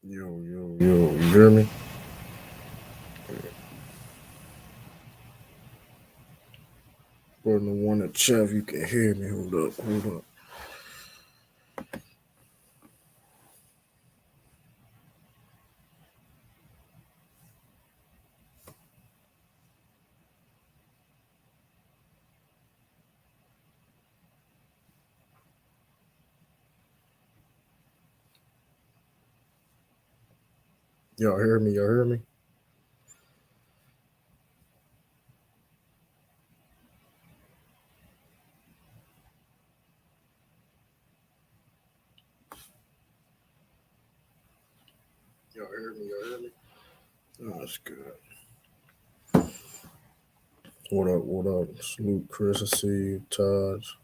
Yo, you hear me? For the one that Chev, you can hear me. Hold up. Y'all hear me? Y'all hear me? Y'all hear me? Y'all hear me? Oh, that's good. What up? Salute, Chris. I see you. Taj.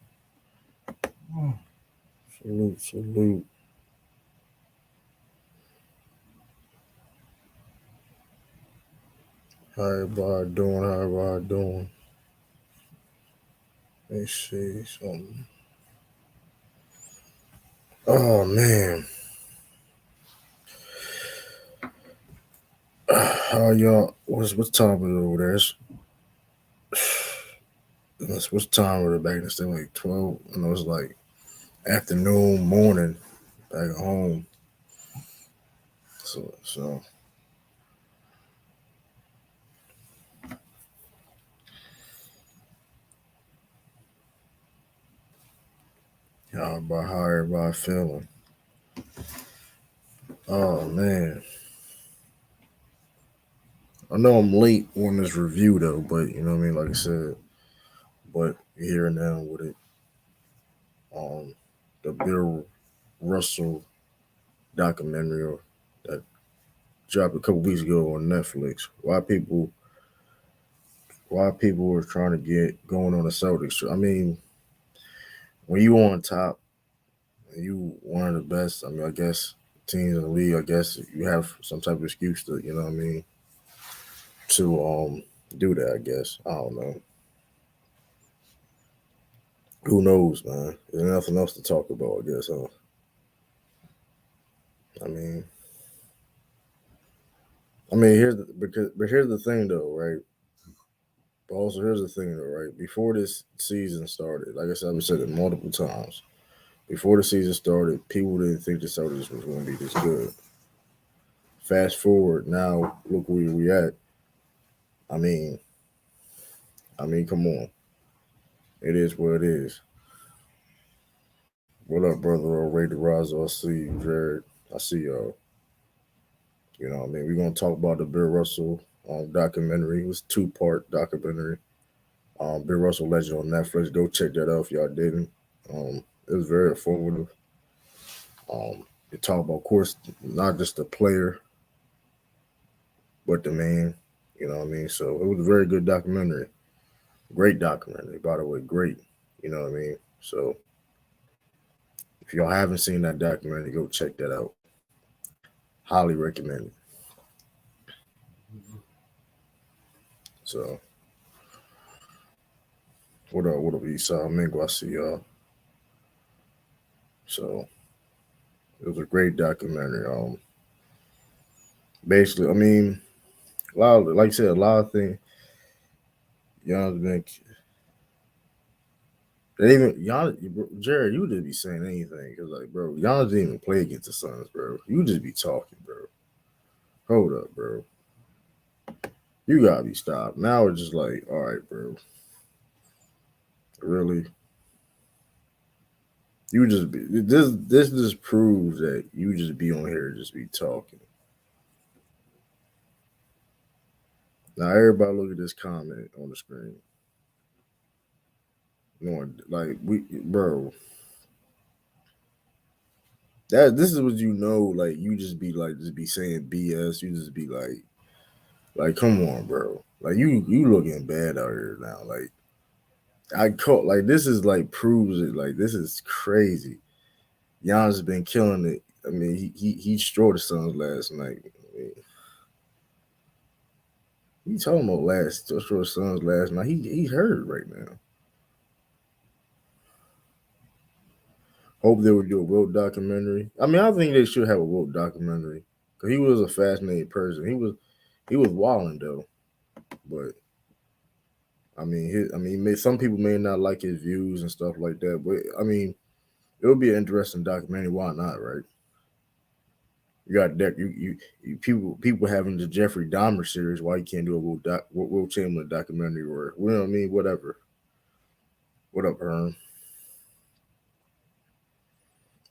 Salute. How everybody doing? How everybody doing? Let me see something. Oh, man. How y'all? What's time is it over there? What's time of it back in the day? Like 12? I know it's like afternoon, morning back at home. So y'all about how everybody feeling? Oh man, I know I'm late on this review though, but you know what I mean. Like I said, but here and now with it, um, the Bill Russell documentary that dropped a couple weeks ago on Netflix. Why people were trying to get going on the Celtics? I mean, when you on top and you one of the best, I mean, I guess teams in the league, I guess you have some type of excuse to, you know what I mean, to do that. I guess I don't know. Who knows, man? There's nothing else to talk about, I guess. Huh? I mean, here's the thing though, right? But also here's the thing though, right? Before this season started, like I said, I've said it multiple times. Before the season started, people didn't think the Celtics was going to be this good. Fast forward now, look where we at. I mean, come on, it is what it is. What up, brother? Ray DeRosa, I see you, Jared. I see y'all. You know, what I mean, we're gonna talk about the Bill Russell documentary. It was 2-part documentary. Bill Russell Legend on Netflix. Go check that out if y'all didn't. It was very informative. It talked about, of course, not just the player, but the man. You know what I mean? So it was a very good documentary. Great documentary, by the way. Great. You know what I mean? So if y'all haven't seen that documentary, go check that out. Highly recommend it. So what up, Esau Mingo? I see y'all. So it was a great documentary. Basically, I mean, a lot of, like I said, a lot of things. Y'all been they even y'all Jared, you just be saying anything because like, bro, y'all didn't even play against the Suns, bro. You just be talking, bro. Hold up, bro. You gotta be stopped. Now it's just like, all right, bro. Really? You just be this just proves that you just be on here just be talking. Now everybody look at this comment on the screen. Knowing like we bro, that this is what you know, like you just be saying BS. You just be like, come on, bro. Like you looking bad out here now. Like I caught like this is like proves it. Like this is crazy. Giannis been killing it. I mean, he destroyed the Suns last night. I mean, he talking about destroyed the Suns last night. He hurt right now. Hope they would do a Wilt documentary. I mean, I think they should have a Wilt documentary 'Cause he was a fascinating person. He was wilding though, but some people may not like his views and stuff like that. But I mean, it would be an interesting documentary. Why not, right? You got that you people having the Jeffrey Dahmer series. Why you can't do a Will Chamberlain documentary or you know what I mean? Whatever. What up, Herm?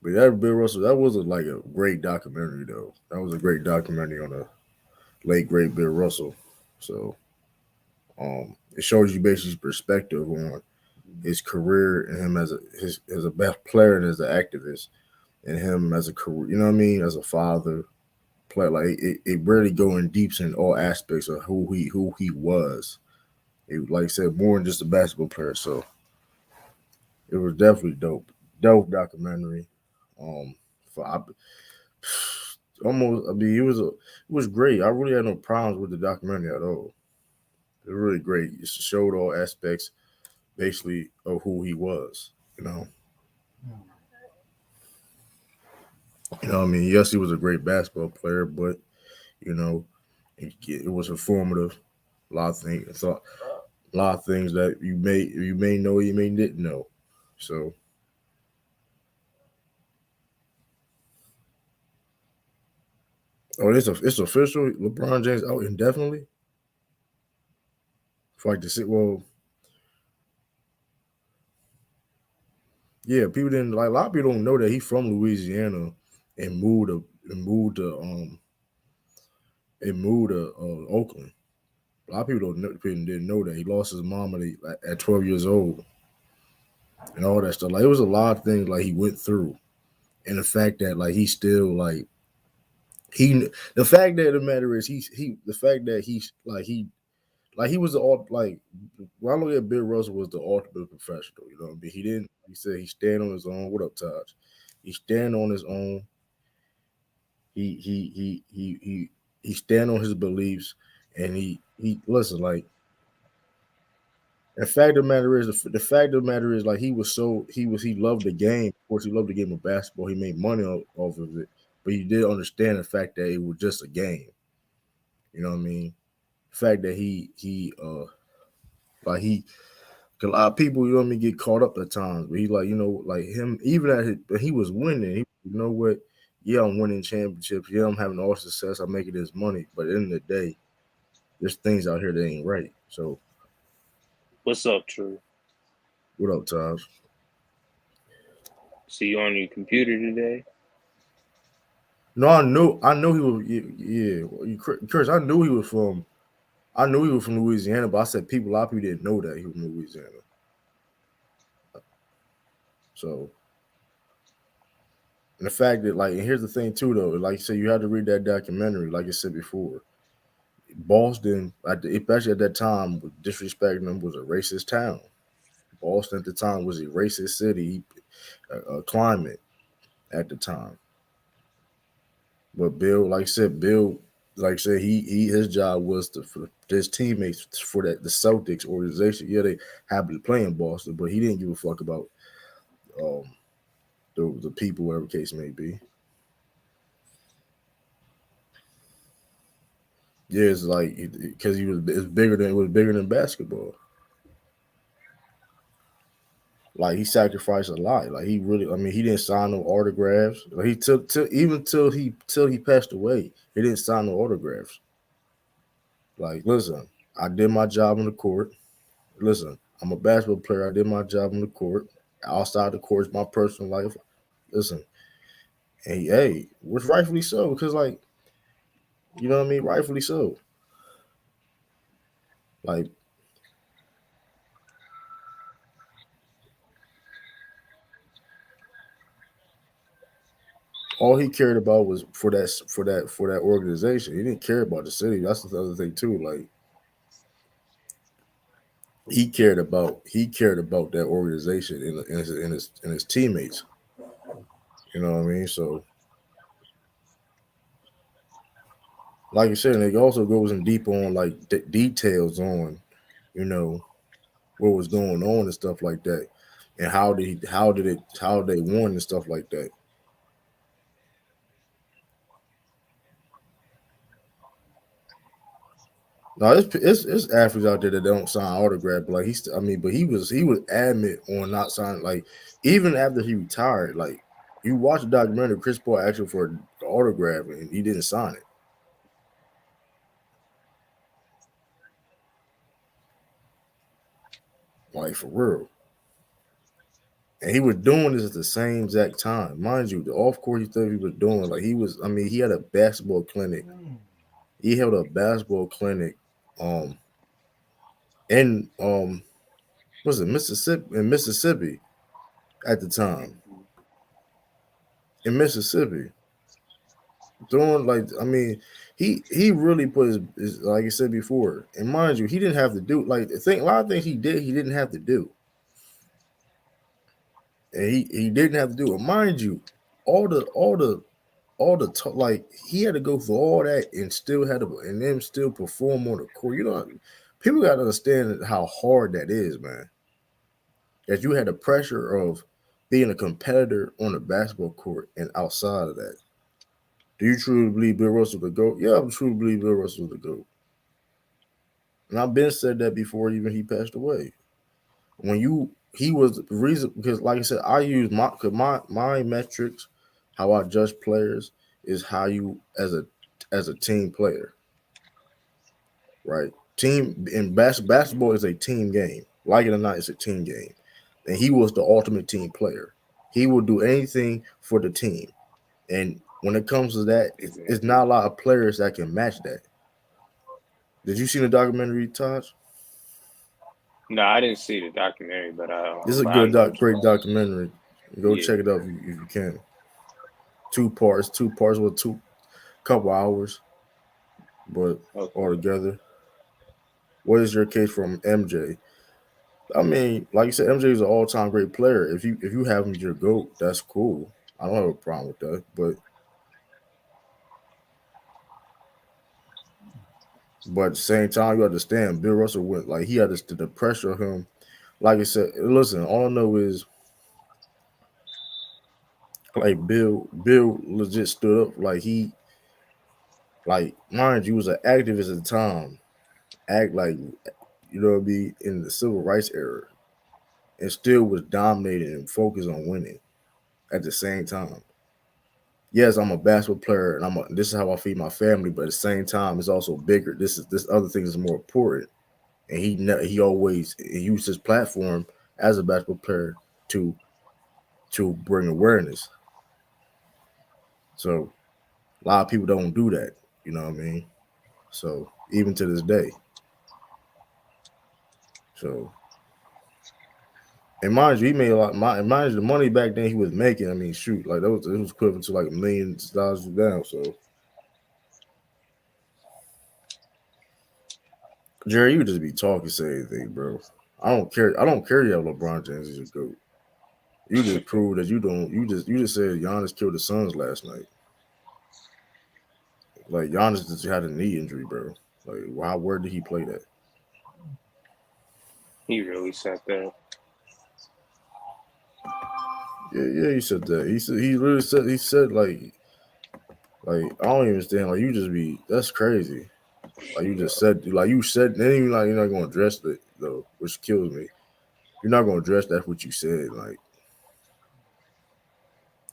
But that Bill Russell, that was like a great documentary though. That was a great documentary on the late great Bill Russell. So it shows you basically his perspective on his career and him as a best player and as an activist and him as a career. You know what I mean? As a father, player. Like it really going deep in all aspects of who he was. It, like I said, more than just a basketball player. So it was definitely dope documentary. For almost, I mean, it was great. I really had no problems with the documentary at all. It was really great. It showed all aspects, basically, of who he was. What I mean, yes, he was a great basketball player, but you know, it was informative. A lot of things, so a lot of things that you may know, you may didn't know. So, it's official. LeBron James out indefinitely. For like to sit, well, yeah, people didn't like a lot of people don't know that he's from Louisiana and moved to Oakland. A lot of people don't know, people didn't know that he lost his mom at 12 years old and all that stuff. Like it was a lot of things like he went through, and the fact that like he still like he the fact that the matter is he the fact that he was the like when I look at Bill Russell was the ultimate professional. You know what I mean? He didn't. He said he stand on his own. What up, Taj? He stand on his own. He stand on his beliefs, and he listen. Like the fact of the matter is, the fact of the matter is, like he loved the game. Of course, he loved the game of basketball. He made money off of it, but he did understand the fact that it was just a game. You know what I mean? The fact that like he 'cause a lot of people, you know what I mean, get caught up at times. But he like, like him, even when he was winning, you know what? Yeah, I'm winning championships. Yeah, I'm having all success. I'm making this money. But at the end of the day, there's things out here that ain't right. So, What's up, True? what up, Taj? See you on your computer today? No, I know he was. Yeah, Chris, I knew he was from Louisiana, but I said a lot of people didn't know that he was from Louisiana. So, and the fact that, like, and here's the thing too, though. Like you said, you had to read that documentary. Like I said before, Boston, especially at that time, disrespecting them was a racist town. Boston at the time was a racist city, climate at the time. But Bill, like I said, his job was for his teammates for the Celtics organization. Yeah, they happened to play in Boston, but he didn't give a fuck about um, the people, whatever case may be. Yeah, it's like because it was bigger than basketball. Like he sacrificed a lot. Like he really, I mean, he didn't sign no autographs. Like he took even till he passed away, he didn't sign no autographs. Like, listen, I did my job on the court. Listen, I'm a basketball player. I did my job on the court. Outside the court is my personal life. Listen, hey, was rightfully so because, like, you know what I mean, rightfully so. Like, all he cared about was for that organization. He didn't care about the city. That's the other thing too. Like, he cared about that organization and his teammates. You know what I mean? So, like you said, and it also goes in deep on like details on, you know, what was going on and stuff like that, and how they won and stuff like that. No, it's athletes out there that don't sign autograph. But like but he was adamant on not signing. Like even after he retired, like you watch the documentary, Chris Paul asked him for an autograph and he didn't sign it. Like for real. And he was doing this at the same exact time, mind you. The off court stuff he was doing, like he was. I mean, he had a basketball clinic. He held a basketball clinic, um, in was it Mississippi at the time Mhm. in Mississippi. Doing like he really put his like I said before, and mind you, he didn't have to do like the thing. A lot of things he didn't have to do, and he didn't have to do it. Mind you, all the all the like he had to go through all that and still had to and then still perform on the court. You know, people got to understand how hard that is, man. That you had the pressure of being a competitor on the basketball court and outside of that. Do you truly believe Bill Russell the GOAT? Yeah, I truly believe Bill Russell the GOAT. And I've been said that before even he passed away. When you he was the reason because like I said, I use my metrics, how I judge players is how you as a team player, right? Team in basketball is a team game. Like it or not, it's a team game. And he was the ultimate team player. He will do anything for the team. And when it comes to that, it's not a Exactly. lot of players that can match that. Did you see the documentary, Taj? No, I didn't see the documentary, This is a but I good know what great documentary. Go you. check it out if you can. Two parts with two couple hours, but Yeah. all Okay. together. What is your case from MJ? I mean, like you said, MJ is an all time great player. If you have him as your GOAT, that's cool. I don't have a problem with that. But at the same time, you understand Bill Russell went like he had the pressure of him. Like I said, listen, all I know is like Bill legit stood up. Like he like mind you, he was an activist at the time. Act like you know what I mean in the civil rights era, and still was dominating and focused on winning at the same time. Yes, I'm a basketball player, and this is how I feed my family. But at the same time, it's also bigger. This other thing is more important. And he always he used his platform as a basketball player to bring awareness. So a lot of people don't do that. You know what I mean? So even to this day. So and mind you, he made a lot. Mind you, the money back then he was making. I mean, shoot, like that was it was equivalent to like $1 million down. So Jerry, you just be talking, say anything, bro. I don't care. I don't care. You have LeBron James as your goat. You just proved that you don't. You just said Giannis killed the Suns last night. Like Giannis just had a knee injury, bro. Like, where did he play that? He really said that. Yeah, yeah, he said that. He really said like I don't even understand. Like you just be that's crazy. Like you just said you said then even like you're not gonna address it though, which kills me. You're not gonna address that's what you said. Like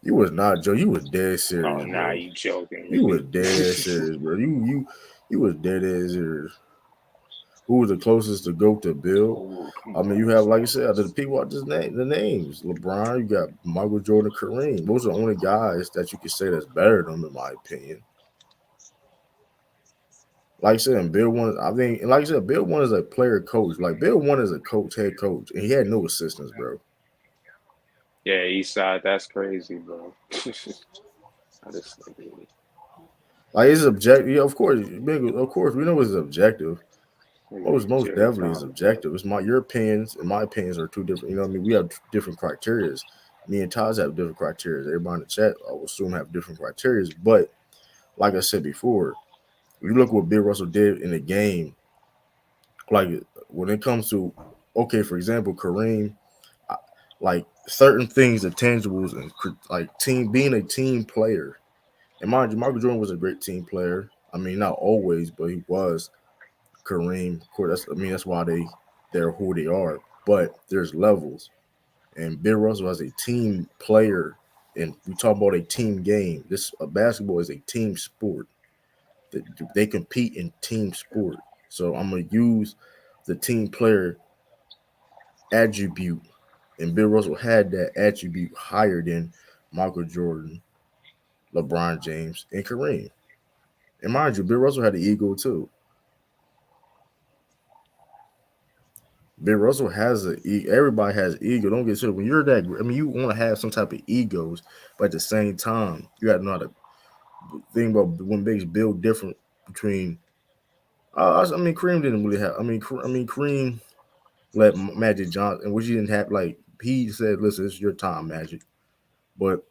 you was not Joe. You was dead Oh, serious, nah, bro. you joking You with was me? dead ass serious, bro. You was dead ass serious. Who was the closest to go to Bill? Oh, come I mean, you on, have like I stop said, the this. people I just named the names. LeBron, you got Michael Jordan, Kareem. Those are the only guys that you can say that's better than them, in my opinion. Like I said, and Bill one, I think, and like I said, Bill one is a player coach. Like Bill one is a coach, head coach, and he had no assistants, bro. Yeah, East Side, that's crazy, bro. I just Like his objective, yeah, of course, we know his objective. nigga, Most Jerry definitely is Conn, bro. objective. It's my your opinions and my opinions are two different. You know what I mean? We have different criterias. Me and Taz have different criterias. Everybody in the chat, I will assume, have different criterias. But like I said before, you look what Bill Russell did in the game. Like when it comes to okay, for example, Kareem, like certain things, the tangibles and like team being a team player. And mind you, Michael Jordan was a great team player. I mean, not always, but he was. Kareem. Of course, that's why they're who they are. But there's levels, and Bill Russell as a team player, and we talk about a team game. This basketball is a team sport. They compete in team sport. So I'm gonna use the team player attribute, and Bill Russell had that attribute higher than Michael Jordan, LeBron James, and Kareem. And mind you, Bill Russell had an ego too. Bill Russell has everybody has ego. Don't get when you're that. I mean, you want to have some type of egos, but at the same time, you got to know how to think about when makes Bill different between. I mean, Kareem didn't really have. Kareem let Magic Johnson, which he didn't have. Like he said, "Listen, it's your time, Magic." But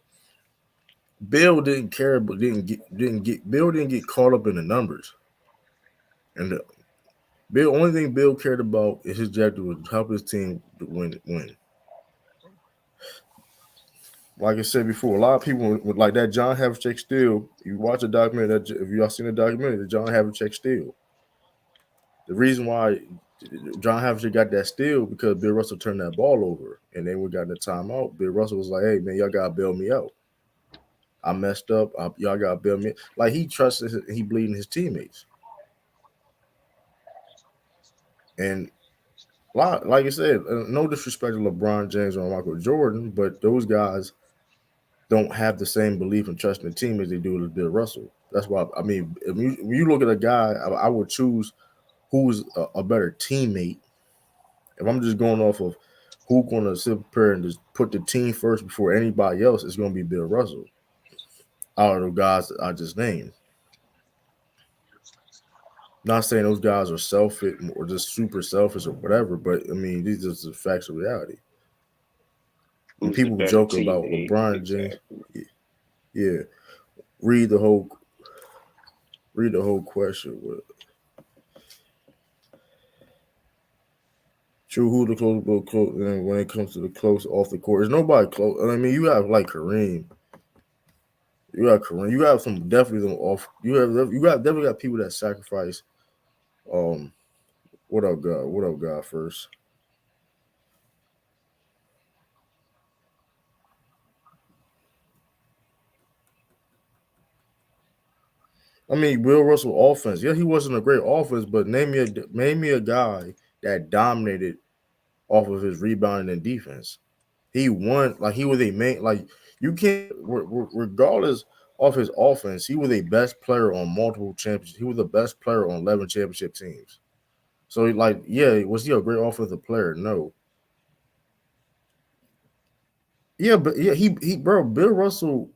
Bill didn't care, but Bill didn't get caught up in the numbers. And Bill, only thing Bill cared about is his objective was help his team to win. Like I said before, a lot of people would like that John Havlicek steal. You watch a documentary that if y'all seen the documentary, the John Havlicek steal. The reason why John Havlicek got that steal because Bill Russell turned that ball over, and then we got in the timeout. Bill Russell was like, "Hey man, y'all gotta bail me out. I messed up. Y'all gotta bail me." Like he trusted, he believed in his teammates, and like I said, no disrespect to LeBron James or Michael Jordan, but those guys don't have the same belief and trust in the team as they do with Bill Russell. That's why I mean, when you look at a guy, I would choose who's a better teammate. If I'm just going off of who's going to sit there and just put the team first before anybody else, it's going to be Bill Russell. Out of the guys that I just named. Not saying those guys are selfish or just super selfish or whatever, but I mean these are the facts of reality. When Who's the people better joke about teammate? LeBron James, Exactly. yeah, read the whole read the whole question. True, who the close and when it comes to the close off the court, there's nobody close. I mean, you have like Kareem, you have some definitely some off. You got definitely got people that sacrifice. Um, what up, God? What up, God? First, I mean, Bill Russell offense. Yeah, he wasn't a great offense, but name me a guy that dominated off of his rebounding and defense. He won like he was a main like you can't regardless of his offense, he was a best player on multiple championships. He was the best player on 11 championship teams. So like, yeah, was he a great offensive player? No. Yeah, but yeah, he bro, Bill Russell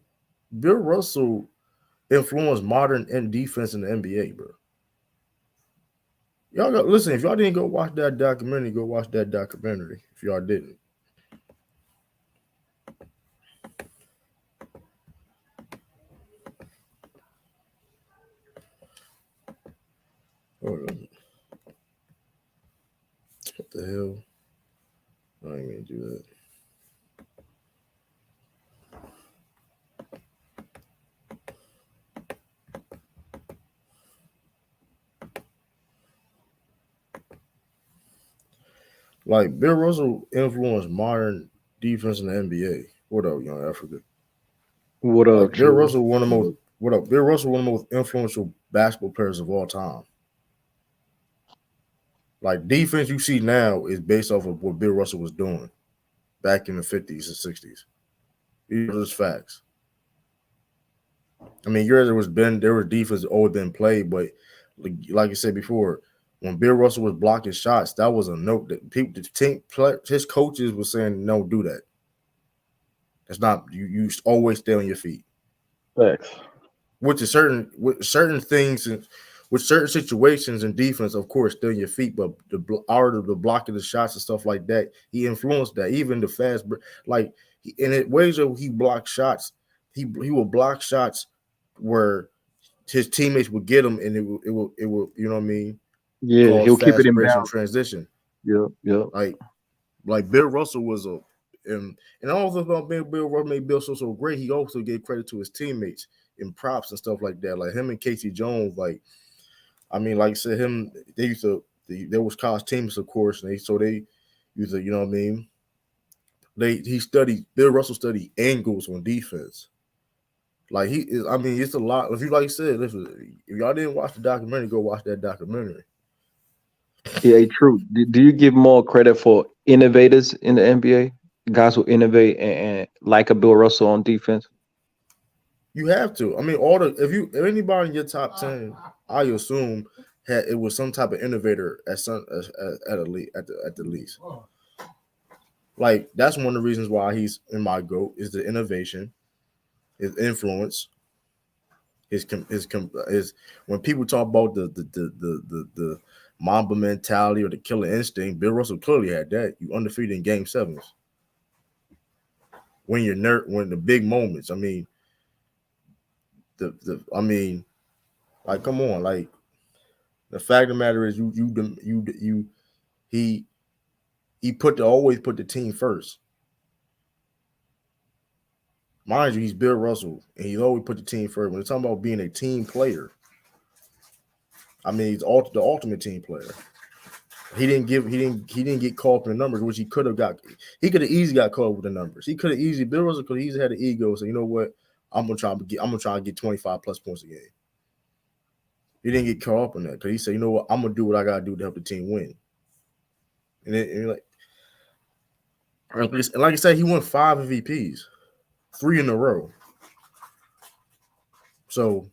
influenced modern and defense in the NBA, bro. Y'all got listen, if y'all didn't go watch that documentary, go watch that documentary. If y'all didn't. Hold on. What the hell? I ain't gonna do that. Like Bill Russell influenced modern defense in the NBA. What up, young Africa? What up, Like Bill True? Russell, one of the most what up? Bill Russell, one of the most influential basketball players of all time. Like defense you see now is based off of what Bill Russell was doing back in the 50s and 60s. These are just facts. I mean, there was defense always been played, but like I said before, when Bill Russell was blocking shots, that was a note that people, his coaches were saying, "No, do that. It's not you. You always stay on your feet." Facts. Which is certain with certain things and with certain situations in defense, of course, stay on your feet. But the art of the blocking the shots and stuff like that, he influenced that. Even the like in it ways that he blocked shots, he will block shots where his teammates would get him, and it will you know what I mean, Yeah, cause he'll keep it fast in breaks and bounds. transition. Yep, yep. Like Bill Russell was a and also about Bill Russell made Bill so great. He also gave credit to his teammates in props and stuff like that. Like him and Casey Jones, like I mean, like I said, they used to. There was college teams, of course, and they used to, you know what I mean. Bill Russell studied angles on defense. Like he is, I mean, it's a lot. If you like you said, listen, if y'all didn't watch the documentary, go watch that documentary. Yeah, true. Do you give more credit for innovators in the NBA? Guys who innovate and like a Bill Russell on defense? You have to. I mean, if anybody in your top 10, I assume it was some type of innovator at the least. Like that's one of the reasons why he's in my GOAT is the innovation, his influence, his when people talk about the Mamba mentality or the killer instinct, Bill Russell clearly had that. You undefeated in Game 7s. When when the big moments. I mean, like come on, like the fact of the matter is he always put the team first. Mind you, he's Bill Russell, and he's always put the team first. When it's talking about being a team player, I mean, he's the ultimate team player. He didn't get caught up in the numbers, which he could have got. He could have easily got caught up with the numbers. Bill Russell could have easily had an ego. So you know what? I'm gonna try to get 25 plus points a game. He didn't get caught up in that because he said, you know what? I'm gonna do what I gotta do to help the team win. And like I said, he won 5 MVPs, 3 in a row. So,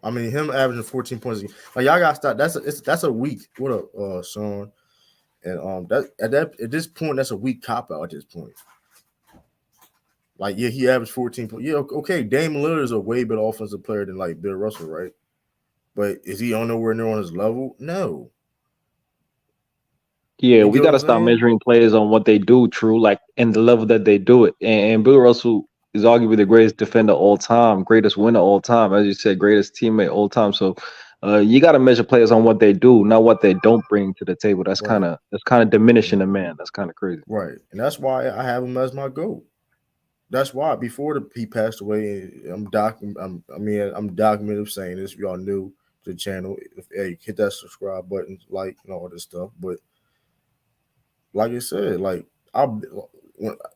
I mean, him averaging 14 points a game. Like y'all gotta stop. That's a week. What up, Sean? And at this point, that's a weak cop out at this point. Like, yeah, he averaged 14 points. Yeah, okay, Dame Lillard is a way better offensive player than like Bill Russell, right? But is he on nowhere near on his level? No. Yeah, You we get got what to I'm start saying? measuring players on what they do, true, like and the level that they do it. And Bill Russell is arguably the greatest defender all time, greatest winner all time, as you said, greatest teammate all time. So, you got to measure players on what they do, not what they don't bring to the table. That's Right. kind of diminishing a man. That's kind of crazy. Right. And that's why I have him as my GOAT. That's why before he passed away, I'm documented saying this. If y'all new to the channel, hey, hit that subscribe button, like, and all this stuff. But like I said, like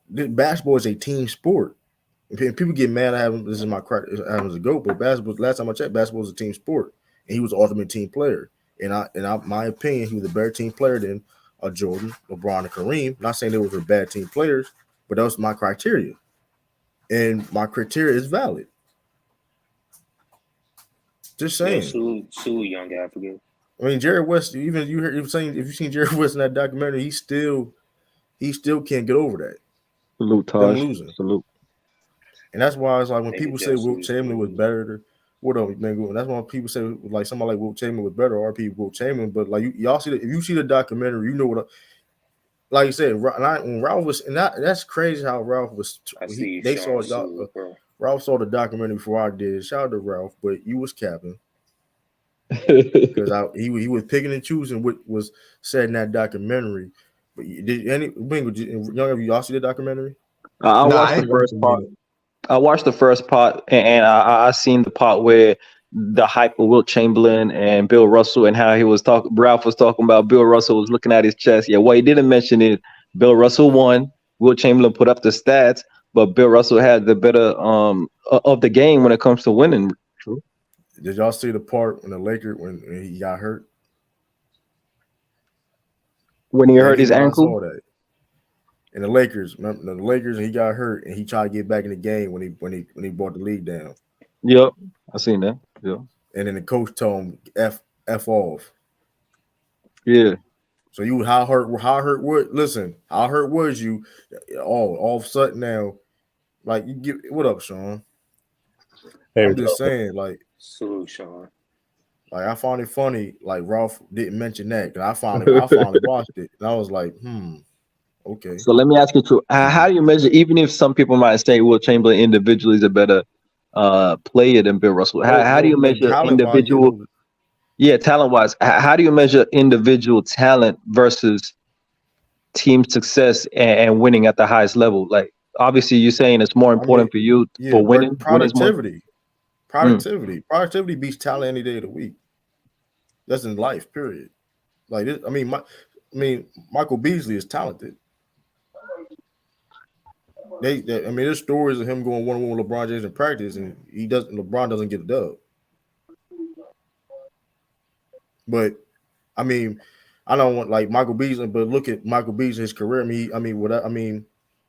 basketball is a team sport. And people get mad. This is my crack. I have him as a GOAT, but basketball. Last time I checked, basketball is a team sport, and he was the ultimate team player. My opinion, he was a better team player than Jordan, LeBron, and Kareem. Not saying they were bad team players, but that was my criteria. And my criteria is valid. Just Yo, saying. Sue, young African. I mean, Jerry West. Even you were saying if you've seen Jerry West in that documentary, he still can't get over that. Salute, Them Taj. losing, Salute. and that's why it's like when Nigga people say Wilt just Chamberlain was better. What up, man? That's why people say like somebody like Wilt Chamberlain was better. RP Wilt Chamberlain, but like y'all see if you see the documentary, you know what. Like you said, when Ralph was, and that's crazy how Ralph was. I see They saw Sean y'all. Sue, bro. Ralph saw the documentary before I did. Shout out to Ralph, but you was capping because he was picking and choosing what was said in that documentary. But y'all see the documentary? I Nah, watched I the ain't first watching part. it. I watched the first part, and I seen the part where the hype of Wilt Chamberlain and Bill Russell and how he was talking. Ralph was talking about Bill Russell was looking at his chest. Yeah, what he didn't mention is Bill Russell won. Wilt Chamberlain put up the stats, but Bill Russell had the better of the game when it comes to winning. True. Did y'all see the part when when he got hurt? When he hurt his Anybody ankle. saw that? And the Lakers, remember the Lakers, and he got hurt, and he tried to get back in the game when he brought the league down. Yep, I seen that. Yeah, And then the coach told him f off. yeah. So you how hurt was you? All of a sudden now, like you get what up, Sean? Hey, I'm just saying, like Salute, Sean. I found it funny, like Ralph didn't mention that, because I finally watched it, and I was like, okay. So let me ask you, too. How do you measure? Even if some people might say Wilt Chamberlain individually is a better player than Bill Russell, how do you Man, measure talent wise, individual? Yeah, talent wise, how do you measure individual talent versus team success and winning at the highest level? Like, obviously, you're saying it's more I mean, important for you yeah, for winning. Winning is more. productivity beats talent any day of the week. That's in life, period. Like this, Michael Beasley is talented. I mean, there's stories of him going 1-on-1 with LeBron James in practice, and LeBron doesn't get a dub. But I mean, I don't want like Michael Beasley, but look at Michael Beasley's career.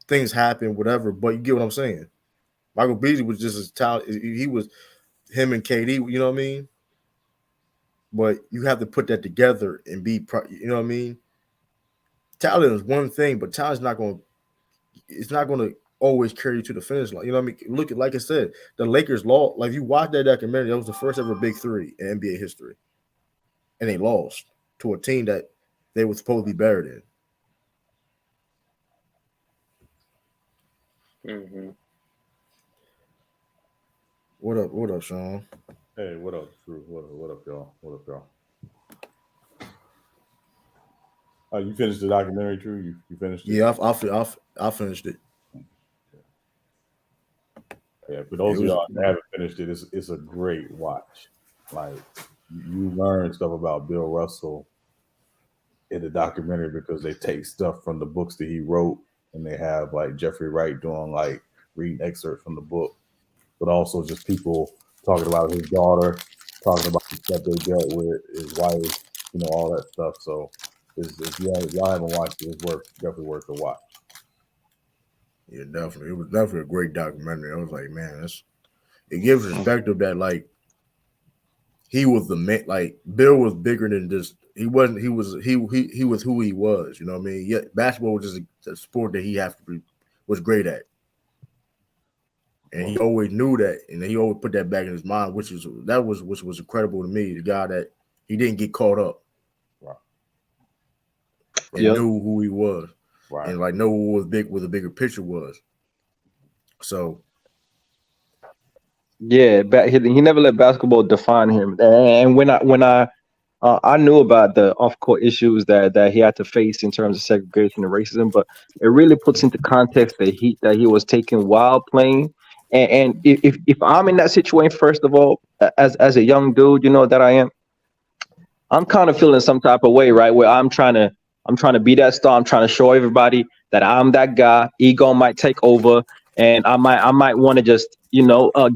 Things happen, whatever. But you get what I'm saying. Michael Beasley was just as talented. He was him and KD. You know what I mean? But you have to put that together and be, you know what I mean? Talent is one thing, but talent's not going. It's not going to always carry you to the finish line. You know what I mean? Look at, like I said, the Lakers lost. Like, you watch that documentary, that was the first ever big three in NBA history, and they lost to a team that they were supposed to be better than. Mm-hmm. What up? What up, Sean? Hey, what up, Drew? What up, y'all? What up, y'all? You finished the documentary, Drew? You finished it? Yeah, I finished it. Yeah, for those of y'all that haven't finished it, it's a great watch. Like, you learn stuff about Bill Russell in the documentary because they take stuff from the books that he wrote, and they have like Jeffrey Wright doing like reading excerpts from the book, but also just people talking about his daughter, talking about the stuff they dealt with, his wife, all that stuff. So if y'all haven't watched it, it's definitely worth the watch. Yeah, definitely. It was definitely a great documentary. I was like, man, it gives perspective that like he was the man. Like, Bill was bigger than just. He wasn't. He was who he was. You know what I mean? Yeah, basketball was just a sport that he was great at, and he always knew that, and he always put that back in his mind, which was incredible to me. The guy that he didn't get caught up, right, and knew who he was, right, and like know what the bigger picture was. So. Yeah, he never let basketball define him. And when I knew about the off-court issues that he had to face in terms of segregation and racism, but it really puts into context the heat that he was taking while playing. And if I'm in that situation, first of all, as a young dude, that I am, I'm kind of feeling some type of way, right? Where I'm trying to be that star. I'm trying to show everybody that I'm that guy. Ego might take over, and I might want to just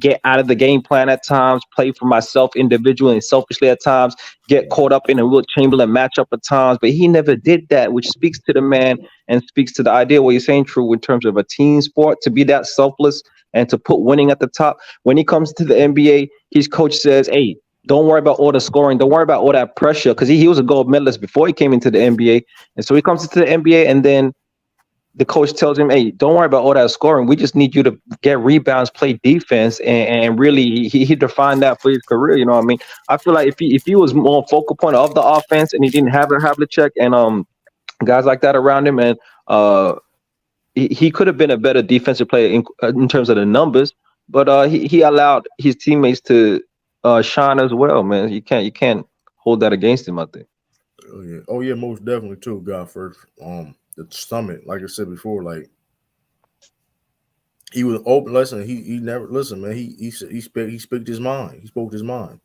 get out of the game plan at times, play for myself individually and selfishly at times, get caught up in a Wilt Chamberlain matchup at times. But he never did that, which speaks to the man and speaks to the idea what you're saying, true, in terms of a team sport, to be that selfless and to put winning at the top. When he comes to the NBA, his coach says, hey, don't worry about all the scoring. Don't worry about all that pressure, because he was a gold medalist before he came into the NBA. And so he comes into the NBA, and then the coach tells him, hey, don't worry about all that scoring. We just need you to get rebounds, play defense, and really he defined that for his career. You know what I mean? I feel like if he was more focal point of the offense and he didn't have a check and guys like that around him, and he could have been a better defensive player in terms of the numbers, but he allowed his teammates to shine as well, man. You can't hold that against him, I think. Oh yeah, most definitely too. God first, the summit, like I said before, like he was open. Listen, he never listen, man. He spoke his mind. He spoke his mind,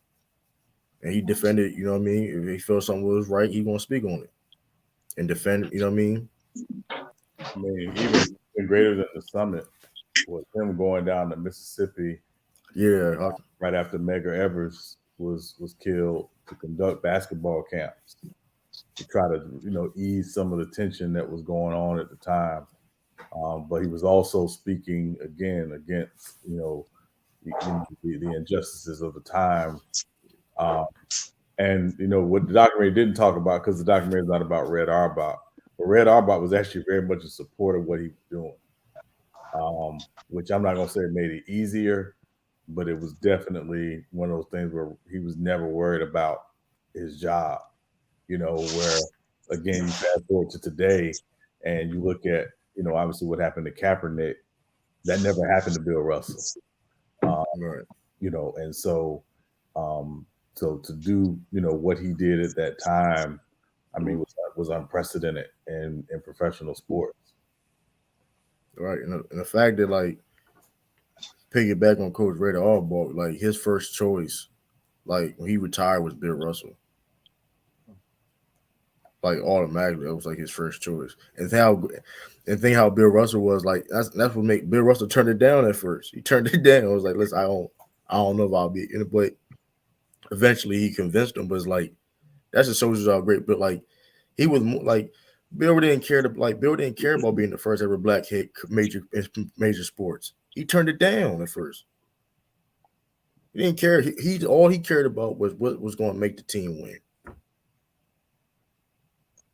and he defended. You know what I mean? If he felt something was right, he gonna speak on it and defend it. You know what I mean? I mean, even greater than the summit was him going down to Mississippi. Yeah, right after Medgar Evers was killed, to conduct basketball camps to try to ease some of the tension that was going on at the time. But he was also speaking again against the injustices of the time. And what the documentary didn't talk about, because the documentary is not about Red Auerbach, but Red Auerbach was actually very much in support of what he was doing, which I'm not going to say made it easier, but it was definitely one of those things where he was never worried about his job, where, again, you fast forward to today and you look at, obviously what happened to Kaepernick, that never happened to Bill Russell. right. And so to do, what he did at that time, I mean, was unprecedented in professional sports. Right. And the fact that, like, piggyback on Coach Red Auerbach, like his first choice, like when he retired, was Bill Russell. like automatically. That was like his first choice. And think how Bill Russell was like. That's what made Bill Russell turn it down at first. He turned it down. I was like, listen, I don't know if I'll be in it, but eventually he convinced him. But it's like that's just shows you how great. But like he was like Bill didn't care about being the first ever black head major sports. He turned it down at first. He didn't care. He all he cared about was what was going to make the team win.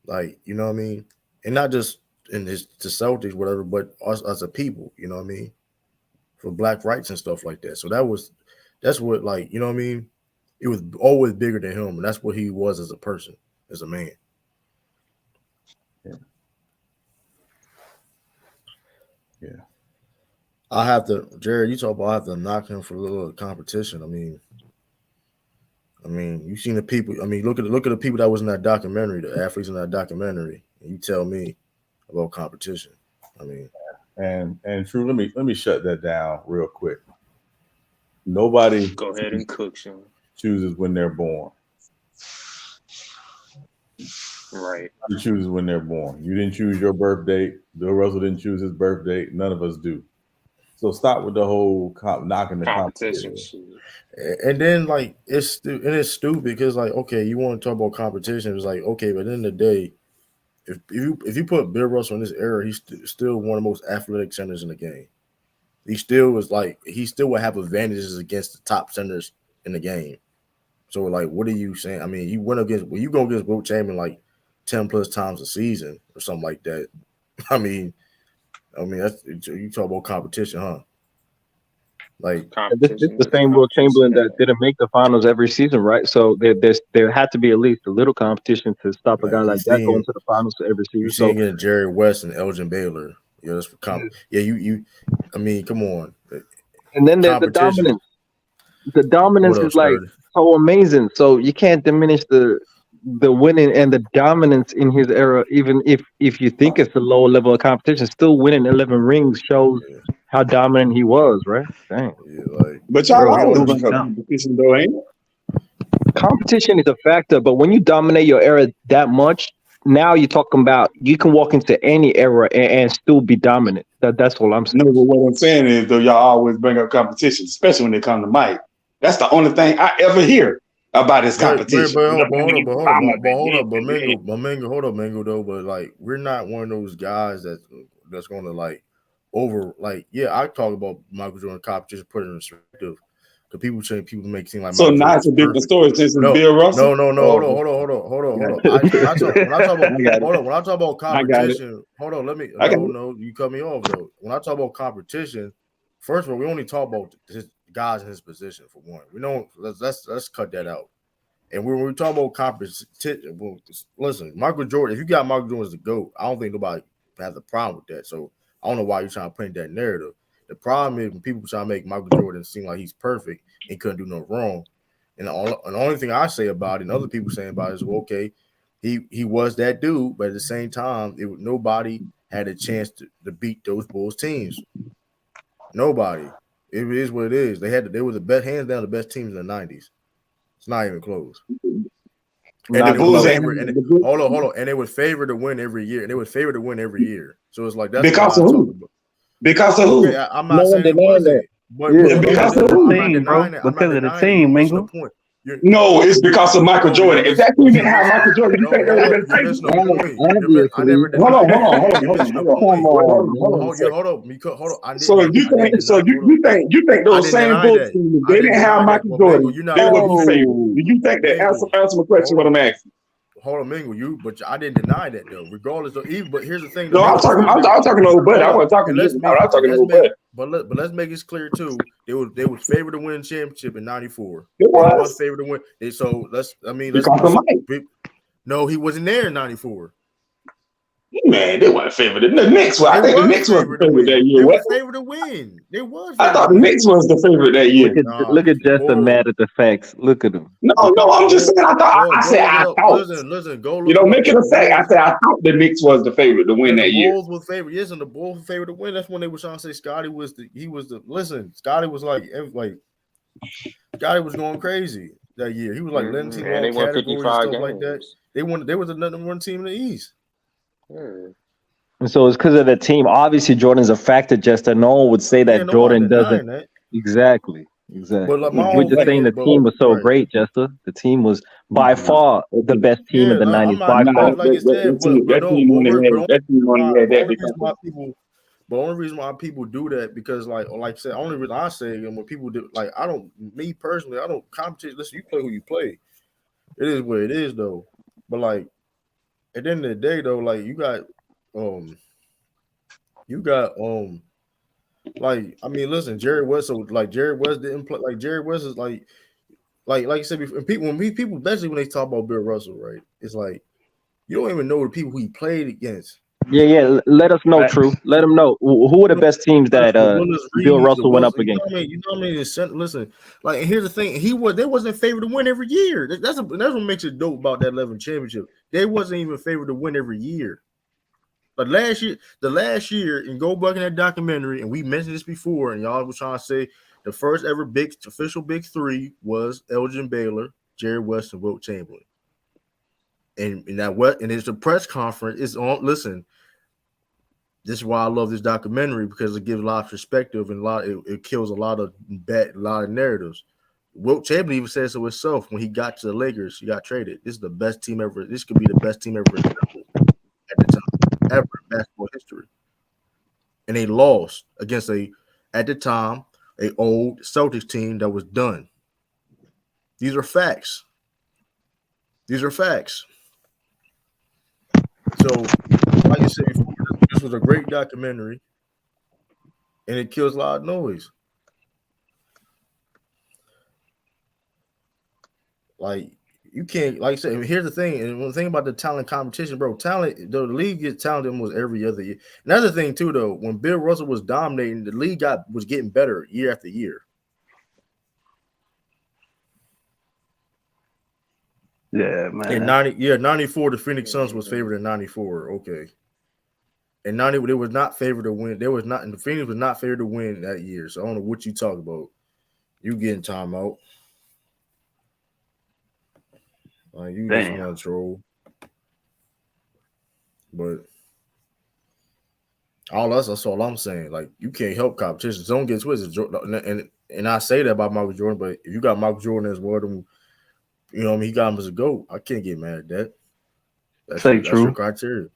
Like, you know what I mean? And not just in the Celtics, whatever, but us as a people, you know what I mean? For black rights and stuff like that. So that's what, like, you know what I mean? It was always bigger than him, and that's what he was as a person, as a man. Yeah. I have to, Jared, you talk about I have to knock him for a little competition. I mean, you seen the people. I mean, look at the people that was in that documentary, the athletes in that documentary, and you tell me about competition. I mean, and True, let me shut that down real quick. Nobody Go ahead and cook, Sean. chooses when they're born. Right. You choose when they're born. You didn't choose your birth date. Bill Russell didn't choose his birth date. None of us do. So stop with the whole knocking the competition. And then like it's stupid because like okay, you want to talk about competition? It's like okay, but at the end of the day, if you put Bill Russell in this era, he's still one of the most athletic centers in the game. He still would have advantages against the top centers in the game. So like, what are you saying? I mean, you go against Wilt Chamberlain like 10 plus times a season or something like that. I mean that's you talk about competition, huh? Like this is the same Wilt Chamberlain that didn't make the finals every season, right? So there had to be at least a little competition to stop a guy like that going to the finals every season. You seen it Jerry West and Elgin Baylor. Yeah, that's for you. I mean, come on. And then there's the dominance. The dominance is like so amazing. So you can't diminish the winning and the dominance in his era, even if you think it's a lower level of competition. Still winning 11 rings shows how dominant he was, right? Dang. Yeah, like, but y'all always bring up competition, though, ain't it? Competition is a factor, but when you dominate your era that much, now you're talking about you can walk into any era and still be dominant. That's all I'm saying. No, but what I'm saying is, though, y'all always bring up competition, especially when they come to Mike. That's the only thing I ever hear about his competition. Hold up, Mango, though. But like, we're not one of those guys that's going to like over like. Yeah, I talk about Michael Jordan competition, put it in perspective. Because people make it seem like so now it's a different story since Bill Russell. No. Hold on. When I talk about competition, hold on. No, you cut me off though. When I talk about competition, first of all, we only talk about his guys in his position for one. We don't. Let's cut that out. And when we talk about competition, well, listen, Michael Jordan. If you got Michael Jordan as the GOAT, I don't think nobody has a problem with that. So I don't know why you're trying to paint that narrative. The problem is when people try to make Michael Jordan seem like he's perfect and couldn't do no wrong. And the only thing I say about it, and other people saying about it is, well, okay, he was that dude, but at the same time, nobody had a chance to beat those Bulls teams. Nobody. It is what it is. They were the best, hands down, the best teams in the 90s. It's not even close. And the Bulls hold on. And they were favored to win every year. So it's like that's because of who? Because of who? Okay, I'm not saying it wasn't. Because of the team, bro. Because of the team, Mingle. No, it's because of Michael Jordan. If that team didn't have Michael Jordan, you think they would have been famous? Hold on. So you think those same Bulls teams, they didn't have Michael Jordan, they would be famous? Do you think that? Answer my question. What I'm asking. Hold on, Mingle, but I didn't deny that though. Regardless of even, but here's the thing. No, I'm talking to old buddy. I wasn't talking to you. I'm talking to old buddy. But let's make it clear too. They was favored to win championship in '94. It was favored to win. No, he wasn't there in '94. Man, they weren't favored. The Knicks were. I think the Knicks was the favorite that year. They were favored to win. They was. I thought the Knicks was the favorite that year. Look at Justin mad at the facts. Look at him. No, I'm just saying. I thought. Listen. Go. You don't make it a fact. I said I thought the Knicks was the favorite to win that year. The Bulls were favored. Yes, and the Bulls were favored to win. That's when they were trying to say Scotty was the. Listen, Scotty was like Scotty was going crazy. that year. He was like letting teams And all they won categories and 55 stuff games. like that. They was the number one team in the East. Yeah. And so it's because of the team. Obviously, Jordan's a factor, Jester. No one would say that No Jordan one doesn't. denying that. Exactly. But like my We're whole just thing saying is, the team was so right. great, Jester. The team was by far the best team in the I'm 90s. not By far. like you said, but that team only had that because the only reason why people do that because like I said, only reason I say and when people do like me personally, I don't competition. Listen, you play who you play. It is what it is though. But like at the end of the day though, like you got like I mean, listen, Jerry West. So like Jerry West didn't play. Like Jerry West is like you said before. People, especially when they talk about Bill Russell, right? It's like you don't even know the people who he played against. Yeah. Let us know, True. Let them know who are the best teams that Bill Russell went up against. You know what I mean? Listen, like, and here's the thing: they wasn't favored to win every year. That's what makes it dope about that 11 championship. They wasn't even favored to win every year. But the last year, and go back in that documentary, and we mentioned this before, and y'all was trying to say the first ever official big three was Elgin Baylor, Jerry West, and Wilt Chamberlain. And it's a press conference. It's on. Listen, this is why I love this documentary because it gives a lot of perspective and it kills a lot of narratives. Wilt Chamberlain even said so himself when he got to the Lakers. He got traded. This is the best team ever. This could be the best team ever at the time ever in basketball history. And they lost against at the time, a old Celtics team that was done. These are facts. So, like I said before, this was a great documentary, and it kills a lot of noise. Like, you can't, like I said, here's the thing, and one thing about the talent competition, bro, the league gets talented almost every other year. Another thing, too, though, when Bill Russell was dominating, the league was getting better year after year. Yeah, man. In 94, the Phoenix Suns was favored in 94. Okay. And 90, they was not favored to win. The Phoenix was not favored to win that year. So I don't know what you talk about. You getting timeout. You just want to troll. But that's all I'm saying. Like, you can't help competition. Don't get twisted. And I say that about Michael Jordan, but if you got Michael Jordan as well, then, you know what I mean? He got him as a GOAT. I can't get mad at that. That's your criteria.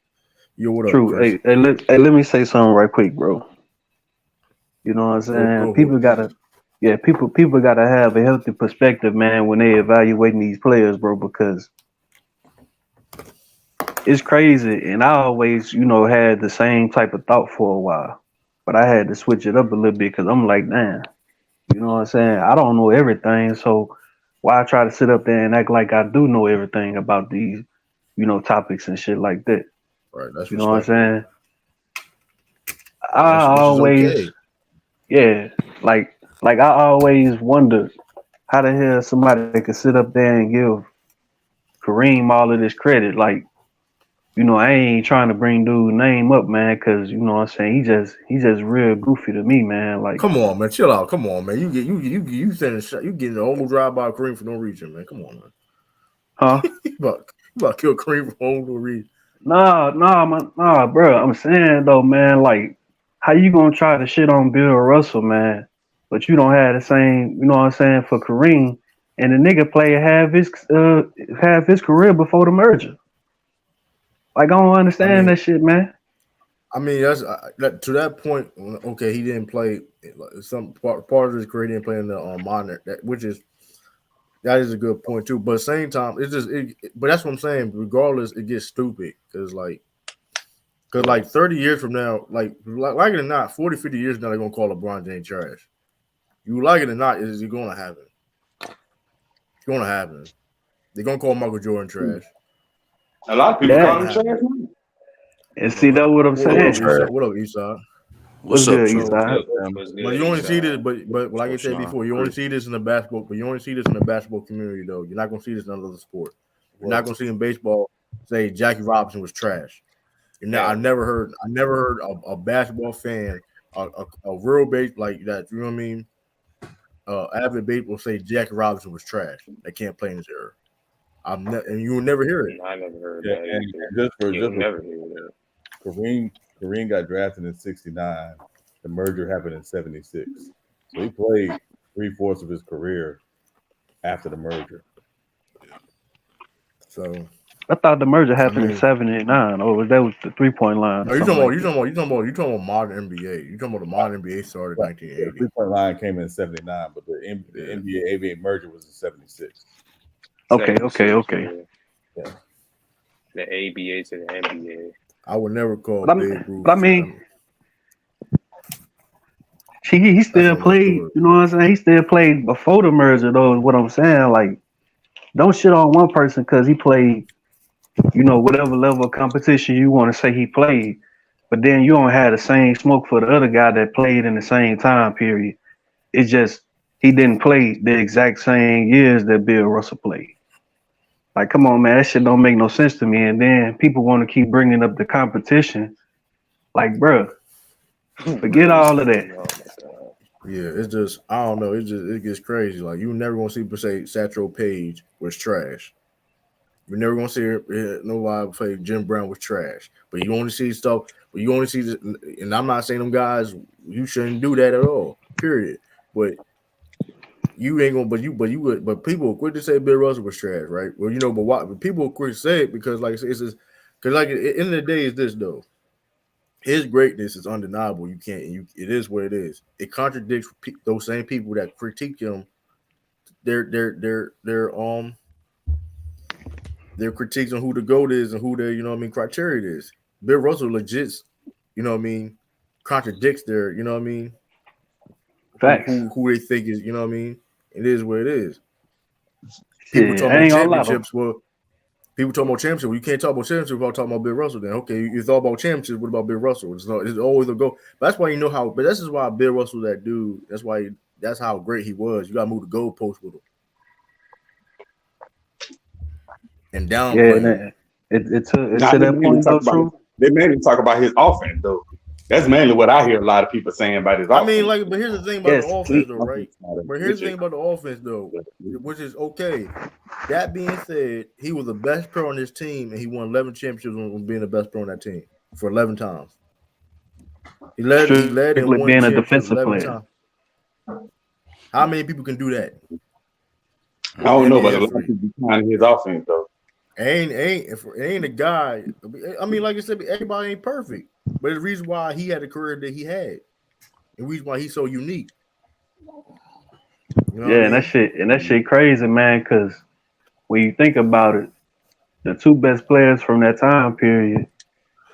Yo, what True. up, Chris? Hey, let me say something right quick, bro. You know what I'm saying? People gotta have a healthy perspective, man, when they evaluating these players, bro, because it's crazy. And I always, had the same type of thought for a while, but I had to switch it up a little bit because I'm like, damn, you know what I'm saying? I don't know everything, so why I try to sit up there and act like I do know everything about these, topics and shit like that. Right, that's you know what I'm saying. Like I always wondered how the hell somebody could sit up there and give Kareem all of this credit. Like, I ain't trying to bring dude's name up, man, because you know what I'm saying. He just real goofy to me, man. Like, come on, man, chill out. Come on, man. You sending shot. You getting a whole drive by Kareem for no reason, man. Come on, man. Huh? you about to kill Kareem for no reason. Nah, bro. I'm saying though, man, like, how you gonna try to shit on Bill Russell, man, but you don't have the same, you know what I'm saying, for Kareem, and the nigga played half his career before the merger. Like, I don't understand that shit, man. I mean, that's to that point. Okay, he didn't play some part of his career. He didn't play in the minor, that is a good point too. But at the same time, but that's what I'm saying. Regardless, it gets stupid because 30 years from now, like it or not, 40, 50 years from now, they're gonna call LeBron James trash. You like it or not, it's going to happen. It's going to happen. They're gonna call Michael Jordan trash. A lot of people call him trash. And see, that's what I'm saying. What up, Eastside? What's good, Eastside? But you only see this, but like I said before, you only see this in the basketball. But you only see this in the basketball community, though. You're not gonna see this in another sport. You're not gonna see in baseball say Jackie Robinson was trash. I never heard a basketball fan, a real base like that. You know what I mean? avid baseball say Jackie Robinson was trash. They can't play in his era. And you will never hear it. I never heard Yeah, that. and Either. just You'll for never hear that. Kareem got drafted in '69. The merger happened in '76. So he played 3/4 of his career after the merger. So I thought the merger happened in '79, or that was the 3-point line. you talking about modern NBA. You talking about the modern NBA started in 1980. The 3-point line came in '79, but the NBA ABA merger was in '76. Okay. Yeah. The ABA to the NBA. I would never call Babe Ruth. But I mean, he still played. You know what I'm saying? He still played before the merger, though. Is what I'm saying. Like, don't shit on one person because he played. You know, whatever level of competition you want to say he played, but then you don't have the same smoke for the other guy that played in the same time period. It's just he didn't play the exact same years that Bill Russell played. Like, come on, man, that shit don't make no sense to me. And then people want to keep bringing up the competition. Like, bro, forget all of that. Yeah, it's just I don't know. It gets crazy. Like you never gonna see people say Satchel Paige was trash. You're never gonna see nobody say Jim Brown was trash. But you only see stuff. But you only see this, and I'm not saying them guys. You shouldn't do that at all. Period. But you ain't gonna. But people will quick to say Bill Russell was trash, right? Well, you know, but why? But people will quick to say it because, like, it's just because, like, at the end of the day, is this though. His greatness is undeniable. You can't. It is what it is. It contradicts those same people that critique him. Their critiques on who the GOAT is and who their, criteria is. Bill Russell legit, contradicts their, Facts. Who they think is, it is what it is. People talk about championships. Well, people talk about championships. Well, you can't talk about championships without talking about Bill Russell. Then, okay, you thought about championships. What about Bill Russell? It's always a go. But that's why you know how. But this is why Bill Russell, that dude. That's how great he was. You got to move the goalpost with him. And downplay. It's to that point though, true. They mainly talk about his offense though. That's mainly what I hear a lot of people saying about his offense. I mean, but here's the thing about the offense though, right? But here's the thing about the offense though, which is okay. That being said, he was the best pro on his team, and he won 11 championships when being the best pro on that team for 11 times. He led and won being a defensive player. Times. How many people can do that? I don't know, but a lot of people behind his offense though. Ain't a guy. I mean, like I said, everybody ain't perfect, but the reason why he had the career that he had, the reason why he's so unique. You know and that shit crazy, man. Because when you think about it, the two best players from that time period,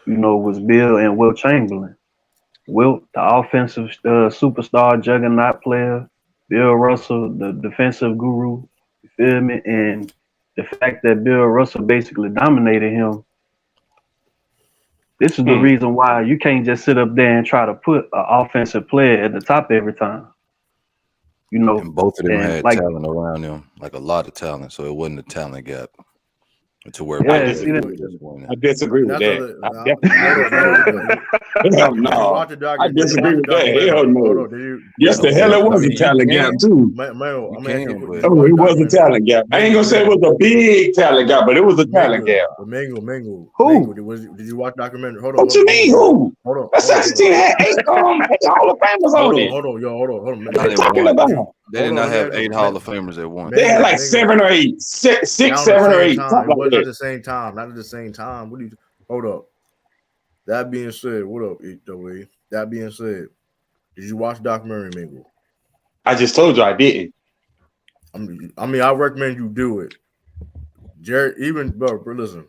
was Bill and Wilt Chamberlain. Wilt, the offensive superstar juggernaut player. Bill Russell, the defensive guru. You feel me? And the fact that Bill Russell basically dominated him, this is the reason why you can't just sit up there and try to put an offensive player at the top every time. And both of them had talent around them, like a lot of talent, so it wasn't a talent gap. To where I disagree with that. Hell no. I disagree with that. Hell no. Yes, the hell it was a talent gap too. It was a talent gap. I ain't gonna say it was a big talent gap, but it was a talent gap. Mango. Who? Did you watch documentary? Hold on. What you mean? Who? Hold on. That Saxon team had 8 Hall of Famers on it. Hold on. What are you talking about? They did not have 8 Hall of Famers at once. They had like 7 or 8, 6, 7 or 8. Not at the same time. Not at the same time. Hold up. That being said, what up, Joey? That being said, did you watch documentary, Mingle? I just told you I didn't. I recommend you do it. Jared, bro, listen.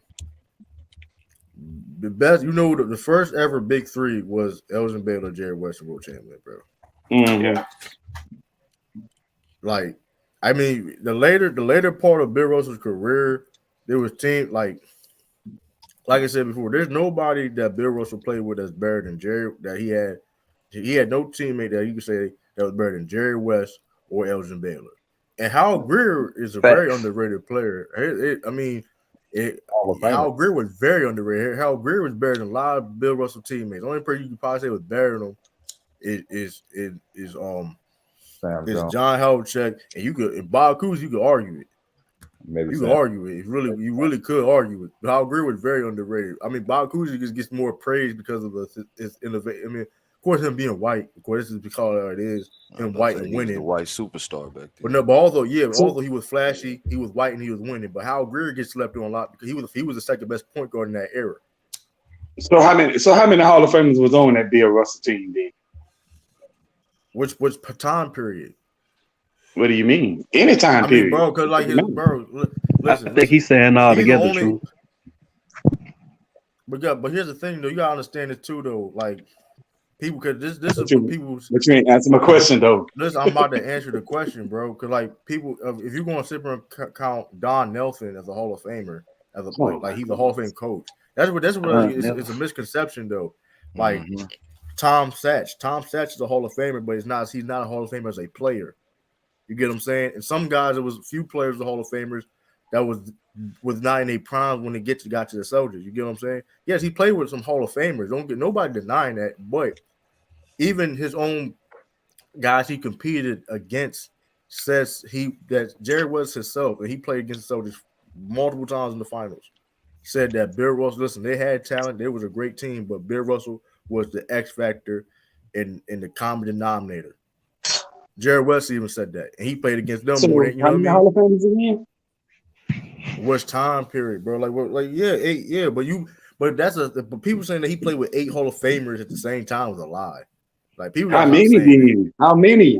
The best, the first ever big three was Elgin Baylor, Jerry West, and Wilt Chamberlain, bro. Yeah. Like, I mean, the later part of Bill Russell's career, there was teams like I said before, there's nobody that Bill Russell played with that's better than Jerry. That he had no teammate that you could say that was better than Jerry West or Elgin Baylor. And Hal Greer is a very underrated player. Hal Greer was very underrated. Hal Greer was better than a lot of Bill Russell teammates. The only person you could probably say was better than him is It's John Havlicek, and Bob Cousy, you could argue it. Maybe you could argue it. You really could argue it. But I agree with very underrated. I mean, Bob Cousy just gets more praise because of his innovation. I mean, of course, him being white. Of course, this is because it is him white and winning. The white superstar back then. But although he was flashy, he was white and he was winning. But Hal Greer gets slept on a lot because he was the second best point guard in that era. So how many Hall of Famers was on that Bill Russell team then? Which time period? What do you mean? Any time period, bro? Because listen, I think he's saying all together true. But here's the thing, though. You gotta understand it too, though. Like people, because this is for people. But you ain't answer my question, though. Listen, I'm about to answer the question, bro. Because like people, if you're going to sit and count Don Nelson as a Hall of Famer, as a like he's a Hall of Fame coach. That's what it's a misconception, though. Like Tom Satch is a Hall of Famer, but he's not a Hall of Famer as a player. You get what I'm saying? And some guys, there was a few players the Hall of Famers that was not in their prime when they got to the Soldiers. You get what I'm saying? Yes, he played with some Hall of Famers. Don't get nobody denying that. But even his own guys he competed against says that Jerry West himself, and he played against the Soldiers multiple times in the finals, said that Bill Russell, listen, they had talent, they was a great team, but Bill Russell was the X factor in the common denominator. Jerry West even said that, and he played against them more than, you know what I mean? Hall of Famers again? Which time period, bro? But people saying that he played with 8 Hall of Famers at the same time was a lie. Like people, how many? How many?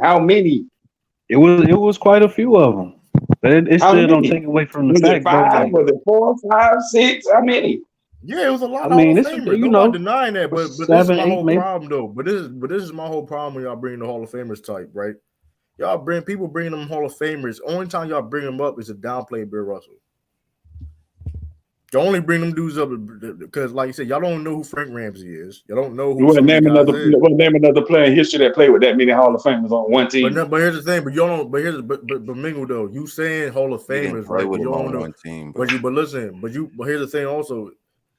It was quite a few of them, but it still don't take away from the fact. Was it 4, 5, 6? How many? Yeah, it was a lot. I mean, it's you not denying that, but 7, this is my 8, whole maybe. problem, though. But this is my whole problem when y'all bring the Hall of Famers type, right? Y'all bring them Hall of Famers. Only time y'all bring them up is to downplay Bill Russell. You only bring them dudes up because, like you said, y'all don't know who Frank Ramsey is. You don't know who. We'll name another player in history that played with that many Hall of Famers on one team. But here's the thing. But you don't. But Mingo though, you saying Hall of Famers, right? But you don't know. Team, but listen. But here's the thing. Also,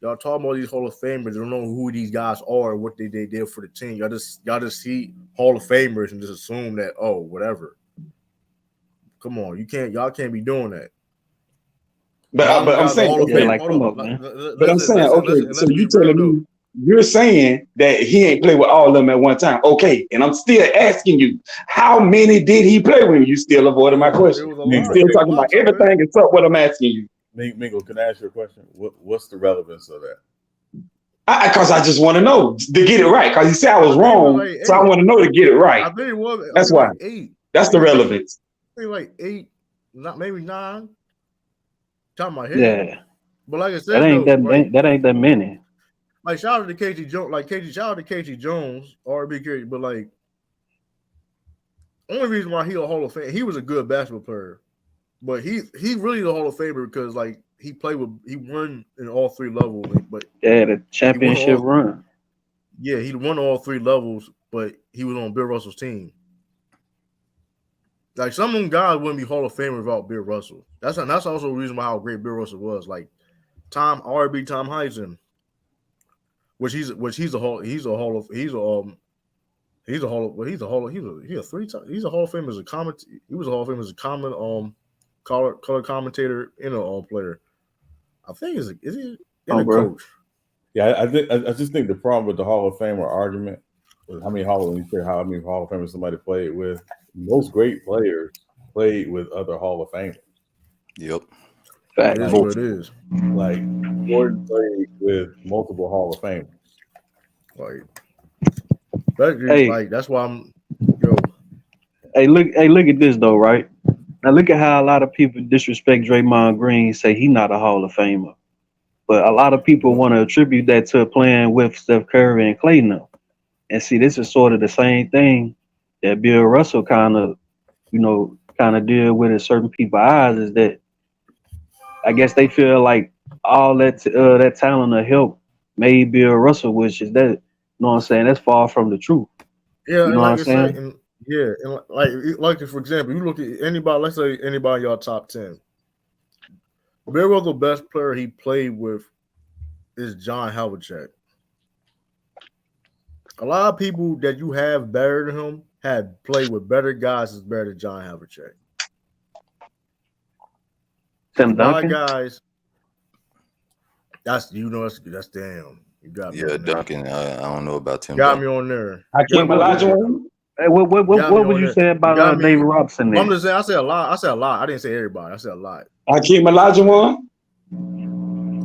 y'all talking about these Hall of Famers. You don't know who these guys are, what they did for the team. Y'all just see Hall of Famers and just assume that whatever. Come on, y'all can't be doing that. But I'm saying, so you telling me you're saying that he ain't played with all of them at one time? Okay, and I'm still asking you, how many did he play with? You still avoiding my question. You still talking about everything except what I'm asking you. Mingo, can I ask you a question? What's the relevance of that? Because I just want to know to get it right. Because you said I was wrong, so I want to know to get it right. I think it was. That's why. 8. That's the relevance. I think like 8, not maybe 9. Top of my head. Yeah, but like I said, that ain't that many. Like shout out to KG Jones, shout out to KG Jones, RB, but like only reason why he a Hall of Fame, he was a good basketball player, but he really the Hall of Famer because like he won in all 3 levels, but the championship run. Yeah, he won all 3 levels, but he was on Bill Russell's team. Like some of them guys wouldn't be Hall of Famer without Bill Russell. That's also the reason why how great Bill Russell was. Like Tom Heisen, he's a Hall of Famer as a comment. He was a Hall of Famer as a color commentator and a player. I think is he a coach? Yeah, I just think the problem with the Hall of Famer argument is how many Hall of Famers somebody played with. Most great players played with other Hall of Famers. Yep. That's what it is. Like Jordan played with multiple Hall of Famers. That's why I'm Hey, look at this though, right? Now look at how a lot of people disrespect Draymond Green, say he's not a Hall of Famer. But a lot of people want to attribute that to playing with Steph Curry and Klay now. And see, this is sort of the same thing that Bill Russell kind of deal with in certain people's eyes, is that I guess they feel like all that talent or help made Bill Russell, which is that, you know what I'm saying? That's far from the truth. Yeah, you know what I'm saying? And like for example, you look at anybody, let's say anybody in your top 10. Bill Russell, best player he played with is John Havlicek. A lot of people that you have better than him had played with better guys is better than John Havlicek. Tim My Duncan? guys, that's damn. You got me. Yeah, Duncan. I don't know about Tim. Got Duncan. me on there. Hakeem Olajuwon. Hey, what would you say about David Robinson? I'm just saying. I said a lot. I didn't say everybody. I said a lot. Hakeem Olajuwon.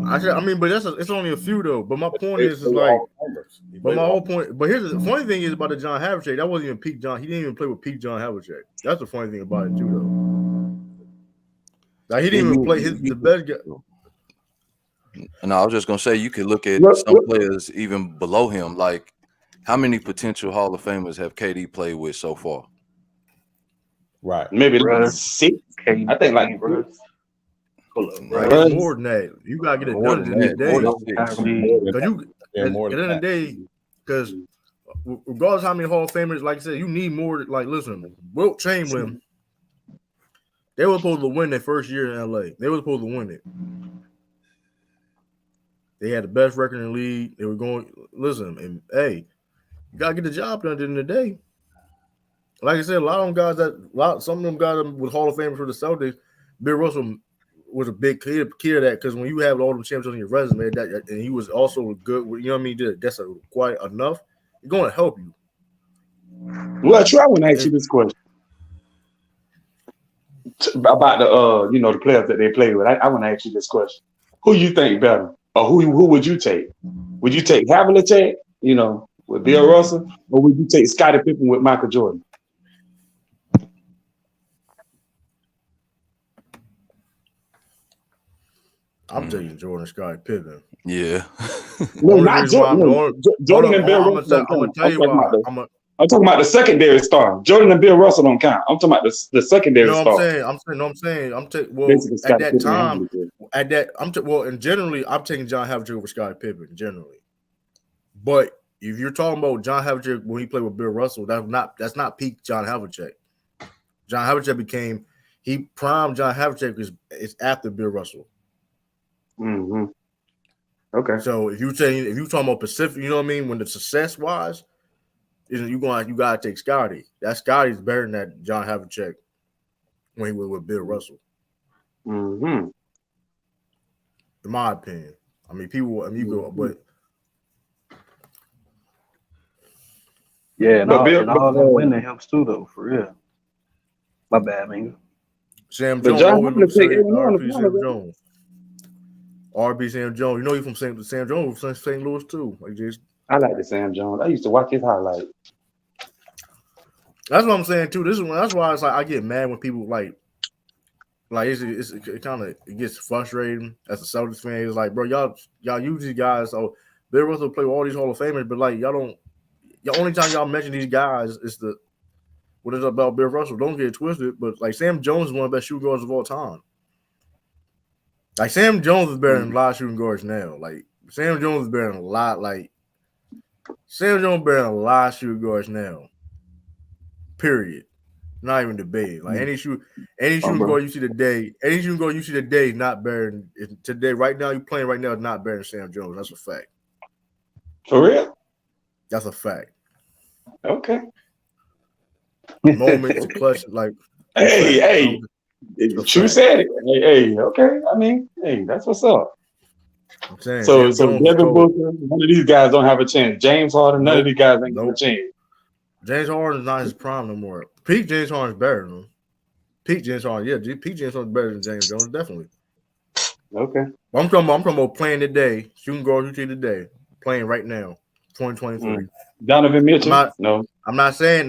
But it's only a few though. But my point is like, but my whole point. But here's the funny thing is about the John Havlicek. That wasn't even peak John. He didn't even play with peak John Havlicek. That's the funny thing about it too, though. Like he didn't even play the best guy. And I was just gonna say you could look at some players even below him. Like, how many potential Hall of Famers have KD played with so far? Right, maybe 6. I think like. Right. More than that. You gotta get it done at the end of the day. At the end of the day, because regardless of how many Hall of Famers, like I said, you need more. Like, listen, Wilt Chamberlain, they were supposed to win their first year in LA. They were supposed to win it. They had the best record in the league. They were going, listen, and hey, you gotta get the job done at the end of the day. Like I said, some of them guys with Hall of Famers for the Celtics, Bill Russell was a big key of that, because when you have all them champions on your resume, and he was also good, you know what I mean? That's quite enough. It's going to help you. Well, Trey, I want to ask you this question about the players that they play with. I want to ask you this question: who you think better, or who would you take? Would you take Havlicek, with Bill Russell, or would you take Scottie Pippen with Michael Jordan? I'm taking Jordan, Scottie Pippen. Yeah. No, not Jordan. Jordan and Bill Russell. I'm going to tell you why. I'm talking about the secondary star. Jordan and Bill Russell don't count. I'm talking about the secondary star. And generally, I'm taking John Havlicek over Scottie Pippen, generally. But if you're talking about John Havlicek when he played with Bill Russell, that's not peak John Havlicek. John Havlicek he primed John Havlicek is after Bill Russell. Mm-hmm. Okay. So if you're talking about Pacific, you know what I mean? When the success wise, you gotta take Scotty. That Scotty's better than that John Havlicek when he was with Bill Russell. Mm-hmm. In my opinion. But yeah, and all that winning helps too, though, for real. My bad, man. Sam Jones. RB Sam Jones. You know he's from Sam Jones from St. Louis too. I like the Sam Jones. I used to watch his highlights. That's what I'm saying too. That's why it's like I get mad when people it gets frustrating as a Celtics fan. It's like, bro, y'all use these guys. So Bill Russell play with all these Hall of Famers, but like y'all don't. The only time y'all mention these guys is what is about Bill Russell. Don't get it twisted, but like Sam Jones is one of the best shooting guards of all time. Like Sam Jones is better than a lot of shooting guards now. Like Sam Jones is better than a lot. Like Sam Jones is better than a lot of shooting guards now. Period. Not even debating. Like any shooting guard you see today, is not better than today. Right now, you playing right now is not better than Sam Jones. That's a fact. For real? That's a fact. Okay. Moments, clutch, like hey. True said it. Hey, okay. I mean, hey, that's what's up. I'm saying, so Devin Booker, none of these guys don't have a chance. James Harden, none of these guys ain't got a chance. James Harden is not his prime no more. Peak James Harden is better than him. Peak James Harden, yeah. Peak James Harden is better than James Jones, definitely. Okay. I'm talking about playing today, shooting guard today, playing right now, 2023. Donovan Mitchell. I'm not saying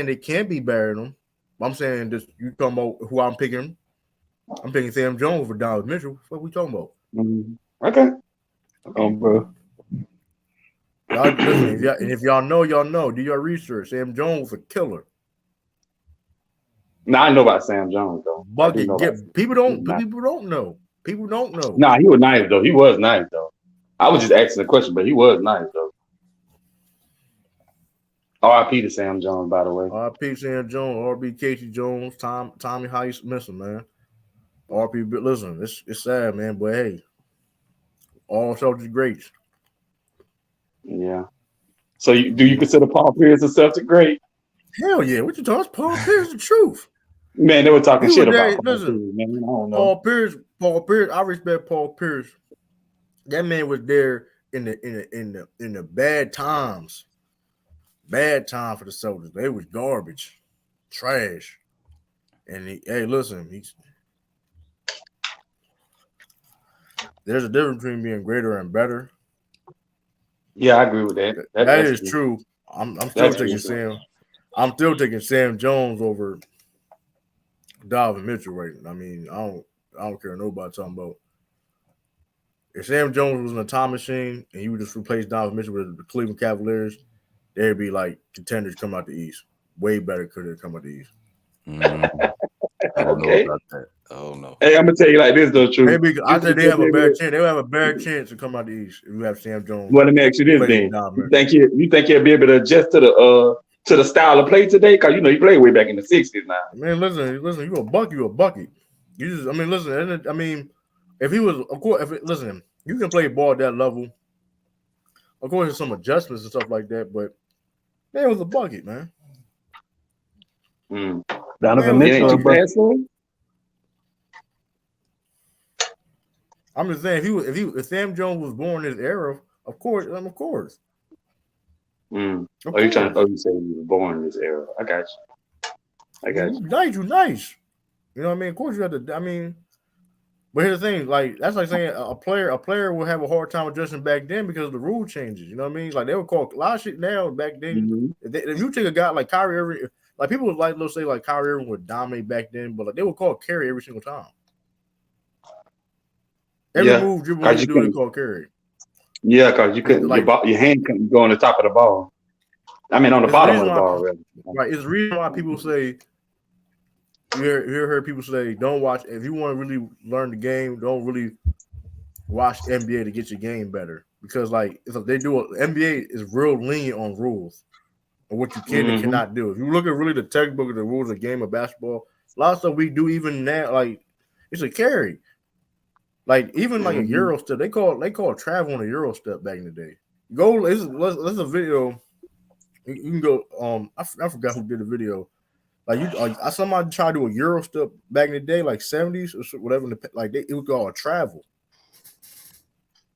they can't be better than him. I'm saying this. You talking about who I'm picking? I'm picking Sam Jones over Donovan Mitchell. What we talking about? Okay. Bro. If y'all know, y'all know. Do your research. Sam Jones was a killer. Nah, I know about Sam Jones though. People don't know. People don't know. Nah, he was nice though. He was nice though. I was just asking the question, but he was nice though. R.I.P. to Sam Jones, by the way. R.I.P. Sam Jones, R.B. Casey Jones, Tommy, how you miss him, man? R.P. Listen, it's sad, man, but hey, all Celtics greats. Yeah. So do you consider Paul Pierce a Celtic great? Hell yeah! What you talking? Paul Pierce, the truth. Man, they were talking shit about Paul Pierce, man. I don't know. Paul Pierce. I respect Paul Pierce. That man was there in the bad times. Bad time for the Celtics. They was garbage, trash. And there's a difference between being greater and better. Yeah, I agree with that. That is true. I'm still taking Sam. I'm still taking Sam Jones over Donovan Mitchell right now. I mean, I don't care nobody talking about. If Sam Jones was in a time machine and you would just replace Donovan Mitchell with the Cleveland Cavaliers, they'd be like contenders come out the East. Way better could have come out the East. I don't know about that. Oh no. Hey, I'm gonna tell you like this though, true. Maybe I think they have a better chance. They have a better chance to come out the East if you have Sam Jones. Well, let me ask you this then. You think he'll be able to adjust to the style of play today? Because he played way back in the 60s now. Man, listen, you a bucket. You just, listen, if he was, of course, listen, you can play ball at that level. Of course, there's some adjustments and stuff like that, but man, it was a bucket, man. Donovan Mitchell. I'm just saying, if Sam Jones was born in this era, of course. You say he was born in this era? I got you. Nice. You know what I mean? Of course, you have to. But here's the thing, like that's like saying a player will have a hard time adjusting back then because of the rule changes. You know what I mean? Like they would call a lot of shit now back then. If you take a guy like Kyrie Irving, like people would let's say like Kyrie Irving would dominate back then, but like they would call carry every single time. Every move you want to do, they call carry. Yeah, because you couldn't, your hand couldn't go on the top of the ball. I mean, on the bottom of the ball, really. Right. It's the reason why people say. You heard people say, don't watch. If you want to really learn the game, don't really watch NBA to get your game better. Because, like, if they do NBA is real lenient on rules and what you can and cannot do. If you look at really the textbook of the rules of the game of basketball, a lot of stuff we do even now, like, it's a carry. Like, even like a Euro step, they call travel on a Euro step back in the day. Let's a video. You can go. I forgot who did the video. Like somebody tried to do a Euro step back in the day, like 70s or whatever. It was called a travel.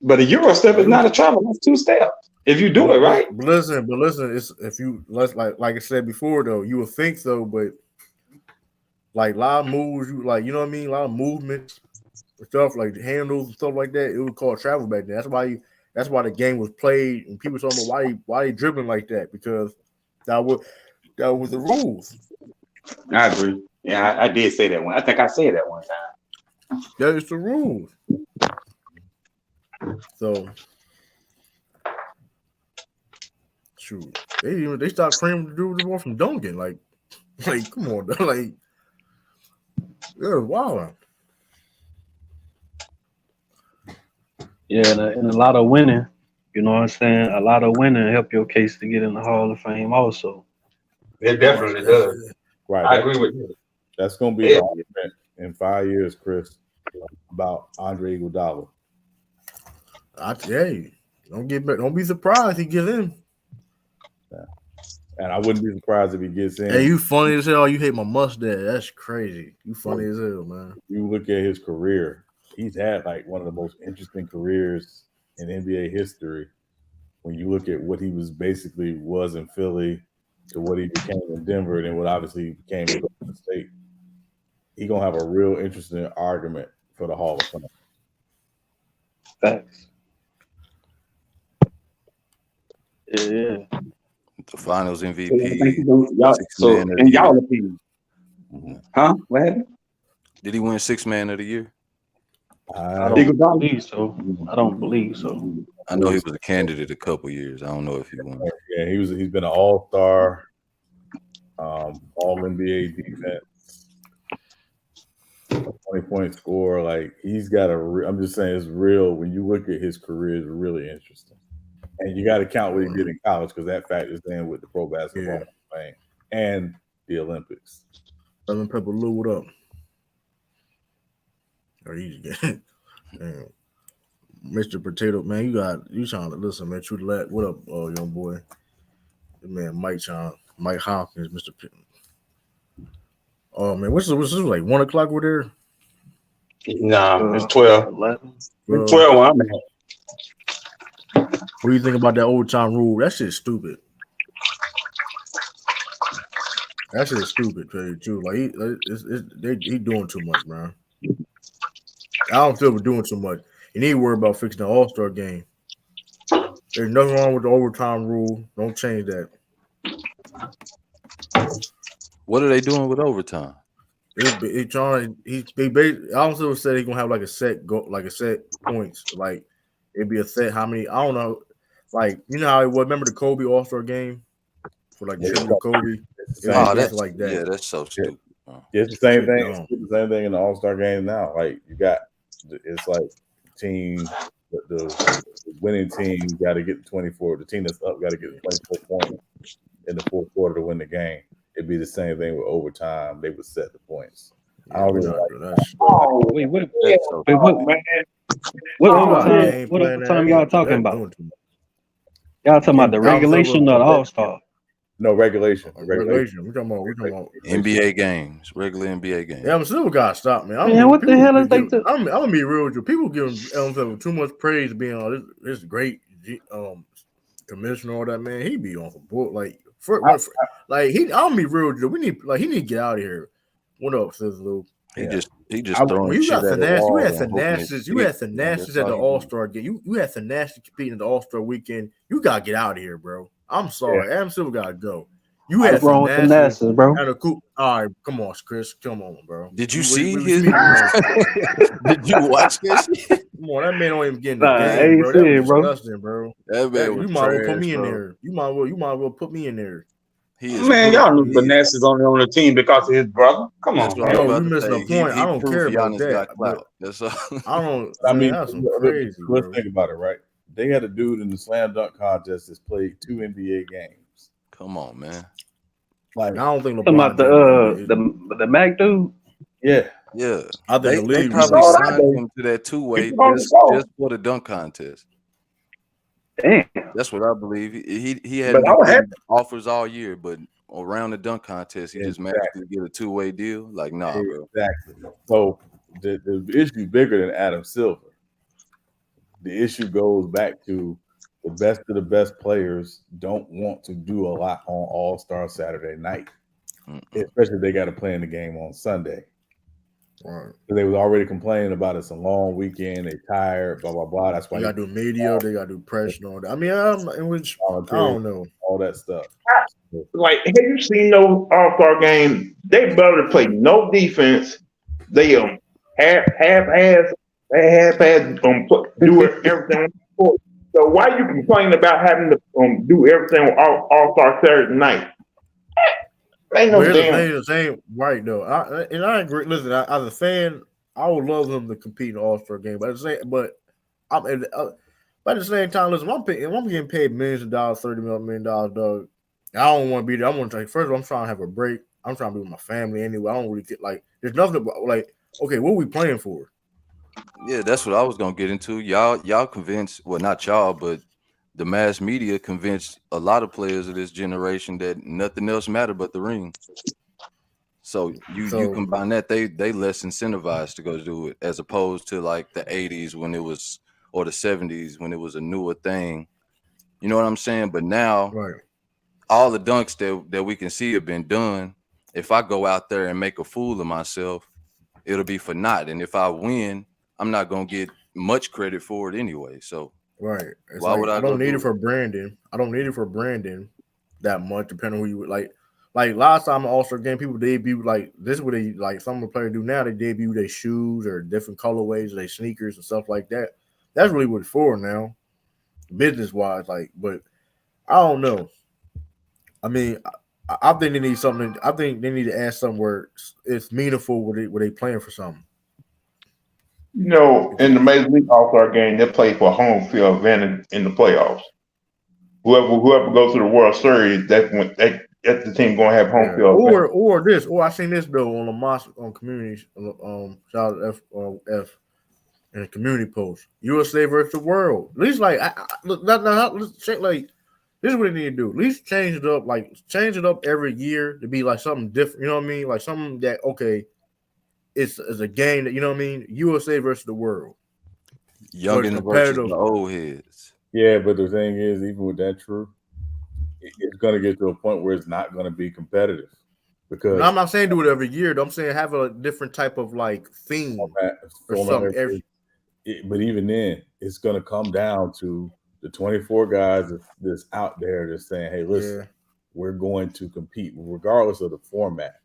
But a Euro step is not a travel; that's 2 steps. If you do it right. But listen, it's like I said before though, you would think so, but like a lot of moves, you know what I mean, a lot of movements, stuff like handles and stuff like that. It was called travel back then. That's why the game was played, and people talking about why they dribbling like that, because that was the rules. I agree. Yeah, I did say that one. I think I said that one time. That is the rules. So, shoot, they start training to do the one from dunking. Like come on, like they're wild. Yeah, and a lot of winning. You know what I'm saying? A lot of winning help your case to get in the Hall of Fame also. It definitely does. Right. I agree with you. That's going to be the argument in 5 years, Chris, about Andre Iguodala. I tell you, don't be surprised he gets in. Yeah. And I wouldn't be surprised if he gets in. Hey, you funny as hell. You hate my mustache. That's crazy. You funny as hell, man. You look at his career. He's had like one of the most interesting careers in NBA history. When you look at what he was in Philly, to what he became in Denver, and then what obviously he became in Golden State, he's gonna have a real interesting argument for the Hall of Fame. Facts. Yeah. The Finals MVP. Y'all opinion, huh? What happened? Did he win 6th Man of the Year? I don't believe so. I know he was a candidate a couple years. I don't know if he won. Yeah, he's been an all-star, all NBA defense, 20-point scorer. Like he's got I'm just saying, it's real. When you look at his career, it's really interesting. And you got to count what he did in college, because that factors in with the Pro Basketball thing and the Olympics. Southern Pepper Lou, what up? Or easy game. Mr. Potato, man, you trying to listen, man. True to that. What up, young boy? Man, Mike Mike Hopkins, Mr. Pitt. Oh man, what's this like 1 o'clock over there? Nah, it's 12. 11. It's 12 where I'm at. What do you think about that overtime rule? That shit's stupid. That shit is stupid, too. Like he doing too much, man. I don't feel we're doing too much. You need to worry about fixing the All-Star game. There's nothing wrong with the overtime rule. Don't change that. What are they doing with overtime? They trying. I also said he's gonna have like a set points. Like it'd be a set how many. I don't know. Like you know how it was. Remember the Kobe All-Star game for like tribute to Kobe. That's like that. Yeah, that's so stupid. It's the same thing. It's the same thing in the All-Star game now. Like you got, it's like team. The winning team got to get 24. The team that's up got to get 24 points in the fourth quarter to win the game. It'd be the same thing with overtime. They would set the points. I don't really like that. Oh, wait, what overtime y'all talking about? Y'all talking about the regulation or the All-Star? No, regulation. Regulation. We're talking about NBA games, regular NBA games. Yeah, I'm still gotta stop, man. What the hell is they doing? I'm gonna be real with you. People giving Elmsfeld too much praise being on this great commissioner, all that, man. He be on for bull. I'm gonna be real with you. He need to get out of here. What up, Sizzle? He just throwing you shit got at the finesse. wall. You had finesse at the All-Star game. You had finesse competing at the All-Star weekend. You gotta get out of here, bro. I'm sorry. Adam Silver gotta go. You had wrong with finesse, bro. All right, come on, Chris. Come on, bro. Did you see his? Did you watch this? Come on, that man don't even get in the game, bro. That was disgusting, bro. That man was you might trash, well put me bro. in there. You might well put me in there. Man, y'all know finesse is only on the team because of his brother. Come on, man. No, you missing the point. I don't care about that. That's all. I don't. I mean, that's some crazy. Let's think about it, right? They had a dude in the slam dunk contest that's played 2 NBA games. Come on, man. Like I don't think LeBron about the Mac dude. Yeah. I think they probably signed him to that 2-way just for the dunk contest. Damn, that's what I believe. He had offers all year, but around the dunk contest, he just magically get a 2-way deal. Like, nah, bro. Exactly. So the issue bigger than Adam Silver. The issue goes back to the best of the best players don't want to do a lot on All-Star Saturday night, especially if they got to play in the game on Sunday. Right. They was already complaining about it's a long weekend, they tired, blah blah blah. That's why they got to do media, they got to do press and all that. I mean, I don't know all that stuff. Like, have you seen those All-Star games? They better play no defense. They half-ass do everything. So why you complain about having to do everything on All-Star Saturday night? Ain't no damn. Same right though. I agree. Listen, as a fan, I would love him to compete in the All-Star game. But at the same time, listen, I'm getting paid millions of dollars, $30 million, dog. I don't want to be there. I want to take first of all, I'm trying to have a break. I'm trying to be with my family anyway. I don't really get like there's nothing about like, okay, what are we playing for? Yeah, that's what I was gonna get into. Y'all convinced, well, not y'all, but the mass media convinced a lot of players of this generation that nothing else mattered but the ring. So you combine that, they less incentivized to go do it as opposed to like the 80s when it was, or the 70s when it was a newer thing. You know what I'm saying? But now, all the dunks that we can see have been done. If I go out there and make a fool of myself, it'll be for naught. And if I win, I'm not gonna get much credit for it anyway. So why would I don't need it for branding. I don't need it for branding that much, depending on who you like. Like last time All-Star game, people debut like this is what they like some of the players do now. They debut their shoes or different colorways, their sneakers and stuff like that. That's really what it's for now, business wise. Like, but I don't know. I mean, I think they need something. I think they need to add something where it's meaningful where they playing for something. You know, in the Major League All-Star game, they play for home field advantage in the playoffs. Whoever goes to the World Series, that's the team going to have home field. I seen this though on the on community shout out F and a community post. USA versus the world. At least like let's check like This is what they need to do. At least change it up, like change it up every year to be like something different. You know what I mean? Like something that it's a game that you know what I mean. USA versus the world. Youngins versus the old heads. Yeah, but the thing is, even with that true, it's going to get to a point where it's not going to be competitive. Because I'm not saying do it every year. I'm saying have a different type of like theme or something. But even then, it's going to come down to the 24 guys that's out there that's saying, hey, listen, we're going to compete regardless of the format.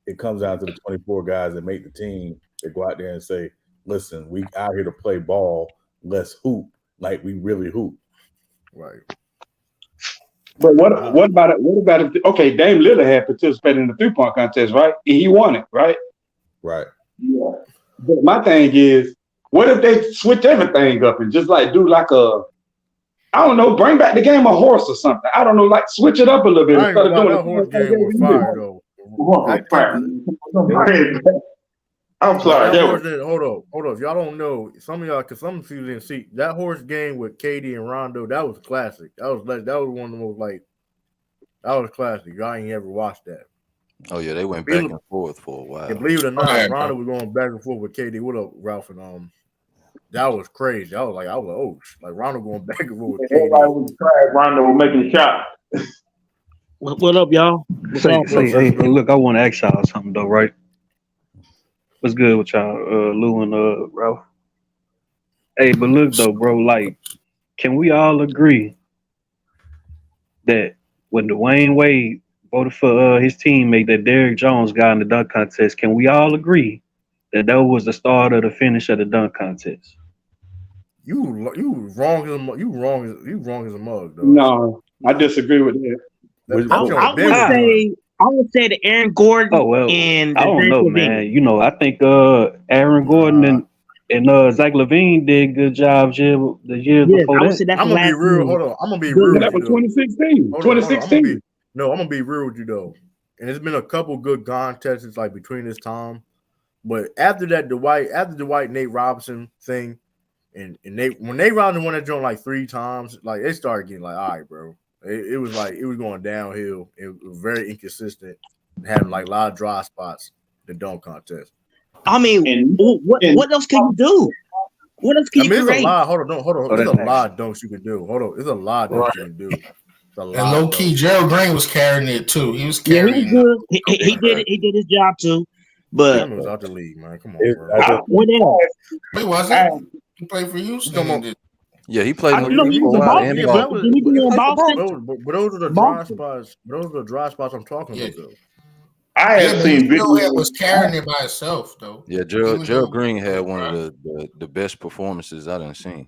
It comes down to the 24 guys that make the team that go out there and say, listen, we out here to play ball. Let's hoop like we really hoop. Right. But what about it? What about it? Okay, Dame Lillard had participated in the 3-point contest, right? He won it, right? Right. Yeah. But my thing is, what if they switch everything up and just like do like I don't know, bring back the game of horse or something. I don't know, like switch it up a little bit. I ain't gonna lie, that horse game was fire though. I'm sorry. Hold up. Y'all don't know. Some of y'all, because some of you didn't see that horse game with KD and Rondo. That was classic. That was one of the most that was classic. Y'all ain't ever watched that. Oh yeah, they went back and forth for a while. And believe it or not, Rondo was going back and forth with KD. What up, Ralph? And that was crazy. I was like, oh, like Rondo going back and forth with KD. Everybody was trying. Rondo was making a shot. What up, y'all? Hey, look, I want to ask y'all something though, right? What's good with y'all, Lou and Ralph? Hey, but look though, bro, like, can we all agree that when Dwayne Wade voted for his teammate that Derrick Jones got in the dunk contest, can we all agree that was the start of the finish of the dunk contest? You wrong as a mug, though. No, I disagree with that. I would say that Aaron Gordon and I don't know, man. You know, I think Aaron Gordon and Zach LaVine did a good job the years before that. I'm gonna be real. Hold on, I'm gonna be real. That was 2016. 2016. I'm gonna be real with you though. And it's been a couple good contests like between this time, but after that, Dwight Nate Robinson thing, and when Nate Robinson won that joint like 3 times, like they started getting like, all right, bro. It was like it was going downhill. It was very inconsistent, having like a lot of dry spots. The dunk contest. I mean, what else can you do? What else can you create? There's a lot. Hold on. There's a lot of dunks you can do. Hold on. There's a lot of dunks you can do. And low key, Gerald Green was carrying it too. He was carrying. Yeah, he did it. He did his job too. But he was out the league, man. Come on, bro. Wait, was it? He played for Houston. Yeah, he played. But those are the dry spots. Those are the dry spots I'm talking about, though. I have seen videos. Was carrying it by itself, though. Yeah, Gerald Green had one of the best performances I done seen.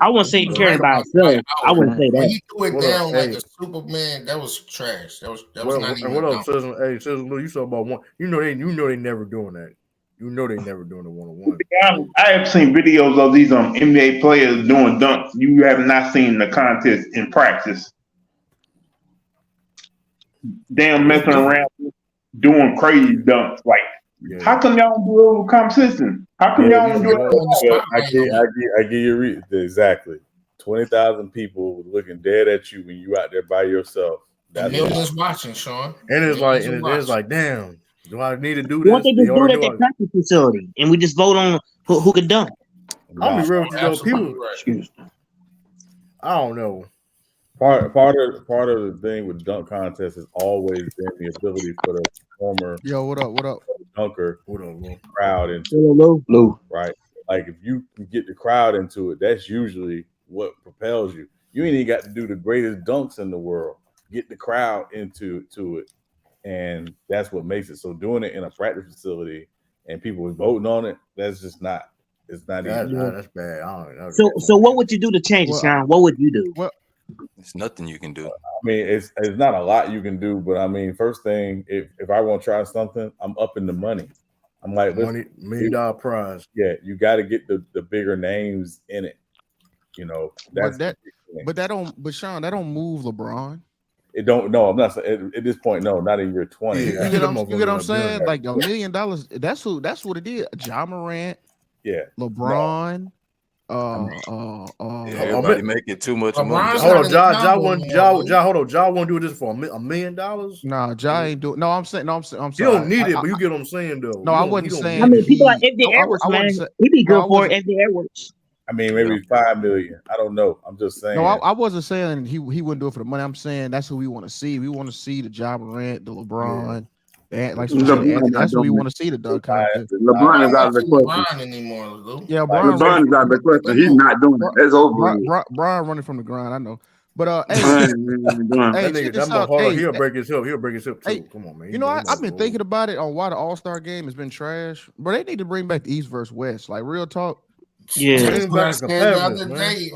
I wouldn't say carrying by itself. I wouldn't say that. He threw it down like a Superman. That was trash. That was not even. What up, Citizen? Hey, Citizen Lou, you saw about one. You know they never doing that. You know they never doing the 1-on-1. I have seen videos of these NBA players doing dunks. You have not seen the contest in practice. Damn, messing around, doing crazy dunks. Like, how come y'all don't do it competition? How come y'all don't do it? I give you exactly 20,000 people looking dead at you when you out there by yourself. Millions watching, Sean. And it's like, damn. Do I need to do this? What they just do it at their practice facility, and we just vote on who can dunk. I'll be real with you though. People, excuse me. I don't know. Part of the thing with dunk contests has always been the ability for the former what up dunker crowd into Lou. Right. Like if you can get the crowd into it, that's usually what propels you. You ain't even got to do the greatest dunks in the world. Get the crowd into it. And that's what makes it. So doing it in a practice facility and people was voting on it, that's just not. It's not easy. That's bad. I don't know. So what would you do to change it, Sean? What would you do? It's nothing you can do. I mean, it's not a lot you can do, but I mean, first thing, if I want to try something, I'm upping the money. I'm like, $1 million prize. Yeah, you got to get the bigger names in it. You know, but Sean, that don't move LeBron. It don't. No, I'm not saying at this point. No, not in year 20. You get what I'm saying? Like $1 million. That's what it is. Ja Morant. Yeah. LeBron. Everybody making too much money. Hold on, Ja won't do this for $1 million. Nah, Ja ain't doing. No, I'm saying. No, I'm sorry. You don't need it, but you get what I'm saying though. No, I wasn't saying. I mean, people like Anthony Edwards, man. He'd be good for it. Anthony Edwards. I mean, maybe $5 million. I don't know. I'm just saying. No, I wasn't saying he wouldn't do it for the money. I'm saying that's who we want to see. We want to see the Ja Morant, the LeBron. Like that's what we want to see. The Doug Collins. LeBron is out of the question anymore. Lou. Yeah, LeBron is out of the question. He's not doing it. It's over. Brian running from the grind. I know. But he'll break his hip. He'll break his hip too. Hey, come on, man. You know, I've been thinking about it on why the All-Star game has been trash. But they need to bring back the East versus West. Like real talk. Yeah. The other day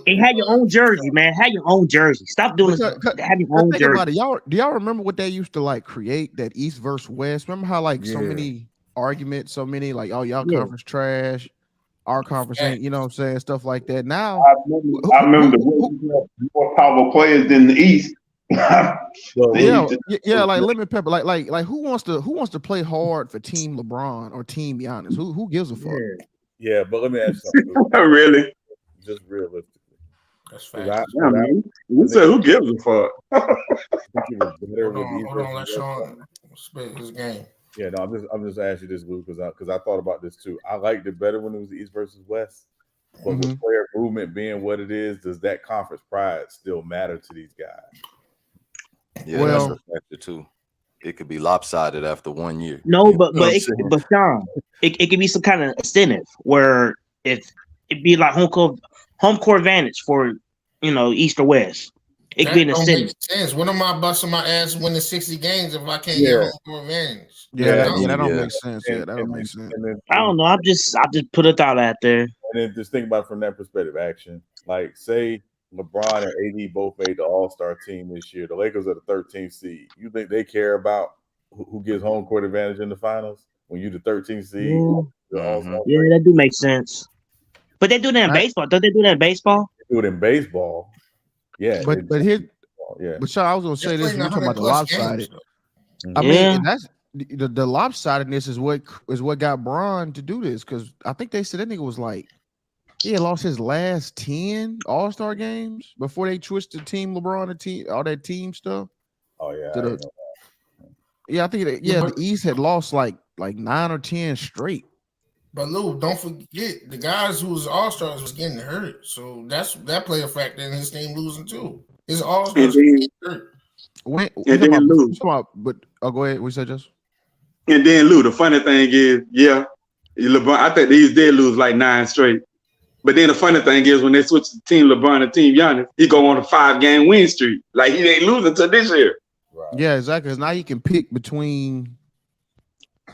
and have your own jersey, man. Have your own jersey. Stop doing this. Have your own think jersey. About it. Do y'all remember what they used to like create that East versus West? Remember how so many arguments, so many like, oh, y'all conference trash, our conference ain't, you know what I'm saying, stuff like that. Now I remember the more powerful players than the East. Like lemon pepper, like who wants to play hard for Team LeBron or Team Giannis? Who gives a fuck? Yeah, but let me ask you something. Really? Just realistically. That's fact. You said who gives a fuck? Hold on, let Sean spit his game. Yeah, no, I'm just asking you this, Lou, because I thought about this too. I liked it better when it was the East versus West. But with player movement being what it is, does that conference pride still matter to these guys? Yeah, that's a factor too. It could be lopsided after 1 year. No, but Sean, it could be some kind of incentive where it'd be like home court advantage for East or West. It could be an incentive. Make sense. When am I busting my ass winning 60 games if I can't get home court advantage? That don't make sense. Yeah, that don't make sense. I don't know. I just put a thought out there. And then just think about it from that perspective. Action, like say LeBron and AD both made the All-Star team this year. The Lakers are the 13th seed. You think they care about who gets home court advantage in the finals when you're the 13th seed? Yeah, that do make sense. But they do that in baseball. Don't they do that in baseball? They do it in baseball. Yeah. But here, but Sean, I was gonna say this. You're talking about the lopsided. I mean, that's the lopsidedness is what got Bron to do this, because I think they said that nigga was like, he had lost his last 10 All-Star games before they switched to Team LeBron and all that team stuff. Oh yeah. I think the East had lost like 9 or 10 straight. But Lou, don't forget the guys who was All-Stars was getting hurt, so that played a factor in his team losing too. His All-Stars getting hurt. Go ahead. We said just. And then Lou, the funny thing is, LeBron. I think these did lose like 9 straight. But then the funny thing is, when they switch to Team LeBron and Team Giannis, he go on a 5-game win streak. Like he ain't losing till this year. Right. Yeah, exactly. Because now you can pick between,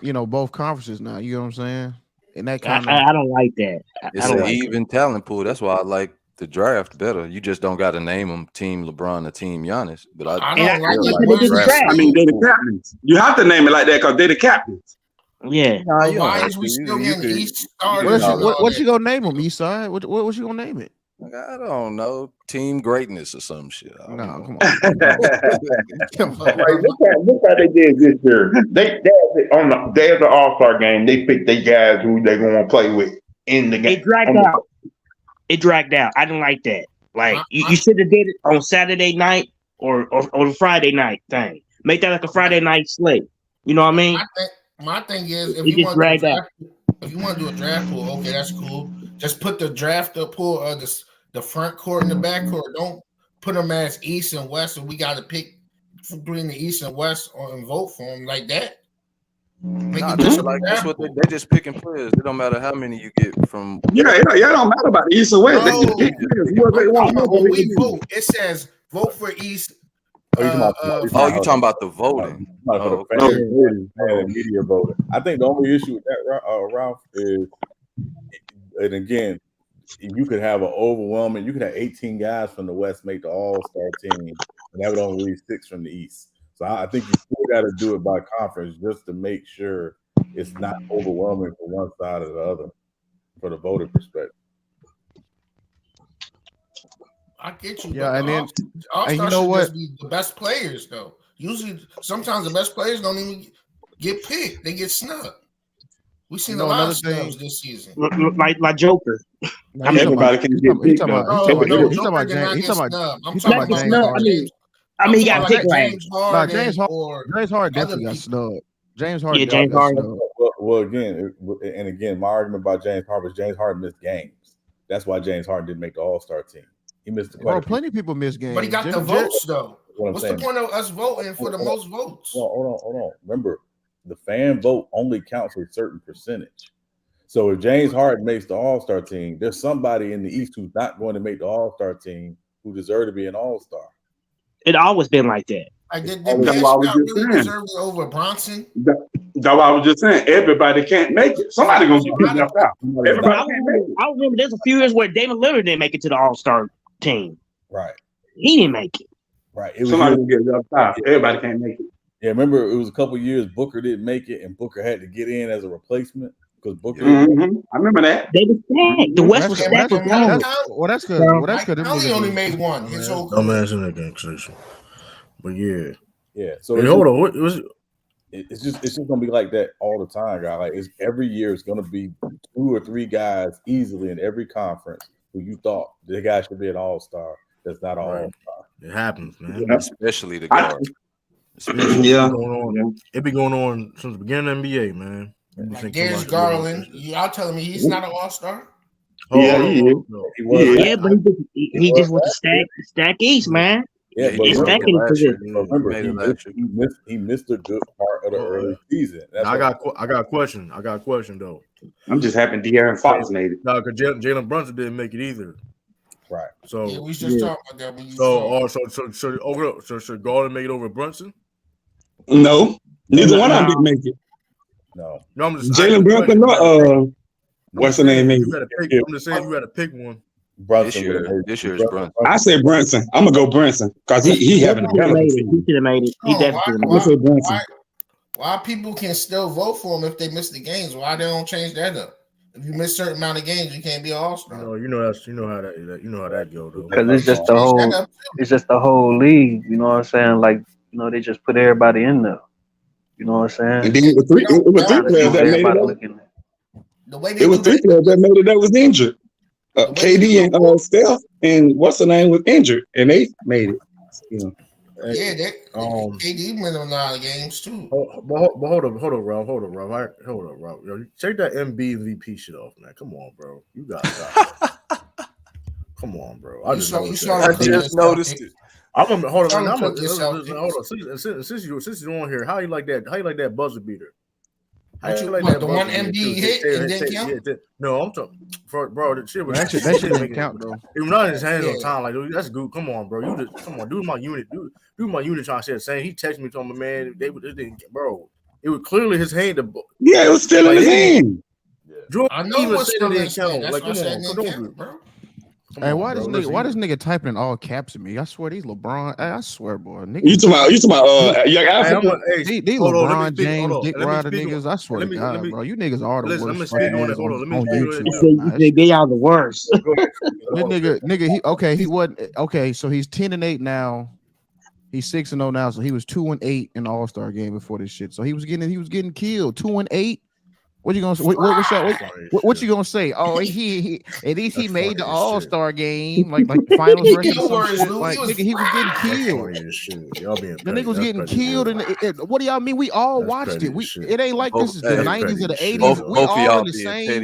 both conferences now. You know what I'm saying? And that I don't like that. It's an even talent pool. That's why I like the draft better. You just don't got to name them Team LeBron or Team Giannis. But I don't like the draft. I mean, they're the captains. You have to name it like that because they're the captains. Yeah. Why is we still getting East starters? What you gonna name them, Eastside? What you gonna name it? I don't know. Team Greatness or some shit. Come on. Look how they did this year. They on the day of the All-Star game, they picked their guys who they're gonna play with in the game. It dragged out. I didn't like that. Like you should have did it on Saturday night or Friday night thing. Make that like a Friday night slate. You know what I mean? My thing is, if you want to do a draft pool, okay, that's cool. Just put the draft pool of the front court and the back court. Don't put them as East and West, and we got to pick between the East and West and vote for them like that. That's what they're just picking players. It don't matter how many you get from. Yeah, it don't matter about the East and West. When we vote, it says vote for East. You're talking about the voting. Media voting. I think the only issue with that, Ralph, is, and again, you could have you could have 18 guys from the West make the All-Star team, and that would only leave 6 from the East. So I think you still got to do it by conference just to make sure it's not overwhelming for one side or the other, for the voter perspective. I get you. Yeah, and then All-Star should just be the best players, though. Usually, sometimes the best players don't even get picked; they get snubbed. We've seen a lot of snubs this season. Like Joker. I mean, everybody can get picked. He's talking about James. I'm talking about James Harden. I mean, he got picked last. James Harden definitely got snubbed. James Harden. Yeah, James Harden. Well, again, my argument about James Harden was James Harden missed games. That's why James Harden didn't make the All-Star team. He missed the question. Plenty of people miss games. But he got the votes, though. What's the point of us voting for the most votes? Hold on. Remember, the fan vote only counts a certain percentage. So if James Harden makes the All-Star team, there's somebody in the East who's not going to make the All-Star team who deserve to be an All-Star. It always been like that. Did really deserve it over Bronson? That's what I was just saying. Everybody can't make it. Somebody gonna get left out. Everybody can't make it. I remember there's a few years where Damon Lillard didn't make it to the All-Star team. Right. He didn't make it. Right. Somebody gonna get left out. Everybody can't make it. Yeah, remember it was a couple years Booker didn't make it, and Booker had to get in as a replacement because Booker. I remember that. They were stacked. The West was stacked. Well, that's good. Well, that's good. He only made one. I'm answering that conversation. But yeah. So hold on. It's just gonna be like that all the time, guy. Like every year, it's gonna be 2 or 3 guys easily in every conference who you thought the guy should be an All-Star. That's not an All-Star. It happens, man. Especially the guard. It be going on since the beginning of the NBA, man. Like Darius Garland, y'all telling me he's not an All-Star? Yeah, but he just was stack East, man. Yeah, but he's stacking remember, he missed a good part of the early season. I got a question. Though. I'm just happy De'Aaron Fox made it. No, because Jalen Brunson didn't make it either. Right. So we just talking about that. So should Garland make it over Brunson? No, neither one of them didn't make it. No, I'm just Jalen Brunson. What's the name? I'm just saying you got to pick one. Brunson. This year is Brunson. I say Brunson. I'm gonna go Brunson because he having a hell of a season. He should have made it. He definitely should have Brunson. Why people can still vote for him if they miss the games? Why they don't change that up? If you miss a certain amount of games, you can't be an All-Star. You know how that goes though. Because it's just the whole league. You know what I'm saying? Like they just put everybody in there. You know what I'm saying? And then it was 3 players that made it. It was 3 players that made it that was injured. KD and Steph and what's the name was injured, and they made it. KD went on a lot of games too. But hold up, Ralph. Yo, take that MVP shit off, man. Come on, bro. You got it. Come on, bro. I just noticed it. I'm gonna hold on. Since you're on here, how you like that? How you like that buzzer beater? How you like that? The one MD hit and then count? No, I'm talking, bro. That shit that shit didn't count, though. It was not in his hands on time. Like that's good. Come on, bro. You just come on. Do my unit. Do my unit. Trying to say the same. He texted me, told me, man, they didn't, bro. It was clearly his hand. Yeah, it was still in his hand. I know it was still in his hand. Like, come on, bro. Hey, why this nigga typing in all caps at me? I swear these LeBron. I swear, boy. Nigga, you talking about young Africa? These LeBron James, Dick Rider niggas. I swear to God, bro. You niggas are the worst. Let me speak on it. Hold on. Let me speak. They are the worst. This nigga. He wasn't okay. So he's 10-8 now. He's 6-0 now. So he was 2-8 in the All-Star game before this shit. So he was getting killed. 2-8. What you gonna say? What you gonna say? Oh, he at least he made the All-Star game, like the finals record. Like nigga, he was getting killed. The nigga was getting killed, and what do y'all mean? We all watched it. It ain't like this is the 90s or the 80s. We all in the same.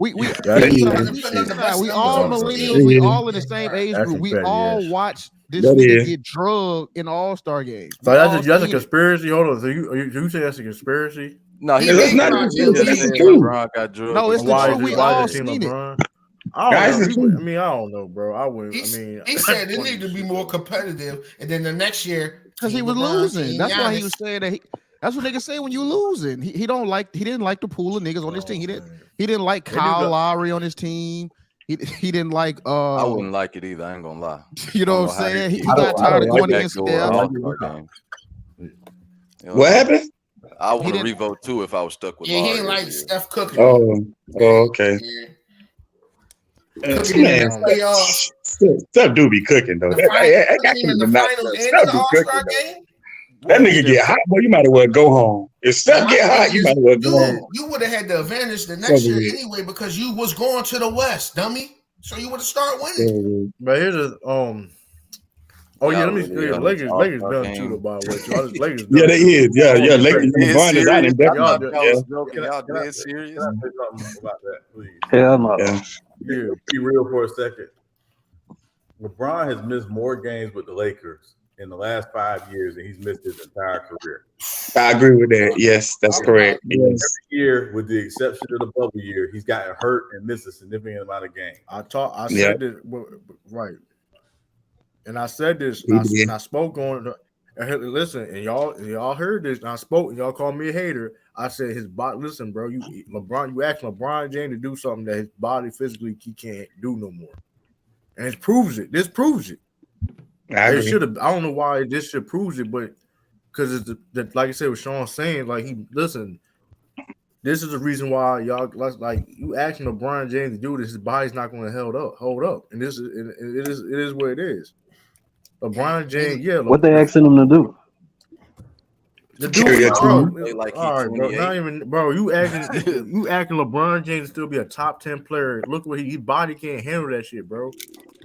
We all millennials. We all in the same age group. We all watch this nigga get drugged in All-Star game. So that's a conspiracy. Hold on. So you say that's a conspiracy? No, it's not. LeBron got drugged. No, it's the truth. We all seen it. I don't know, bro. I wouldn't. He said it needed to be more competitive, and then the next year because he was losing. That's why he was saying that. That's what niggas say when you losing. He didn't like the pool of niggas on his team. He didn't like Kyle Lowry on his team. He didn't like. I wouldn't like it either. I ain't gonna lie. You know what I'm saying? He got tired of going against Steph. What happened? I would have revote too if I was stuck with. Yeah, he ain't like Steph cooking. Oh, okay. Steph do be cooking though. The finals and the All-Star game. That nigga get hot, boy. You might as well go home. If stuff get hot, you might as well go home. You would have had the advantage the next year anyway because you was going to the West, dummy. So you would have started winning. But here's a let me see. Lakers done too, by the way. Lakers yeah, they is. Yeah. Lakers. LeBron is out in Y'all dead serious? About that, please. Hell no. Yeah, be real for a second. LeBron has missed more games with the Lakers in the last 5 years than he's missed his entire career. I agree with that. Yes, that's correct. Yes. Every year, with the exception of the bubble year, he's gotten hurt and missed a significant amount of games. I said this right, and I said this. And I spoke on. Listen, and y'all heard this. And I spoke, and y'all called me a hater. I said his body. Listen, bro, you asked LeBron James to do something that his body physically he can't do no more, and it proves it. This proves it. It should have. I don't know why this should proves it, but because it's like I said, what Sean saying, like this is the reason why y'all like you asking LeBron James to do this. His body's not going to hold up, and it is what it is. LeBron James, what they asking him to do? The dude, all right, bro. Not even, bro. You asking LeBron James to still be a top 10 player? Look what his body can't handle that shit, bro.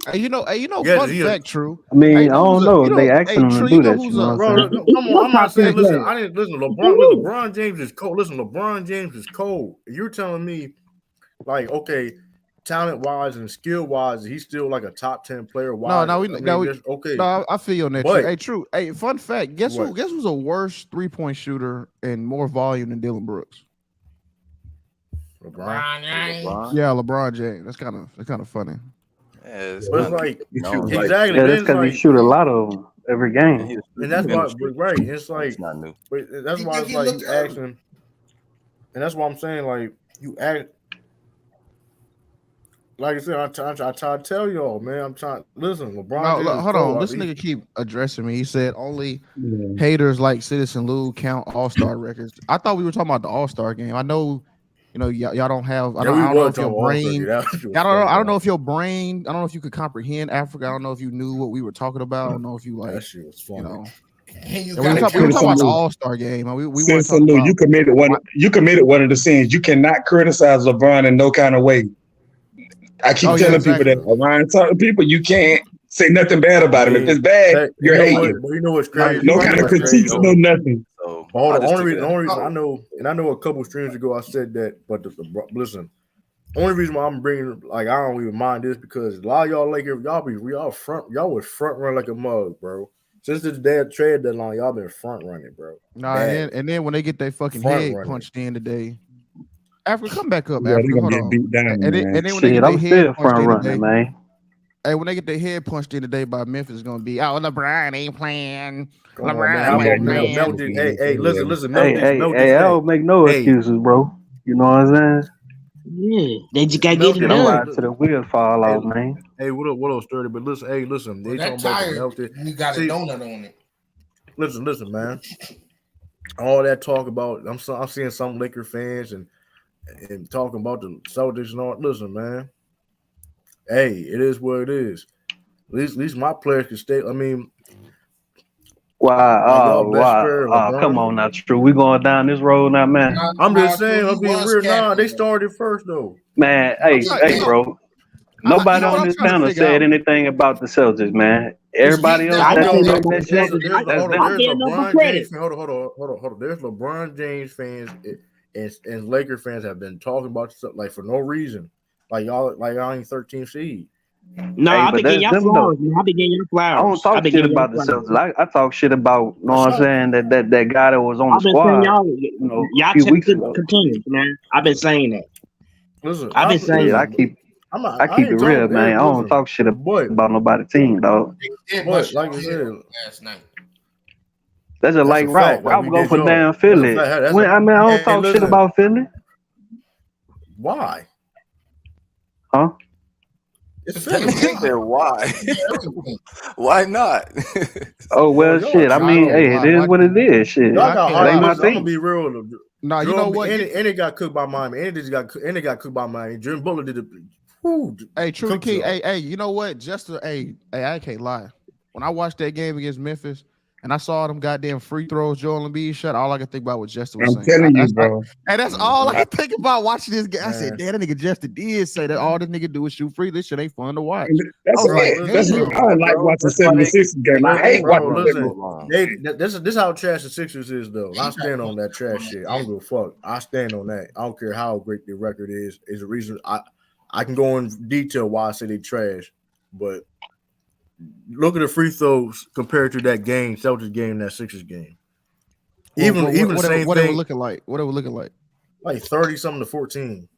Hey, fun fact, True. I mean, I don't know. They asking him to do that. Bro, come on. I'm not saying. Listen, I didn't listen. LeBron James is cold. Listen, LeBron James is cold. You're telling me, like, okay, talent wise and skill wise, he's still like a top 10 player. Okay. No, I feel you on that. But, hey, True. Hey, fun fact. Guess who's a worse 3-point shooter and more volume than Dylan Brooks? LeBron James. Yeah, LeBron James. That's kind of funny. Yeah, it's like exactly. Yeah, that's because he shoot a lot of them every game, and that's why. Right, it's like it's not new. That's why it's like you asking, and that's why I'm saying like you act. Like I said, I try to tell y'all, man. I'm trying. Listen, LeBron. No, hold on. This nigga keep addressing me. He said only haters like Citizen Lou count All-Star records. I thought we were talking about the All-Star game. I know. Y'all don't have. I don't know if your brain. I don't know if your brain. I don't know if you could comprehend Africa. I don't know if you knew what we were talking about. I don't know if you like. That shit was funny. We were talking about the All-Star game. We weren't talking about. You committed one of the sins. You cannot criticize LeBron in no kind of way. I keep telling people that around talking to people, you can't say nothing bad about him. If it's bad, you're hating. You know what's crazy? No kind of critiques, no nothing. So, the only reason I know, and I know a couple streams ago I said that, but listen, only reason why I'm bringing I don't even mind this because a lot of y'all Lakers, y'all was front run like a mug, bro. Since the day of trade deadline, y'all been front running, bro. Nah, and then when they get their fucking head punched in today. Africa, come back up, Africa. Hold on. Beat down, and then when they get their head punched in today, man. Hey, when they get their head punched in today by Memphis, it's gonna be LeBron ain't playing. Hey, listen. Hey, I don't make no excuses, bro. You know what I'm saying? Yeah, they just gotta get it done. To the wheels fall off, man. Hey, what else, 30? But listen. They talking about the you got a donut on it. Listen, man. All that talk about, I'm seeing some Laker fans and talking about the Celtics and all. Listen, man. Hey, it is what it is. At least my players can stay. I mean, wow. Come on now, True. We going down this road now, man. I'm just saying, I'm being real. Nah, they started first though. Man, hey, bro. Nobody on this panel said anything about the Celtics, man. Everybody else that shit. Hold on. There's LeBron James fans and Laker fans have been talking about stuff like for no reason. Like y'all ain't 13 seed. No, I've been getting y'all flowers. I don't talk shit about the Celtics. I talk shit about, you know what I'm saying, that guy that was on the squad. Y'all check the contenders, man. I've been saying that. Listen, I've been saying that. I keep it real, man. I don't talk shit about nobody's team, dog. But like I said last night. That's just like Ralph. Ralph go for damn Philly. I don't talk shit about Philly. Why? Huh? Why? Why not? Oh well, shit. I mean, hey, it is what it is. Shit. I'm gonna be real. No, you know what? And it got cooked by Miami. And it got cooked by Miami. Jim Butler did it. Hey, True Key. Hey, you know what? I can't lie. When I watched that game against Memphis, and I saw them goddamn free throws Joel Embiid shot, all I could think about was Justin was I'm saying. telling you, bro. And that's all I could think about watching this game. I said, damn, that nigga Justin did say that all this nigga do is shoot free. This shit ain't fun to watch. That's it. That's it. I like watching 76 game. I hate watching this how trash the Sixers is, though. I stand on that trash shit. I don't give a fuck. I stand on that. I don't care how great their record is. Is the reason I can go in detail why I say they trash, but look at the free throws compared to that game, Celtics game, that Sixers game. Even the same what thing. It was looking like? What it was looking like? Like 30 something to 14.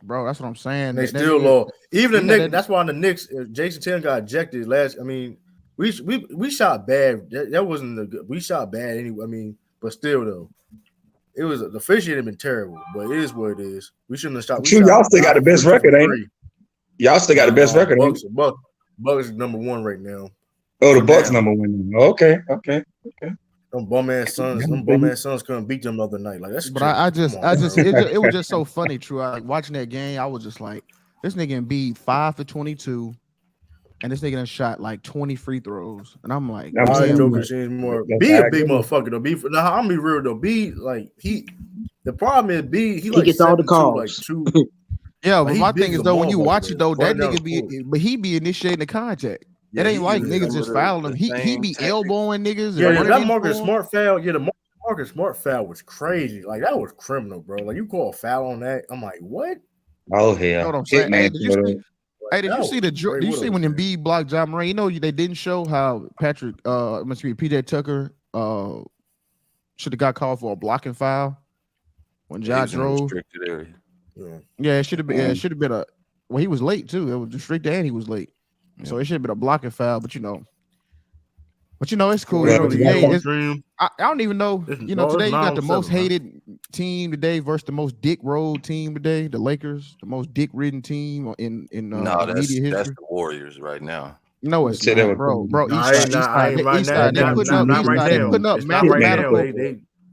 Bro, that's what I'm saying. They still lost. Even the Knicks. That's why the Knicks. Jason Tatum got ejected last. I mean, we shot bad. That wasn't the good. We shot bad anyway. I mean, but still though, it was the officiating had been terrible. But it is what it is. We shouldn't have shot. Y'all still got the best record, ain't it? Y'all still got the best record. Bucks is number one right now. Oh, the Bucks number one. Okay. Them bum ass Suns couldn't beat them the other night. Like that's. But it was just so funny. True, like watching that game, I was just like, this nigga Embiid 5 for 22, and this nigga done shot like 20 free throws, and I'm like, B a big motherfucker though. B, now I'm be real though. B like the problem is B he like gets all the calls. Yeah, but my thing is though, when you watch it though, that nigga he be initiating the contact. It ain't like niggas just fouling him. He be elbowing niggas. Yeah, that Marcus Smart foul. Yeah, the Marcus Smart foul was crazy. Like that was criminal, bro. Like you call a foul on that? I'm like, what? Oh hell. You know what I'm saying? Hey, did you see when Embiid blocked John Moran? You know they didn't show how PJ Tucker should have got called for a blocking foul when John drove. Restricted area. Yeah, it should have been. Yeah, it should have been a. Well, he was late too. It was restricted and he was late. So it should have been a blocking foul, but you know, it's cool. I don't even know. Today you got the most hated team today versus the most dick rolled team today. The Lakers, the most dick ridden team in media history. That's the Warriors right now. No, it's not, bro. Eastside, they putting up mathematical.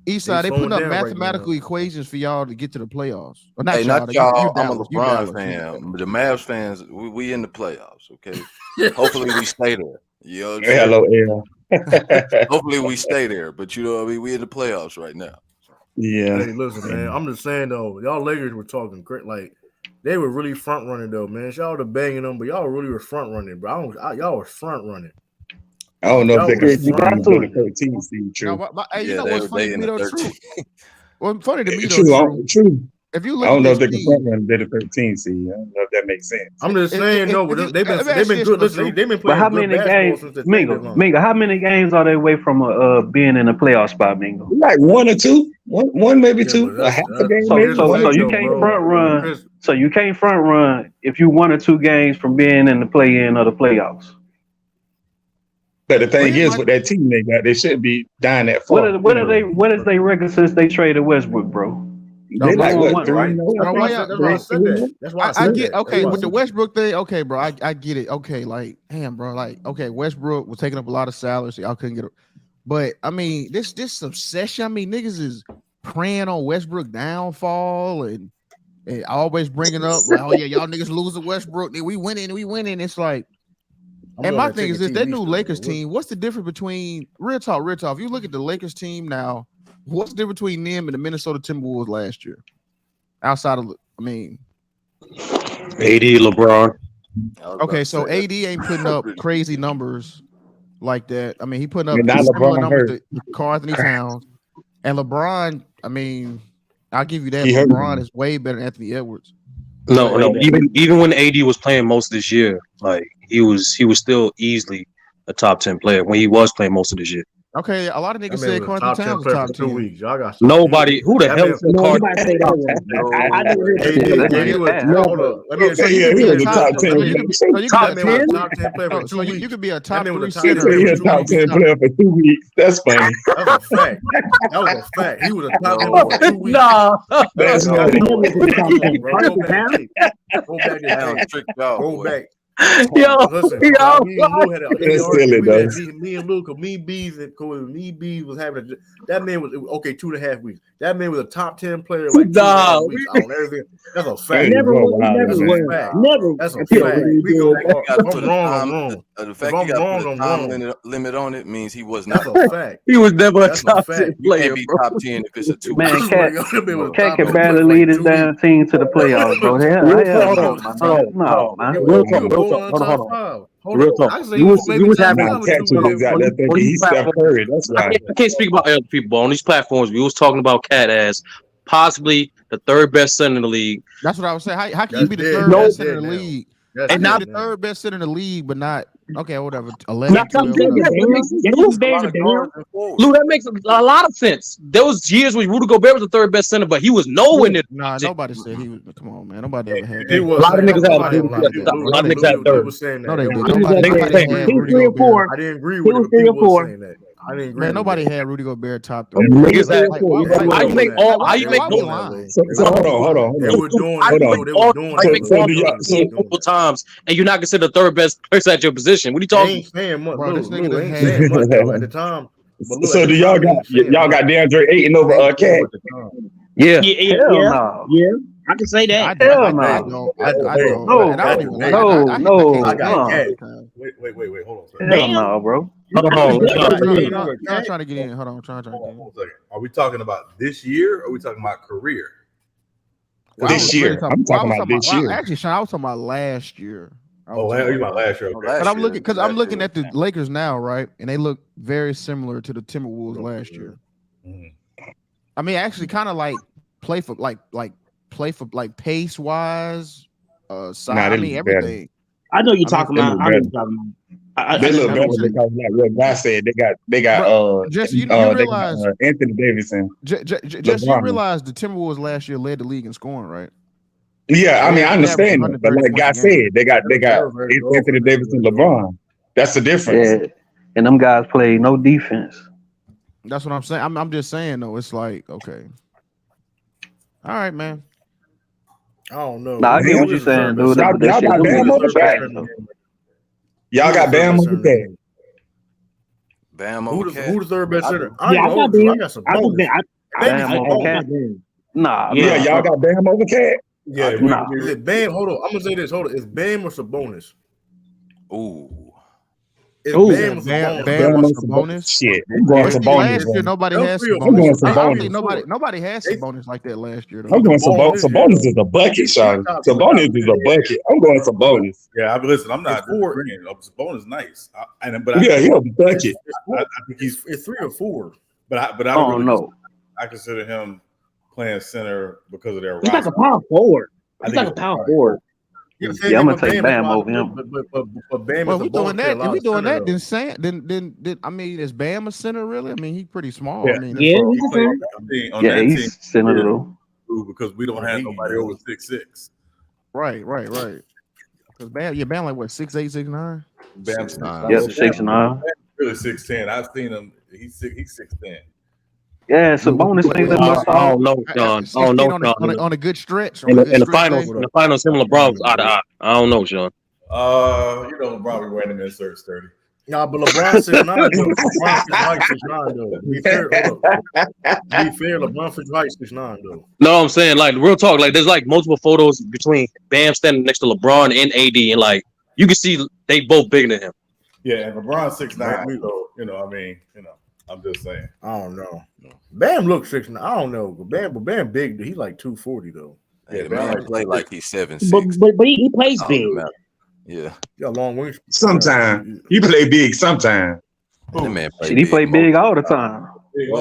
Eastside, they putting up mathematical equations for y'all to get to the playoffs. Or not y'all. I'm a LeBron fan. The Mavs fans, we in the playoffs. Okay, hopefully we stay there. You know what I'm saying? Hopefully we stay there. But you know what I mean? We in the playoffs right now. Yeah. Hey, listen, man. I'm just saying though, y'all Lakers were talking great. Like they were really front running though, man. Y'all were banging them, but y'all really were front running, bro. Y'all were front running. I don't know if they can front the 13 seed. True. You know what's funny to me though? True. Well, funny to me though. True. If you look, I don't know if they can front run the 13 seed. I don't know if that makes sense. I'm just saying, no, but they've been good. Listen, they've been playing good basketball since Mingo, how many games are they away from being in a playoff spot, Mingo? Like one or two, one maybe two, a half a game. So you can't front run. So you can't front run if you 1 or 2 games from being in the play-in or the playoffs. But the thing is, with that team they got, they shouldn't be dying that far. What is they record since they traded Westbrook, bro? They like what? 3-0. That's why I said that. That's why I get okay with the Westbrook thing. Okay, bro, I get it. Okay, like damn, bro, like okay, Westbrook was taking up a lot of salary, so y'all couldn't get it. But I mean, this obsession. I mean, niggas is praying on Westbrook downfall and always bringing up, like, oh yeah, y'all niggas losing Westbrook, we winning. It's like. And my thing is this: that new Lakers team. What's the difference between real talk? If you look at the Lakers team now, what's the difference between them and the Minnesota Timberwolves last year? Outside of, I mean, AD, LeBron. Okay, so AD ain't putting up crazy numbers like that. I mean, he putting up similar numbers to Karl Anthony Towns, and LeBron. I mean, I'll give you that. LeBron is way better than Anthony Edwards. No. Even when AD was playing most of this year, like he was still easily a top 10 player when he was playing most of this year. Okay, a lot of niggas said Karl Anthony Towns was top 10. 2 weeks. Y'all got nobody. Who the hell said Karl? He was a top 10. Top 10 player for 2 weeks. You could be a top 3 center. He was a top 10 player for 2 weeks. That's funny. That was a fact. He was a top 10 for 2 weeks. No, that's Go back. Listen, me and Lou had me and Luke, me and Bees was having that man was okay 2.5 weeks. That man was a top 10 player like 2.5 weeks on everything. That's a fact. Never was. That's a fact. We go. If I'm wrong, the fact you got a time limit on it means he was not. That's a fact. He was never a top 10 player. Can't be top 10 if it's a 2. Man, Cat can barely lead his damn team to the playoffs, bro. No, man. Real talk. Real talk. You was having I can't speak about other people, but on these platforms, we was talking about Cat as possibly the third best center in the league. That's what I was saying. How can you be the third best center in the league? And not the third best center in the league, but not okay, whatever. 11. Lou, that makes a lot of sense. There was years when Rudy Gobert was the third best center, but he was nowhere near. Nah, nobody said he was. Come on, man. Nobody ever had. A lot of niggas had third. No, they did. He was 3 or 4. I didn't agree with him. 3 or 4. I didn't agree. Man, nobody had Rudy Gobert top 3. How you make all? How you make all? So hold on. They were doing multiple times, and you're not considered the third best person at your position. What are you talking? Bro, this nigga ain't saying much though, at the time. So do y'all got DeAndre Ayton over Cat? Yeah. I can say that. Hell no. No. I got Cat. Wait, hold on. Hell no, bro. Hold on. I'm trying to get in. Hold on. I'm trying to get in. Are we talking about this year or are we talking about career? This year. I'm talking about this year. Actually, Sean, I was talking about last year. You about last year? But I'm looking at the Lakers now, right? And they look very similar to the Timberwolves last year. I mean, actually, kind of like play for pace wise, size. I mean, everything. I know you're talking about. They look better because, like what guy said, they got Jesse, you realize Anthony Davidson. Jesse, you realize the Timberwolves last year led the league in scoring, right? Yeah, I mean, I understand that, but like guy said, they got Anthony Davidson, LeBron. That's the difference. Yeah, and them guys play no defense. That's what I'm saying. I'm just saying though. It's like okay, all right, man. I don't know. Nah, I get what you're saying, dude. Y'all got Bam over Cat. Y'all got Bam over Cat. Bam over Cat. Who's the third best center? I got some. Bam over Cat. Nah. Yeah, y'all got Bam over Cat. Yeah, is it Bam? Hold on, I'm gonna say this. Hold on, is Bam or Sabonis? Ooh. Bam or Sabonis? Shit, I'm going Sabonis. Last year, nobody had Sabonis. I don't think nobody had Sabonis like that last year. I'm going Sabonis. Sabonis is a bucket, Sean. Sabonis is a bucket. I'm going Sabonis. Yeah, listen, I'm not agreeing. Sabonis is nice, but he's a bucket. I think it's 3 or 4. But I don't know. I consider him playing center because of their. He's like a power forward. He's like a power forward. Yeah, I'm gonna take Bam over him. But Bam is we doing that. If we doing that, then I mean, is Bam a center really? I mean, he's pretty small. Yeah, I mean, he's center though. Because we don't have nobody over 6'6". Right. Because Bam like what 6'8", 6'9". Bam 6'9". Yep, 6'9". Really 6'10". I've seen him. He's 6'10". Yeah, Sabonis things that must. I don't know, Sean. I don't know, Sean. On a good stretch. In the finals, him and LeBron was eye to eye. I don't know, Sean. LeBron be wearing them inserts 30. Nah, but LeBron 6'9" though. LeBron 6'9" though. Be fair, LeBron 6'9" though. No, I'm saying like real talk. Like there's like multiple photos between Bam standing next to LeBron and AD, and like you can see they both bigger than him. Yeah, and LeBron 6'9". So I'm just saying. I don't know. Bam looks 6'9". I don't know. Bam big. He like 240 though. Yeah, Bam play like he's 7'6". But he plays big. Yeah. Got long wings. Sometimes he play big. Sometimes. He play big all the time.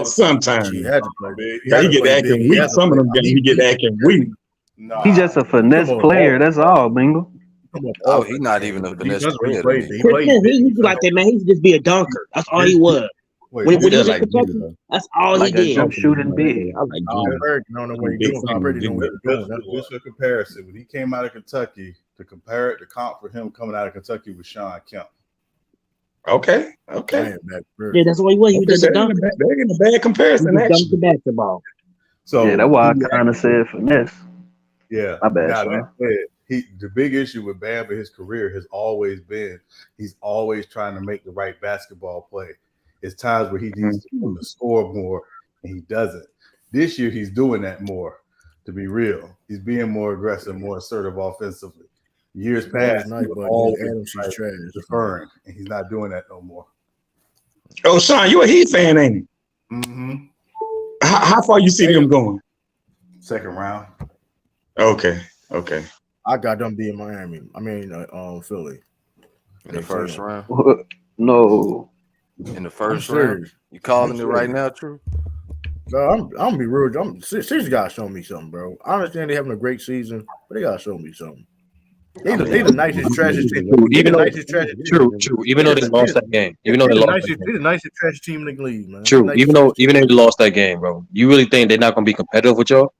Sometimes he had to play big. He get acting weak. Some of them games he get acting weak. He's just a finesse player. That's all, Bingo. Oh, he's not even a finesse player. He used to like that, man. He used to just be a dunker. That's all he was. When he was in Kentucky, that's all he did. Jump shooting big. I like just for comparison, when he came out of Kentucky, to compare it, the comp for him coming out of Kentucky was Sean Kemp. Okay. Yeah, that's what he was. He was just a dunker. They're in a bad comparison. He dunked the basketball. So yeah, that's why I kind of said finesse. Yeah, my bad. the big issue with Bam in his career has always been he's always trying to make the right basketball play. It's times where he needs to score more and he doesn't. This year he's doing that more. To be real, he's being more aggressive, more assertive offensively. Years past, he was always deferring, and he's not doing that no more. Oh, Sean, you a Heat fan, ain't you? Mm-hmm. How far you see them going? Second round. Okay. I got them being Miami. I mean, Philly. In the first round. No. In the first round. You calling it right now, True? No, I'm gonna be real. Seriously, gotta show me something, bro. I understand they having a great season, but they gotta show me something. They the nicest, trashiest team. True. Even though they lost that game, they the nicest, trash team in the league, man. True. Even though they lost that game, bro, you really think they're not gonna be competitive with y'all?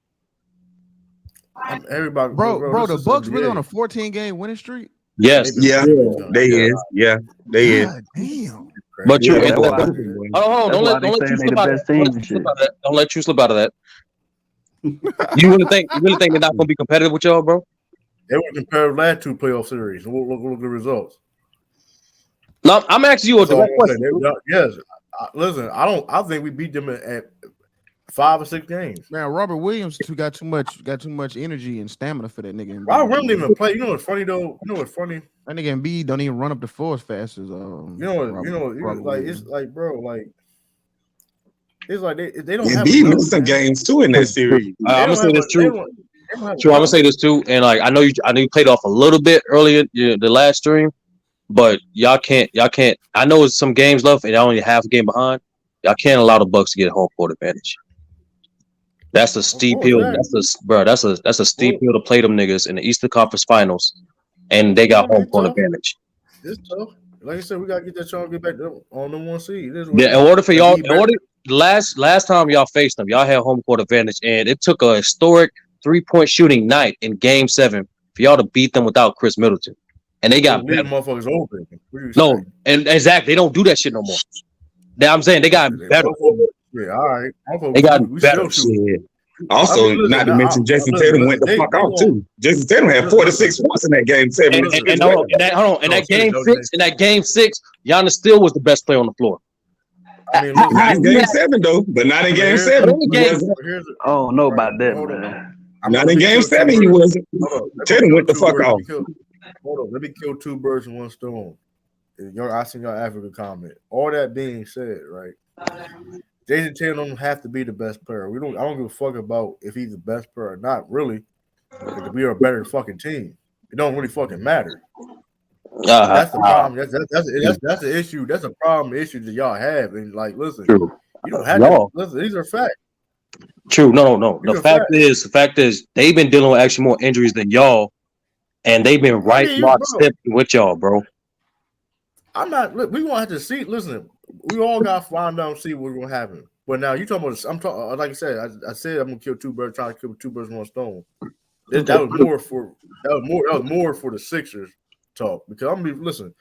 Everybody, bro, the Bucks really on a 14-game winning streak. Yes. Yeah, they is. Yeah, they is. Damn. But you, Yeah, hold on, don't let you slip out of that. Don't let you slip out of that. You really think they're not gonna be competitive with y'all, bro? They were competitive last two playoff series. Look at the results. No, I'm asking you a direct question. Yes, listen, I think we beat them at 5 or 6 games. Man, Robert Williams got too much energy and stamina for that nigga. Robert Williams didn't even play. You know what's funny though? You know what's funny? That nigga Embiid don't even run up the floor as fast as it's like, bro, like it's like they don't. Embiid missed some games too in that series. I'm gonna say this true. I'm gonna say this too, and like I know you played off a little bit earlier the last stream, but y'all can't. I know it's some games left, and y'all only half a game behind. Y'all can't allow the Bucks to get home court advantage. That's a steep hill. That's a steep hill to play them niggas in the Eastern Conference Finals, and they got home court advantage. It's tough. Like I said, we gotta get that y'all get back on the 1 seed. Yeah, last time y'all faced them, y'all had home court advantage, and it took a historic 3-point shooting night in Game 7 for y'all to beat them without Chris Middleton, and they got better. Motherfuckers open. No, and exactly, they don't do that shit no more. I'm saying they got better. Yeah, all right. They got better. Also, not to mention Jason Tatum went the fuck out too. Jason Tatum had 46 points in that Game 7. In that game six, Giannis still was the best player on the floor. Not in Game 7 though, but not in Game 7. I don't know about that, man. Not in Game 7, he wasn't. Tatum went the fuck out. Hold on, let me kill 2 birds with 1 stone. I seen your African comment. All that being said, right? Jason Tatum don't have to be the best player. I don't give a fuck about if he's the best player or not. Really, we are a better fucking team. It don't really fucking matter. That's the problem. That's the issue. That's a problem issue that y'all have. And like, listen, you don't have to. Listen, these are facts. True. No. The fact is, they've been dealing with actually more injuries than y'all, and they've been lockstep with y'all, bro. I'm not. Look, we gonna have to see. Listen, we all got to find out and see what's gonna happen. But now you talking about. I'm talking. Like I said, I said I'm gonna kill 2 birds, trying to kill 2 birds with 1 stone. That was more for the Sixers talk because I'm listen.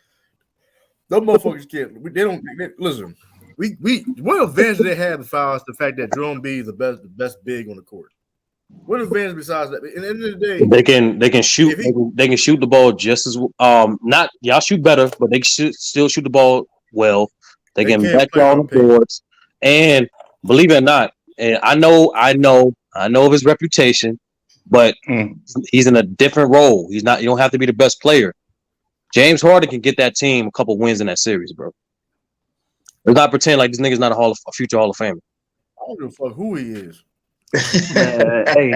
Those motherfuckers can't. They don't listen. What advantage do they have as far as the fact that Jerome B is the best big on the court? What advantage besides that? At the end of the day, they can shoot. They can shoot the ball just as not y'all shoot better, but they should still shoot the ball well. They can back y'all on the boards, and believe it or not, and I know of his reputation, but he's in a different role. He's not. You don't have to be the best player. James Harden can get that team a couple wins in that series, bro. Let's not pretend like this nigga's not a future Hall of Famer. I don't give a fuck who he is. Hey,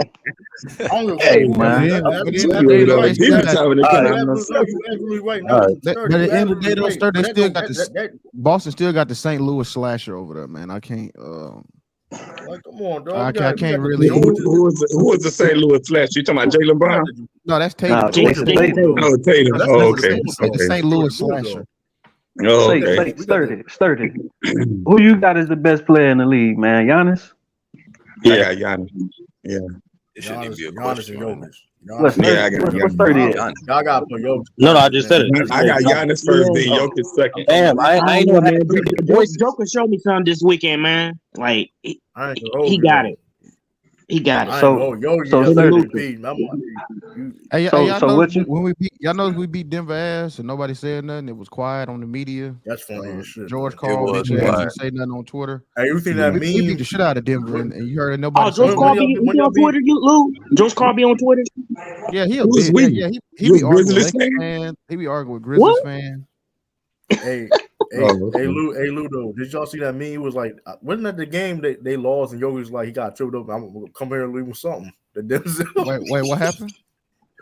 man. But at the end of the day, though, Boston still got the St. Louis slasher over there, man. I can't. Like, come on, dog. I can't really. Who was the St. Louis slasher? You talking about Jaylen Brown? No, that's Tatum. Tatum. Oh, Tatum. Oh, okay. The St. Louis slasher. Oh, okay. Sturdy. Who you got as the best player in the league, man? Giannis? Yeah, Giannis. Yeah. It shouldn't even be a Giannis question. and Jokic. Yeah, I got Giannis. Y'all got to put Jokic. No, I just said it. I got Giannis first, then Jokic second. Damn, I ain't know, man. Joker showed me something this weekend, man. Like he got it. He got it. So y'all know we beat Denver ass and nobody said nothing. It was quiet on the media. That's funny as shit. George called me didn't say nothing on Twitter. Hey, you think that we beat the shit out of Denver and you heard nobody. Oh, George Carl be on Twitter, Lou? George Carl be on Twitter? Yeah, he be arguing with Lakers fans. He be arguing with Grizzlies fans. Hey, Lou, though, did y'all see that meme? He was like, wasn't that the game that they lost and Yogi's like, he got tripped up. I'm gonna come here and leave him something. The Denzel. Wait, what happened?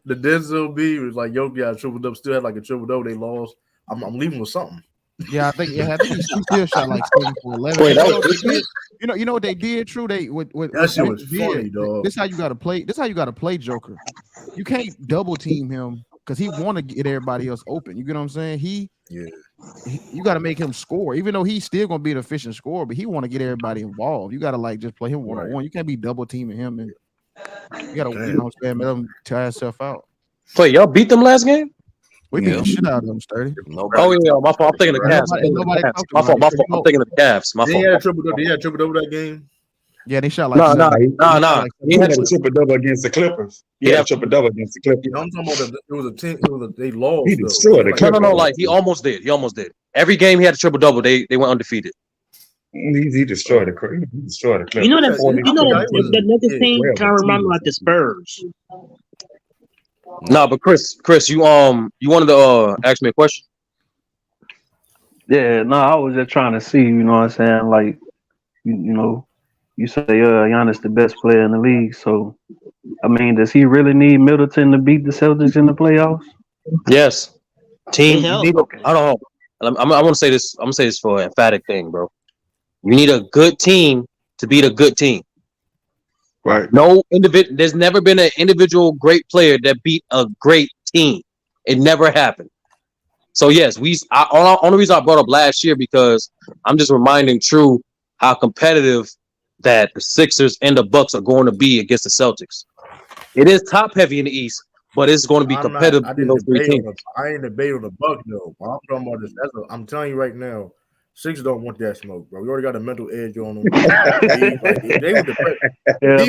The Denzel B was like, Yogi got tripled up, still had like a triple double. They lost. I'm leaving with something. Yeah, I think he still shot like 7 for 11. Wait, you know what they did? True, that shit was funny, dog. This how you got to play. This how you got to play Joker. You can't double team him because he want to get everybody else open. You get what I'm saying? You got to make him score, even though he's still gonna be an efficient scorer. But he want to get everybody involved. You got to like just play him one on one. You can't be double teaming him, and you got to let him tire himself out. Wait, y'all beat them last game? We beat the shit out of them, Sturdy. Oh yeah, my fault. I'm thinking of Cavs. My fault. I'm thinking of Cavs. My fault. They had a triple double that game. Yeah, they shot like no. He had a triple double against the Clippers. He had a triple double against the Clippers. I'm talking about it was a 10. They lost. He destroyed the Clippers. No. Like he almost did. Every game he had a triple double. They went undefeated. He destroyed the Clippers. You know that Nuggets team kind of remind me like the Spurs. No, but Chris, you wanted to ask me a question? Yeah, no, I was just trying to see, you know what I'm saying? Like, you know, you say Giannis the best player in the league. So, I mean, does he really need Middleton to beat the Celtics in the playoffs? Yes. Team, you need I don't know. I want to say this. I'm gonna say this for an emphatic thing, bro. You need a good team to beat a good team. Right. No individual. There's never been an individual great player that beat a great team. It never happened. So yes, only reason I brought up last year because I'm just reminding True how competitive that the Sixers and the Bucks are going to be against the Celtics. It is top heavy in the East, but it's going to be competitive between those three teams. I ain't debating the Bucks though. I'm talking about this. I'm telling you right now. Sixers don't want that smoke, bro. We already got a mental edge on them. They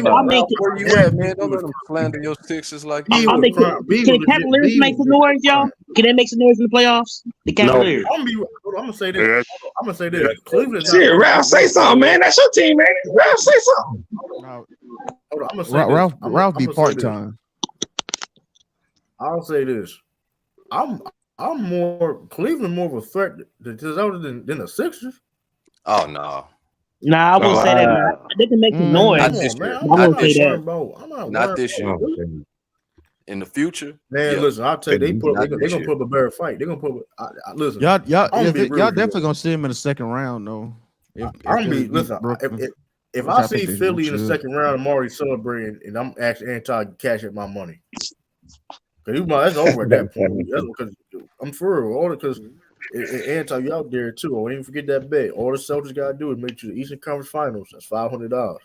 were where you at, man? Don't let them slander your Sixers like that. Can the Cavaliers make some noise, y'all? Can they make some noise in the playoffs? The Cavaliers. I'm gonna say this. Cleveland. Shit, Ralph, say something, man. That's your team, man. Ralph, say something. Ralph be part-time. I'll say this. I'm more Cleveland more of a threat than the Sixers. Oh no. Nah, I won't say that. They can make some noise. Not this year. Not this year. In the future, man. Listen, I'll tell you, they're gonna put up a better fight. They're gonna put. Listen, y'all definitely gonna see him in the second round, though. If I see Philly in the second round, I'm already celebrating, and I'm actually anti-cashing my money. That's over at that point. That's because I'm for real. All because anti you out there too. I didn't forget that bet. All the Celtics gotta do is make you the Eastern Conference Finals. That's $500. All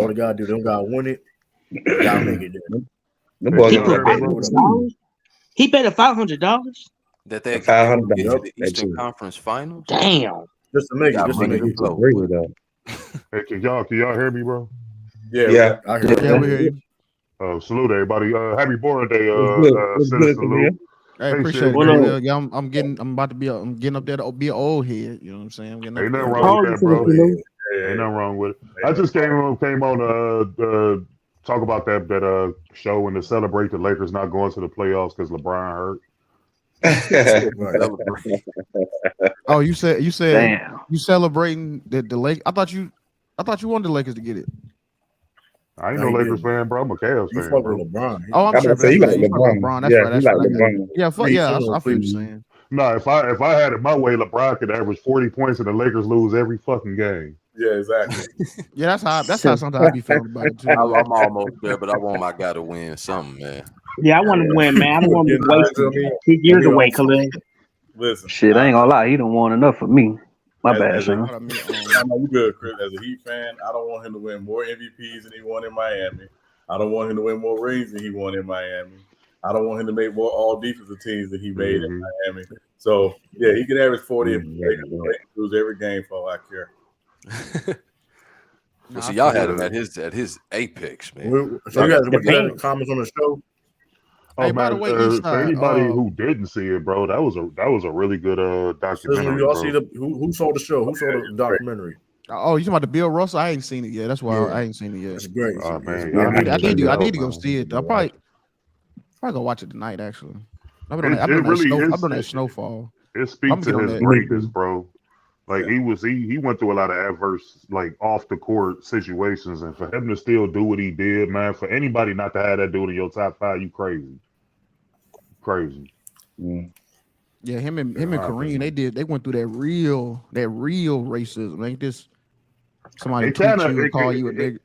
they gotta do, they don't gotta win it. They gotta make it there. He paid $500. That they get the Eastern Conference Finals. Damn. Just to make it. Hey, can y'all hear me, bro? Yeah. I hear you. Salute everybody. Happy Born Day, salute. I appreciate it. Yeah, I'm about to be. I'm getting up there to be an old head. You know what I'm saying? Ain't nothing wrong with that, bro. Ain't nothing wrong with it. I just came on talk about that show and to celebrate the Lakers not going to the playoffs because LeBron hurt. Oh, you said you celebrating the Lakers? I thought you wanted the Lakers to get it. I ain't no Lakers fan, bro. I'm a Cavs fan, bro. LeBron. Oh, I'm sure. You like LeBron. That's right. Yeah, I feel you saying. No, if I had it my way, LeBron could average 40 points and the Lakers lose every fucking game. Yeah, exactly. Yeah, that's how sometimes I be feeling about it too. I'm almost there, but I want my guy to win something, man. Yeah, I want to win, man. I don't want to be wasting 2 years away, Khalil. Listen, shit, I ain't gonna lie. He don't want enough for me. My bad, son. I know you good, Chris. As a Heat fan, I don't want him to win more MVPs than he won in Miami. I don't want him to win more rings than he won in Miami. I don't want him to make more all defensive teams than he made in Miami. So yeah, he can average 40 and lose every game for all I care. But see, y'all had him at his apex, man. So you guys look at the comments on the show. Oh, hey, by the way, for anybody who didn't see it, bro, that was a really good documentary. Y'all see who saw the show? Who saw the documentary? Oh, you talking about the Bill Russell? I ain't seen it yet. That's why I ain't seen it yet. It's great. Oh, man. I need to go see it. I'll probably go watch it tonight. Actually, I've been on that Snowfall. It speaks to his greatness, bro. Like he went through a lot of adverse, like off the court situations, and for him to still do what he did, man. For anybody not to have that dude in your top 5, you crazy. Yeah, him and Kareem, they went through that real racism. Like this, somebody call you a nigga.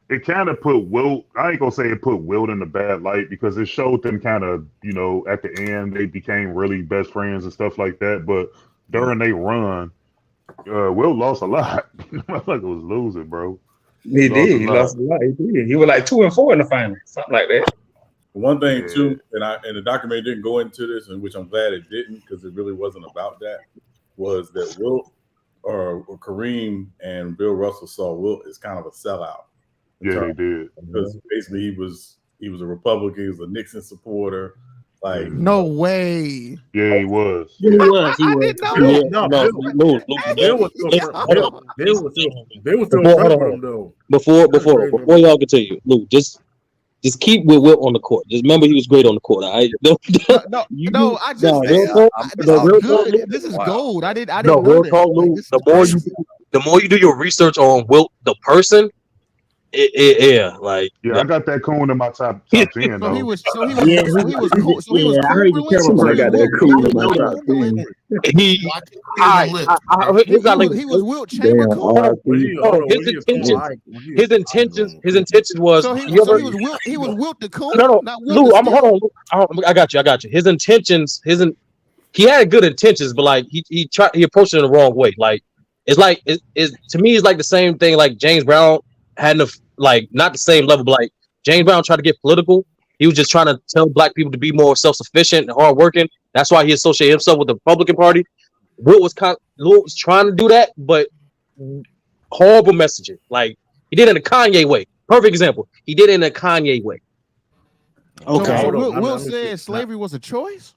It kind of put Wilt. I ain't gonna say it put Wilt in a bad light because it showed them kind of, at the end they became really best friends and stuff like that. But during their run, Wilt lost a lot. Motherfucker was losing, bro. He did. He lost a lot. He did. He was like 2-4 in the final, something like that. One thing too, and the documentary didn't go into this, and which I'm glad it didn't, because it really wasn't about that, was that Wilt or Kareem and Bill Russell saw Wilt as kind of a sellout. Yeah, they did. Because basically he was a Republican, he was a Nixon supporter. Like no way. Yeah, he was. He was. Bill was still though. Before y'all continue, Lou, just keep with Wilt on the court. Just remember he was great on the court. This is gold. I didn't know that. Talk, Lou, the more you do your research on Wilt the person, I got that coon in my top 10. So he was cool. So he was I heard you tell him I got that coon in my top 10. He was Wilt Chamberlain. His intentions was. So he was Wilt the coon. No, Lou, hold on. I got you. His intentions, he had good intentions, but like he approached it in the wrong way. Like it's to me, it's like the same thing. Like James Brown had not the same level, but like James Brown tried to get political. He was just trying to tell black people to be more self-sufficient and hardworking. That's why he associated himself with the Republican Party. Wilt was trying to do that, but horrible messaging. Like he did it in a Kanye way. Perfect example. He did it in a Kanye way. Okay. So Wilt said slavery was a choice?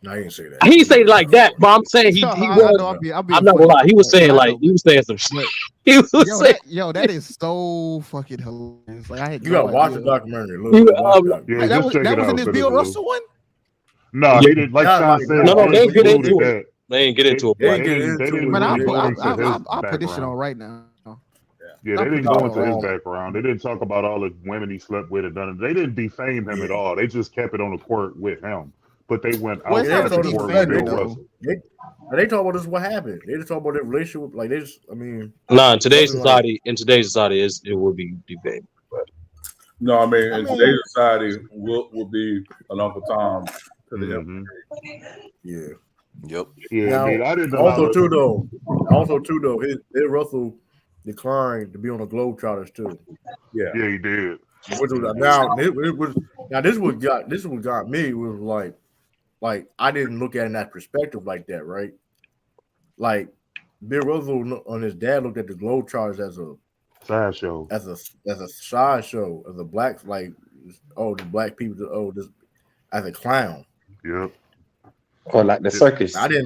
No, I didn't say that. He didn't say it like that, but I'm saying he was. I'm not gonna lie. He was saying some shit. That is so fucking hilarious. Like you gotta watch the documentary. That was in this Bill Russell one. No, he didn't. Like Sean said, no, they didn't get into it. They didn't get into it. Man, I'll put this shit on right now. Yeah, they didn't go into his background. They didn't talk about all the women he slept with and done it. They didn't defame him at all. They just kept it on the court with him. But they went outside the court with Bill Russell. They talk about this. What happened? They just talk about their relationship. Like they just, in today's society, it would be debated. No, in today's society, will be an Uncle Tom to the Yeah. Yep. Yeah. Now, I didn't know also too though, his Russell declined to be on the Globetrotters too. Yeah, he did. Which was this is what got me was like I didn't look at it in that perspective like that, right? Like Bill Russell and his dad looked at the Globetrotters as a sideshow, as a sideshow, as a black the black people, this as a clown. Yep. Or like the circus. I never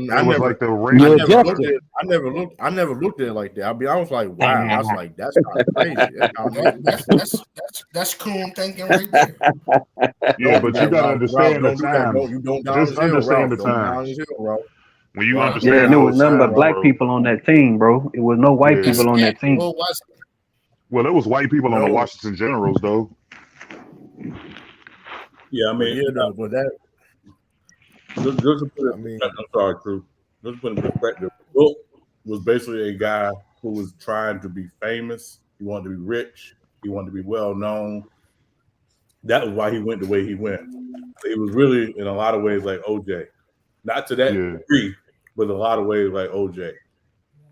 looked at it like that. I was like, wow. I was like, that's kind of crazy. That's cool thinking right there. Yeah, but you gotta understand the time. Just understand the time. When you understand, there was nothing but black people on that team, bro. It was no white people on that team. Well, it was white people on the Washington Generals, though. Yeah, but that. Just to put it, I'm sorry, Crew. Just to put it in perspective, Wilt was basically a guy who was trying to be famous. He wanted to be rich. He wanted to be well known. That was why he went the way he went. It was really, in a lot of ways, like OJ. Not to that degree, but in a lot of ways, like OJ.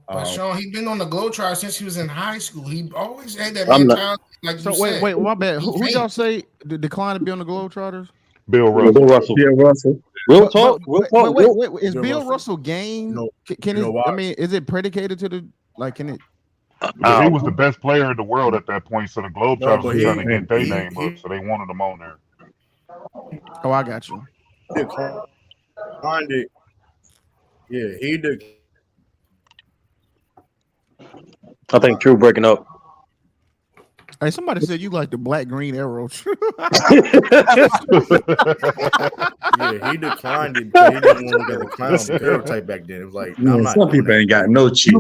But Sean, he's been on the Globetrotter since he was in high school. He always had that mentality. Like so wait, my bad. Who y'all say declined to be on the Globetrotters? Bill Russell. Real talk. Wait. Is Bill Russell game? Can it? Is it predicated to the can it? But he was the best player in the world at that point, so the Globetrotters were trying to get their he- name up, so they wanted him on there. Oh, I got you. declined it. Yeah, he did. I think True breaking up. Hey, somebody said you like the black green arrow. Yeah, he declined it because he didn't want to look at the clown stereotype back then. It was like, Yeah, I'm not some doing people that. ain't got no chill.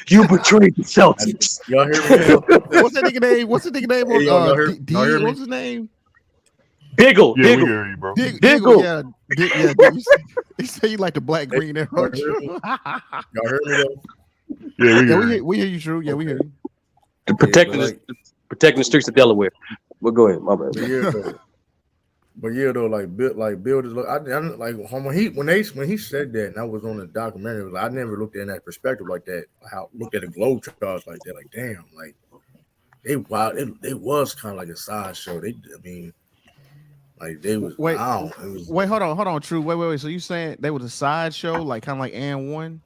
You betrayed the Celtics. Y'all hear me? What's that nigga name? What's the nigga name? Hey, y'all hear me? What's his name? Diggle. Yeah, we Diggle. hear you, bro. Diggle. Yeah, he said you like the black green arrow. Y'all heard me though? Yeah, we hear you, True. Yeah, we hear you. Protecting, Yeah, protecting the streets of Delaware. Well, go ahead. My bad. But yeah, though, like Bill is look. I like when he said that, and I was on the documentary. It was like, I never looked at it in that perspective like that. How looked at the Globetrotters like that? Like, damn, like they was kind of like a sideshow. Like they was. Wait, Wait, hold on, True. Wait. So you saying they was a sideshow, like kind of like And One?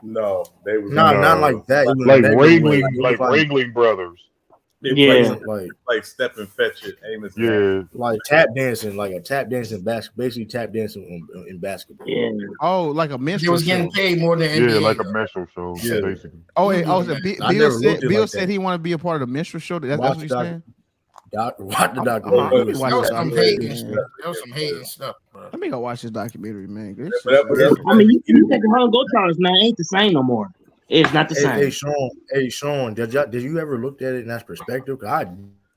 No, they was not like that. Like Ringling Brothers. Yeah, like Step and Fetch It, Amos. Yeah, like tap dancing, like a tap dancing basketball, basically tap dancing in basketball. Yeah. Oh, like a minstrel. He was getting paid more than NBA. Yeah, like a minstrel show, Yeah. basically. Bill said he wanted to be a part of the minstrel show. That's what he's saying. Watch the documentary. That was some hating stuff. That was some hating stuff, bro. Let me go watch this documentary, man. I mean, you take the whole Globetrotters now, it ain't the same no more. It's not the same. Hey, Sean, did you ever look at it in that perspective? Cause I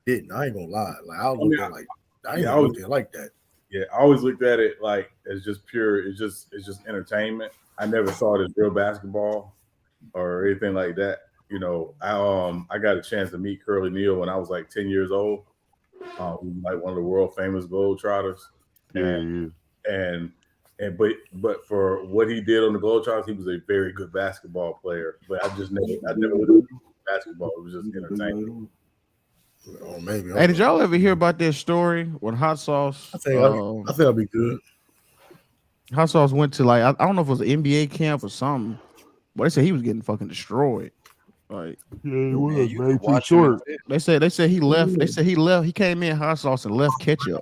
didn't. I ain't gonna lie. Like I was looking like I ain't looked at it like that. Yeah, I always looked at it like as just pure. It's just entertainment. I never saw it as real basketball or anything like that. You know, I got a chance to meet Curly Neal when I was like 10 years old. He was like one of the world famous Globetrotters. But for what he did on the Globetrotters, he was a very good basketball player. But I never looked at basketball. It was just entertainment. Oh, maybe. Hey, did y'all ever hear about this story when Hot Sauce? I think I'll be good. Hot Sauce went to like I don't know if it was an NBA camp or something, but they said he was getting fucking destroyed. Like, yeah, he was man, too short. They said he left. They said he left. He came in Hot Sauce and left ketchup.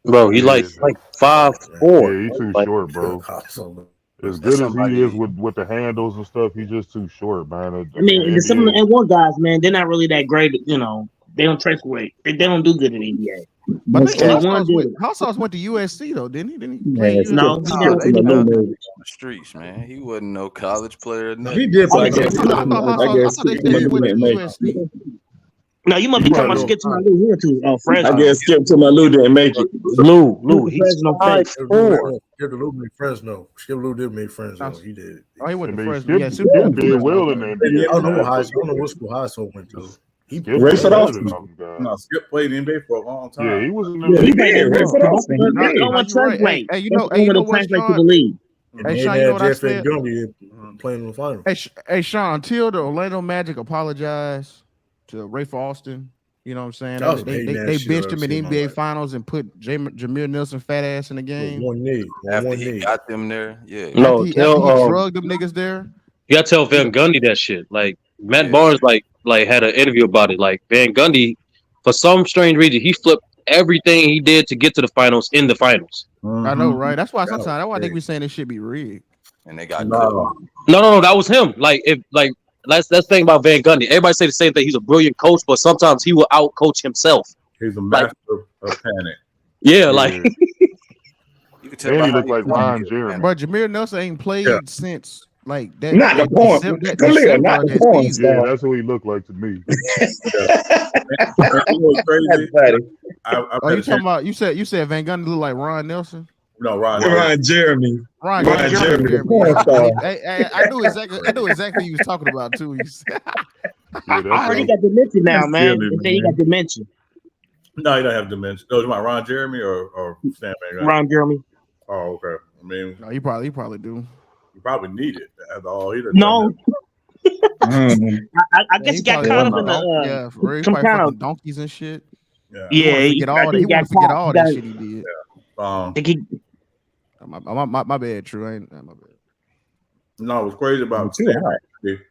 Bro, he like 5'4". Yeah, he's too short, bro. As good as he is with the handles and stuff, he's just too short, man. I mean, some of the N1 guys, man, they're not really that great. You know, they don't trace great. They don't do good in the NBA. But Hot Sauce went to USC though, didn't he? No, he never on the streets, man. He wasn't no college player. He did play. No, you must be talking about Skip to my Lou here too. Fresno. I guess Skip to my Lou didn't make it. Lou, he's Fresno. Skip to Lou made Fresno. Skip Lou did make Fresno. He did. Oh, he went to Fresno. Yeah, Skip did well in there. I don't know what school High School went to. Rayford Austin. No, Skip played in NBA for a long time. Yeah, he was in the league. No one translate. Hey, you know what, Sean? Hey, Sean, you know what I said? Playing in the final. Hey, Sean, until the Orlando Magic apologized to Rayford Austin, you know what I'm saying? They benched him in the NBA Finals and put Jameer Nelson fat ass in the game. After he got them there, yeah. No, he drugged them niggas there. You gotta tell Van Gundy that shit. Like Matt Barnes, like had an interview about it. Like Van Gundy, for some strange reason, he flipped everything he did to get to the finals in the finals. I know, right? That's why sometimes I think we saying this shit be rigged. And they got no, that was him. That's the thing about Van Gundy. Everybody say the same thing. He's a brilliant coach, but sometimes he will out coach himself. He's a master of panic. Yeah, like you can tell. And he look like Ron Jeremy. But Jameer Nelson ain't played since like that. Not the point. Not the point. Yeah, that's what he looked like to me. You talking about? You said Van Gundy look like Ron Nelson? No, Ron Jeremy. Ron Jeremy. I knew exactly you was talking about too. I heard he got dementia now, man. They say he got dementia. No, he don't have dementia. No, you Ron Jeremy or Stan Van Gundy? Ron Jeremy. Oh, okay. I mean, no, he probably do. You probably need it. That's all. No. I guess he got caught up in the some kind of donkeys and shit. Yeah, he wanted to forget all that shit he did. My bad, True. My bad. No, it was crazy about Stan.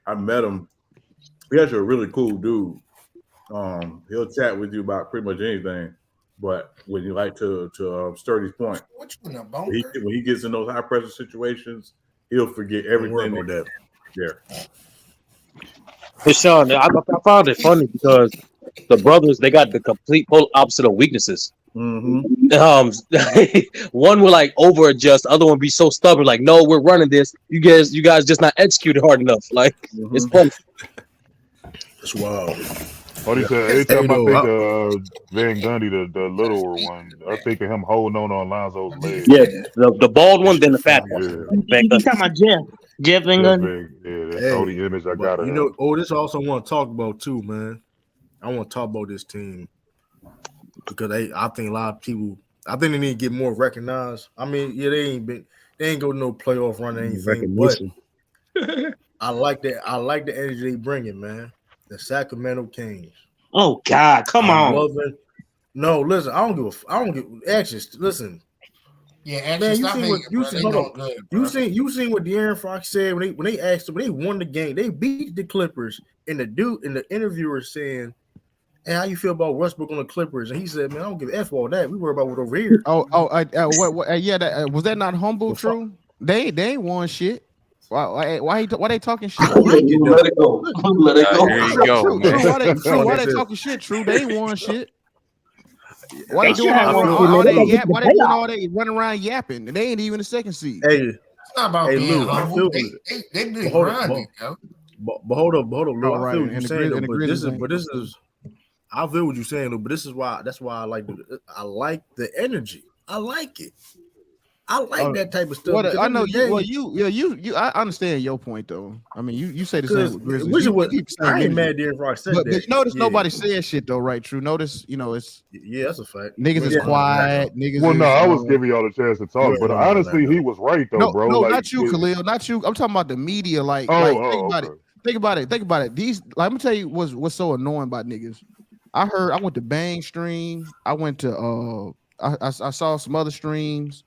I met him He's actually a really cool dude. He'll chat with you about pretty much anything, but when you like to Sturdy's point, when he gets in those high pressure situations, he'll forget everything that. there. Hey, Sean, I found it funny because the brothers, they got the complete polar opposite of weaknesses. Mm-hmm. One will like over adjust, the other one be so stubborn, like, no, we're running this. You guys just not executed hard enough. Like, it's funny. It's wild. What he said, every time I think of Van Gundy, the littler one, I think of him holding on Lonzo's leg. Yeah, the bald one, then the fat one. You talking about Jeff Van Gundy? Yeah, that's the only image I got of him. this I also want to talk about too, man. I want to talk about this team because I think a lot of people, I think they need to get more recognized. I mean, yeah, they ain't go no playoff run or anything, but I like that. I like the energy they bringing, man. The Sacramento Kings. Oh God, come on! No, listen, I don't give. Actually, listen. Yeah, actually, man, you seen what De'Aaron Fox said when they asked him, when they won the game, they beat the Clippers, and the interviewer saying, "Hey, how you feel about Westbrook on the Clippers?" And he said, "Man, I don't give a f all that. We worry about what over here." Was that not humble? True. They ain't won shit. Why they talking shit? Let it go. Let it go. There you go, man. Why they talking shit? True, they ain't won shit. Why they doing all that running around yapping? They ain't even the second seed. Hey, it's not about being humble. They been grinding, yo. But hold up, Lou. I feel what you're saying, I feel what you're saying, Lou. But this is why. That's why I like the energy. I like it. I like that type of stuff. I know you. I understand your point though. I mean, you say the same with Grizzlies. I ain't mad De'Aaron Fox said that. But you notice nobody says shit though, right? True. Notice, it's that's a fact. Niggas is quiet. Niggas. Well, no, I was giving y'all the chance to talk, but honestly, he was right though, bro. No, not you, Khalil. Not you. I'm talking about the media. Think about it. These, let me tell you, what's so annoying about niggas. I went to Bang Stream. I went to I saw some other streams.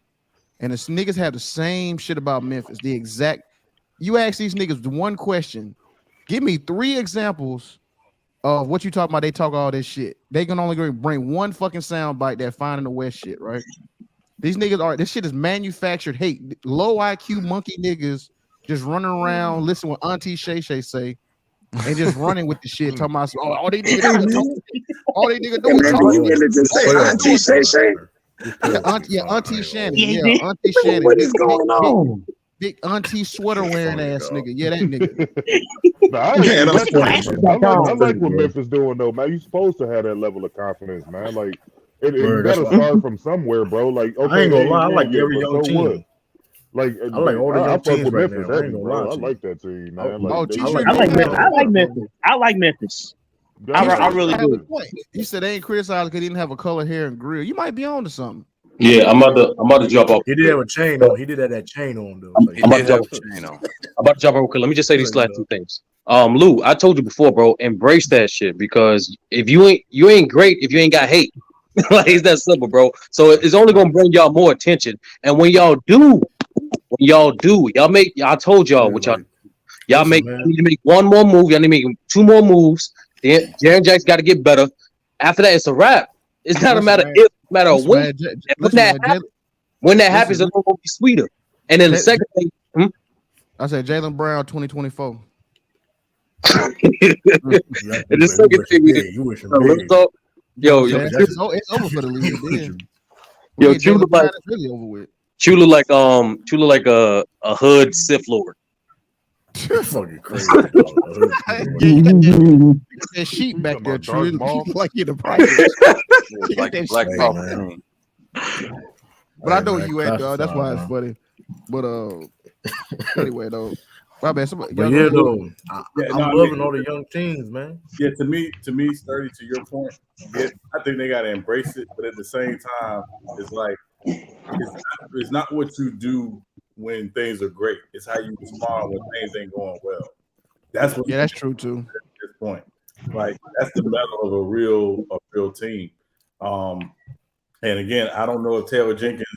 And the niggas have the same shit about Memphis. The exact. You ask these niggas the one question. Give me 3 examples of what you talking about. They talk all this shit. They can only bring one fucking sound bite that Fine in the West shit, right? These niggas are. This shit is manufactured hate. Low IQ monkey niggas just running around, listen what Auntie Shay Shay say, and just running with the shit. Talking about all they niggas do. Auntie Shay Shay. Auntie Shannon. Yeah, Auntie Shannon. What is going on? Big auntie sweater wearing ass nigga. Yeah, that nigga. I like what Memphis doing though, man. You supposed to have that level of confidence, man. Like it gotta start from somewhere, bro. Like okay, I ain't gonna lie, I like every young team. What? Like I like all the young teams right Memphis, now. I ain't gonna lie. I like that team, man. I like Memphis. I really do. He said they ain't criticized because he didn't have a color hair and grill. You might be on to something. Yeah, I'm about to jump off. He did have a chain on. He did have that chain on though. I'm about to jump off. Let me just say these last 2 things. Lou, I told you before, bro. Embrace that shit because if you ain't great if you ain't got hate. Like it's that simple, bro. So it's only gonna bring y'all more attention. And when y'all do, I told y'all what y'all make. You need to make 1 more move. Y'all need to make 2 more moves. Then Jaren Jackson got to get better. After that, it's a wrap. It's not a matter if, matter when. When that happens, it's gonna be sweeter. And then the second thing, I said Jaylen Brown 2024. And the second thing, it's over for the league. Yo, Chew look like a hood Sith Lord. You're fucking crazy. That sheep back there, true. Like in the private. Like black man. But I know you at, dog. That's why it's funny. But anyway, though. My bad. I'm loving all the young teams, man. Yeah, to me, Sturdy, to your point, I think they gotta embrace it, but at the same time, it's like it's not what you do when things are great. It's how you respond when things ain't going well. That's what. Yeah, that's true too. At this point, like that's the metal of a real team. And again, I don't know if Taylor Jenkins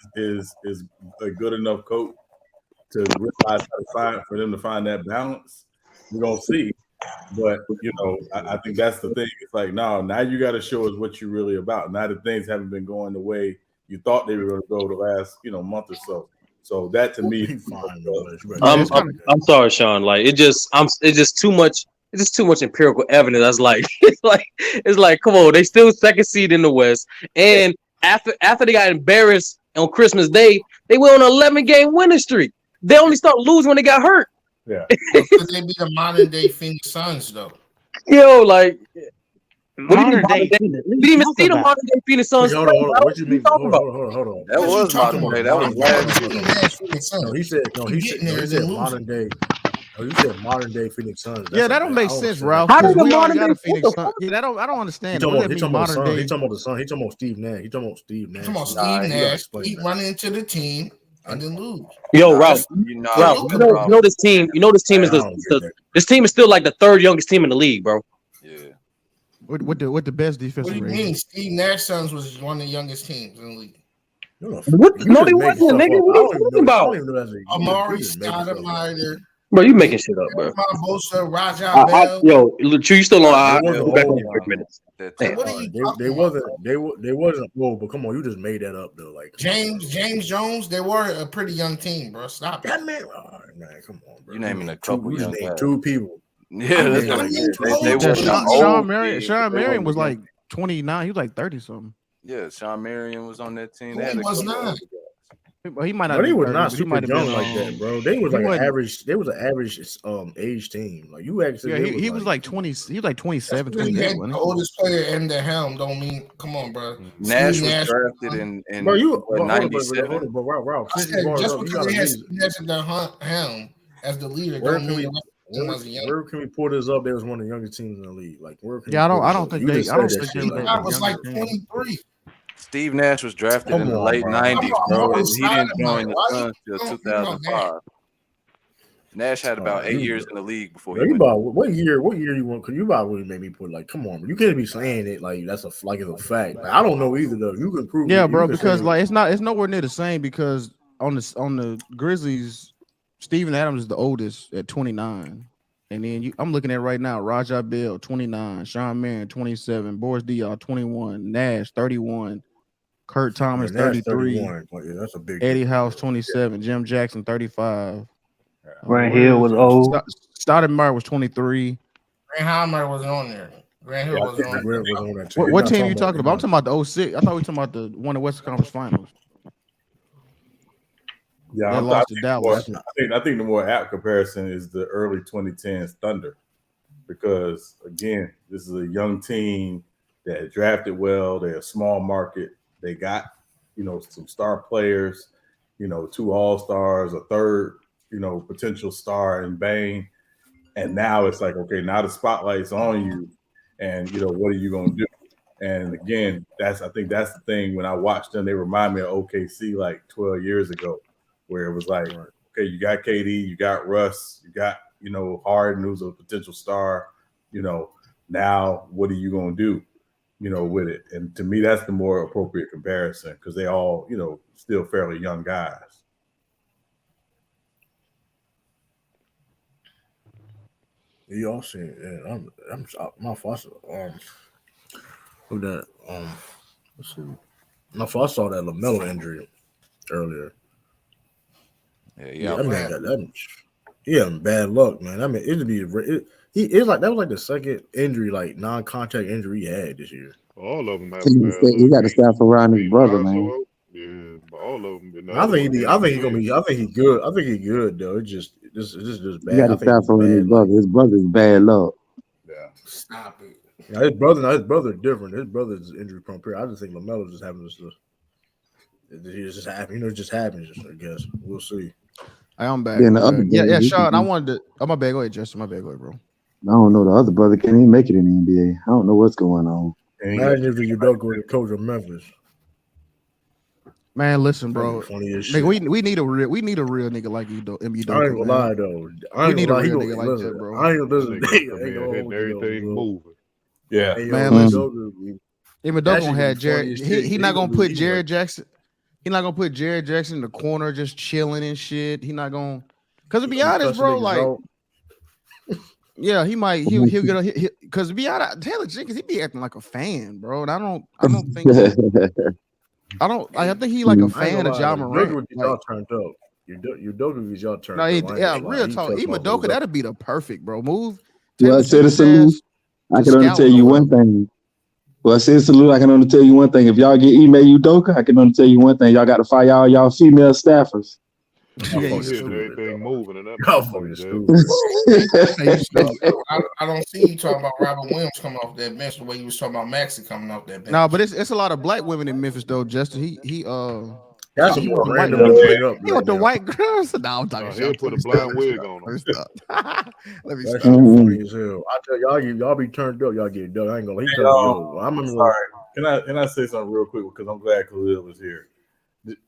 is a good enough coach to realize how to for them to find that balance. We're gonna see. But I think that's the thing. It's like, no, now you got to show us what you're really about. Now that things haven't been going the way you thought they were going to go the last month or so. So that to me, I'm sorry, Sean. Like it's just too much. It's just too much empirical evidence. That's like it's like come on, they still second seed in the West, and after they got embarrassed on Christmas Day, they went on an 11-game winning streak. They only start losing when they got hurt. Yeah, because they be the modern day Phoenix Suns though. Yo, like modern day. We didn't even see the modern day Phoenix Suns. Hold on. What you mean? Hold on. That was modern day. That was last year. No, he said modern day. Oh, you said modern day Phoenix Suns. Yeah, that don't make sense, Ralph. How did the modern day Phoenix Suns? Yeah, I don't understand. He talking about the Sun. He talking about Steve Nash. He talking about Steve Nash. He run into the team and then lose. Yo, Ralph, you know this team. You know this team is this team is still like the third youngest team in the league, bro. Yeah. What the best defensive rating? What do you mean? Steve Nash Suns was one of the youngest teams in the league. What? No, they wasn't, nigga. What are you talking about? Amari Stoudemire. Bro, you making shit up, bro. Bosa, Raja Bell. Yo, you still on? They wasn't. Whoa, but come on, you just made that up though. Like James Jones, they were a pretty young team, bro. Stop it. That man, come on, bro. You naming a couple young guys. Two people. Yeah, Sean Marion was like 29. He was like 30 something. Yeah, Sean Marion was on that team. He was not. He might not. But he was 30, not but super young like that, bro. They was like an average. They was an average age team. Like you actually. Yeah, he was like 20. He was like 27, 28. The oldest player in the helm don't mean. Come on, bro. Nash was drafted in 97. But Ralph, just because they had Nash in the helm as the leader, don't mean. Where can we pull this up? They was one of the youngest teams in the league. Like where? I don't think they. I don't think they was like 23. Steve Nash was drafted in the late 90s, bro. And he didn't join the Suns until 2005. Nash had about 8 years in the league before he went. What year you want? Because you about really made me put like, come on, bro. You can't be saying it like that's it's a fact. Like, I don't know either though. You can prove. Yeah, bro. Because like it's nowhere near the same. Because on the Grizzlies, Steven Adams is the oldest at 29. And then I'm looking at right now, Raja Bell, 29, Sean Marion, 27, Boris Diaw, 21, Nash, 31, Kurt Thomas, 33, that's a big Eddie House, 27, Jim Jackson, 35. Grant Hill was old. Stoudemire was 23. Grant Hill wasn't on there. Grant Hill wasn't on there. What team are you talking about? I'm talking about the 06. I thought we were talking about the one of the Western Conference Finals. Yeah, I lost to Dallas. I think the more apt comparison is the early 2010s Thunder, because again, this is a young team that drafted well. They're a small market. They got some star players, 2 all-stars, a third potential star in Bane, and now it's like, okay, now the spotlight's on you, and what are you gonna do? And again, I think that's the thing. When I watched them, they remind me of OKC like 12 years ago. Where it was like, okay, you got KD, you got Russ, you got, Harden, who's a potential star, now what are you going to do, with it? And to me, that's the more appropriate comparison because they all, still fairly young guys. You all see, I'm my fossil. Who that? Let's see. My fossil saw that LaMelo injury earlier. Yeah, he had bad luck, man. I mean, it's like that was like the second injury, like non-contact injury he had this year. All of them have. He got to stop around his brother, man. Yeah, but all of them. I think he's good. I think he's good though. It's just bad. He got to stop around his brother. His brother's bad luck. Yeah, stop it. Yeah, his brother is different. His brother's injury prone period. I just think LaMelo just having this. It just happened. It just happens. I guess we'll see. I'm back. Yeah, Sean. I wanted to. Oh, my bad. Go ahead, Justin. My bad. Go ahead, bro. I don't know. The other brother can't even make it in the NBA. I don't know what's going on. Imagine if you don't go to coach of Memphis. Man, listen, bro. Nigga, we need a real nigga like you, though. I ain't gonna lie though. We need a real nigga like that, bro. I ain't gonna listen. Everything moving. Yeah, man. Listen. Even though gonna have Jared, he not gonna put Jared Jackson. He not gonna put Jared Jackson in the corner just chilling and shit. He not gonna. Cause to be honest, bro, like Yeah, he might. He'll get because be honest, Taylor Jenkins, he be acting like a fan, bro. And I don't think. I think he like a fan of Ja Morant. Y'all turned up. Udoka gets y'all turned up. Real talk. Even Udoka, that'd be the perfect, bro. Move. Well, citizen, I can only tell you one thing. Well, citizen, I can only tell you one thing. If y'all get email Udoka, I can only tell you one thing. Y'all got to fire all y'all female staffers. Everything moving and I don't see you talking about Robert Williams coming off that bench the way you was talking about Maxey coming off that bench. No, but it's a lot of black women in Memphis though. Justin, he that's he more want random. he want the white girls. No, I'm talking. He'll put a blind wig on him. Let me That's stop. funny as hell. I tell y'all be turned up. Y'all get done. I ain't gonna. He turned me over. I'm sorry. Can I say something real quick because I'm glad Khalil was here.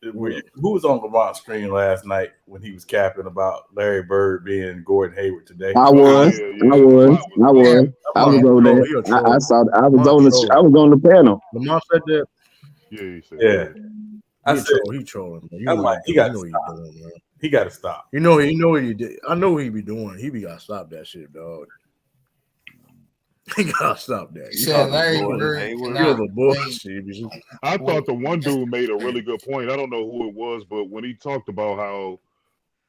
Who was on Lamont's screen last night when he was capping about Larry Bird being Gordon Hayward today? I was over there. I saw. I was on the panel. Lamont said that. Yeah, he said. Yeah. He trolling. Man. I'm like, he got to stop. He got to stop. You know what he did. I know what he be doing. He be gotta stop that shit, dog. He gotta stop that. He said Larry Bird. I thought the one dude made a really good point. I don't know who it was, but when he talked about how,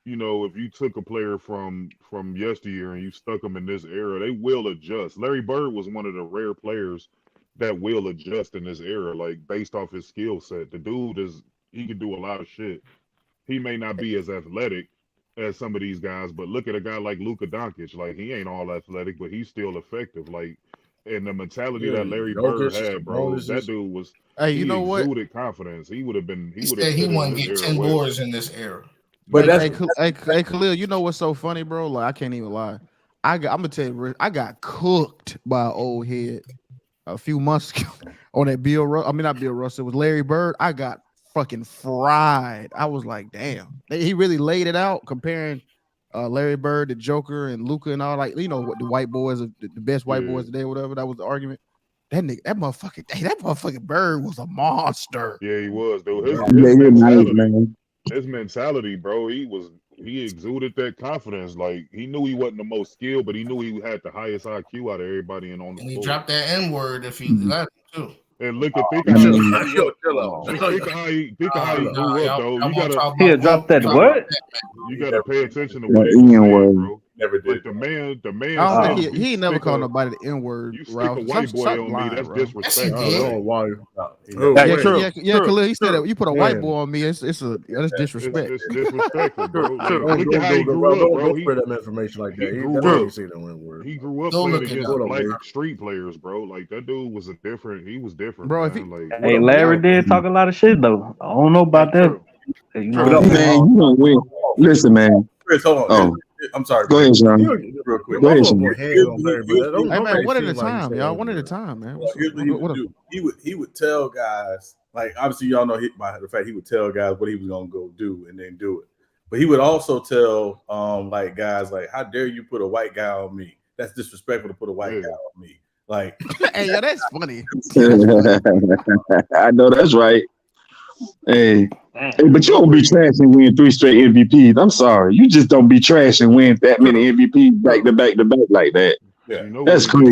you know, if you took a player from yesteryear and you stuck them in this era, they will adjust. Larry Bird was one of the rare players that will adjust in this era, like based off his skill set. The dude he can do a lot of shit. He may not be as athletic as some of these guys, but look at a guy like Luka Doncic. Like, he ain't all athletic, but he's still effective. Like, and the mentality that Larry Bird had, bro, that dude was. Hey, you know what? Exuded confidence. He would have been. He said he wouldn't get 10 boards in this era. But hey, Khalil, you know what's so funny, bro? Like, I can't even lie. I'm gonna tell you, I got cooked by an old head a few months ago on that Bill Russell. I mean, not Bill Russell. It was Larry Bird. I got fucking fried. I was like, damn. He really laid it out comparing Larry Bird, the Joker, and Luka, and all, like, you know, what the white boys, the best white boys today, whatever. That was the argument. That motherfucking Bird was a monster. Yeah, he was, dude. His mentality, bro. He exuded that confidence. Like, he knew he wasn't the most skilled, but he knew he had the highest IQ out of everybody on the floor. He dropped that N-word if he let him too. And think of how he grew up, though. He dropped that what? You gotta pay attention to what the N-word, bro. Never did. Like the man. I don't think he never called nobody the N-word. You stick a white boy on me, that's disrespectful. Yeah, Khalil, he said that you put a white boy on me, that's disrespect. It's disrespectful, bro. Look at how he grew up, bro. He that information like that. He grew up playing against black street players, bro. Like, that dude was he was different, bro. Hey, Larry did talk a lot of shit though. I don't know about that. Man, you don't win. Listen, man. Chris, hold on. I'm sorry. Go ahead, Sean. Real quick. Go ahead, Sean. Hey, man, one at a time, y'all. One at a time, man. Here's what he would do. He would tell guys, like, obviously y'all know by the fact he would tell guys what he was gonna go do and then do it. But he would also tell like guys, like, how dare you put a white guy on me? That's disrespectful to put a white guy on me. Like, hey, yeah, that's funny. I know that's right. Hey, but you don't be trash and win 3 straight MVPs. I'm sorry, you just don't be trash and win that many MVPs back to back like that. Yeah, you know that's crazy.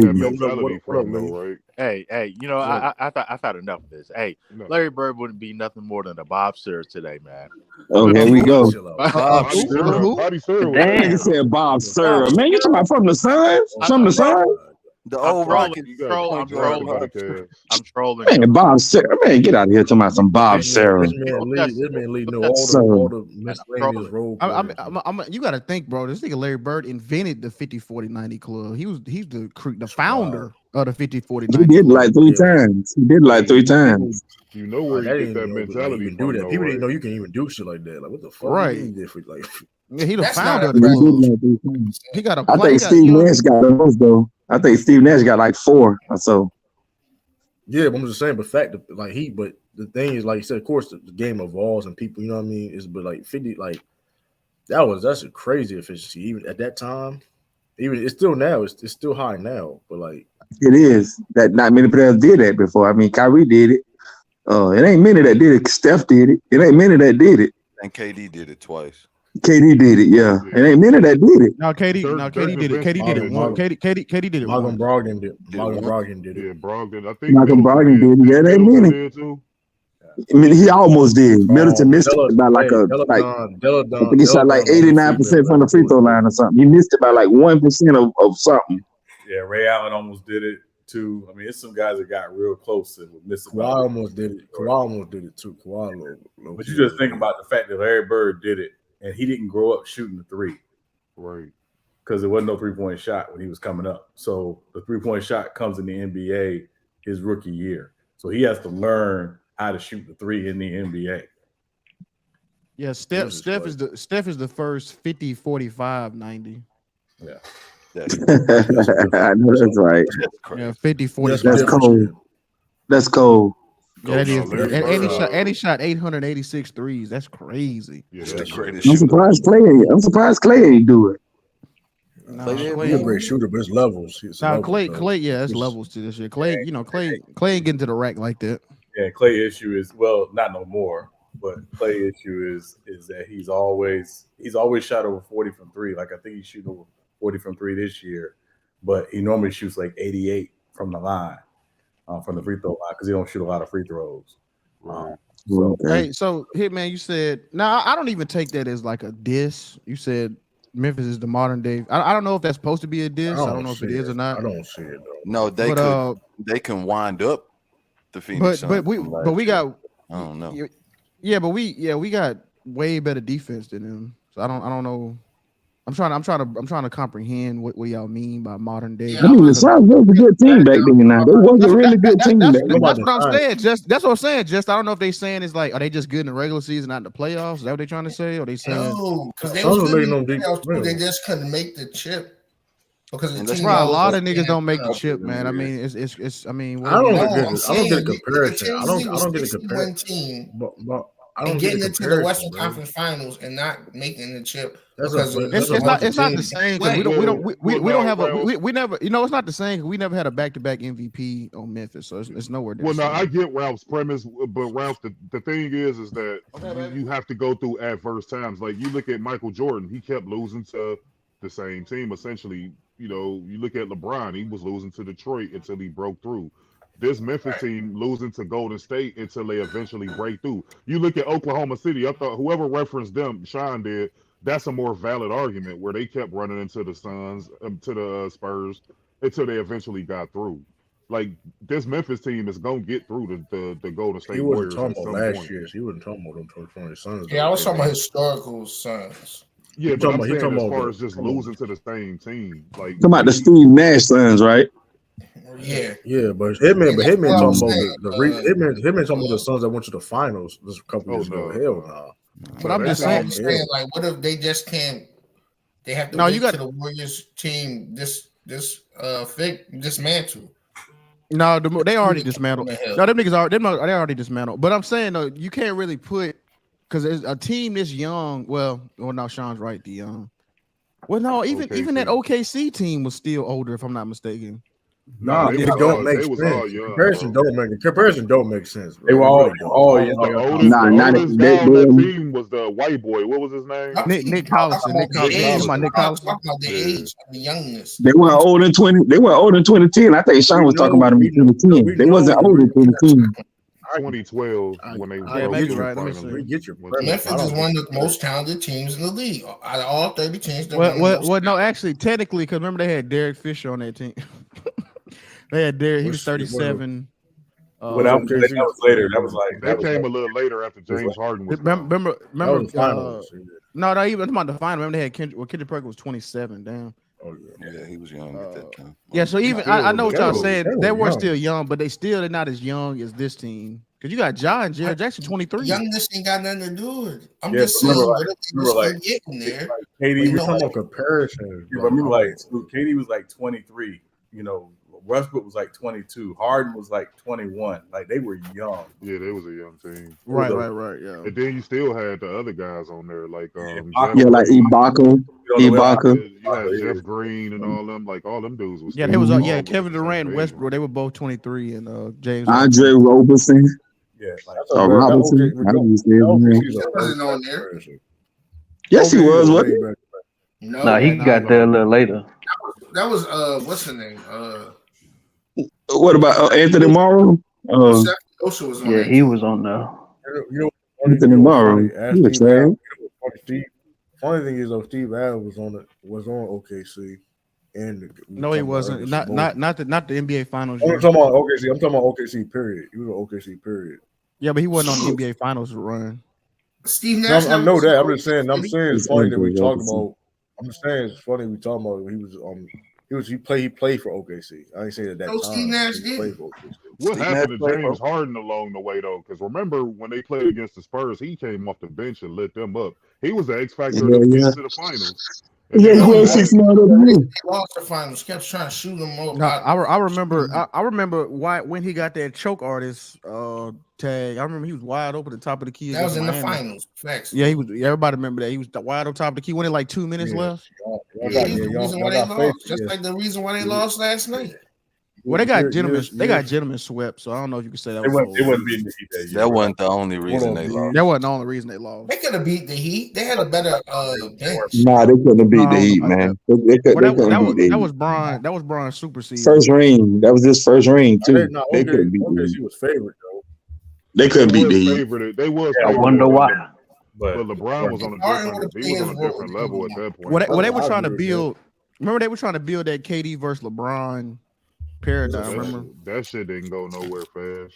Hey, you know, I've had enough of this. Hey, Larry Bird wouldn't be nothing more than a Bob Sir today, man. Oh, here we go. Bob Sir. Nigga said Bob Sir. Man, you talking about from the Suns? From the Suns? The old Rocket. I'm trolling. Man, Bob Sarah. Man, get out of here talking about some Bob Sarah. This man lead all the miscellaneous role. You got to think, bro. This nigga Larry Bird invented the 50-40-90 club. He's the founder of the 50-40-90. He did like 3 times. You know where you get that mentality from. Do that. People didn't know you can even do shit like that. Like, what the fuck? Right. Like, yeah, he the founder of the club. He got a. I think Steve Nash got the most though. I think Steve Nash got like 4 or so. Yeah, but I'm just saying, but the thing is, like you said, of course, the game evolves and people, you know what I mean? But like 50, like that's a crazy efficiency. Even at that time, even it's still now, it's still high now, but like it is that not many players did that before. I mean, Kyrie did it. It ain't many that did it. Steph did it. It ain't many that did it. And KD did it twice. KD did it, yeah. It ain't many that did it. No, KD did it. KD did it. KD did it. Malcolm Brogdon did. Malcolm Brogdon did it. Yeah, Brogdon. I think Malcolm Brogdon did it. Yeah, they many. I mean, he almost did. Middleton missed it by like I think he shot like 89% from the free throw line or something. He missed it by like 1% of something. Yeah, Ray Allen almost did it too. I mean, it's some guys that got real close and were missing. Kawhi almost did it. Kawhi almost did it too. But you just think about the fact that Larry Bird did it, and he didn't grow up shooting the three, right? Because there wasn't no 3-point shot when he was coming up. So the 3-point shot comes in the NBA his rookie year. So he has to learn how to shoot the three in the NBA. Yeah, Steph is the first 50, 45, 90. Yeah. I know that's right. Yeah, 50, 45. That's cold. That's cold. Yeah, that is. And he shot 886 threes. That's crazy. Yeah, that's the greatest. I'm surprised Clay ain't do it. He's a great shooter, but it's levels. Clay, yeah, it's levels to this year. Clay ain't getting to the rack like that. Yeah, Clay issue is not no more, but Clay issue is that he's always shot over 40 from three. Like I think he's shooting over 40 from three this year, but he normally shoots like 88 from the line, from the free throw line, because he don't shoot a lot of free throws. So Hitman, you said now I don't even take that as like a diss. You said Memphis is the modern day. I don't know if that's supposed to be a diss. I don't know if it is or not. I don't see it though. No, they can wind up the Phoenix. But we got. I don't know. Yeah, but we got way better defense than them. So I don't know. I'm trying to comprehend what y'all mean by modern day. I mean, the Suns was a good team back then. Now they was a really good team. That's what I'm saying. That's what I'm saying. Just I don't know if they saying is like, are they just good in the regular season, not in the playoffs? Is that what they trying to say? Or they saying no? Because they was good in the playoffs, they just couldn't make the chip. Because that's why a lot of niggas don't make the chip, man. I mean, it's. I mean, I don't get a comparison. I don't get a comparison. But I don't getting into the Western Conference Finals and not making the chip. It's not the same because we don't have we never, you know, it's not the same because we never had a back-to-back MVP on Memphis, so it's nowhere. Well, no, I get Ralph's premise, but Ralph, the thing is that you have to go through adverse times. Like you look at Michael Jordan, he kept losing to the same team essentially. You know, you look at LeBron, he was losing to Detroit until he broke through. This Memphis team losing to Golden State until they eventually break through. You look at Oklahoma City, I thought whoever referenced them, Sean did, that's a more valid argument where they kept running into the Suns, to the Spurs, until they eventually got through. Like, this Memphis team is going to get through the Golden State Warriors. He wasn't talking about last year. He wasn't talking about them 2020 Suns. Yeah, I was talking about historical Suns. Yeah, but I'm saying as far as just losing to the same team. Like, talking about the Steve Nash Suns, right? Yeah, but Hitman talking about Hitman talking about the Suns that went to the finals this couple years ago. Hell no. But I'm just saying, like, what if they just can't? They have to wait to the Warriors team dismantle. No, they already dismantled. No, them niggas they already dismantled. But I'm saying though, you can't really put because a team this young. Well, no, Sean's right. The young. Well, no, even that OKC team was still older, if I'm not mistaken. No, it don't make sense. Comparison don't make sense. Bro. They were all young. That team was the white boy. What was his name? Nick Collison. Nick Collison. Talking about the age, the youngness. They weren't older than 20. They weren't older than 2010. I think Sean was talking about them in 2010. They wasn't older than 2010. 2012 when they Memphis is one of the most talented teams in the league out of all 30 teams. Well, no, actually, technically, because remember they had Derek Fisher on that team. They had Derek. He was 37. That was later. That was like that came a little later after James Harden was. Remember. No, even about the final. Remember they had Kendrick Perkins was 27. Damn. Oh yeah, he was young at that time. Yeah, so even I know what y'all saying. They were still young, but they're not as young as this team. Because you got John Jared Jackson, 23. Youngness ain't got nothing to do with it. I'm just saying, getting there. KD was talking about comparison. Remember, like KD was like 23. You know, Westbrook was like 22. Harden was like 21. Like they were young. Yeah, they was a young team. Right. Yeah. And then you still had the other guys on there, like like Ibaka. You had Jeff Green and all them. Like all them dudes was. Yeah, they was. Kevin Durant and Westbrook. They were both 23, and James. Andre Roberson. Yeah, like Robinson. Yes, he was. What? No, nah, he got there a little later. That was what's the name? What about Anthony Morrow? Osha was on Yeah, that he team. was on there. Anthony Morrow. Funny, funny thing is, though, Steve Adams was on OKC, and No, he wasn't. Not the NBA Finals. I'm talking about OKC. I'm talking about OKC. Period. He was on OKC. Period. Yeah, but he wasn't on the NBA Finals run. Steve Nash. I know that. I'm just saying. I'm saying it's funny that we Anthony talk Robinson. about. I'm just saying it's funny we talking about. He played for OKC. I ain't saying that. No, Steve Nash He played did. for OKC. What Steve happened Nash to played James for- Harden along the way though? Because remember when they played against the Spurs, he came off the bench and lit them up. He was the X factor of them getting to the finals. And Yeah, then he was after 6 9 of the They lost the finals. Kept trying to shoot him up. No, I remember. I remember why when he got that choke artist tag. I remember he was wide open at the top of the key. That was in against the Miami. finals. Facts. Yeah, he was. Everybody remember that he was wide on top of the key. When it like 2 minutes left. Yeah, he's the reason why they lost. Just like the reason why they lost last night. Well, they got gentlemen swept. So I don't know if you could say that. It wasn't beating the Heat that year. That wasn't the only reason they lost. That wasn't the only reason they lost. They could have beat the Heat. They had a better bench. Nah, they couldn't have beat the Heat, man. They couldn't beat the Heat. That was Brian's super season. First ring. That was his first ring too. They couldn't beat the OKC Heat. was favorite though. They couldn't beat the was Heat. favored. They was. I favored. wonder why. But LeBron was on a different level at that point. Well, they were trying to build. Remember, they were trying to build that KD versus LeBron paradigm. Remember that shit didn't go nowhere fast.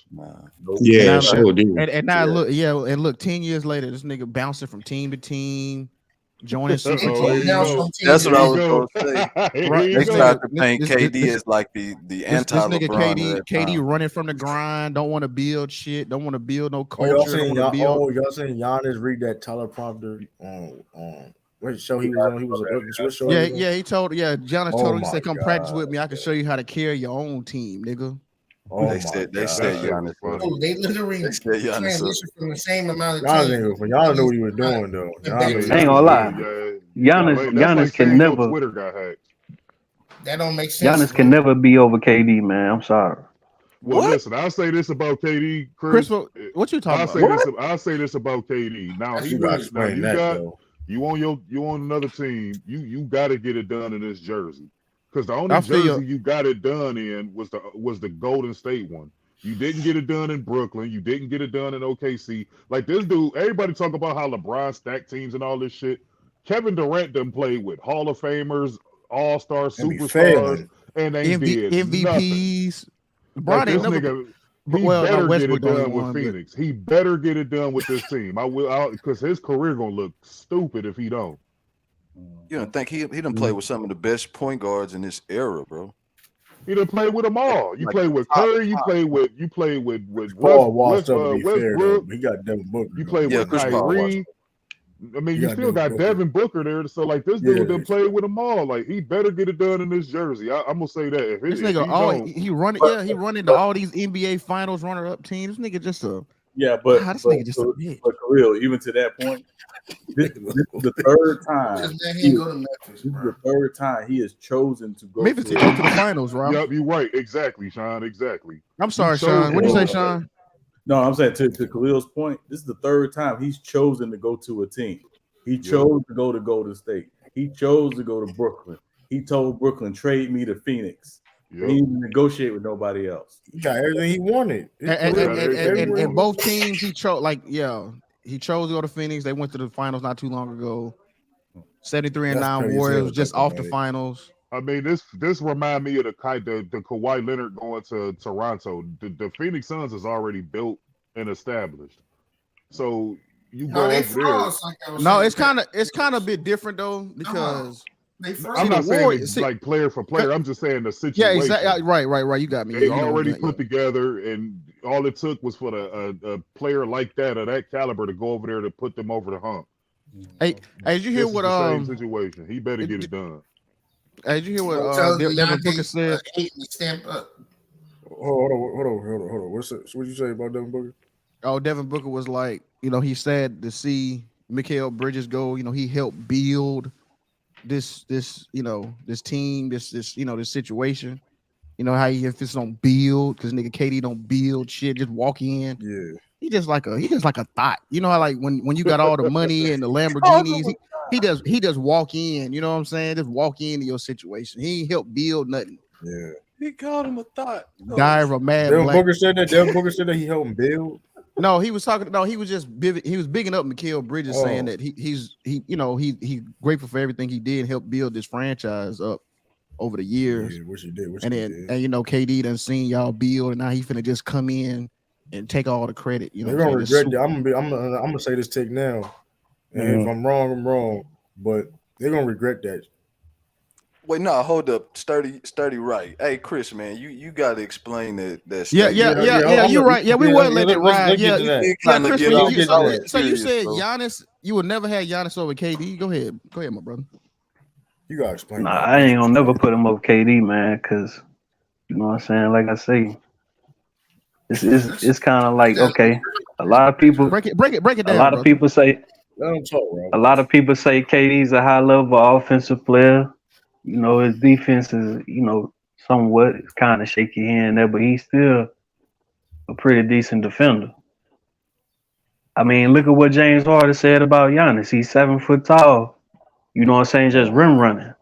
Yeah, sure did. And now look, 10 years later, this nigga bouncing from team to team, joining super teams. That's what I was going to say. They tried to paint KD as like the anti-LeBron. This nigga KD running from the grind, don't want to build shit, don't want to build no culture. Y'all seen Giannis read that teleprompter on what show he was on? He was what show? He told Giannis told him, he said, "Come practice with me. I can show you how to carry your own team, nigga." They said Giannis. They literally transitioned from the same amount of time. Y'all know what he was doing though. I ain't gonna lie. Giannis can never. Twitter got hacked. That don't make sense. Giannis can never be over KD, man. I'm sorry. Well, listen, I'll say this about KD, Chris. What you talking about? I'll say this about KD. Now you on another team. You got to get it done in this jersey because the only jersey you got it done in was the Golden State one. You didn't get it done in Brooklyn. You didn't get it done in OKC. Like this dude, everybody talk about how LeBron stacked teams and all this shit. Kevin Durant done played with Hall of Famers, All-Stars, Superstars, and they did MVPs. LeBron ain't never. He better get it done with Phoenix. He better get it done with this team. Because his career gonna look stupid if he don't. You don't think he done played with some of the best point guards in this era, bro? He done played with them all. You played with Curry. You played with Westbrook. He got Devin Booker. You played with Kyrie. I mean, you still got Devin Booker there. So, like, this dude done played with them all. Like, he better get it done in this jersey. I'm gonna say that. If this nigga, he running to all these NBA Finals runner-up teams. This nigga just a this nigga just a bitch. But for real, even to that point, this is the third time. This is the third time he has chosen to go. Memphis to go to the finals, right? Yep, you're right. Exactly, Sean. Exactly. I'm sorry, Sean. What did you say, Sean? No, I'm saying to Khalil's point, this is the third time he's chosen to go to a team. He chose to go to Golden State. He chose to go to Brooklyn. He told Brooklyn, trade me to Phoenix. Yep. He didn't negotiate with nobody else. He got everything he wanted. And both teams he chose, he chose to go to Phoenix. They went to the finals not too long ago. 73-9 Warriors just off the finals. I mean, this remind me of the Kawhi Leonard going to Toronto. The Phoenix Suns is already built and established. So you go over there. It's kind of a bit different though because I'm not saying it's like player for player. I'm just saying the situation. Yeah, exactly. Right. You got me. They already put together, and all it took was for a player like that of that caliber to go over there to put them over the hump. Hey, did you hear what same situation? He better get it done. Hey, did you hear what Devin Booker said? Hold on. What you say about Devin Booker? Oh, Devin Booker was like, he said to see Mikal Bridges go. He helped build this team, this situation. How he emphasis on build because nigga KD don't build shit, just walk in. Yeah. He just like a thought. How like when you got all the money and the Lamborghinis, he does walk in. You know what I'm saying? Just walk into your situation. He ain't help build nothing. Yeah. He called him a thought. Guy of a mad Devin black. Booker said that. Devin Booker said that he helped him build. No, he was talking. No, he was just he was bigging up Mikal Bridges, saying that he's grateful for everything he did, help build this franchise up over the years. Yeah, which he did. And KD done seen y'all build, and now he finna just come in and take all the credit. You know, they're gonna regret that. I'm gonna say this take now, and if I'm wrong, I'm wrong. But they're gonna regret that. Wait, no, hold up, sturdy right. Hey, Chris, man, you got to explain that. Yeah, you're right. Yeah, we would let it ride. Chris, so you said Giannis, you would never have Giannis over KD. Go ahead, my brother. You gotta explain. Nah, I ain't gonna never put him over KD, man, because you know what I'm saying. Like I say, it's kind of like, okay, a lot of people break it down. A lot of people say KD's a high level offensive player. You know, his defense is, somewhat kind of shaky here and there, but he's still a pretty decent defender. I mean, look at what James Harden said about Giannis. He's 7 foot tall. You know what I'm saying? Just rim running.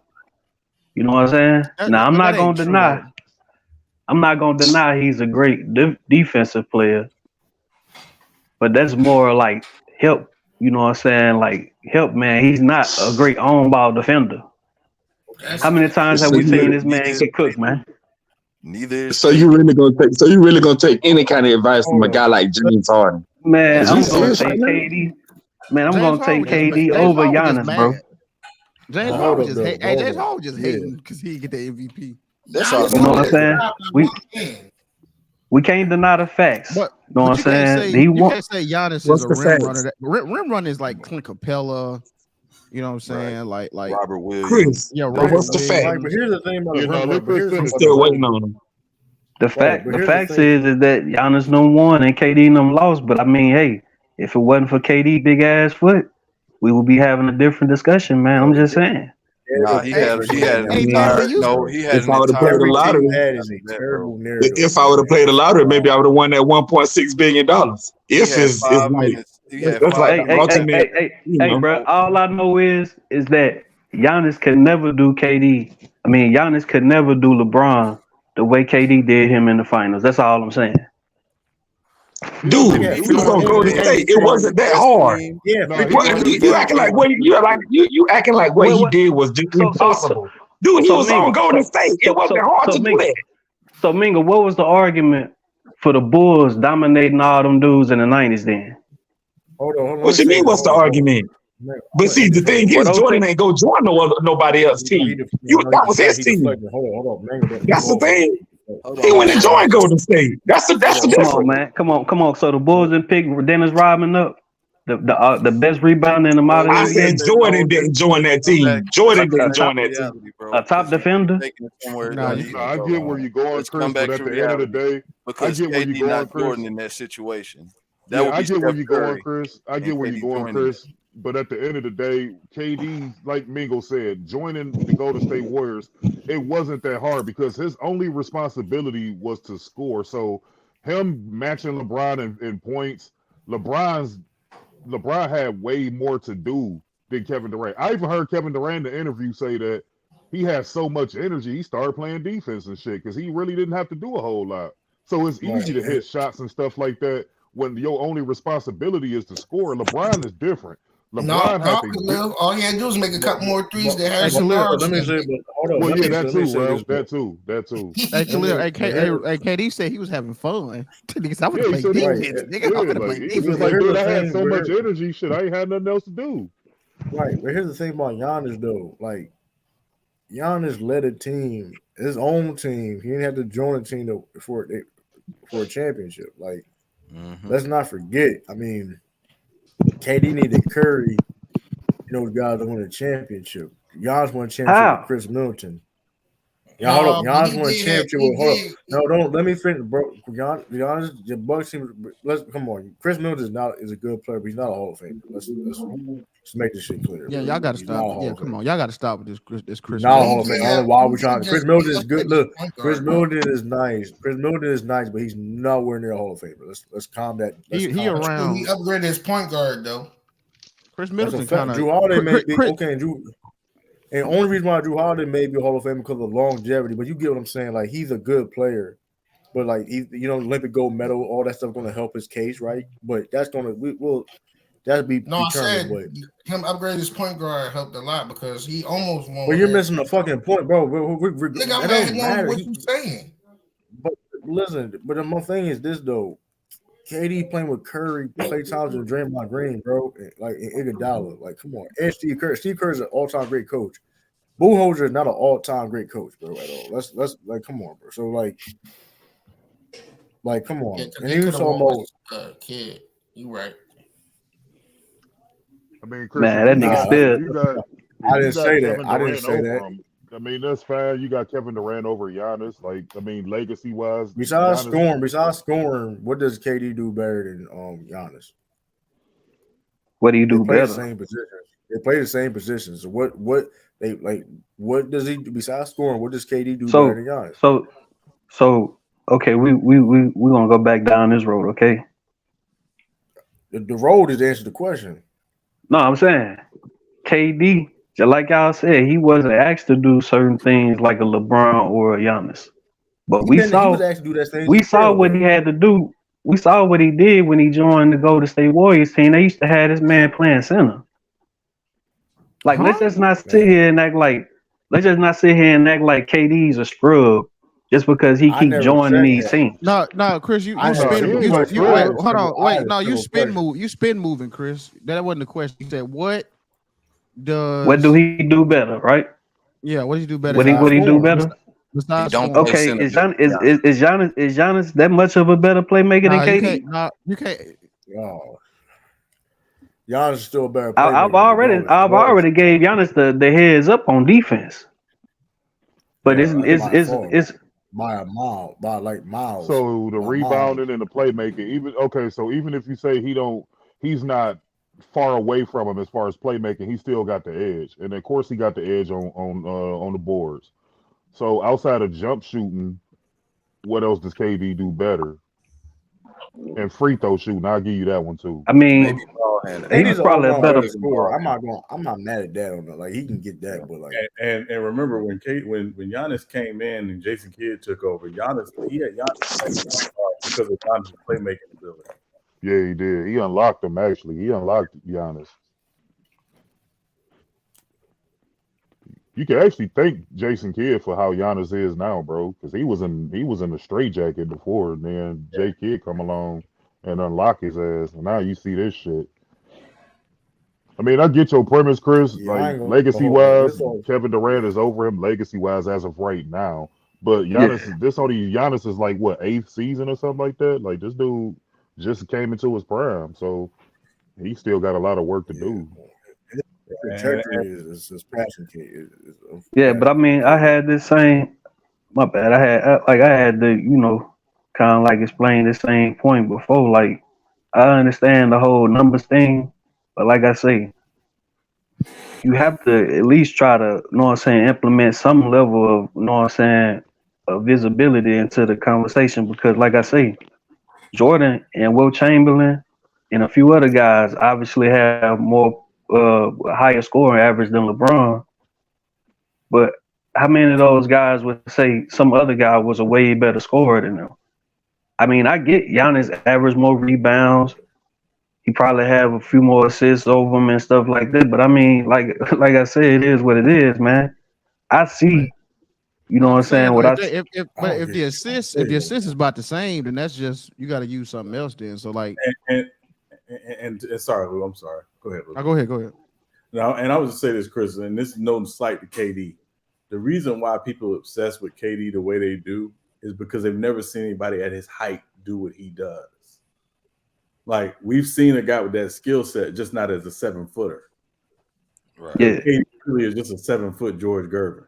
You know what I'm saying? Now, I'm not going to deny he's a great defensive player, but that's more like help. You know what I'm saying? Like help, man. He's not a great on-ball defender. How many times have we seen this man get cooked, man? Neither. So you really gonna take any kind of advice from a guy like James Harden? Man, I'm gonna take KD. Man, I'm gonna take KD over Giannis, bro. James Harden just hating because he get the MVP. That's all. You know what I'm saying? We can't deny the facts. You know what I'm saying? You can't say Giannis is a rim runner. Rim runner is like Clint Capella. You know what I'm saying? Like Robert Williams. Chris, Robert what's the fact? Right, but here's the thing about I'm still waiting on him. The fact is that Giannis done won and KD done lost. But I mean, hey, if it wasn't for KD big ass foot, we would be having a different discussion, man. I'm just saying. Nah, he had an entire. If I would have played the lottery, if I would have played the lottery, maybe I would have won that $1.6 billion. If it's like. That's like hey, bro. All I know is that Giannis can never do KD. I mean, Giannis could never do LeBron the way KD did him in the finals. That's all I'm saying. Dude, if you was gonna go to state, it wasn't that hard. Yeah, you acting like what you acting like what he did was just impossible. Dude, he was on Golden State. It wasn't hard to do that. So Minga, what was the argument for the Bulls dominating all them dudes in the 90s then? Hold on. What you mean? What's the argument? But see, the thing is, Jordan ain't go join nobody else's team. That was his team. Hold on. That's the thing. He went and joined Golden State. That's the difference. Come on, man. Come on. So the Bulls didn't pick Dennis Rodman up, the best rebounder in the modern. I said Jordan didn't join that team. Jordan didn't join that team. A top defender. I get where you're going, Chris. But at the end of the day, I get where you're going, Chris. Jordan in that situation. I get where you're going, Chris. But at the end of the day, KD, like Mingo said, joining the Golden State Warriors, it wasn't that hard because his only responsibility was to score. So him matching LeBron in points, LeBron had way more to do than Kevin Durant. I even heard Kevin Durant in the interview say that he had so much energy, he started playing defense and shit because he really didn't have to do a whole lot. So it's easy to hit shots and stuff like that when your only responsibility is to score. LeBron is different. All he had to do was make a couple more threes that had some yards. That too. Hey, KD said he was having fun. Niggas, I would play defense. I had so much energy, shit, I ain't had nothing else to do. Right, but here's the thing about Giannis, though. Like, Giannis led a team, his own team. He didn't have to join a team for a championship. Like, let's not forget. I mean, KD needed Curry. Guys that won a championship. Giannis won a championship with Chris Middleton. Hold up. Giannis won a championship with. Hold up. No, don't let me finish, bro. Giannis, the Bucks team. Come on. Chris Middleton is a good player, but he's not a Hall of Famer. Let's make this shit clear. Yeah, y'all got to stop. Yeah, come on. Y'all got to stop with this Chris. Not a Hall of Famer. I don't know why we're trying. Chris Middleton is good. Look, Chris Middleton is nice. Chris Middleton is nice, but he's nowhere near a Hall of Famer. Let's calm that. He around. He upgraded his point guard though. Chris Middleton kind of. Drew Holiday may be okay. And the only reason why Drew Holiday may be a Hall of Fame because of longevity, but you get what I'm saying. Like he's a good player, but like he, Olympic gold medal, all that stuff going to help his case, right? But that's going to that'd be no. I said him upgrade his point guard helped a lot because he almost won. Well, you're missing the fucking point, bro. Nigga, I'm asking what you saying. But listen, but my thing is this though. KD playing with Curry, Klay Thompson, and Draymond Green, bro, like Iguodala. Like, come on. And Steve Kerr. Steve Kerr is an all-time great coach. Budenholzer is not an all-time great coach, bro, at all. Let's like, come on, bro. So like, come on. And he was talking about kid. You right. I mean, Chris, man, that nigga still. I didn't say that. I didn't say that. I mean, that's fine. You got Kevin Durant over Giannis. Like, I mean, legacy-wise. Besides scoring, what does KD do better than Giannis? What do you do better? They play the same positions. So what does he do besides scoring? What does KD do better than Giannis? So okay, we gonna go back down this road, okay? The road is to answer the question. No, I'm saying KD. Just like y'all said, he wasn't asked to do certain things like a LeBron or a Giannis. But we saw what he had to do. We saw what he did when he joined the Golden State Warriors team. They used to have this man playing center. Like, let's just not sit here and act like KD's a scrub just because he keep joining these teams. No, Chris, you spin moving, Chris. That wasn't the question. You said what do he do better, right? Yeah, what does he do better? What he do better? Okay, is Giannis that much of a better playmaker than KD? You can't. Oh. Giannis is still a better playmaker. I've already gave Giannis the heads up on defense, but it's by a mile, by like miles. So the rebounding and the playmaking, even if you say he's not far away from him as far as playmaking, he still got the edge, and of course he got the edge on the boards. So outside of jump shooting, what else does KD do better? And free throw shooting, I'll give you that one too. I mean, he's probably a better scorer. I'm not mad at that on that. Like he can get that, but like and remember when Giannis came in and Jason Kidd took over, he had Giannis because of Giannis' playmaking ability. Yeah, he did. He unlocked him. Actually, he unlocked Giannis. You can actually thank Jason Kidd for how Giannis is now, bro, because he was in the straitjacket before, and then Jay Kidd come along and unlock his ass, and now you see this shit. I mean, I get your premise, Chris. Like legacy wise, Kevin Durant is over him legacy wise as of right now, but Giannis is like what 8th season or something like that. Like this dude just came into his prime, so he still got a lot of work to do. Yeah, but I mean, I had this same. My bad. I had the kind of like explain the same point before. Like I understand the whole numbers thing, but like I say, you have to at least try to, implement some level of, of visibility into the conversation because, like I say, Jordan and Wilt Chamberlain and a few other guys obviously have more higher scoring average than LeBron. But how many of those guys would say some other guy was a way better scorer than them? I mean, I get Giannis average more rebounds. He probably have a few more assists over him and stuff like that. But I mean, like I said, it is what it is, man. I see. You know what I'm saying? If the assist is about the same, then that's just you got to use something else then. So like, and sorry, Lou, I'm sorry. Go ahead, Lou. Go ahead. Now, and I was just say this, Chris, and this is no slight to KD. The reason why people are obsessed with KD the way they do is because they've never seen anybody at his height do what he does. Like we've seen a guy with that skill set, just not as a 7-footer. Right. Yeah, KD really is just a 7-foot George Gervin.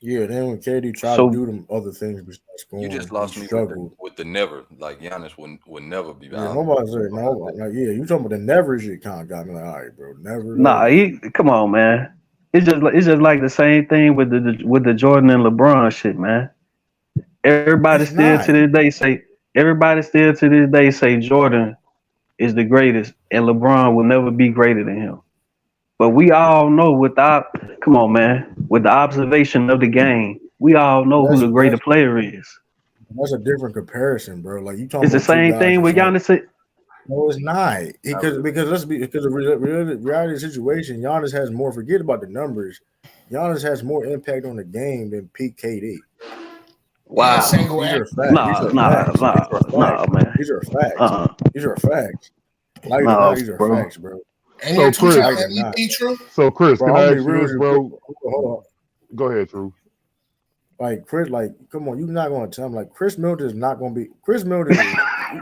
Yeah, then when KD tried to do them other things besides scoring, you just lost me with the never. Like Giannis would never be back. Yeah, nobody said no. Like, yeah, you talking about the never shit kind of got me like, all right, bro, never. Nah, come on, man. It's just like the same thing with the Jordan and LeBron shit, man. Everybody still to this day say Jordan is the greatest, and LeBron will never be greater than him. But we all know with the observation of the game, we all know who the greater player is. That's a different comparison, bro. Like you talking It's the about same thing with Giannis. No, it's not. Because the reality of the situation, Giannis has more. Forget about the numbers. Giannis has more impact on the game than Pete KD. Wow. These are facts. Nah, man. These are facts. These are facts. Like these are facts, bro. So Chris, can I ask you this, bro? Hold on. Go ahead, True. Like Chris, like, come on, you're not going to tell him like Chris Middleton is not going to be Chris Middleton.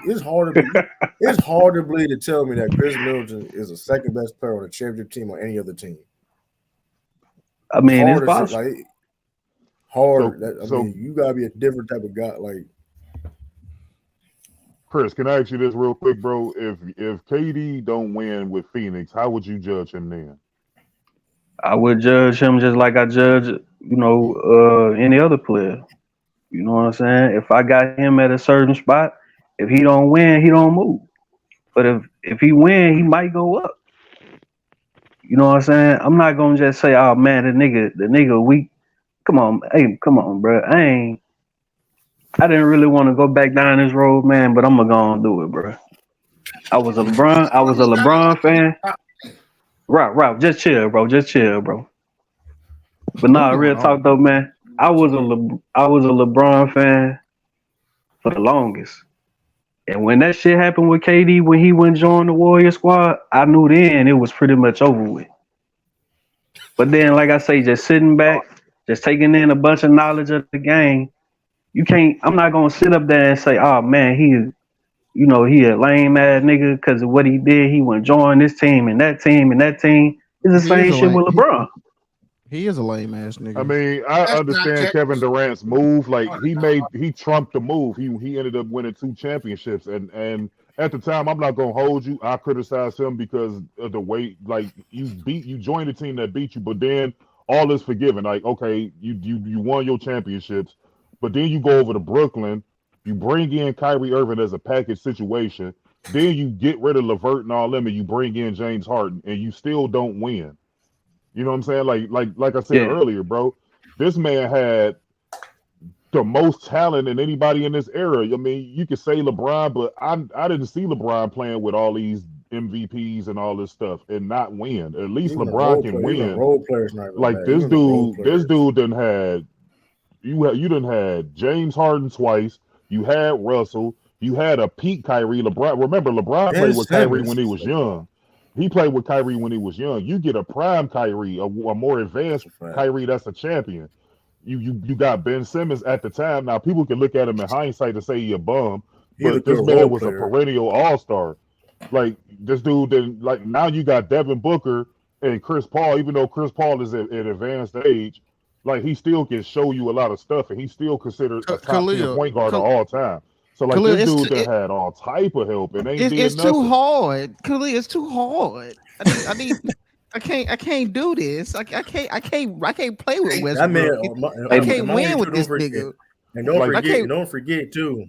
It's hard to believe to tell me that Chris Middleton is the second best player on a championship team or any other team. I mean, it's possible. Mean, you gotta be a different type of guy. Like, Chris, can I ask you this real quick, bro? If KD don't win with Phoenix, how would you judge him then? I would judge him just like I judge, any other player. You know what I'm saying? If I got him at a certain spot, if he don't win, he don't move. But if he win, he might go up. You know what I'm saying? I'm not gonna just say, "Oh man, the nigga weak." Come on, bro. I didn't really want to go back down this road, man, but I'm gonna do it, bro. I was a LeBron fan. Right, just chill, bro. But nah, real talk though, man. I was a LeBron fan for the longest. And when that shit happened with KD, when he went join the Warrior squad, I knew then it was pretty much over with. But then, like I say, just sitting back, just taking in a bunch of knowledge of the game, I'm not gonna sit up there and say, oh man, he a lame ass nigga because of what he did. He went join this team and that team and that team. It's the same shit with LeBron. He is a lame ass nigga. I mean, I understand Kevin Durant's move. Like he trumped the move. He ended up winning 2 championships. And at the time, I'm not gonna hold you. I criticized him because of the way like you joined the team that beat you, but then all is forgiven. Like, okay, you won your championships, but then you go over to Brooklyn, you bring in Kyrie Irving as a package situation, then you get rid of LeVert and all them, and you bring in James Harden, and you still don't win. You know what I'm saying? Like I said earlier, bro, this man had the most talent in anybody in this era. I mean, you could say LeBron, but I didn't see LeBron playing with all these MVPs and all this stuff and not win. At least even LeBron can win. Role players not like this dude done had you done had James Harden twice. You had Russell. You had a peak Kyrie. Remember, LeBron played with Kyrie when he was young. He played with Kyrie when he was young. You get a prime Kyrie, a more advanced Kyrie that's a champion. You got Ben Simmons at the time. Now, people can look at him in hindsight and say he a bum, but this man was a perennial all-star. Like, this dude, now you got Devin Booker and Chris Paul, even though Chris Paul is at advanced age, like, he still can show you a lot of stuff, and he's still considered a top-tier point guard of all time. So like Khalil, this dude that had all type of help and it's too hard. Khalil, it's too hard. I can't do this. I can't play with Westbrook. I can't win with this nigga. And don't forget too.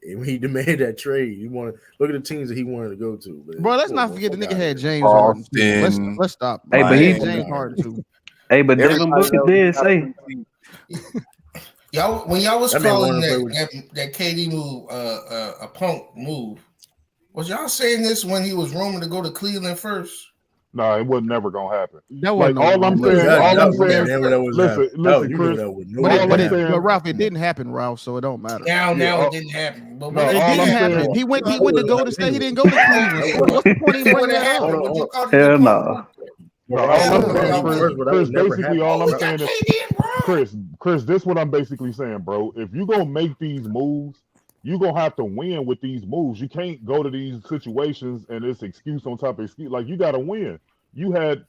When he demanded that trade, you want to look at the teams that he wanted to go to. Man. Bro, let's not forget the nigga had James Harden. Let's stop. Hey, but he James Harden too. Hey, but Devin Booker did say. Y'all, when y'all was calling that KD move a punk move, was y'all saying this when he was rumored to go to Cleveland first? No, it was never gonna happen. That wasn't all I'm saying. Listen, Chris. But Ralph, it didn't happen, Ralph. So it don't matter. Now it didn't happen. But it didn't happen. He went to Golden State. He didn't go to Cleveland. So what's the point of bringing that up? Hell no. Chris, basically all I'm saying is Chris, this is what I'm basically saying, bro. If you gonna make these moves, you're gonna have to win with these moves. You can't go to these situations and it's excuse on top of excuse. Like, you gotta win. You had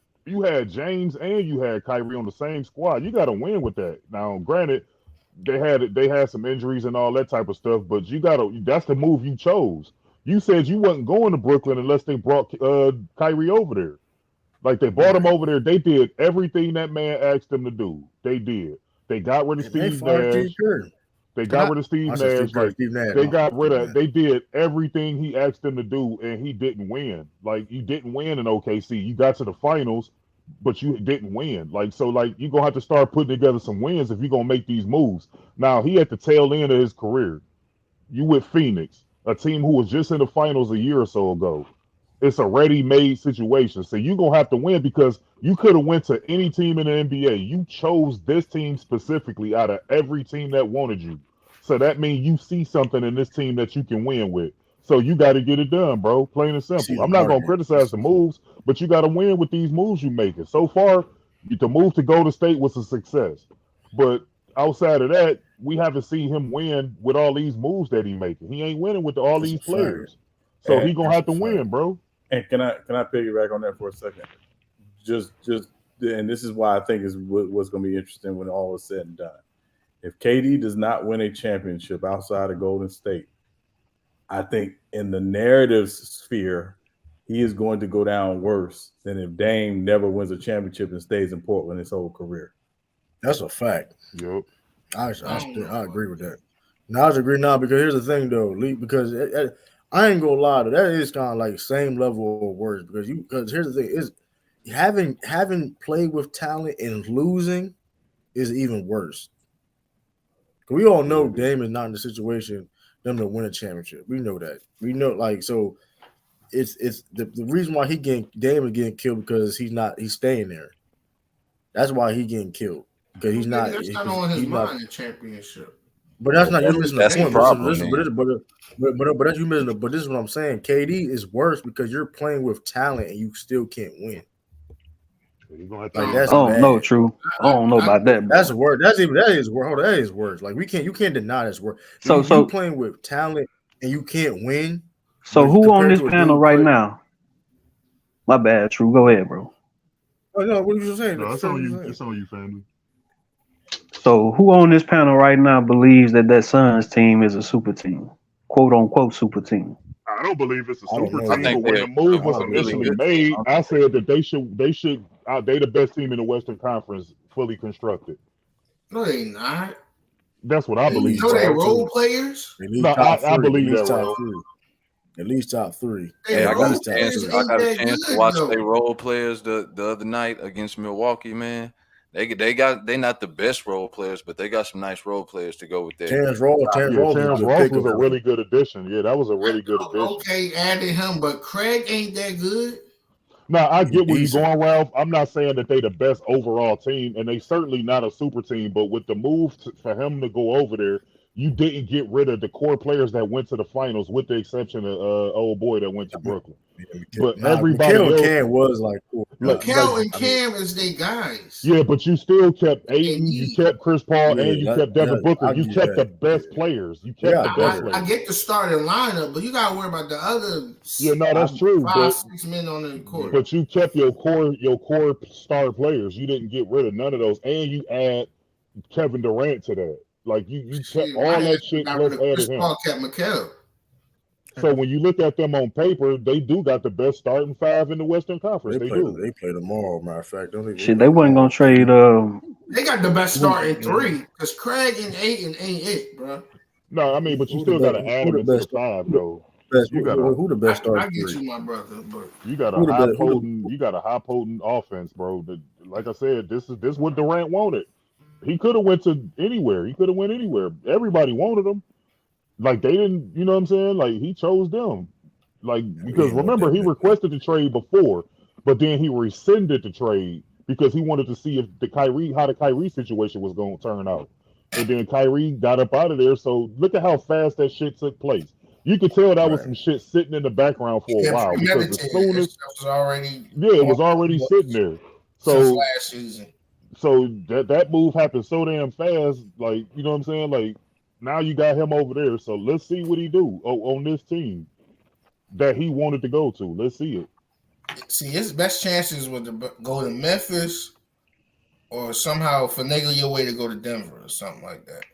James and you had Kyrie on the same squad. You gotta win with that. Now, granted, they had some injuries and all that type of stuff, but that's the move you chose. You said you wasn't going to Brooklyn unless they brought Kyrie over there. Like, they brought him over there. They did everything that man asked them to do. They did. They got rid of Steve Nash. They got rid of Steve Nash. They got rid of. They did everything he asked them to do, and he didn't win. Like, you didn't win in OKC. You got to the finals, but you didn't win. Like, so, like, you're gonna have to start putting together some wins if you're gonna make these moves. Now, he at the tail end of his career. You with Phoenix, a team who was just in the finals a year or so ago. It's a ready-made situation. So you're going to have to win because you could have went to any team in the NBA. You chose this team specifically out of every team that wanted you. So that means you see something in this team that you can win with. So you got to get it done, bro. Plain and simple. I'm not going to criticize the moves, but you got to win with these moves you're making. So far, the move to Golden State was a success. But outside of that, we haven't seen him win with all these moves that he's making. He ain't winning with all these players. So he's going to have to win, bro. And can I piggyback on that for a second? Just, and this is why I think is what's going to be interesting when all is said and done. If KD does not win a championship outside of Golden State, I think in the narrative sphere, he is going to go down worse than if Dame never wins a championship and stays in Portland his whole career. That's a fact. Yep. I agree with that. Now I agree now because here's the thing though, Lee, because I ain't gonna lie, that is kind of like same level of words because here's the thing is having played with talent and losing is even worse. We all know Dame is not in the situation them to win a championship. We know that. We know so it's the reason why Dame is getting killed because he's staying there. That's why he's getting killed because he's not. That's not on his mind. The championship. But that's not you're missing the point. But you missing. But this is what I'm saying. KD is worse because you're playing with talent and you still can't win. That's no, true. I don't know about that. That's worse. That is worse. That is worse. Like you can't deny that's worse. So you playing with talent and you can't win. So who on this panel right now? My bad, True. Go ahead, bro. Oh no, what are you saying? No, it's on you. It's on you, family. So who on this panel right now believes that Suns team is a super team, quote unquote super team? I don't believe it's a super team, but when the move was initially made, I said that they should they the best team in the Western Conference, fully constructed. No, they not. That's what I believe. So they role players? No, I believe that. At least top three. Hey, I got a chance to watch their role players the other night against Milwaukee, man. They not the best role players, but they got some nice role players to go with that. Terrence Ross was a really good addition. Yeah, that was a really good addition. Okay, added him, but Craig ain't that good. No, I get where you're going, Ralph. I'm not saying that they the best overall team, and they certainly not a super team. But with the move for him to go over there, you didn't get rid of the core players that went to the finals, with the exception of old boy that went to Brooklyn. But everybody else, Cam was like, cool. Kel and Cam is they guys. Yeah, but you still kept Ayton, you kept Chris Paul, and you kept Devin Booker. You kept the best players. You kept the best players. I get the starting lineup, but you got to worry about the other. Yeah, no, that's true. 5-6 men on the court. But you kept your core star players. You didn't get rid of none of those, and you add Kevin Durant to that. Like you kept all that shit. Plus added him. Paul kept McHale. So when you look at them on paper, they do got the best starting five in the Western Conference. They do. They play tomorrow, matter of fact. They wasn't gonna trade. They got the best starting three because Craig and Ayton ain't it, bro. No, I mean, but you still got to add them into the five, though. Who the best starting? I get you, my brother. But you got a high potent offense, bro. Like I said, this is what Durant wanted. He could have went to anywhere. He could have went anywhere. Everybody wanted him. Like they didn't, you know what I'm saying? Like he chose them. Like because remember he requested the trade before, but then he rescinded the trade because he wanted to see if how the Kyrie situation was going to turn out. And then Kyrie got up out of there. So look at how fast that shit took place. You could tell that was some shit sitting in the background for a while because as soon as it was already sitting there. So last season. So that move happened so damn fast, like you know what I'm saying? Like now you got him over there. So let's see what he do on this team that he wanted to go to. Let's see it. See, his best chances were to go to Memphis or somehow finagle your way to go to Denver or something like that.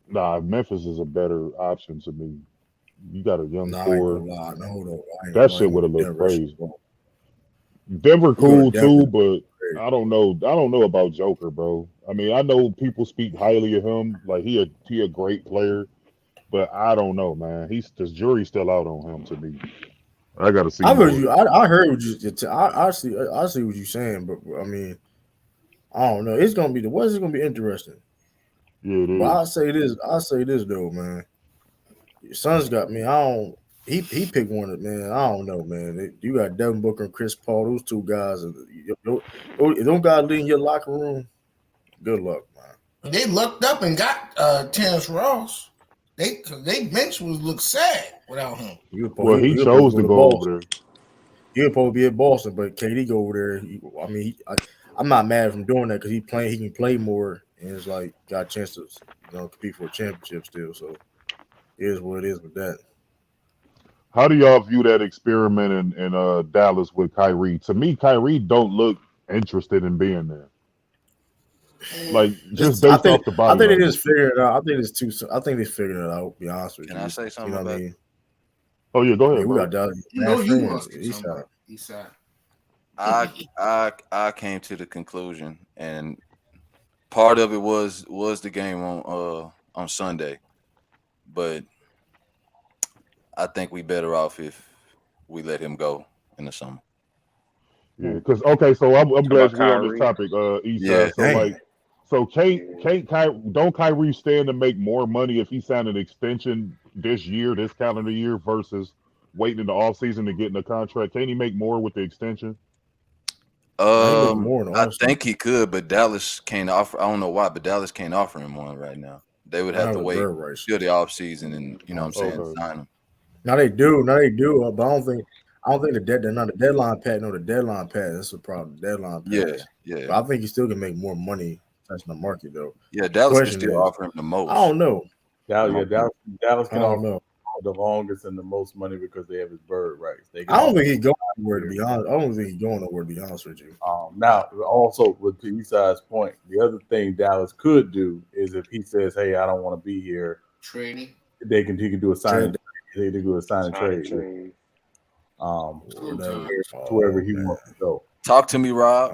Nah, Memphis is a better option to me. You got a young core. That shit would have looked crazy. Denver cool too, but I don't know about Joker, bro. I mean, I know people speak highly of him. Like he a great player, but I don't know, man. The jury's still out on him to me. I gotta see. I heard you. I heard what you. I see what you're saying, but I mean, I don't know. It's gonna be the West is gonna be interesting. Yeah, it is. But I say this though, man. Your son's got me. I don't. He picked one of man. I don't know, man. You got Devin Booker and Chris Paul. Those two guys. Don't guys lead in your locker room. Good luck, man. They looked up and got Terrence Ross. They bench was look sad without him. He chose to go over there. He was supposed to be at Boston, but KD go over there. I'm not mad at him doing that because he can play more, and it's like got a chance to compete for a championship still. So it is what it is with that. How do y'all view that experiment in Dallas with Kyrie? To me, Kyrie don't look interested in being there. Like just based off the body. I think they just figured it out. I think it's too. I think they figured it out. To be honest with you. Can I say something about it? Oh yeah, go ahead. Yeah, we got Dallas. Eastside. I came to the conclusion, and part of it was the game on Sunday, but I think we better off if we let him go in the summer. Yeah, because so I'm glad you're on this topic, Eastside. So don't Kyrie stand to make more money if he signed an extension this calendar year, versus waiting in the offseason to get in a contract? Can't he make more with the extension? I think he could, but Dallas can't offer. I don't know why, but Dallas can't offer him one right now. They would have to wait till the offseason and sign him. Now they do, but I don't think the deadline pad. No, the deadline pad. That's the problem. The deadline pad. Yeah. But I think he still can make more money touching the market though. Yeah, Dallas can still offer him the most. I don't know. Dallas can offer the longest and the most money because they have his bird rights. I don't think he's going nowhere, to be honest. I don't think he's going nowhere, to be honest with you. Now, also with Eastside's point, the other thing Dallas could do is if he says, "Hey, I don't want to be here," trading. He can do a sign. They can do a sign and trade. Wherever he wants to go. Talk to me, Rob.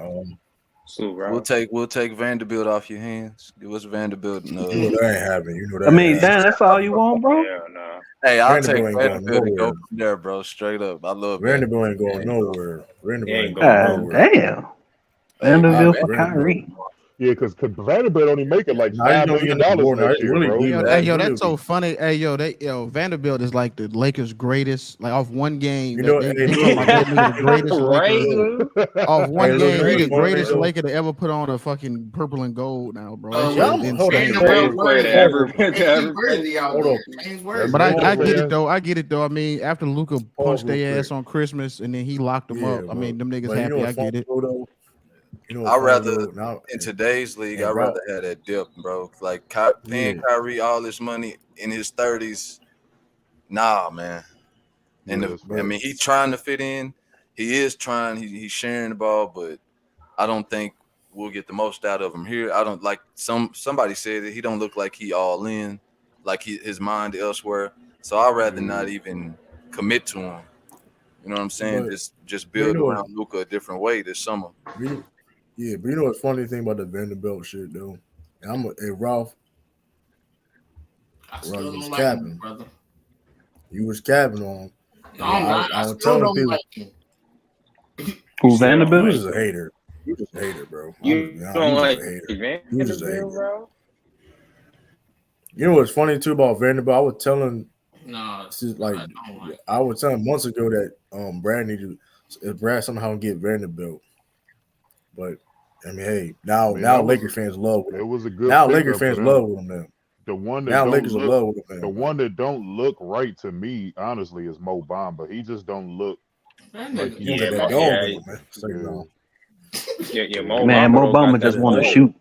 We'll take Vanderbilt off your hands. Give us Vanderbilt. You know that ain't happening. You know that. I mean, damn, that's all you want, bro. Yeah, nah. Hey, I'll take Vanderbilt and go from there, bro. Straight up, I love Vanderbilt. Ain't going nowhere. Vanderbilt ain't going nowhere. Damn. Vanderbilt for Kyrie. Yeah, because Vanderbilt only making like $5 million next year, bro. Hey, yo, that's so funny. Hey, Vanderbilt is like the Lakers' greatest, like off one game. The greatest Laker, off one game, he the greatest Laker to ever put on a fucking purple and gold now, bro. But I get it though. I mean, after Luka punched their ass on Christmas and then he locked them up. I mean, them niggas happy. I get it. I'd rather in today's league, I'd rather have that dip, bro. Like paying Kyrie all this money in his 30s, nah, man. And I mean, he's trying to fit in. He is trying. He's sharing the ball, but I don't think we'll get the most out of him here. I don't like somebody said that he don't look like he all in, like his mind elsewhere. So I'd rather not even commit to him. You know what I'm saying? Just build around Luka a different way this summer. Yeah, but you know what's funny thing about the Vanderbilt shit though? Ralph was capping. Brother. You was capping on him. I was telling people. Who Vanderbilt? You just a hater. You just a hater, bro. You don't like Vanderbilt, bro? You know what's funny too about Vanderbilt? I was telling I was telling months ago that Brad somehow get Vanderbilt. But I mean, hey, now Lakers fans love him. It was a good. Now Lakers fans love him now. The one that now Lakers love with him. The one that don't look right to me, honestly, is Mo Bamba. He just don't look like he Mo Bamba just want to shoot.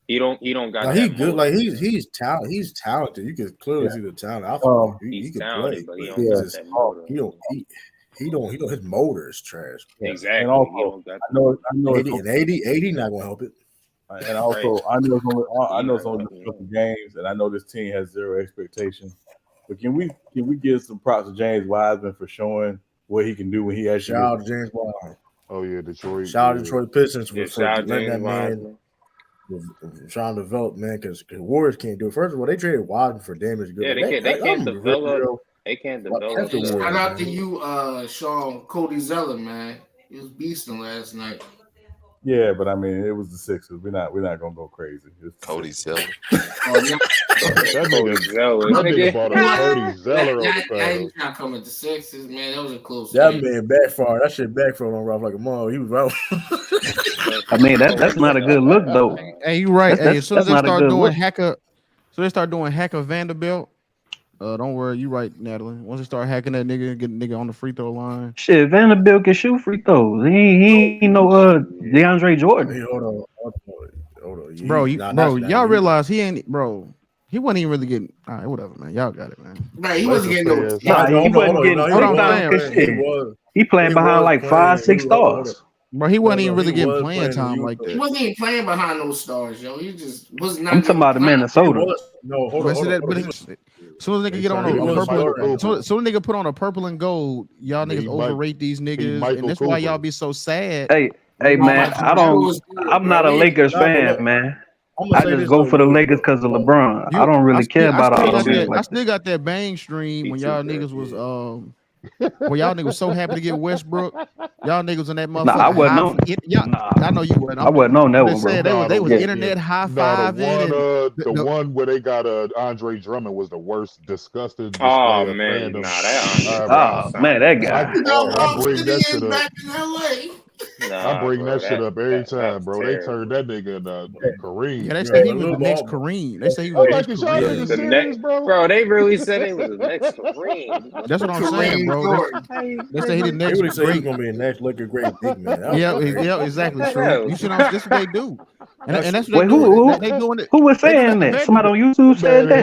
He don't got. Like, he good. Like he's talented. He's talented. You can clearly see the talent. I thought he can play, but he don't. His motor is trash. Exactly. And also, I know 80 not gonna help it. And also, I know it's only a couple games, and I know this team has zero expectation. But can we give some props to James Wiseman for showing what he can do when he actually? Shout out to James Wiseman. Oh yeah, Detroit. Shout out Detroit Pistons for shout out letting that James man trying to develop, man, because Warriors can't do it. First of all, they traded Wiseman for damage good. Yeah, they can't develop. They can't develop. Shout out to you, Sean Cody Zeller, man. He was beasting last night. Yeah, but I mean, it was the Sixers. We're not gonna go crazy. Cody Zeller. That nigga bought a Cody Zeller on the Now he's not coming to Sixers, man. That was a close. That man backfired. That shit backfired on Ralph like a mom. He was right. I mean, that's not a good look though. Hey, you right. That's- Hey, as soon as they that's not a start good doing look. hacker Vanderbilt. Don't worry, you right, Natalie. Once they start hacking that nigga, get nigga on the free throw line. Shit, Vanderbilt can shoot free throws. He ain't no DeAndre Jordan. Hey, hold on. Bro, y'all realize he ain't, bro. He wasn't even really getting. All right, whatever, man. Y'all got it, man. Right, he wasn't getting no. He wasn't getting free throws because shit. He playing behind like 5-6 stars. Bro, he wasn't even really getting playing time like He that. wasn't even playing behind those stars, yo. He just was not. I'm talking about Minnesota. No, hold But on. as soon as they can get on a purple, soon as nigga put on a purple and gold, y'all niggas overrate these niggas, and that's why y'all be so sad. Hey, man, I'm not a Lakers fan, man. I just go for the Lakers because of LeBron. I don't really care about all of this. I still got that bang stream when y'all niggas was well, y'all niggas so happy to get Westbrook. Y'all niggas in that motherfucker. Nah, I wasn't on. I know you wasn't. I wasn't on that one, bro. They was internet high fiving. The one where they got Andre Drummond was the worst, disgusted. Oh man, man, that guy. I bring that shit up. Back in LA. I bring that shit up every time, bro. They turned that nigga into Kareem. Yeah, they say he was the next Kareem. They say he was the next Kareem. Bro, they really said he was the next Kareem. That's what I'm saying, bro. They say he the next. They really say he's gonna be a next Laker great big man. Yeah, exactly. True. You see, this what they do. And that's what Wait, they doing. Who was saying that? Somebody on YouTube said that?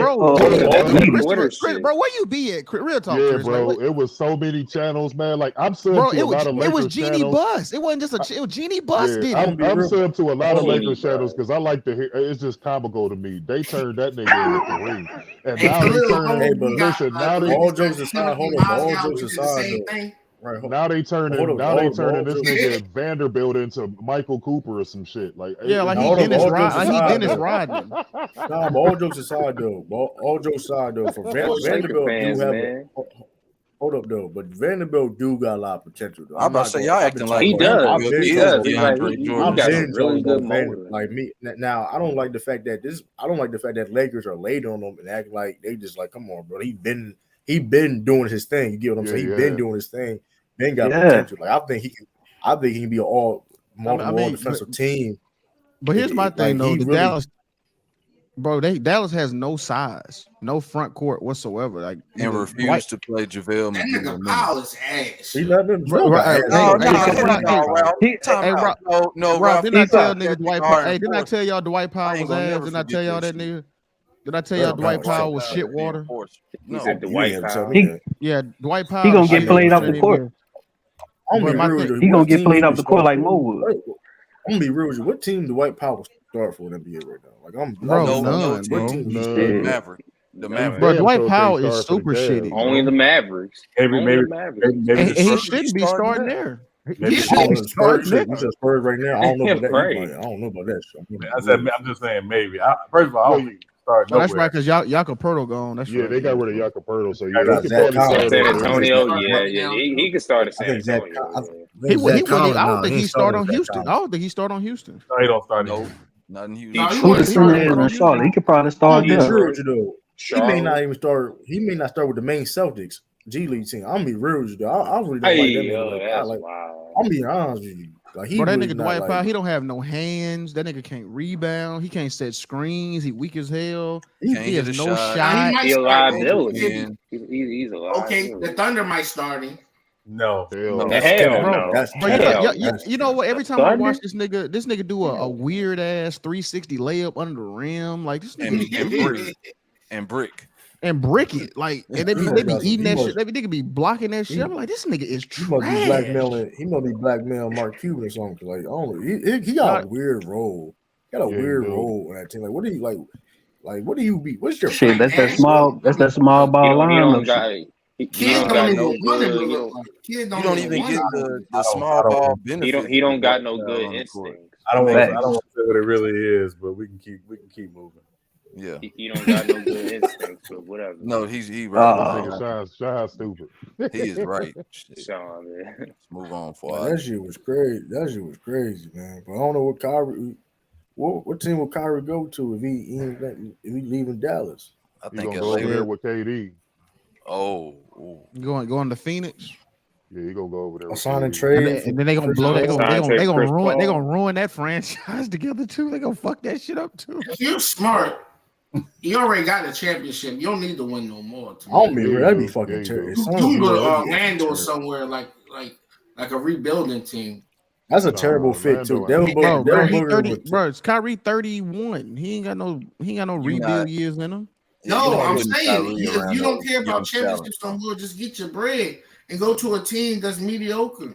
Bro, where you be at? Real talk, yeah, Chris. bro. It was so many channels, man. Like I'm subbed Bro, to a lot of Lakers it was Genie channels. Bus. It wasn't just it was Genie Bus. Yeah, Did I'm subbed to a lot of Genie Lakers channels because I like to hear. It's just comical to me. They turned that nigga into Kareem, and Hey, now they Khalil, turn. Hey, but Listen, now they all jokes aside, hold on. All Mozgov, jokes we did the aside, same though. thing. Right, hold now they Hold turning on, now they hold on, turning this hold nigga Vanderbilt into Michael Cooper or some shit. Like Yeah, like Hold he on, Dennis all jokes aside, Rodman. Nah, but all jokes aside though. All jokes aside though, for Vanderbilt fans, do have man. hold up though, but Vanderbilt do got a lot of potential though. I'm about to say y'all acting like He does. Vanderbilt He is does. DeAndre He Jordan. got some really good Vanderbilt. motor. Like me now, I don't like the fact that Lakers are late on them and acting like they just like, come on, bro. He been doing his thing. You get what I'm saying? He been doing his thing. Ben got potential. Like I think he can be an all defensive team. But here's my thing though, really, Dallas has no size, no front court whatsoever. Like And refused to play JaVale That McGee. nigga Powell is ass. He's not them. Rob, didn't I tell niggas Dwight Powell? Hey, didn't I tell y'all Dwight Powell was ass? Didn't I tell y'all that nigga? Did I tell y'all Dwight Powell was shit water? He said Dwight Powell. Yeah, Dwight Powell. He gonna get played off the court. He gonna get played off the court like Mo would. I'm gonna be real with you. What team do Dwight Powell start for in the NBA right now? Like none, bro. The Mavericks. Bro, Dwight Powell is super shitty. Only the Mavericks. Maybe he shouldn't be starting there. Maybe Spurs right now. I don't know about that. Right. I don't know about that. I'm just saying maybe. First of all, I don't think start. That's right, because Jacoperto gone. That's yeah, right. they got rid of Jacoperto, so Yeah, yeah, they could probably start San Antonio, he could start at San Antonio. I don't think he start on Houston. I don't think he start on Houston. No, he don't start. No, not in Houston. Who the center is in Charlotte? He could probably start there. He may not even start. He may not start with the main Celtics G League team. I'm gonna be real with you, though. I really don't like that. I'm being honest with you. Like, Bro, that nigga Dwight Powell, he don't have no hands. That nigga can't rebound. He can't set screens. He weak as hell. He has no shot. He's a liability. He's a liability. Okay, the Thunder might start him. No, hell no. Hell you know what? Every time I watch this nigga do a weird ass 360 layup under the rim, like this nigga and brick it, like, and they be eating that shit. They be blocking that shit. I'm like, this nigga is trash. He must be blackmailing Mark Cuban or something. Like, he got a weird role. He got a weird role on that team. Like, what do you like? Like, what do you be? What's your shit? That's that small ball line. Kid don't no even good. You don't even get the small ball benefit. He don't got no good instincts. I don't want to say what it really is, but we can keep moving. Yeah, he don't got no good instincts, but whatever. No, he right. Sean's stupid. He is right. Sean, man. Let's move on for Man, that shit was crazy. That shit was crazy, man. But I don't know what Kyrie. What team will Kyrie go to if he leaving Dallas? I think he's gonna go over there with KD. Oh, going to Phoenix. Yeah, he gonna go over there. A sign and trade, and then they gonna blow. They gonna ruin that franchise together too. They gonna fuck that shit up too. If you're smart, you already got a championship. You don't need to win no more. I don't mean that'd be fucking terrible. You go to Orlando or somewhere like a rebuilding team. That's a terrible fit too. Bro, it's Kyrie 31. He ain't got no rebuild years in him. No, I'm saying if you don't care about championships no more, just get your bread and go to a team that's mediocre.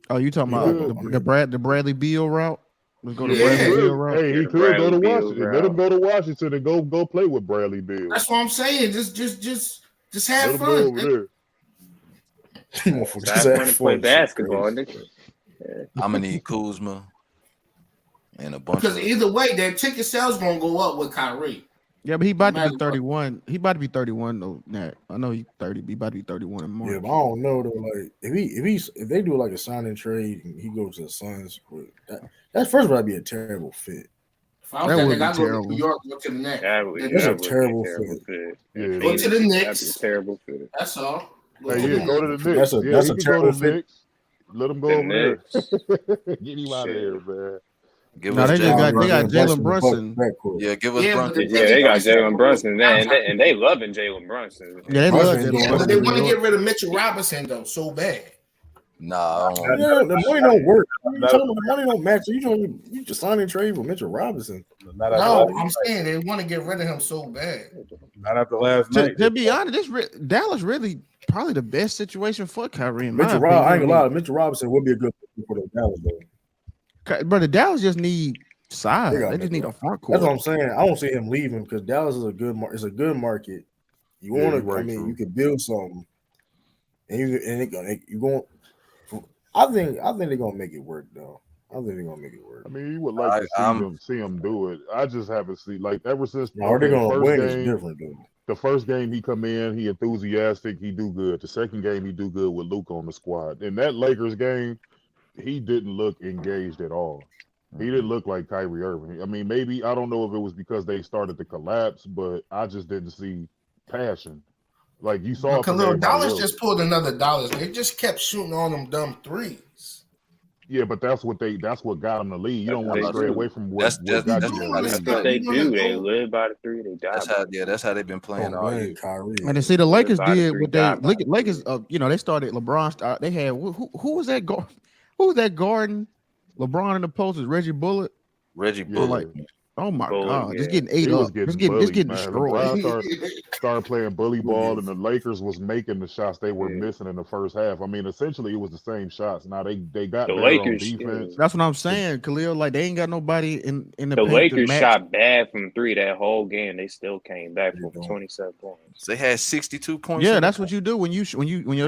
Oh, you talking about the Bradley Beal route? Let's go to Bradley Beal route. Hey, he could go to Washington. Let him go to Washington and go play with Bradley Beal. That's what I'm saying. Just have fun. Over there. Just play basketball, nigga. I'm gonna need Kuzma and a bunch. Because either way, their ticket sales gonna go up with Kyrie. Yeah, but he about to be 31. He about to be 31 though. Nah, I know he's 30. He about to be 31 in March. Yeah, but I don't know though. Like if they do like a sign and trade and he goes to the Suns, that first would be a terrible fit. If I was that go to New York, go to the Knicks. That's a terrible fit. Yeah, go to the Knicks. That's a terrible fit. That's all. Go to the Knicks. That's a terrible fit. Let him go over there. Get him out of there, man. They got Jalen Brunson. Yeah, give us Brunson. Yeah, they got Jalen Brunson, and they loving Jalen Brunson. Yeah, they love Jalen Brunson. But they want to get rid of Mitchell Robinson though, so bad. Nah, the money don't work. The money don't match. You just sign and trade with Mitchell Robinson. No, I'm saying they want to get rid of him so bad. Not after last night. To be honest, Dallas really probably the best situation for Kyrie. I ain't gonna lie. Mitchell Robinson would be a good fit for the Dallas though. But the Dallas just need size. They just need a front court. That's what I'm saying. I don't see him leaving because Dallas is a good market. You want to? You can build something, and you going. I think they're gonna make it work though. I think they're gonna make it work. I mean, you would like to see him do it. I just haven't seen ever since they're gonna win. It's different though. The first game he come in, he enthusiastic, he do good. The second game he do good with Luke on the squad. In that Lakers game, he didn't look engaged at all. He didn't look like Kyrie Irving. I mean, maybe I don't know if it was because they started to collapse, but I just didn't see passion. Like you saw. Khalil Dallas just pulled another Dallas. They just kept shooting all them dumb threes. Yeah, but that's what got them the lead. You don't want to stray away from what they do. They live by the three. They die. That's how they've been playing all year. And see, the Lakers did what they Lakers. They started. LeBron. They had who was that? Who was that guarding LeBron in the post? Is Reggie Bullock? Reggie Bullock. Oh my God! Just getting ate up. Just getting destroyed. Started playing bully ball, and the Lakers was making the shots they were missing in the first half. I mean, essentially, it was the same shots. Now they got the Lakers on defense. That's what I'm saying, Khalil. Like they ain't got nobody in the. The Lakers shot bad from three that whole game. They still came back for 27 points. They had 62 points. Yeah, that's what you do when your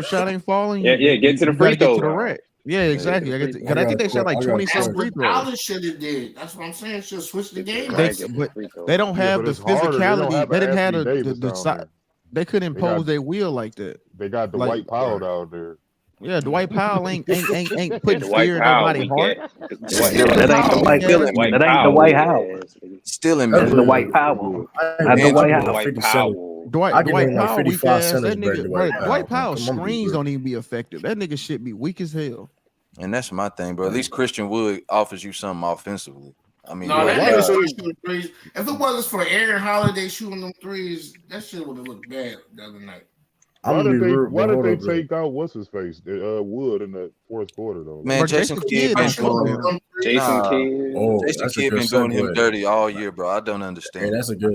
shot ain't falling. Get to the free throw. Yeah, exactly. I think they shot like 20-some free throws. Dallas should have did. That's what I'm saying. Should switch the game. They don't have the physicality. They didn't have the side. They couldn't impose their will like that. They got Dwight Powell out there. Yeah, Dwight Powell ain't putting fear in nobody's heart. That ain't the White Philly. That ain't the White House. Still in That's the White Powell. Not the White House. Dwight Powell, weak ass. That nigga, Dwight Powell screens don't even be effective. That nigga shit be weak as hell. And that's my thing, bro. At least Christian Wood offers you something offensively. I mean, if it wasn't for Aaron Holiday shooting them threes, that shit would have looked bad the other night. Why did they take out what's his face Wood in the fourth quarter though? Man, Jason Kidd been doing him. Jason Kidd been doing him dirty all year, bro. I don't understand. Hey, that's a good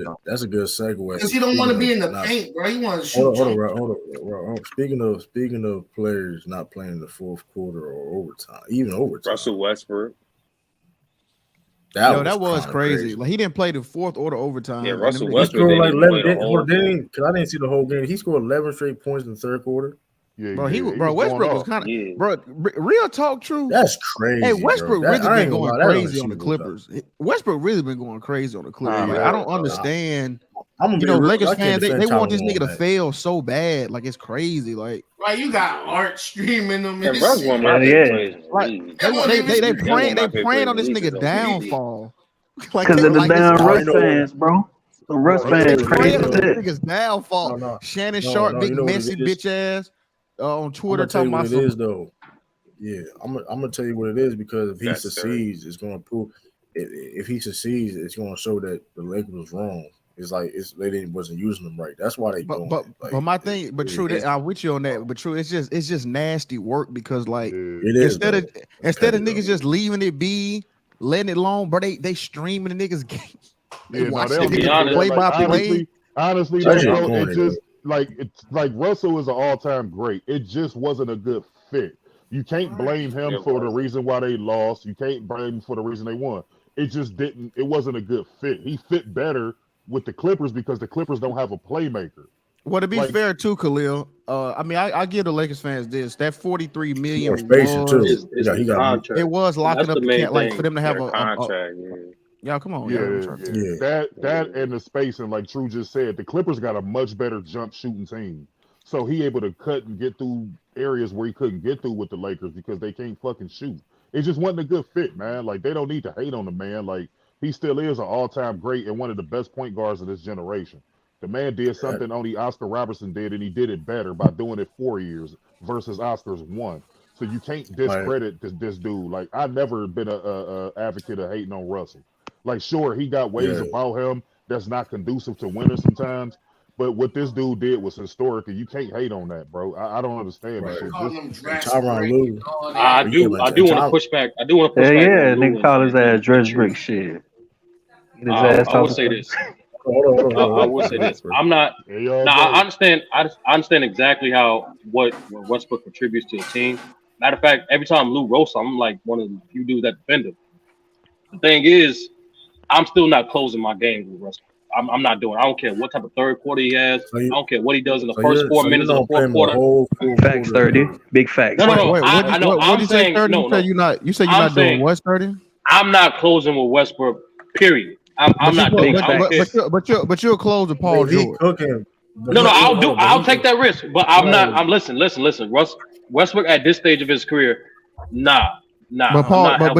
segue. Because he don't want to be in the paint, bro. He wants to shoot. Hold on. Speaking of players not playing the fourth quarter or overtime, even overtime. Russell Westbrook. That was crazy. Like he didn't play the fourth or the overtime. Yeah, Russell He Westbrook scored like didn't play 11. the whole thing. Because I didn't see the whole game. He scored 11 straight points in the third quarter. Yeah, bro, Westbrook was kind of bro. Real talk, true. That's crazy. Hey, Westbrook bro. really been going crazy on the Clippers. Westbrook really been going crazy on the Clippers. Like, I don't understand. Lakers fans they want this nigga to fail so bad. Like it's crazy. Like you got art streaming them. Like, they praying on this nigga downfall. Because of the damn Russ fans, bro. The Russ fans crazy. Niggas downfall. No. Shannon Sharp, big messy bitch ass on Twitter talking about what it is though. Yeah, I'm gonna tell you what it is because if he succeeds, it's gonna prove. If he succeeds, it's gonna show that the Lakers was wrong. It's like they wasn't using them right. That's why they. But my thing, but true, I'm with you on that. But true, it's just nasty work because like instead of niggas just leaving it be, letting it alone, bro. They streaming the niggas game. They watch play by play. Honestly, it's just like Russell is an all-time great. It just wasn't a good fit. You can't blame him for the reason why they lost. You can't blame him for the reason they won. It just didn't. It wasn't a good fit. He fit better with the Clippers because the Clippers don't have a playmaker. Well, to be fair too, Khalil, I mean, I give the Lakers fans this. That $43 million it was locking up the cap, like for them to have a contract. Y'all, come on. That and the spacing, like True just said, the Clippers got a much better jump shooting team. So he able to cut and get through areas where he couldn't get through with the Lakers because they can't fucking shoot. It just wasn't a good fit, man. Like they don't need to hate on the man. Like he still is an all-time great and one of the best point guards of this generation. The man did something only Oscar Robertson did, and he did it better by doing it 4 years versus Oscar's 1. So you can't discredit this dude. Like I've never been a advocate of hating on Russell. Like, sure, he got ways about him that's not conducive to winning sometimes, but what this dude did was historic, and you can't hate on that, bro. I don't understand. I do want to push back. I do want to push back. Yeah, nigga call his ass dress brick shit. I would say this. I would say this. I'm not. I understand. I understand exactly what Westbrook contributes to the team. Matter of fact, every time Lou roasts, I'm like one of the few dudes that defend him. The thing is, I'm still not closing my game with Russell. I'm not doing it. I don't care what type of third quarter he has. I don't care what he does in the first 4 minutes of the fourth quarter. Facts 30. Big facts. No. I know. What did you say 30? No. You said you're not doing what's 30? I'm not closing with Westbrook, period. I'm not doing it. But you'll close with Paul George. No, I'll take that risk. But I'm not. Listen. Westbrook at this stage of his career, nah. But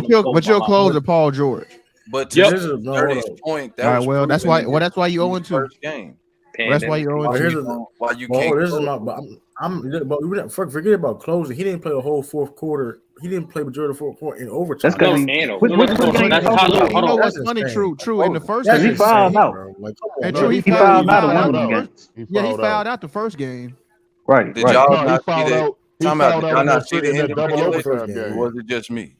you'll close with Paul George. But to 30's point, that's why you 0-2 first game. That's why you 0-2. Why you can't? Forget about closing. He didn't play the whole fourth quarter. He didn't play majority of the fourth quarter in overtime. That's because what's funny. True. In the first game, he fouled out. He fouled out of one game. Yeah, he fouled out the first game. Right. Did y'all not see that? He fouled out in the double overtime game. Or was it just me?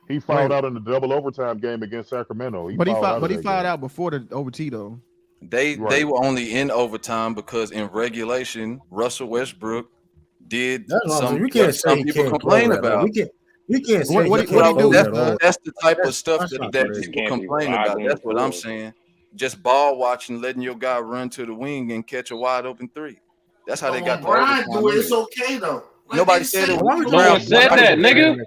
He fouled out in the double overtime game against Sacramento. But he fouled out before the OT though. They were only in overtime because in regulation, Russell Westbrook did something some people complain about. We can't say what he do. That's the type of stuff that people complain about. That's what I'm saying. Just ball watching, letting your guy run to the wing and catch a wide open three. That's how they got the overtime. It's okay though. Nobody said it. Ralph said that, nigga.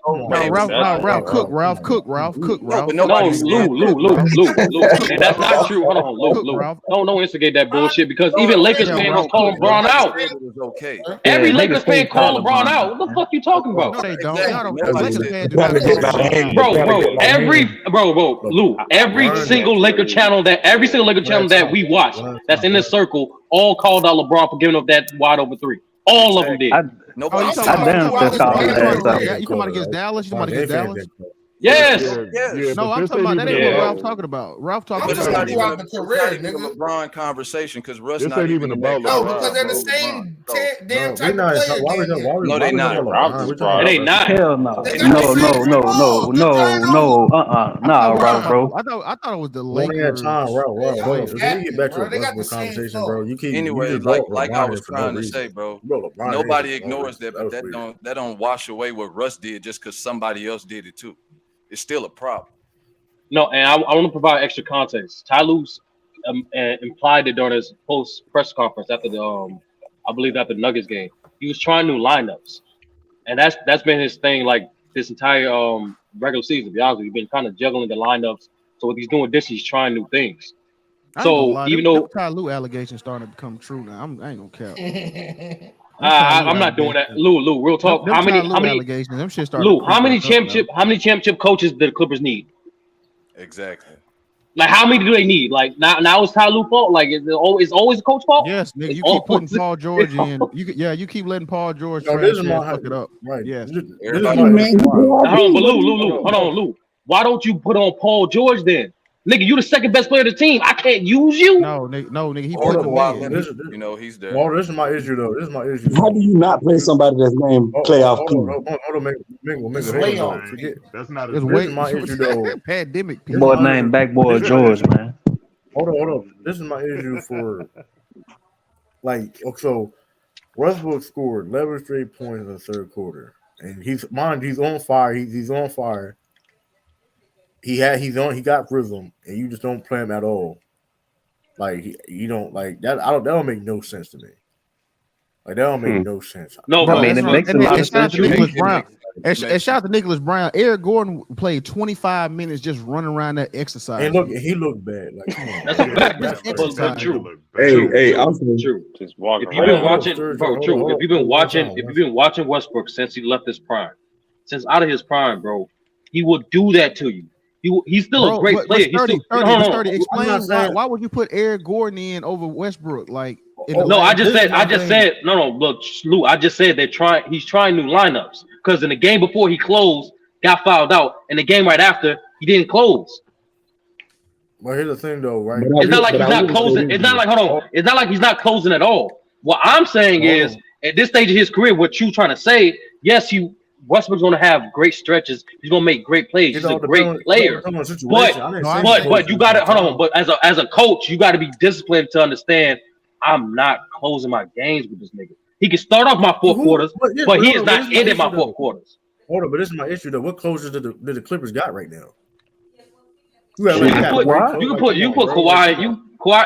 Ralph Cook. No, Lou. And that's not true. Hold on, Lou. Don't instigate that bullshit because even Lakers fans was calling LeBron out. Okay. Every Lakers fan called LeBron out. What the fuck you talking about? No, they don't. Lou. Every single Laker channel that we watch that's in this circle all called out LeBron for giving up that wide open three. All of them did. You talking about against Dallas? You talking about against Dallas? Yes. No, I'm talking about that. Ain't what Ralph talking about. Ralph talking about the career, nigga. LeBron conversation because Russ not even about LeBron. No, because they're the same damn type of player. No, they not. They not. Hell no. Nah, Ralph, bro. I thought it was the Lakers. Get back to the conversation, bro. You keep anyway, like I was trying to say, bro. Nobody ignores that, but that don't wash away what Russ did just because somebody else did it too. It's still a problem. No, and I want to provide extra context. Ty Lue's implied it during his post press conference after I believe after the Nuggets game, he was trying new lineups, and that's been his thing like this entire regular season. To be honest, he's been kind of juggling the lineups. So with these new additions, he's trying new things. So even though Ty Lue allegations starting to become true now, I ain't gonna count. I'm not doing that. Lou, real talk. How many allegations? Them shit started. Lou, how many championship coaches do the Clippers need? Exactly. Like how many do they need? Like now it's Ty Lue's fault. Like it's always the coach's fault. Yes, nigga. You keep putting Paul George in. You keep letting Paul George fuck it up. Right. Yes. Hold on, but Lou. Hold on, Lou. Why don't you put on Paul George then? Nigga, you the second best player of the team. I can't use you. No, nigga. He put you know he's there. Well, this is my issue though. How do you not play somebody that's named playoff team? Hold on, That's not this is my issue though. Pandemic. Boy named Backboard George, man. Hold on. This is my issue for so Westbrook scored 11 straight points in the third quarter, and he's on fire. He's on fire. He got rhythm, and you just don't play him at all. Like you don't like that. That don't make no sense to me. Like that don't make no sense. No, I mean it makes a lot of sense. And shout out to Nicholas Brown. Eric Gordon played 25 minutes just running around that exercise. And he looked bad. Like come on, that's a fact. That's true. Hey, I'm true. Just walking. If you've been watching, bro, true. If you've been watching Westbrook since he left his prime, since out of his prime, bro, he will do that to you. He's still a great player. Explain why would you put Eric Gordon in over Westbrook? Like, I just said, look, Lou, I just said he's trying new lineups because in the game before he closed, got fouled out, and the game right after he didn't close. Well, here's the thing, though, right? It's not like he's not closing. It's not like It's not like he's not closing at all. What I'm saying is, at this stage of his career, what you trying to say? Yes, Westbrook's going to have great stretches. He's going to make great plays. He's a great player. But you got to hold on. But as a coach, you got to be disciplined to understand. I'm not closing my games with this nigga. He can start off my fourth quarters, but he is not ending my fourth quarters. Hold on, but this is my issue though. What closers did the Clippers got right now? You can put Kawhi.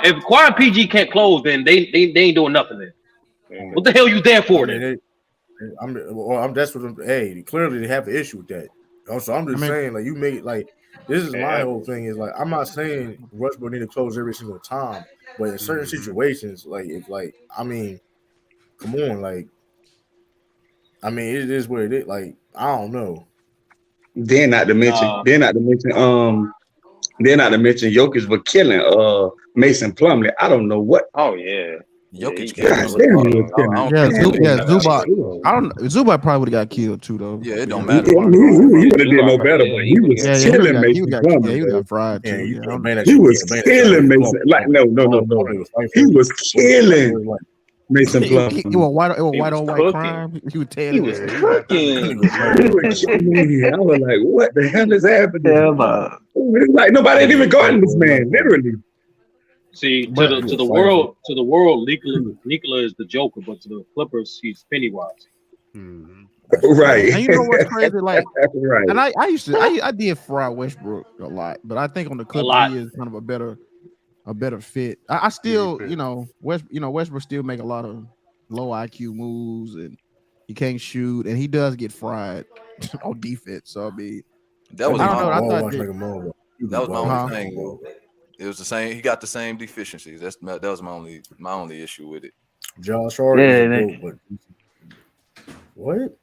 If Kawhi and PG can't close, then they ain't doing nothing then. What the hell you there for then? Clearly they have an issue with that. Also, I'm just saying, like, you make it like this is my whole thing is like I'm not saying Westbrook need to close every single time, but in certain situations, come on, like, it is what it is. Like, I don't know. Then not to mention, Jokic was killing Mason Plumlee. I don't know what. Oh yeah. Jokic Zubac probably would have got killed too, though. Yeah, it don't matter. He would have did no better, but he was killing Mason Plumlee. He got fried too. He was killing Mason. Like no. He was killing Mason Plumlee. It was white on white crime. He was cooking. I was like, what the hell is happening? It's like nobody ain't even guarding this man, literally. See, to the world, Nikola is the Joker, but to the Clippers, he's Pennywise. Right. And you know what's crazy? Like, right. And I did fry Westbrook a lot, but I think on the Clippers he is kind of a better fit. I still, Westbrook still make a lot of low IQ moves, and he can't shoot, and he does get fried on defense. So that was my only thing, though. It was the same. He got the same deficiencies. That was my only issue with it. Josh Hart. What?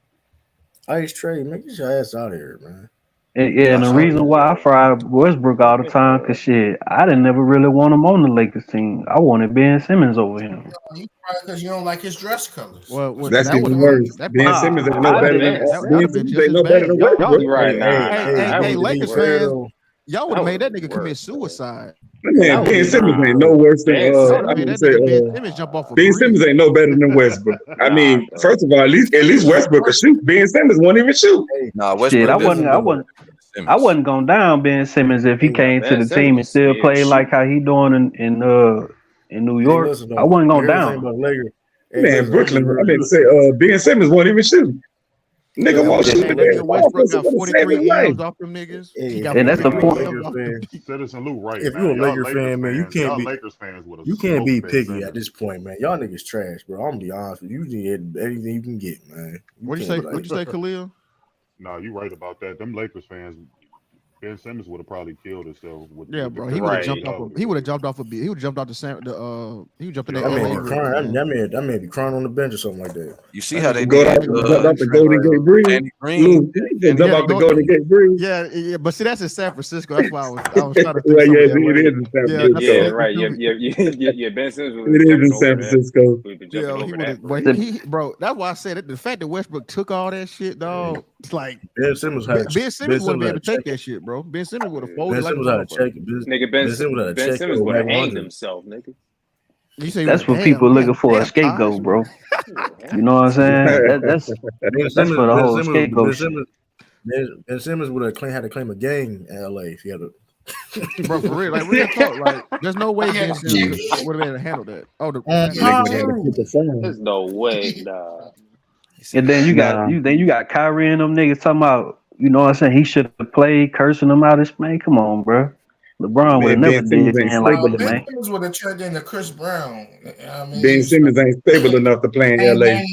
Ice Trey, make your ass out of here, man. And the reason why I fried Westbrook all the time, because I didn't never really want him on the Lakers team. I wanted Ben Simmons over him. You fried because you don't like his dress colors. Well that's even worse. Ben Simmons ain't no better than Westbrook right now. Hey, Lakers fans. Y'all would have made that nigga commit suicide. Man, Ben Simmons ain't no worse than Ben Simmons ain't no better than Westbrook. I mean, first of all, at least Westbrook could shoot. Ben Simmons won't even shoot. Nah, Westbrook. I wasn't going down Ben Simmons if he came to the team and still played like how he doing in New York. I wasn't going down. Man, Brooklyn. Ben Simmons won't even shoot. Nigga, Westbrook got 43 M's off them niggas. And that's the point. Citizen Lou, right? If you're a Laker fan, man, you can't be Lakers fans with us. You can't be picky at this point, man. Y'all niggas trash, bro. I'm gonna be honest with you. You can get anything you can get, man. What'd you say, Khalil? No, you right about that. Them Lakers fans, Ben Simmons would have probably killed himself. Yeah, bro. He would have jumped off. He would have jumped off a bit. He would have jumped off the. He would jump in that. That man be crying on the bench or something like that. You see how they go off the Golden Gate Bridge. Jump off the Golden Gate Bridge. Yeah, but see, that's in San Francisco. That's why I was trying to. It is in San Francisco. Yeah, right. Yeah. Ben Simmons. It is in San Francisco. Yeah, bro. That's why I said it. The fact that Westbrook took all that shit, dog. It's like Ben Simmons wouldn't be able to take that shit, bro. Ben Simmons would have folded. Ben Simmons had to check it. Nigga, Ben Simmons would have hanged himself, nigga. That's what people looking for a scapegoat, bro. You know what I'm saying? That's for the whole scapegoat. Ben Simmons would have had to claim a gang in LA if he had to. Bro, for real, like real talk, like there's no way Ben Simmons would have been able to handle that. There's no way, nah. And then you got Kyrie and them niggas talking about, you know what I'm saying? He should have played, cursing them out. Man, come on, bro. LeBron would never did anything like that, man. Ben Simmons would have turned into Chris Brown. Ben Simmons ain't stable enough to play in LA.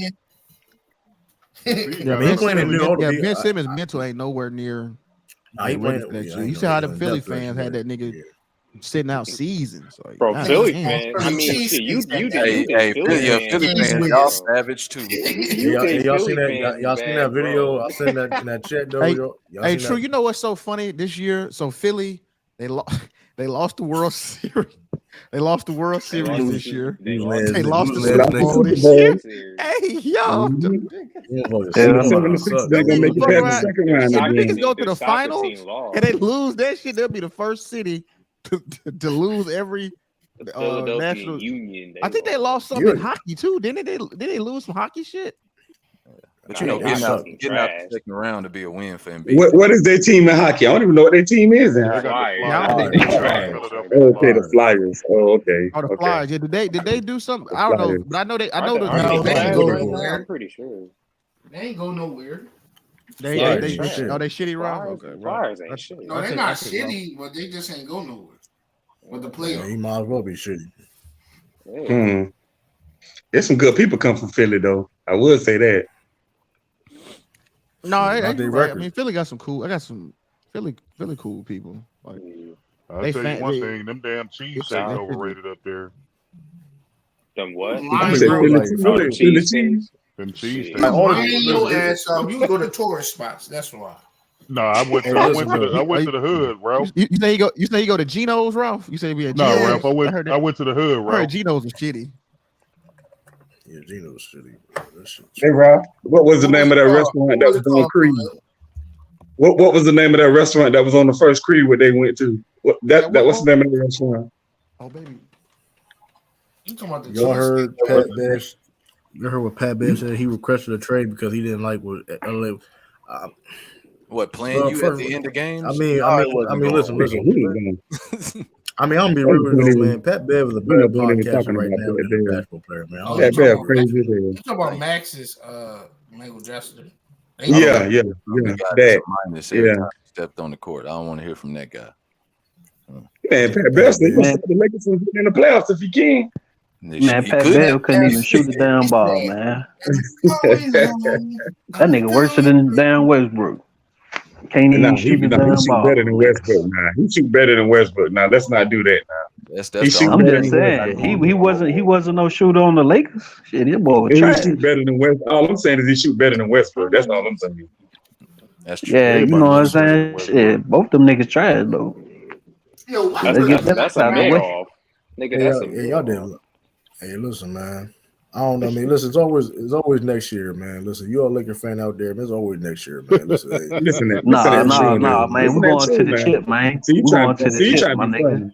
Ben Simmons' mental ain't nowhere near. You see how the Philly fans had that nigga sitting out seasons. Like, bro, Philly fans. I mean, shit, you Philly fans, y'all savage too. Y'all seen that video? I seen that in that chat though. Hey, True. You know what's so funny this year? So Philly, they lost the World Series. They lost the World Series this year. They lost the Super Bowl this year. Hey, yo. They're gonna make it past the second round. Niggas go to the finals and they lose that shit. They'll be the first city to lose every national Union. I think they lost something in hockey too, didn't they? Did they lose some hockey shit? But you know, getting out the second round to be a win for Embiid. What is their team in hockey? I don't even know what their team is in hockey. Okay, the Flyers. Oh, okay. Oh, the Flyers. Yeah, did they do something? I don't know, but I know they ain't go nowhere. I'm pretty sure they ain't go nowhere. They shitty round. Okay, Flyers ain't shitty. No, they're not shitty, but they just ain't go nowhere. With the playoffs, he might as well be shitty. There's some good people come from Philly though. I would say that. No, right. I mean, Philly got some cool. I got some Philly cool people. Like, I'll tell you one thing: them damn Chiefs ain't overrated up there. Them what? Them cheese. Them cheese. Your ass off. You go to tourist spots. That's why. No, I went to the hood, Ralph. You say you go to Geno's, Ralph? You say we had Ralph. I went to the hood, Ralph. I heard Geno's was shitty. Yeah, Geno's shitty. Hey, Ralph, what was the name of that restaurant that was on Creed? What was the name of that restaurant that was on the first Creed where they went to? What's the name of the restaurant? Oh, baby. You talking about the y'all heard Pat Bash? You heard what Pat Bash said? He requested a trade because he didn't like what LA. What playing you at the end of games? I mean, listen. I mean, I'm gonna be real with you, man. Pat Bev is a better broadcaster right now than a basketball player, man. Pat Bev crazy. You talking about Max's Michael Jackson? Yeah. Stepped on the court. I don't want to hear from that guy. Man, Pat Bev, the Lakers will get in the playoffs if he can. Man, Pat Bev couldn't even shoot the damn ball, man. That nigga worse than damn Westbrook. Can't even shoot the damn ball. Better than Westbrook now. He shoot better than Westbrook now. Let's not do that now. I'm just saying he wasn't no shooter on the Lakers. Shit, his boy was trash. He shoot better than Westbrook. All I'm saying is he shoot better than Westbrook. That's all I'm saying. That's true. Yeah, you know what I'm saying? Shit, both them niggas trash though. That's a man off. Nigga, that's y'all did. Hey, listen, man. I don't know. I mean, listen. It's always next year, man. Listen, you all Laker fan out there, man. It's always next year, man. Listen, hey. Nah, man. We're going to the chip, man. We're going to the chip, my nigga.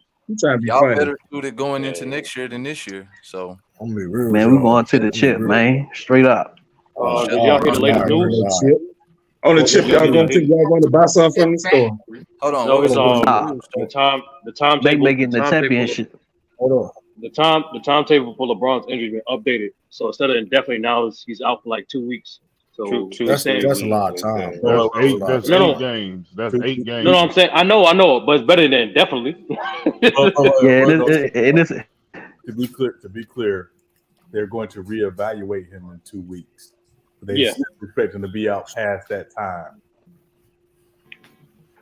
Y'all better shoot it going into next year than this year. So I'm gonna be real. Man, we're going to the chip, man. Straight up. Y'all hear the latest news? On the chip, y'all going to buy something from the store? Hold on. No, it's the timetable. They making the championship. Hold on. The timetable for LeBron's injury has been updated. So instead of indefinitely, now he's out for like 2 weeks. So that's a lot of time. That's 8 games. That's 8 games. No, I'm saying I know, but it's better than definitely. To be clear, they're going to reevaluate him in 2 weeks. They expect him to be out past that time.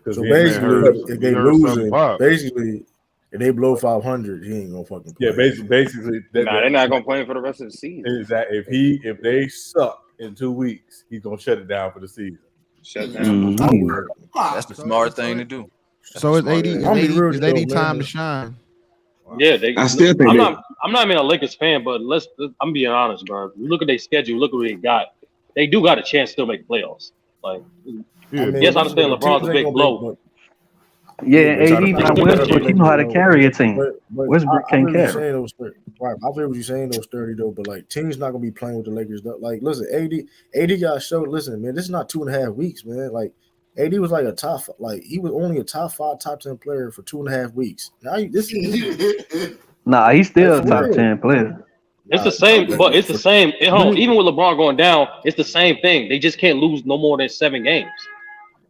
So basically, if they lose if they blow 500, he ain't gonna fucking play. Yeah, basically, they're not gonna play him for the rest of the season. Is that if they suck in 2 weeks, he's gonna shut it down for the season. Shut down. That's the smart thing to do. So it's AD time to shine. Yeah, I still think I'm not even a Lakers fan, but I'm being honest, bro. You look at their schedule, look what they got. They do got a chance to still make playoffs. Like, yes, I understand LeBron's a big blow. Yeah, AD not Westbrook. You know how to carry a team. Westbrook can't carry. I feel what you're saying, those 30 though, but like teams not gonna be playing with the Lakers. Like, listen, AD got showed. Listen, man, this is not 2.5 weeks, man. Like, AD was like he was only a top 5, top 10 player for 2.5 weeks. Now this is he's still a top 10 player. It's the same, but it's the same. Even with LeBron going down, it's the same thing. They just can't lose no more than 7 games.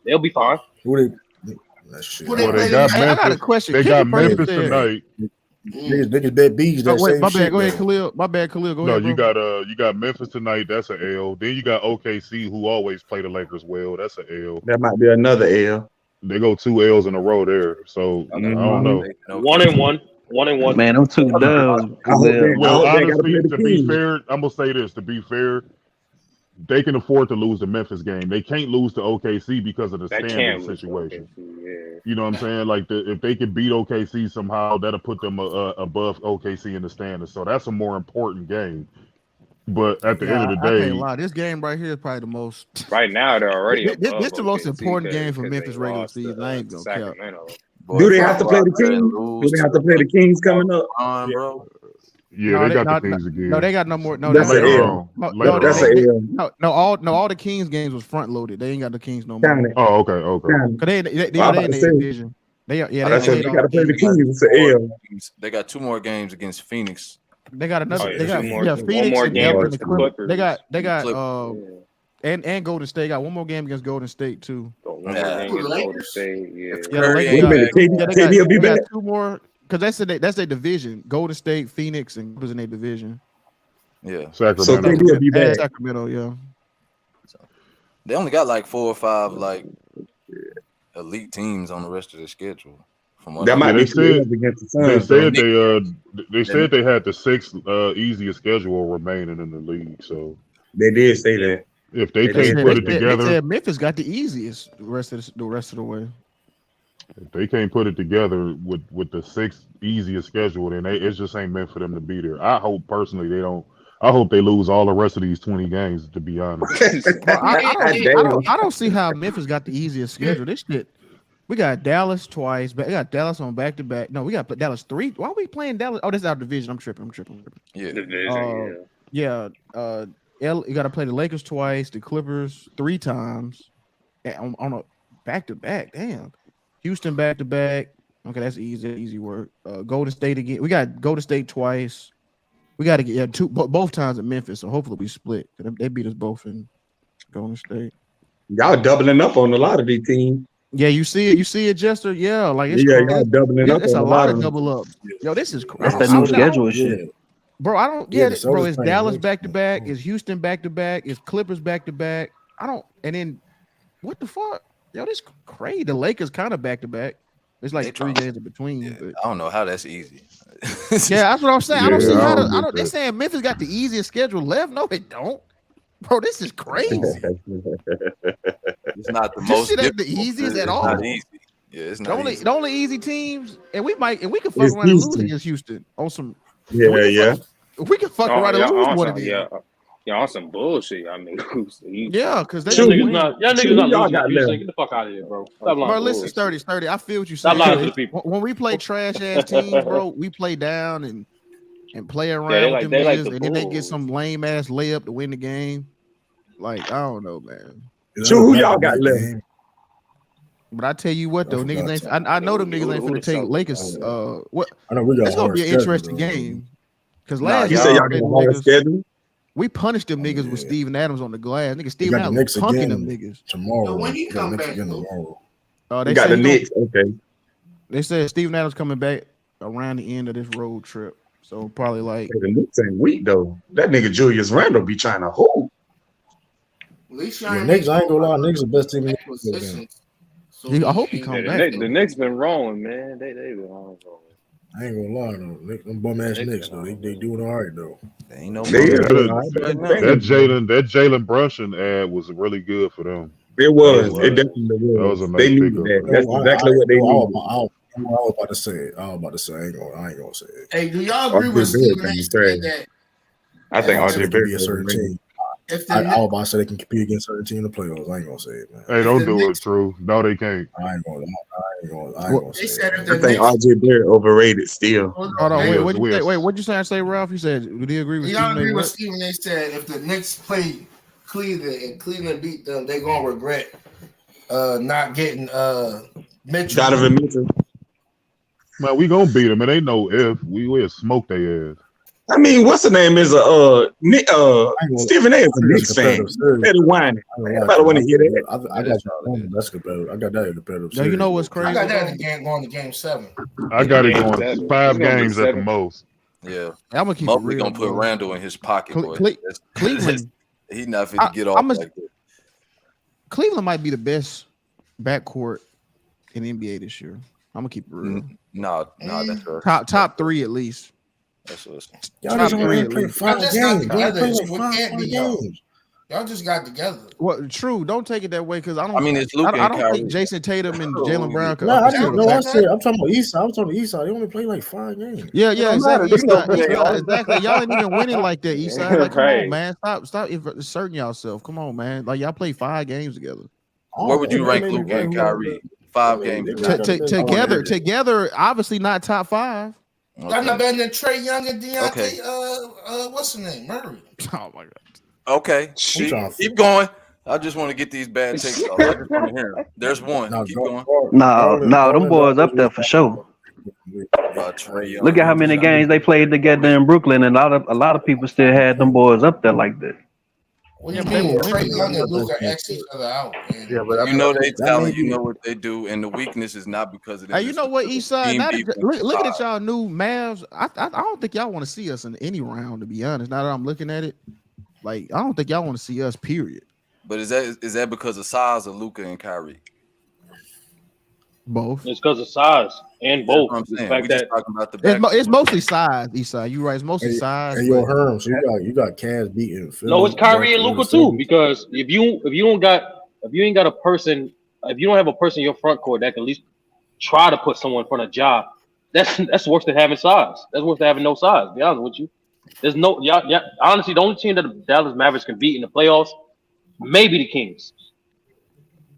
They'll be fine. They got Memphis. I got a question. They got Memphis tonight. Niggas bet bees. That wait, my bad. Go ahead, Khalil. My bad, Khalil. Go ahead. No, you got Memphis tonight. That's an L. Then you got OKC, who always play the Lakers well. That's an L. That might be another L. They go 2 L's in a row there. So I don't know. 1-1. Man, I'm too dumb. Well, honestly, to be fair, I'm gonna say this. To be fair, they can afford to lose the Memphis game. They can't lose to OKC because of the standing situation. You know what I'm saying? Like, if they could beat OKC somehow, that'll put them above OKC in the standings. So that's a more important game. But at the end of the day, I can't lie. This game right here is probably the most. Right now, they're already. This the most important game for Memphis regular season. I ain't gonna Sacramento. Do they have to play the Kings? Do they have to play the Kings coming up? Bro. Yeah, they got the Kings again. No, they got no more. No, that's All the Kings games was front loaded. They ain't got the Kings no more. Oh, okay. Cause they in the division. They got to play the Kings. It's an L. They got 2 more games against Phoenix. They got another. Phoenix. One more game against the Clippers. They got and Golden State got 1 more game against Golden State too. One more game against Golden State. KD will be back. 2 more. Because that's their division. Golden State, Phoenix, and was in their division. Yeah. Sacramento. So KD will be back. Sacramento, yeah. So, they only got like 4 or 5 like elite teams on the rest of their schedule. That might be against the Suns. They said they had the 6th easiest schedule remaining in the league. So they did say that. If they can't put it together, they said Memphis got the easiest the rest of the way. If they can't put it together with the 6th easiest schedule, then it just ain't meant for them to be there. I hope personally they don't. I hope they lose all the rest of these 20 games. To be honest, I don't see how Memphis got the easiest schedule. This shit, we got Dallas twice, but we got Dallas on back to back. No, we got Dallas 3. Why are we playing Dallas? Oh, this is our division. I'm tripping. Yeah, division. You got to play the Lakers twice, the Clippers 3 times, on a back to back. Damn. Houston back to back. Okay, that's easy work. Golden State again. We got Golden State twice. We got to get both times at Memphis. So hopefully we split. They beat us both in Golden State. Y'all doubling up on a lot of these teams. Yeah, you see it, Jester. Yeah, like y'all doubling up. It's a lot of double up. Yo, this is crazy. That's that new schedule shit. Bro, I don't. Yeah, bro. It's Dallas back to back. It's Houston back to back. It's Clippers back to back. And then what the fuck? Yo, this crazy. The Lakers kind of back to back. It's like 3 days in between. Yeah, I don't know how that's easy. Yeah, that's what I'm saying. I don't see how. They're saying Memphis got the easiest schedule left. No, they don't. Bro, this is crazy. It's not the most. This shit ain't the easiest at all. Not easy. Yeah, it's not the only easy teams, and we can fuck around and lose against Houston on some. Yeah. We can fuck around and lose one of these. Yeah, on some bullshit. I mean, yeah, because y'all niggas not losing. Get the fuck out of here, bro. Stop lying. Bro, listen, sturdy. I feel what you saying. Stop lying to the people. When we play trash ass teams, bro, we play down and play around with them niggas, and then they get some lame ass layup to win the game. Like, I don't know, man. Who y'all got left? But I tell you what though, niggas ain't. I know them niggas ain't finna take Lakers. What? I know we got. It's gonna be an interesting game. Because last you said y'all got a hard schedule. We punished them niggas with Steven Adams on the glass. Nigga, Steven Adams was punking them niggas. Tomorrow. When he come back, They got the Knicks. Okay. They said Steven Adams coming back around the end of this road trip. So probably like the Knicks ain't weak though. That nigga Julius Randle be trying to hold. Knicks, I ain't gonna lie, Knicks the best team in the league. I hope he come back. The Knicks been rolling, man. They been rolling. I ain't gonna lie though. Them bum ass Knicks though. They doing all right though. They ain't no that Jalen Brunson ad was really good for them. It was. It definitely was. That was a they nice needed that. That's exactly what they needed. I was about to say it. I ain't gonna say it. Hey, do y'all agree with Stephen A. that? I think RJ Barrett a certain team. I was about to say they can compete against certain team in the playoffs. I ain't gonna say it, man. Hey, don't do it, True. No, they can't. I ain't gonna say it. I think RJ Barrett overrated still. Hold on, what'd you say? Ralph? You said, do you agree with Y'all agree with Stephen A. said if the Knicks play Cleveland and Cleveland beat them, they're gonna regret not getting Mitchell. Donovan Mitchell. Man, we gonna beat them. It ain't no if. We will smoke their ass. I mean, what's the name is Stephen A. is a Knicks fan. Better whine. Everybody want to hear that. I got that's competitive. I got that in competitive. Yo, you know what's crazy? I got that going to game 7. I got it going 5 games at the most. Yeah, I'm gonna keep Mobley gonna put Randall in his pocket. Cleveland, he's not fit to get off like that. Cleveland might be the best backcourt in the NBA this year. I'm gonna keep it real. No, that's us. Top 3 at least. That's us. Y'all just only play 5 games. Y'all just got together. Well, true. Don't take it that way because I don't. I mean, it's Luka I and don't Kyrie. think Jason Tatum and Jalen Brown. I'm talking about East Side. They only play like 5 games. Yeah, exactly. East side, exactly. Y'all ain't even winning like that. East Side. Like, come on, man. Stop asserting yourself. Come on, man. Like y'all play 5 games together. Where would you rank Luka and Kyrie? 5 games together. Obviously not top 5. Y'all not better than Trae Young and Deontay. What's his name? Murray. Oh my god. Okay, keep going. I just want to get these bad takes off. I just want to hear them. There's one. Keep going. No, them boys up there for sure. Look at how many games they played together in Brooklyn, and a lot of people still had them boys up there like that. What do you mean? Trae Young and Luka X each other out. Yeah, but you know they talent. You know what they do, and the weakness is not because of that. Hey, you know what, Eastside? Look at y'all new Mavs. I don't think y'all want to see us in any round. To be honest, now that I'm looking at it, like I don't think y'all want to see us. Period. But is that because of size of Luka and Kyrie? Both. It's because of size and both. The fact that talking about the it's mostly size. Eastside, you right? It's mostly size. And your Herm, so you got Cavs beating. No, it's Kyrie and Luka too. Because if you ain't got a person, if you don't have a person in your front court that can at least try to put someone in front of Ja, that's worse than having size. That's worse than having no size. To be honest with you, there's no honestly, the only team that the Dallas Mavericks can beat in the playoffs, maybe the Kings.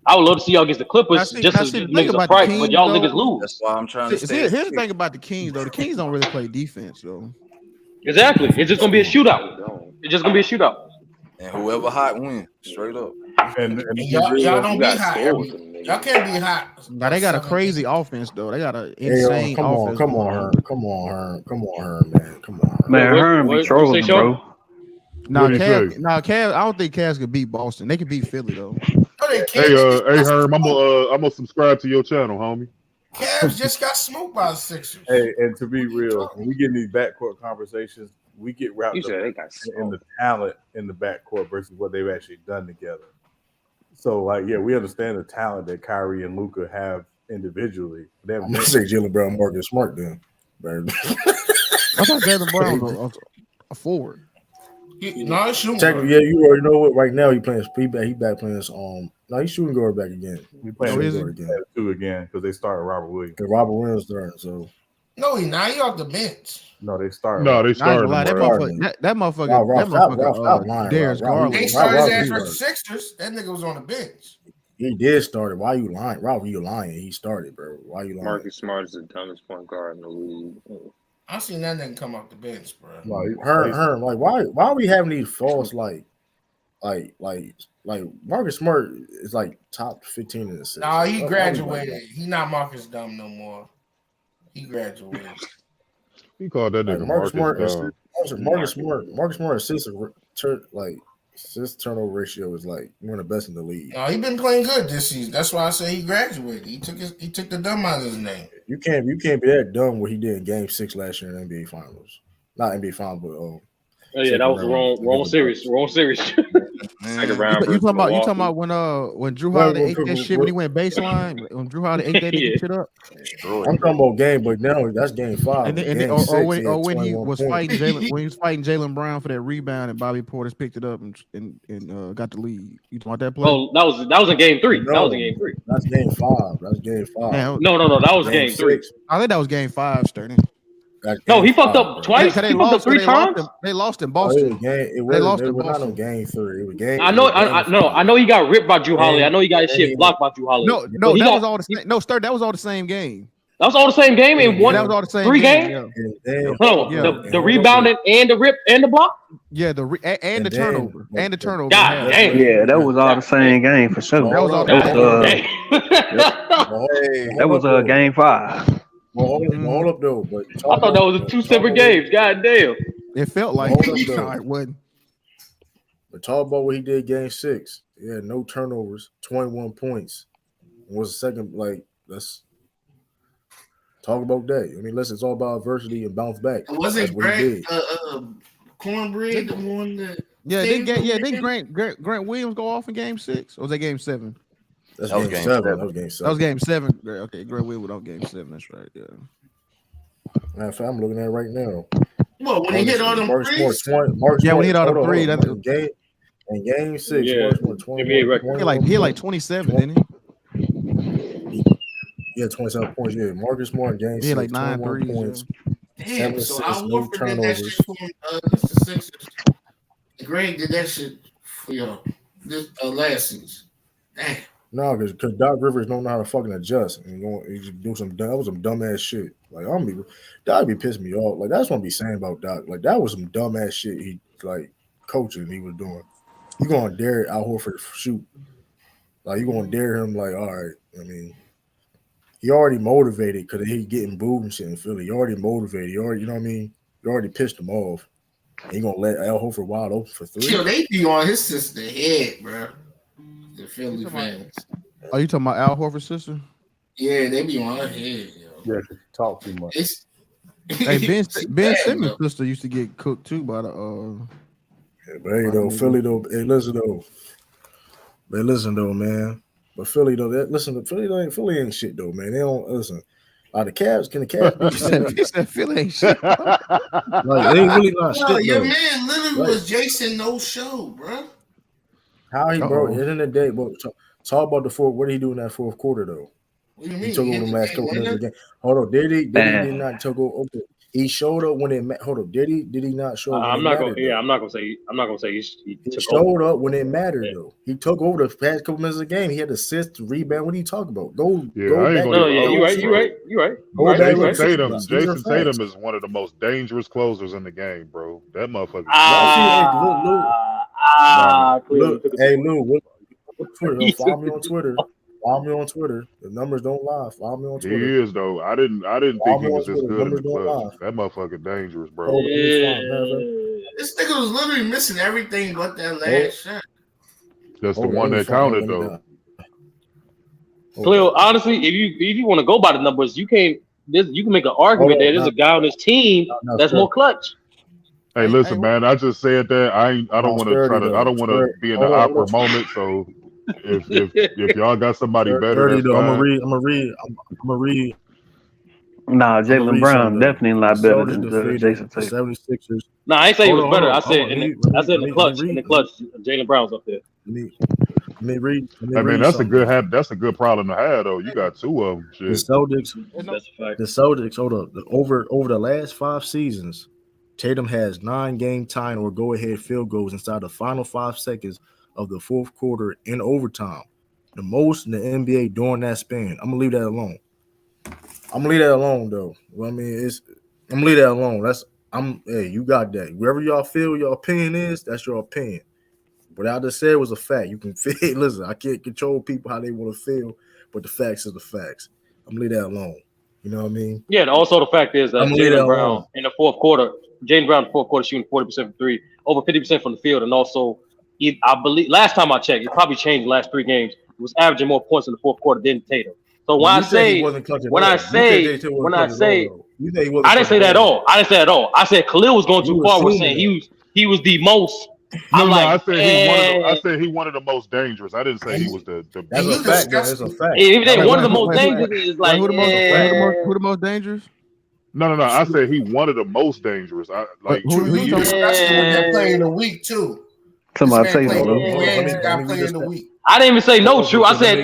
I would love to see y'all against the Clippers just as niggas a fright, but y'all niggas lose. That's why I'm trying to say. Here's the thing about the Kings, though. The Kings don't really play defense, though. Exactly. It's just gonna be a shootout. It's just gonna be a shootout. And whoever hot wins, straight up. And y'all don't be hot. Y'all can't be hot. Now they got a crazy offense, though. They got an insane offense. Come on, Herm, man. Come on, man. Herm be trolling, bro. Cavs. I don't think Cavs could beat Boston. They could beat Philly though. Hey, Herm, I'm gonna subscribe to your channel, homie. Cavs just got smoked by the Sixers. Hey, and to be real, when we get in these backcourt conversations, we get wrapped up in the talent in the backcourt versus what they've actually done together. So, we understand the talent that Kyrie and Luka have individually. I'm gonna say Jalen Brown, Marcus Smart, then. I thought Jalen Brown was a forward. No, he's shooting. You already know what. Right now, he playing. He back playing. No, he's shooting guard back again. We playing guard again because they started Robert Williams. Robert Williams starting. So no, he off the bench. No, they started. No, they started. That motherfucker. Darius Garland. They started his ass for the Sixers. That nigga was on the bench. He did start it. Why you lying, Rob? You lying? He started, bro. Why you lying? Marcus Smart is the dumbest point guard in the league. I seen that nigga come off the bench, bro. Herm, like why are we having these false like Marcus Smart is like top 15 in the season. Nah, he graduated. He not Marcus Dumb no more. He graduated. He called that nigga Marcus Smart. Marcus Smart assistant his turnover ratio is like one of the best in the league. No, he been playing good this season. That's why I say he graduated. He took the dumb out of his name. You can't be that dumb what he did in Game 6 last year in the NBA Finals. Not NBA Finals, but oh yeah, that was the wrong series. Wrong series. Second round. You talking about when Drew Holiday ate that shit when he went baseline? When Drew Holiday ate that nigga shit up? I'm talking about game, but now that's Game 5. When he was fighting Jaylen Brown for that rebound and Bobby Portis picked it up and got the lead. You talking about that play? Oh, that was in Game 3. That was in Game 3. That's Game 5. That's Game 5. No, that was Game 3. I think that was Game 5, Sterling. No, he fucked up twice. He fucked up 3 times. They lost in Boston. They lost in Boston. Not on Game 3. It was game. I know he got ripped by Drew Holiday. I know he got his shit blocked by Drew Holiday. No, that was all the same. No, Sturt, that was all the same game. That was all the same game in one. That was all the same 3 game. The rebounding and the rip and the block. Yeah, the turnover and the turnover. God damn. Yeah, that was all the same game for sure. That was all. That was Game 5. Hold up though, but I thought that was 2 separate games. God damn. It felt like it wasn't. But talk about what he did Game 6. He had no turnovers, 21 points. Was the second let's talk about that. I mean, listen, it's all about adversity and bounce back. Wasn't Grant Cornbread the one that? Yeah, didn't Grant Williams go off in Game 6? Or was that Game 7? That was Game 7. That was Game 7. Okay, Grant Williams on Game 7. That's right. Yeah. Matter of fact, I'm looking at it right now. Well, when he hit all them threes. When he hit all them threes, that's in Game 6. Yeah, he had like 27, didn't he? Yeah, 27 points. Yeah, Marcus Smart in Game 6. He had like 9 threes. Points. Damn, so I will forget that shit from the Sixers. Greg did that shit for this last season. Damn. No, because Doc Rivers don't know how to fucking adjust and he do that was some dumbass shit. Like Doc be pissing me off. Like that's what I be saying about Doc. Like that was some dumbass shit he coaching he was doing. You gonna dare Al Horford to shoot? Like you gonna dare him? Like all right. I mean, he already motivated because he getting booed and shit in Philly. He already motivated. You know what I mean? You already pissed him off. And you gonna let Al Horford wide open for 3? Yo, they be on his sister head, bro. The Philly fans. Are you talking about Al Horford's sister? Yeah, they be on her head. Yeah, talk too much. Hey, Ben Simmons' sister used to get cooked too by the. Yeah, but hey, though, Philly though. Hey, listen though, man. But Philly though, Philly ain't shit though, man. They don't listen. The Cavs can the Cavs? He said Philly ain't shit. Like they really not shit. Your man literally was Jason No Show, bro. How he bro? At the end of the day, bro. Talk about the fourth. What did he do in that fourth quarter though? What do you mean? He took over the last couple minutes of the game. Hold on, did he not take over? Okay. He showed up when it. Hold up, did he not show up? I'm not gonna say he showed up when it mattered though. He took over the past couple minutes of the game. He had assist, rebound. What are you talking about? You're right. Jason Tatum is one of the most dangerous closers in the game, bro. That motherfucker. Look, hey Lou, Twitter. Follow me on Twitter. Follow me on Twitter. The numbers don't lie. Follow me on Twitter. He is though. I didn't think he was this good in the club. That motherfucker dangerous, bro. Yeah. This nigga was literally missing everything but that last shot. That's the one that counted though. Cleo, honestly, if you want to go by the numbers, you can make an argument that there's a guy on this team that's more clutch. Hey, listen, man. I just said that. I don't want to be in the awkward moment. So if y'all got somebody better, I'm gonna read. Nah, Jaylen Brown definitely a lot better than Jason Tatum. 76ers. Nah, I ain't say he was better. I said in the clutch. In the clutch, Jaylen Brown's up there. Let me read. I mean, that's a good problem to have, though. You got 2 of them. Shit. The Celtics. Hold up. Over the last 5 seasons, Tatum has 9 game-tying or go-ahead field goals inside the final 5 seconds of the fourth quarter in overtime, the most in the NBA during that span. I'm gonna leave that alone. Though. Well, I mean, I'm gonna leave that alone. Hey, you got that. Wherever y'all feel your opinion is, that's your opinion. What I just said was a fact. You can feel. Listen, I can't control people how they want to feel, but the facts are the facts. I'm gonna leave that alone. You know what I mean? Yeah. And also, the fact is that Jaylen Brown in the fourth quarter Jaylen Brown in the fourth quarter shooting 40% from three, over 50% from the field, and also I believe last time I checked, it probably changed the last 3 games. It was averaging more points in the fourth quarter than Tatum. So when I say I didn't say that at all. I didn't say that at all. I said Khalil was going too far. We're saying he was the most. No, I said he one of the most dangerous. I didn't say he was the That's a fact. That's a fact. If they one of the most dangerous is like who the most dangerous? No. I said he one of the most dangerous. Who you talking about? When they're playing the week too. Somebody say playing the week. I didn't even say no, True. I said.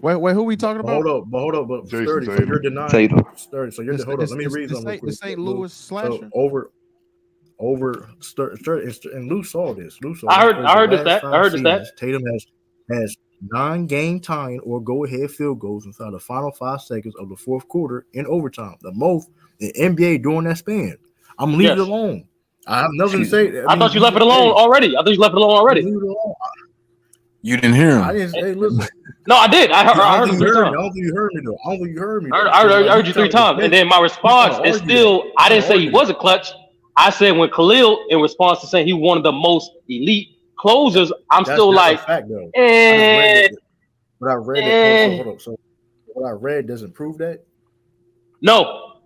Wait, who we talking about? Hold up, but 30. So you're denying 30. So you're hold up. Let me read something. The St. Louis slasher. Over and Lou saw this. I heard this. Tatum has 9 game-tying or go-ahead field goals inside the final 5 seconds of the fourth quarter in overtime. The most in NBA during that span. I'm leaving it alone. I have nothing to say. I thought you left it alone already. You didn't hear him. I didn't say, listen. No, I did. I heard him 3 times. I don't think you heard me though. I heard you 3 times, and then my response is still. I didn't say he wasn't clutch. I said when Khalil, in response to saying he one of the most elite closers, I'm still like, fact, though. But I read it. Hold up. So what I read doesn't prove that. No.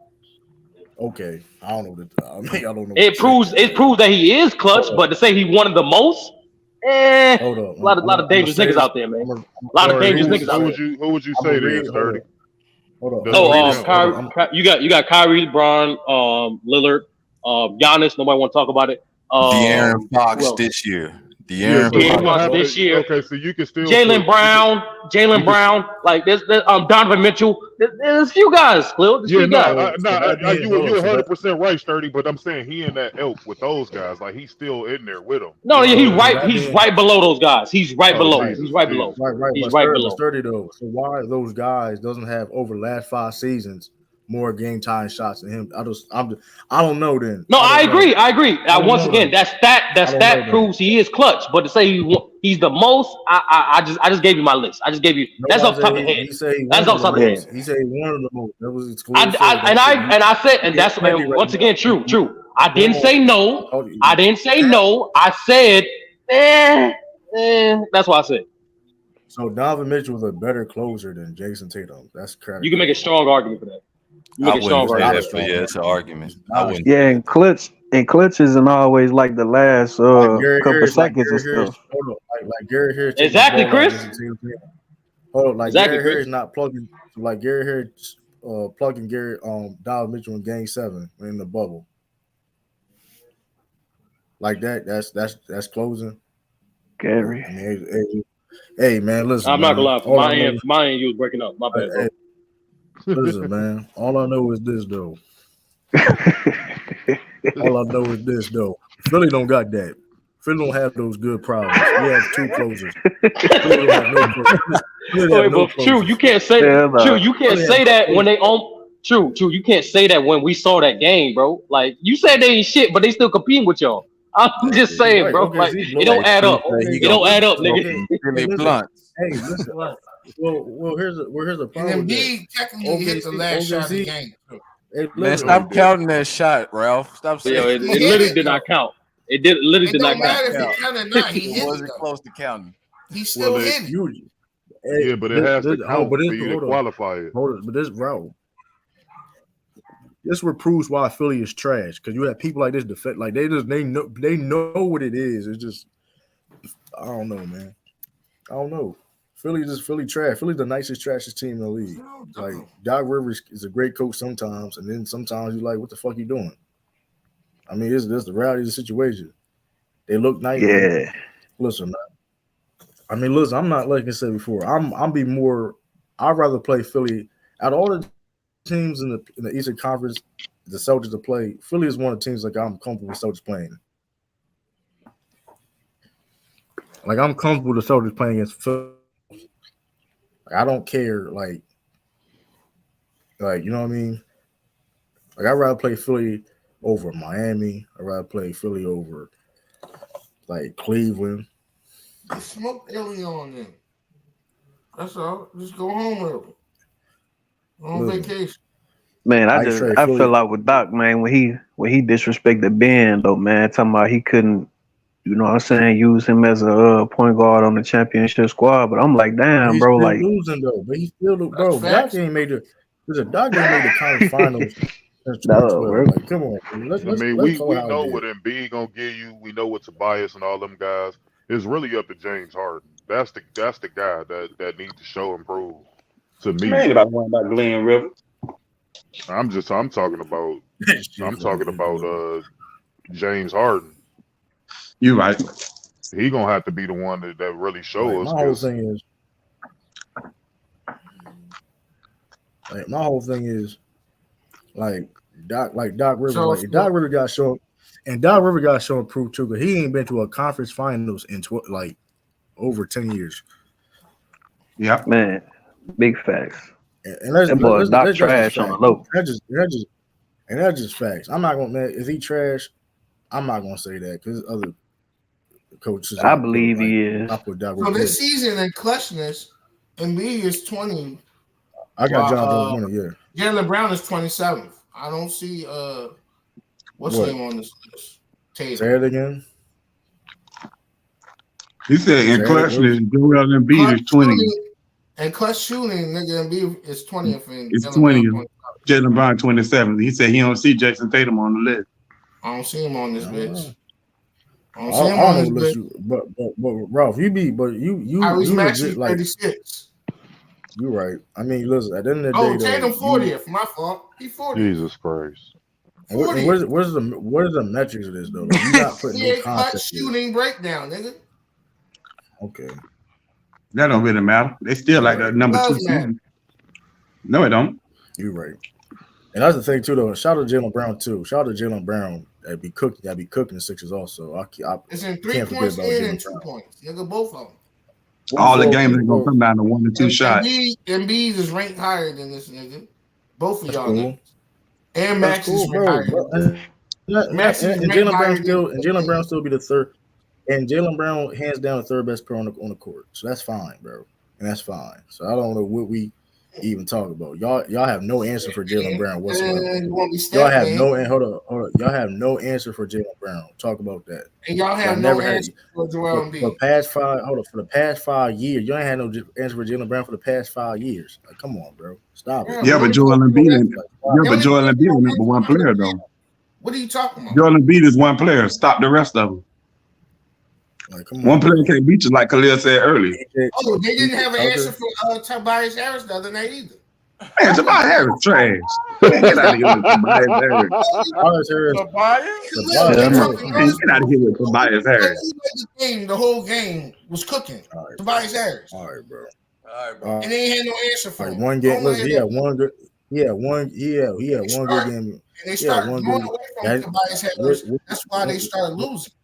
Okay, I don't know. I don't know. It proves that he is clutch, but to say he one of the most, hold up. A lot of dangerous niggas out there, man. A lot of dangerous niggas out there. Who would you say this, 30? Hold on. You got Kyrie, LeBron, Lillard, Giannis. Nobody want to talk about it. De'Aaron Fox this year. De'Aaron Fox this year. Okay, so you can still Jaylen Brown, like there's Donovan Mitchell. There's a few guys, Khalil. You're 100% right, Sturdy. But I'm saying he in that ilk with those guys. Like he's still in there with them. No, he's right. He's right below those guys. He's right below. Right. He's right below. He's right below. Sturdy though. So why those guys doesn't have over the last 5 seasons more game time shots than him? I don't know. Then I agree. Once again, that proves he is clutch. But to say he's the most, I just gave you my list. I just gave you that's off the top of your head. That's off the top of your head. He said one of the most. That was exclusive. I said, and that's once again true. I didn't say no. I said, that's what I said. So Donovan Mitchell was a better closer than Jason Tatum. That's correct. You can make a strong argument for that. I wouldn't say that, but yeah, it's an argument. Yeah, and clutch isn't always like the last couple seconds or stuff. Like Gary Harris. Exactly, Chris. Gary Harris not plugging. Like Gary Harris plugging Donovan Mitchell in Game 7 in the bubble. Like that. That's closing. Gary. I mean, hey man, listen. I'm not gonna lie. My end, you was breaking up. My bad. Listen, man. All I know is this, though. Philly don't got that. Philly don't have those good problems. We have 2 closers. Philly don't have no closers. True, you can't say that. True, you can't say that when they own. True, you can't say that when we saw that game, bro. Like you said, they ain't shit, but they still competing with y'all. I'm just saying, bro. Like it don't add up. It don't add up, nigga. Hey, listen. Well, here's a problem. And Embiid technically hit the last shot of the game. Man, stop counting that shot, Ralph. Stop saying it literally did not count. It literally did not count. He wasn't close to counting. He still hit it. Yeah, but it has to count for you to qualify it. But this, bro, this proves why Philly is trash. Because you have people like this defend, like they know what it is. It's just, I don't know, man. I don't know. Philly trash. Philly's the nicest, trashiest team in the league. Like Doc Rivers is a great coach sometimes, and then sometimes you're like, "What the fuck you doing?" I mean, this the reality of the situation. They look nice. Yeah. Listen, man. I'm not like I said before. I'd rather play Philly out of all the teams in the Eastern Conference. The Celtics to play. Philly is one of the teams like I'm comfortable with Celtics playing. Like I'm comfortable with the Celtics playing against Philly. I don't care, like you know what I mean? Like I'd rather play Philly over Miami. I'd rather play Philly over like Cleveland. Smoke early on then. That's all. Just go home early. On vacation. Man, I fell out with Doc, man, when he disrespected Ben though, man, talking about he couldn't, you know what I'm saying, use him as a point guard on the championship squad. But I'm like, damn, bro, like losing though, but he still bro. Doc ain't made the conference finals since 2012. Like, come on, let's we call it know what Embiid gonna give you. We know what Tobias and all them guys. It's really up to James Harden. That's the guy that needs to show and prove to me. Man, about Glenn Rivers. I'm talking about James Harden. You're right. He gonna have to be the one that really show us. My whole thing is like Doc Rivers. Doc Rivers got shown, and Doc Rivers got shown proof too, because he ain't been to a conference finals in over 10 years. Yeah, man, big facts. And that's Doc trash on the low. That's just facts. I'm not gonna, if he trash, I'm not gonna say that because other coaches. I believe he is. So this season in clutchness, Embiid is 20. I got John Jones 20. Yeah. Jaylen Brown is 27th. I don't see what's his name on this list. Tatum. Say it again. He said in clutchness, Joel Embiid is 20. And clutch shooting, nigga, Embiid is 20th. It's 20th. Jaylen Brown 27th. He said he don't see Jason Tatum on the list. I don't see him on this bitch. I don't see him but Ralph, you legit like 36. You're right. I mean, listen, at the end of the day, Tatum 40th. My fault. He 40th. Jesus Christ. Where's the metrics of this though? Like, you not putting no clutch shooting breakdown, nigga. Okay. That don't really matter. They still like the number 2 season. No, it don't. You're right. And that's the thing too, though. Shout out to Jaylen Brown too. Shout out to Jaylen Brown. I'd be cooking the Sixers also. It's in 3 points and 2 points. Nigga, both of them. All the games are gonna come down to 1 or 2 shots. Embiid is ranked higher than this nigga. Both of y'all. Cool. And Max is ranked higher. And Jaylen Brown still be the third. And Jaylen Brown hands down the third best player on the court. So that's fine, bro. And that's fine. So I don't know what we even talk about. Y'all have no answer for Jaylen Brown whatsoever. Y'all have Y'all have no answer for Jaylen Brown. Talk about that. And y'all have no answer for Joel Embiid. For the past 5 years, y'all ain't had no answer for Jaylen Brown for the past 5 years. Like, come on, bro. Stop it. Yeah, but Joel Embiid is number 1 player though. What are you talking about? Joel Embiid is 1 player. Stop the rest of them. Like, come on. 1 player can't beat you, like Khalil said earlier. Oh, they didn't have an answer for Tobias Harris the other night either. Man, Tobias Harris trash. Get out of here with Tobias Harris. Get out of here with Tobias Harris. The whole game was cooking. Right. Tobias Harris. All right, bro. And they ain't had no answer for him. One game. Listen, he had one good game. And they started going away from Tobias Harris. That's why they started losing.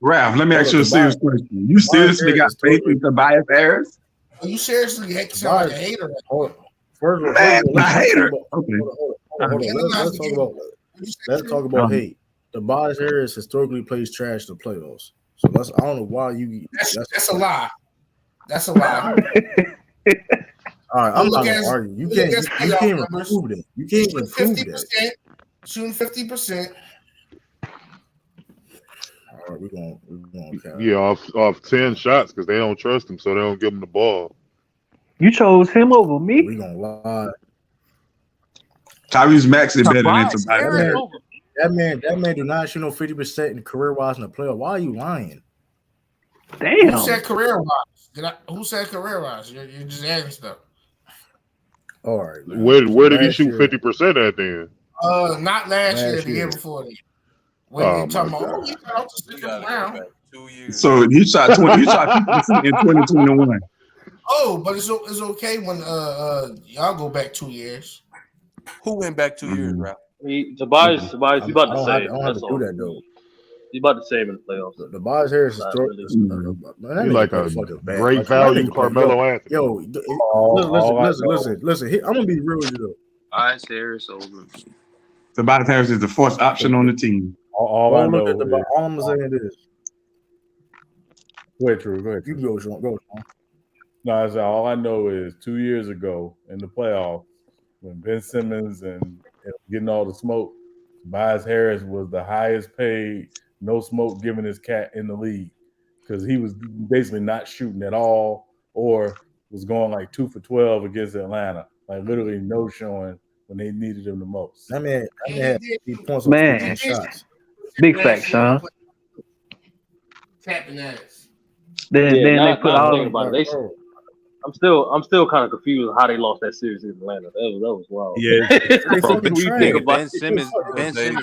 Ralph, let me ask you a serious question. You seriously got faith in Tobias Harris? Are you seriously sound like a hater? First of all, a hater. Let's talk about hate. Tobias Harris historically plays trash in the playoffs. So I don't know why you. That's a lie. That's a lie. All right, I'm not gonna argue. You can't even prove that. You can't even prove that. Shooting 50%. All right, we're gonna count. Yeah, off 10 shots because they don't trust him, so they don't give him the ball. You chose him over me. We gonna lie. Tyrese Maxey better than Tobias Harris. That man do not shoot no 50% in career wise in the playoff. Why are you lying? Damn. Who said career wise? Who said career wise? You're just adding stuff. All right. Man. Where did he shoot 50% at then? Not last year, the year before that. When you're talking about, he got out to stick around. 2 years. So he shot 50% in 2021. Oh, but it's okay when y'all go back 2 years. Who went back 2 years, Ralph? Tobias, he about to save. I don't have to do that though. He's about to save in the playoffs. Tobias Harris is he's like a great value Carmelo Anthony. Yo, listen. I'm gonna be real with you though. Tobias Harris over. Tobias Harris is the fourth option on the team. All I'm saying is. Go ahead, True. Go ahead. You go, Sean. Go, Sean. No, all I know is 2 years ago in the playoffs when Ben Simmons and getting all the smoke, Tobias Harris was the highest paid, no smoke giving his cat in the league because he was basically not shooting at all or was going like 2 for 12 against Atlanta, like literally no showing when they needed him the most. I mean, had 8 points on 15 shots. Big fact, Sean. Tapping ass. Then they put all. I'm still kind of confused how they lost that series in Atlanta. That was wild. Yeah, Ben Simmons,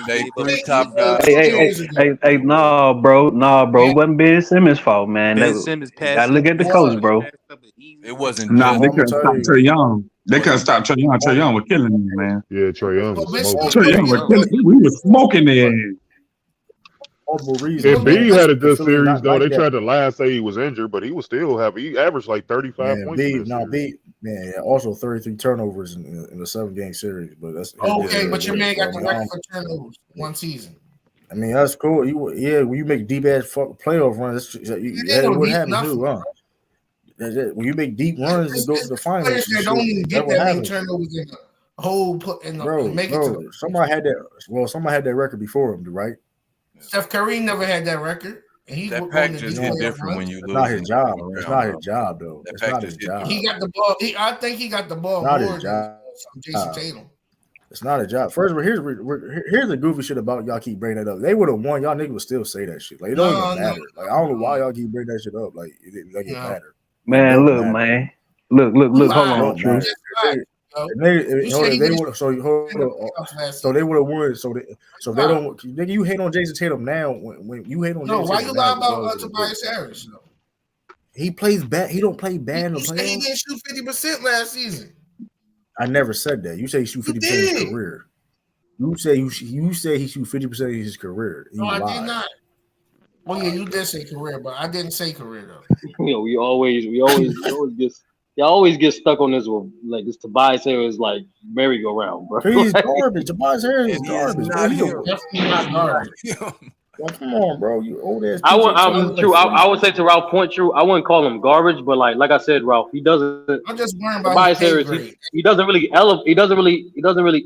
they 3 top guys. Hey, nah, bro. It wasn't Ben Simmons' fault, man. Ben Simmons passed. Gotta look at the coach, bro. It wasn't. Nah, they couldn't stop Trae Young. They couldn't stop Trae Young. Trae Young was killing me, man. Yeah, Trae Young was smoking. Trae Young was killing me. We were smoking there. Embiid had a good series though. They tried to lie and say he was injured, but he was still he averaged like 35 points. Also 33 turnovers in the 7-game series. But that's okay. But your man got the record for turnovers one season. I mean, that's cool. When you make deep ass playoff runs, what happens too, huh? When you make deep runs and go to the finals, players don't even get that many turnovers in the whole somebody had that. Well, somebody had that record before him, right? Steph Curry never had that record. And that pack just hit different when you lose. It's not his job. It's not his job, though. It's not his job. He got the ball. I think he got the ball more than Jason Tatum. It's not a job. First of all, here's the goofy shit about y'all keep bringing that up. They would have won. Y'all niggas would still say that shit. Like it don't even matter. Like I don't know why y'all keep bringing that shit up. Like it matter. Man, look, man. Look. Hold on, True. So they would have won. So they don't. Nigga, you hate on Jason Tatum now. When you hate on Jason why Tatum you lie about Tobias Harris? He plays bad. He don't play bad in the playoffs. He didn't shoot 50% last season. I never said that. You say he shoot 50% of his career. You say he shoot 50% of his career. No, I did not. Well, yeah, you did say career, but I didn't say career though. We always get stuck on this one. Like this Tobias Harris like merry-go-round, bro. He's garbage. Tobias Harris is garbage. Definitely not garbage. Well, come on, bro. You old ass. I would say to Ralph point true. I wouldn't call him garbage, but like I said, Ralph, he doesn't. I'm just worrying about Tobias Harris. He doesn't really elevate. He doesn't really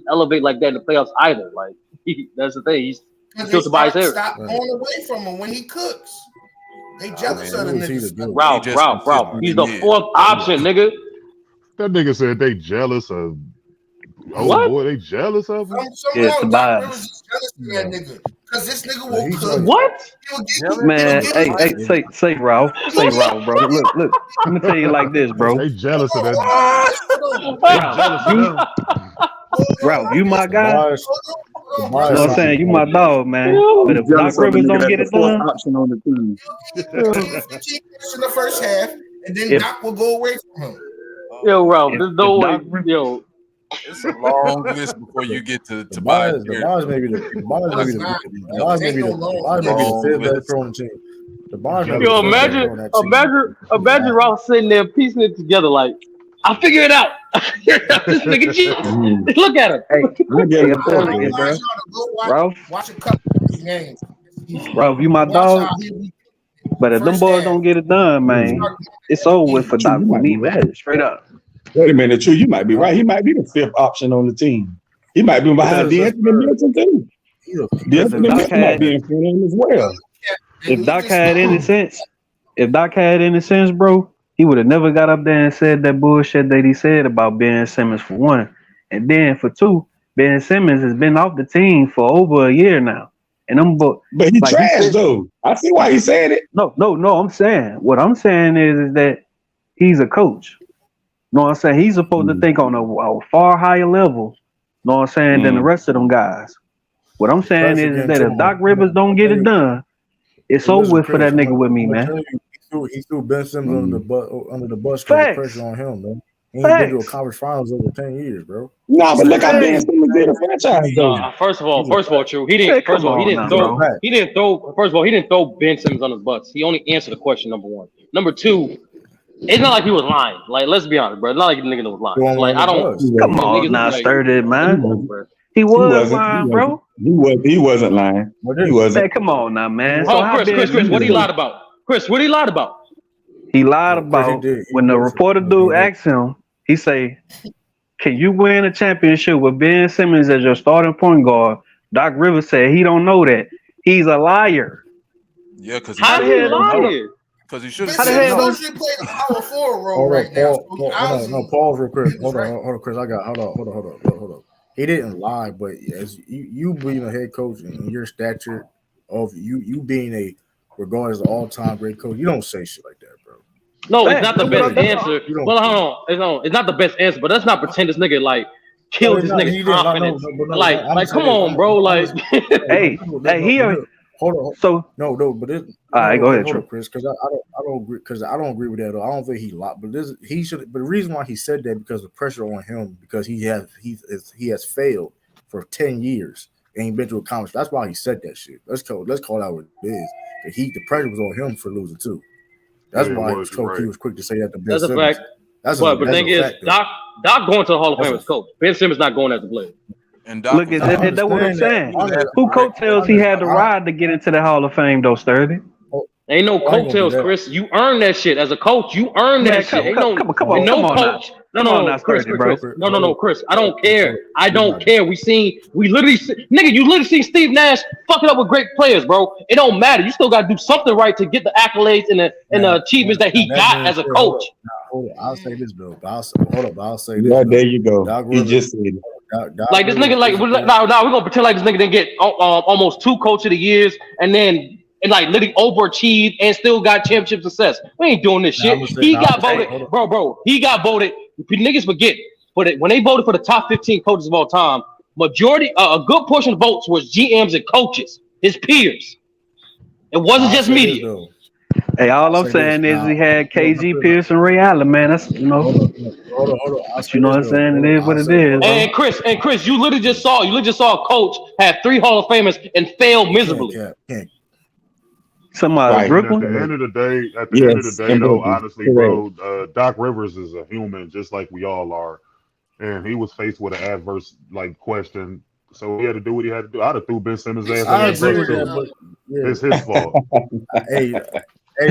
elevate like that in the playoffs either. Like that's the thing. He's still Tobias Harris. Stop going away from him when he cooks. They jealous of the niggas. Ralph. He's the 4th option, nigga. That nigga said they jealous of. Oh what? Boy, they jealous of him. Tobias. Jealous of that nigga. Because this nigga will cook. What? Man, hey, say Ralph. Say Ralph, bro. Look. Let me tell you like this, bro. They jealous of that. Ralph, you my guy. You know what I'm saying? You my dog, man. But if Doc Rivers don't get it done, option on the team. In the first half, and then Doc will go away from him. Yo, Ralph, there's no way. Yo, it's a long list before you get to Tobias. Tobias maybe the 5th best throw on the team. Yo, imagine Ralph sitting there piecing it together like, I'll figure it out. This nigga cheat. Look at him. Hey, bro. Ralph, watch a couple of games. Ralph, you my dog. But if them boys don't get it done, man, it's over with for Doc with me, man. Straight up. Wait a minute, True. You might be right. He might be the 5th option on the team. He might be behind D'Anthony Melton too. D'Anthony Melton might be in front of him as well. If Doc had any sense, bro, he would have never got up there and said that bullshit that he said about Ben Simmons for one. And then for two, Ben Simmons has been off the team for over a year now. And but he like trash though. I see why he said it. No. I'm saying what I'm saying is that he's a coach. Know what I'm saying? He's supposed to think on a far higher level. Know what I'm saying than the rest of them guys. What I'm saying is that if Doc Rivers don't get it done, it's over with for that nigga with me, man. He threw Ben Simmons under the bus because pressure on him, man. He ain't been to a conference finals over 10 years, bro. No, but look how Ben Simmons did a franchise though. First of all, True. He didn't throw Ben Simmons on his bus. He only answered the question, number one. Number two, it's not like he was lying. Like, let's be honest, bro. It's not like the nigga was lying. Like, I don't. Come on, now stirred it, man. He was lying, bro. He wasn't lying. He wasn't. Come on now, man. Oh, Chris, what he lied about? Chris, what he lied about? He lied about when the reporter dude asked him. He say, "Can you win a championship with Ben Simmons as your starting point guard?" Doc Rivers said he don't know that. He's a liar. Yeah, because how the hell liar? Because he should have said no. He played the power forward role right now. No, pause real quick. Hold on, Chris. Hold on. He didn't lie, but as you being a head coach and your stature of you being a regarded as an all-time great coach, you don't say shit like that, bro. No, it's not the best answer. Well, hold on. It's not the best answer, but let's not pretend this nigga like killed this nigga's confidence. Like, come on, bro. Like, hey, hold on. So but it. All right, go ahead, Chris, because I don't agree. Because I don't agree with that at all. I don't think he lied, but he should. But the reason why he said that because the pressure on him because he has failed for 10 years and he been to a conference. That's why he said that shit. Let's call it out what it is. The pressure was on him for losing too. That's why he was quick to say that. That's a fact. But the thing is, Doc going to the Hall of Fame as coach. Ben Simmons not going as a player. And Doc, look, that's what I'm saying. Who coattails he had to ride to get into the Hall of Fame, though, Sturdy? Ain't no coattails, Chris. You earn that shit as a coach. You earn that shit. Ain't no coach. No, Chris. No, Chris. I don't care. We literally, nigga, you literally see Steve Nash fuck it up with great players, bro. It don't matter. You still got to do something right to get the accolades and the achievements that he got as a coach. I'll say this, Bill. I'll say this. Yeah, there you go. He just said it. Like this nigga, like now we're gonna pretend like this nigga didn't get almost 2 Coach of the Years and like literally overachieved and still got championship success. We ain't doing this shit. He got voted, bro. He got voted. Niggas forget, but when they voted for the top 15 coaches of all time, majority, a good portion of votes was GMs and coaches, his peers. It wasn't just media. Hey, all I'm saying is he had KG Pierce and Ray Allen, man. That's hold on. You know what I'm saying? It is what it is. And Chris, you literally just saw a coach have 3 Hall of Famers and failed miserably. Somebody At the end of the day, though, honestly, bro, Doc Rivers is a human just like we all are, and he was faced with an adverse question, so he had to do what he had to do. I'd have threw Ben Simmons' ass. I agree with that, but it's his fault. Yo,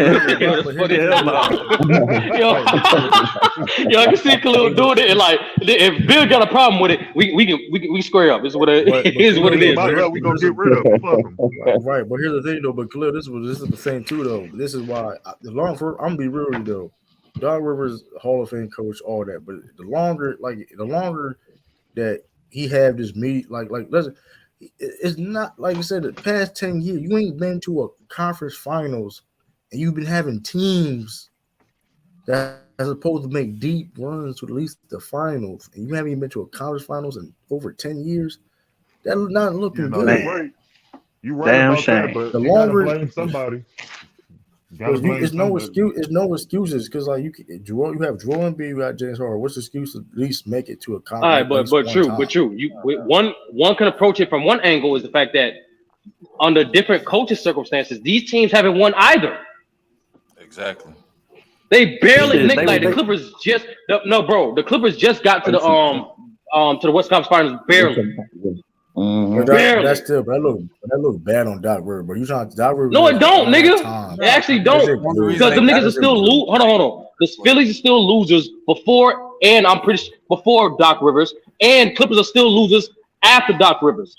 I can see Khalil doing it, and like if Bill got a problem with it, we square up. It's what it is. What it is. We gonna get rid of him. Fuck him. Right, but here's the thing though. But Khalil, this is the same too though. This is why I'm gonna be real with you though. Doc Rivers, Hall of Fame coach, all that. But the longer that he have this meet, it's not like I said. The past 10 years, you ain't been to a conference finals. And you've been having teams that are supposed to make deep runs to at least the finals, and you haven't even been to a college finals in over 10 years. That's not looking good. Right. You right Damn about shame. that, but the you longer gotta blame somebody. It's no excuses because like you have Joel Embiid, you got James Harden. What's the excuse to at least make it to a conference? All right, but true. One can approach it from one angle is the fact that under different coaching circumstances, these teams haven't won either. Exactly. They barely the Clippers just the Clippers just got to the West Conference Finals barely. That's still that look bad on Doc Rivers. But you trying Doc Rivers? No, it don't, nigga. It actually don't because the niggas are still hold on. The Phillies are still losers before, and I'm pretty sure before Doc Rivers, and Clippers are still losers after Doc Rivers.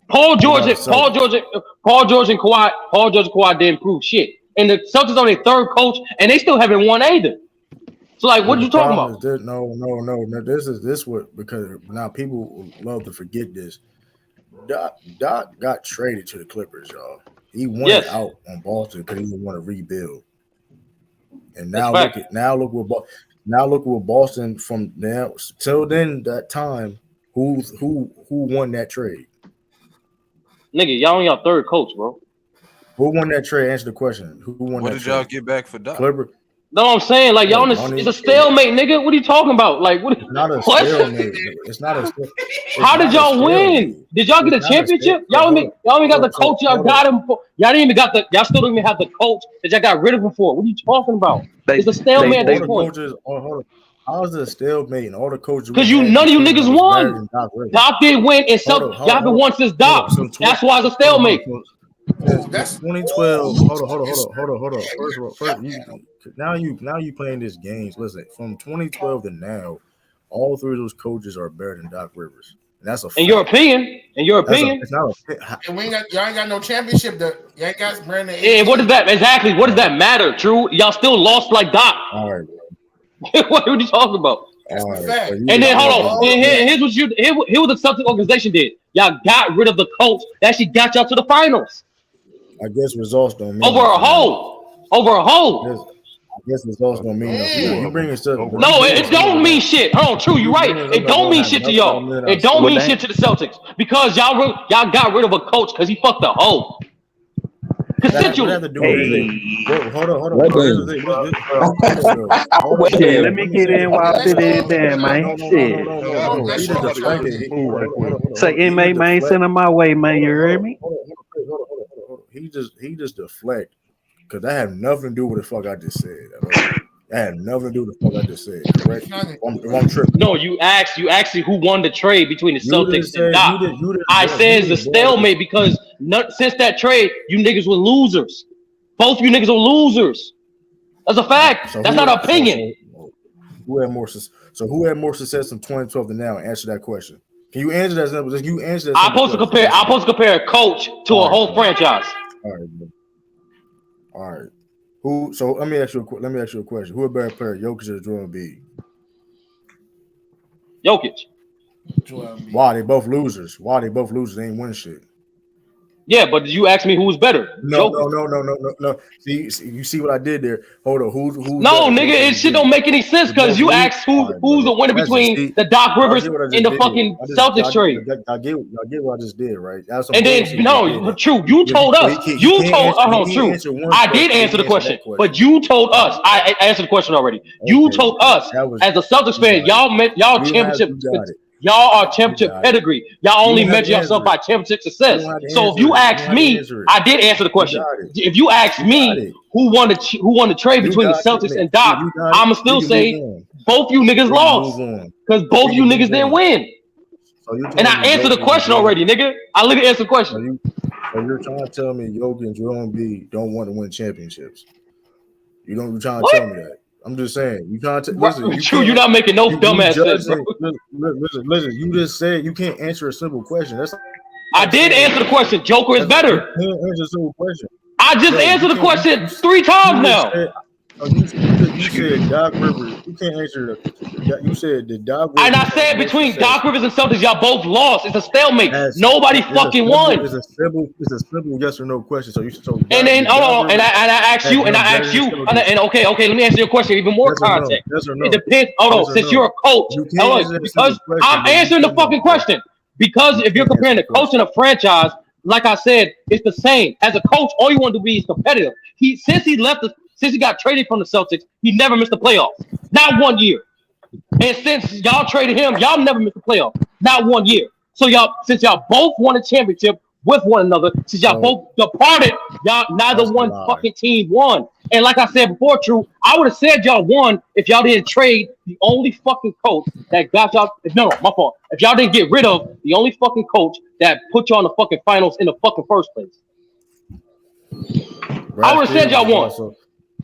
Paul George and Kawhi didn't prove shit. And the Celtics are their 3rd coach, and they still haven't won either. So, like, what are you talking about? No. This is what because now people love to forget this. Doc got traded to the Clippers, y'all. He wanted out on Boston because he didn't want to rebuild. And now look what Boston from now till then that time who won that trade? Nigga, y'all on your 3rd coach, bro. Who won that trade? Answer the question. Who won that trade? What did y'all get back for Doc? Clipper. No, I'm saying like y'all it's a stalemate, nigga. What are you talking about? Like what? It's not a stalemate. It's not a. How did y'all win? Did y'all get a championship? Y'all ain't got the coach. Y'all got him. Y'all didn't even got the. Y'all still don't even have the coach that y'all got rid of him for. What are you talking about? It's a stalemate at this point. How is it a stalemate and all the coaches? Because none of you niggas won. Doc didn't win, and y'all haven't won since Doc. That's why it's a stalemate. That's 2012. Hold on. First of all, now you playing this games. Listen, from 2012 to now, all three of those coaches are better than Doc Rivers. And that's a fact. In your opinion. It's not and y'all ain't got no championship. You ain't got Brandon. Yeah, what does that exactly? What does that matter? True, y'all still lost like Doc. All right. What are you talking about? That's the fact. And then hold on. Here's what the Celtic organization did. Y'all got rid of the coach that actually got y'all to the finals. I guess results don't mean over a hole. I guess results don't mean nothing. You bring it up. No, it don't mean shit. Hold on, true, you're right. It don't mean shit to y'all. It don't mean shit to the Celtics because y'all got rid of a coach because he fucked the hole. Consensually. Hold on. Let me get in while I sit in there, man. Shit. Say, inmate, man, send him my way, man. You heard me? He just deflect because that had nothing to do with the fuck I just said. That had nothing to do with the fuck I just said. Correct? I'm tripping. No, you asked who won the trade between the Celtics and Doc. I said it's a stalemate because since that trade, you niggas were losers. Both you niggas are losers. That's a fact. That's not an opinion. Who had more success from 2012 to now? Answer that question. Can you answer that? You answer that. I'm supposed to compare a coach to a whole franchise. All right. Who? So let me ask you a question. Who a better player, Jokic or Joel Embiid? Jokic. Why? They both losers. They ain't winning shit. Yeah, but did you ask me who's better? No. See, you see what I did there? Hold on. Who's no, nigga, it shit don't make any sense because you asked who's the winner between the Doc Rivers and the fucking Celtics trade. I get what I just did, right? And then true, you told us. True. I did answer the question, but you told us. I answered the question already. You told us as a Celtics fan, y'all championship. Y'all are championship pedigree. Y'all only measure yourself by championship success. So if you ask me, I did answer the question. If you ask me who won the trade between the Celtics and Doc, I'ma still say both you niggas lost because both you niggas didn't win. And I answered the question already, nigga. I literally answered the question. So you're trying to tell me Jokic and Joel Embiid don't want to win championships? You're trying to tell me that? I'm just saying. You can't. You're not making no dumbass sense. Listen. You just said you can't answer a simple question. I did answer the question. Joker is better. You can't answer a simple question. I just answered the question 3 times now. You said Doc Rivers. You can't answer that. You said the Doc Rivers. And I said between Doc Rivers and Celtics, y'all both lost. It's a stalemate. Nobody fucking won. It's a simple yes or no question. So you should. And then and I asked you, and okay, let me answer your question. Even more context. It depends. Hold on, since you're a coach, because I'm answering the fucking question. Because if you're comparing a coach and a franchise, like I said, it's the same. As a coach, all you want to be is competitive. Since he got traded from the Celtics, he never missed the playoffs. Not 1 year. And since y'all traded him, y'all never missed the playoffs. Not 1 year. So since y'all both won a championship with one another, since y'all both departed, neither one fucking team won. And like I said before, True, I would have said y'all won if y'all didn't trade the only fucking coach that got y'all. No, my fault. If y'all didn't get rid of the only fucking coach that put y'all in the fucking finals in the fucking first place. I would have said y'all won.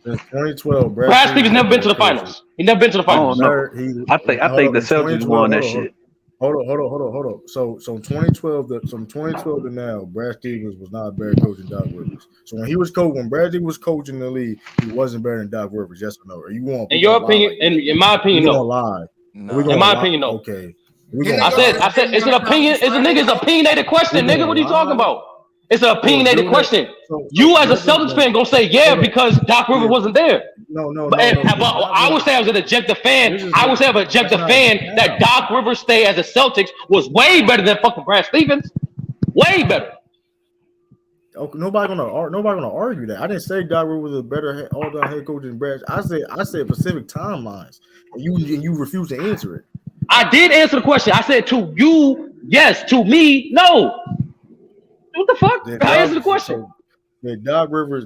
Since 2012, Brad Stevens never been to the finals. He never been to the finals. I think the Celtics won that shit. Hold on. So 2012 to now, Brad Stevens was not a better coach than Doc Rivers. So when Brad Stevens was coaching the league, he wasn't better than Doc Rivers. Yes or no? Are you want? In your opinion, in my opinion, no. Lie. No. In my opinion, no. Okay. I said, it's an opinion. It's a nigga's opinionated question, nigga. What are you talking about? It's an opinionated question. You as a Celtics fan gonna say because Doc Rivers wasn't there. No. But I would say I was an objective fan. I would say I'm an objective fan that Doc Rivers' stay as a Celtics was way better than fucking Brad Stevens. Way better. Okay, nobody gonna argue that. I didn't say Doc Rivers was a better all-time head coach than Brad. I said specific timelines, and you refuse to answer it. I did answer the question. I said to you, yes. To me, no. What the fuck? I answered the question. Did Doc Rivers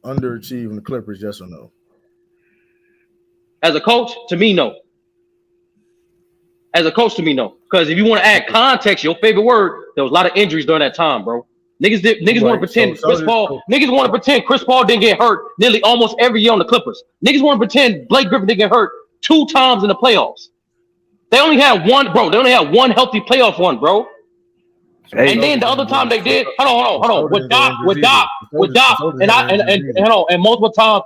underachieve in the Clippers? Yes or no? As a coach, to me, no. As a coach, to me, no. Because if you want to add context, your favorite word, there was a lot of injuries during that time, bro. Niggas want to pretend Chris Paul. Niggas want to pretend Chris Paul didn't get hurt nearly almost every year on the Clippers. Niggas want to pretend Blake Griffin didn't get hurt 2 times in the playoffs. They only had one, bro. They only had one healthy playoff run, bro. Hey, and then the other time they did, hold on, with Doc, and hold on, and multiple times,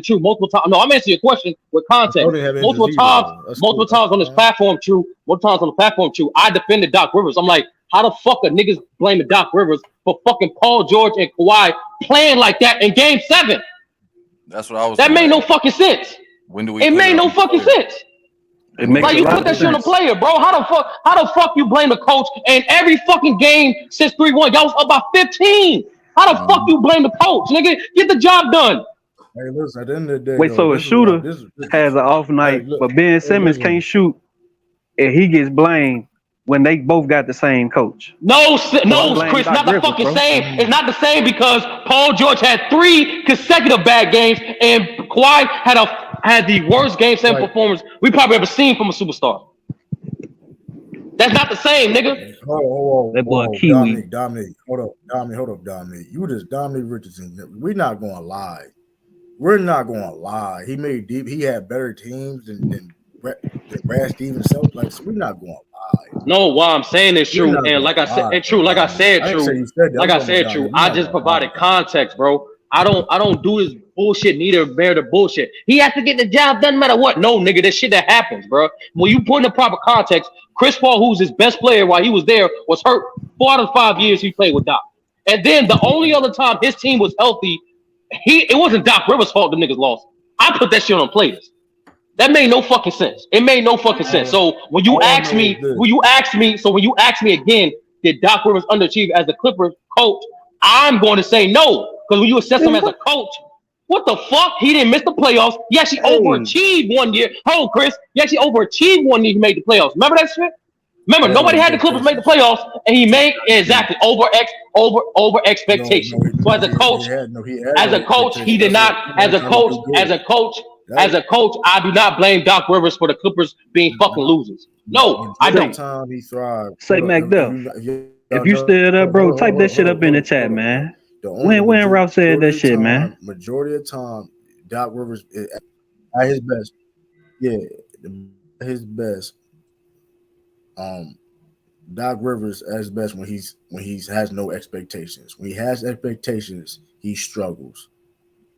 multiple times. No, I'm answering your question with context. Multiple times on this platform, multiple times on the platform, I defended Doc Rivers. I'm like, how the fuck are niggas blaming Doc Rivers for fucking Paul George and Kawhi playing like that in Game 7? That's what I was. That made no fucking sense. When do we? It made no fucking sense. Like you put that shit on a player, bro. How the fuck you blame the coach? And every fucking game since 3-1, y'all was up by 15. How the fuck you blame the coach, nigga? Get the job done. Hey, listen, at the end of the day, wait, so a shooter has an off night, but Ben Simmons can't shoot, and he gets blamed when they both got the same coach. No, Chris, not the fucking same. It's not the same because Paul George had 3 consecutive bad games, and Kawhi had the worst Game 7 performance we probably ever seen from a superstar. That's not the same, nigga. Hold on, Dominic. Hold up, Dominic. You just Dominic Richardson. We're not going to lie. He had better teams than Brad Stevens himself. Like, so we're not going to lie. No, what I'm saying is true, and like I said, I just provided context, bro. I don't do this bullshit. Neither bear the bullshit. He has to get the job done no matter what. No, nigga, this shit that happens, bro. When you put in the proper context, Chris Paul, who's his best player while he was there, was hurt 4 out of 5 years he played with Doc. And then the only other time his team was healthy, it wasn't Doc Rivers' fault the niggas lost. I put that shit on players. That made no fucking sense. It made no fucking sense. So when you ask me again, did Doc Rivers underachieve as a Clippers coach? I'm going to say no. Because when you assess him as a coach, what the fuck? He didn't miss the playoffs. He actually overachieved 1 year. Hold on, Chris. He actually overachieved 1 year he made the playoffs. Remember that shit? Remember, nobody had the Clippers make the playoffs, and he made exactly over expectation. So as a coach, he did not. As a coach, I do not blame Doc Rivers for the Clippers being fucking losers. No, I don't. Time he thrived. Say McDuff. If you still up, bro, type that shit up in the chat, man. When Ralph said that shit, man. Majority of the time, Doc Rivers at his best. Yeah, his best. Doc Rivers at his best when he has no expectations. When he has expectations, he struggles.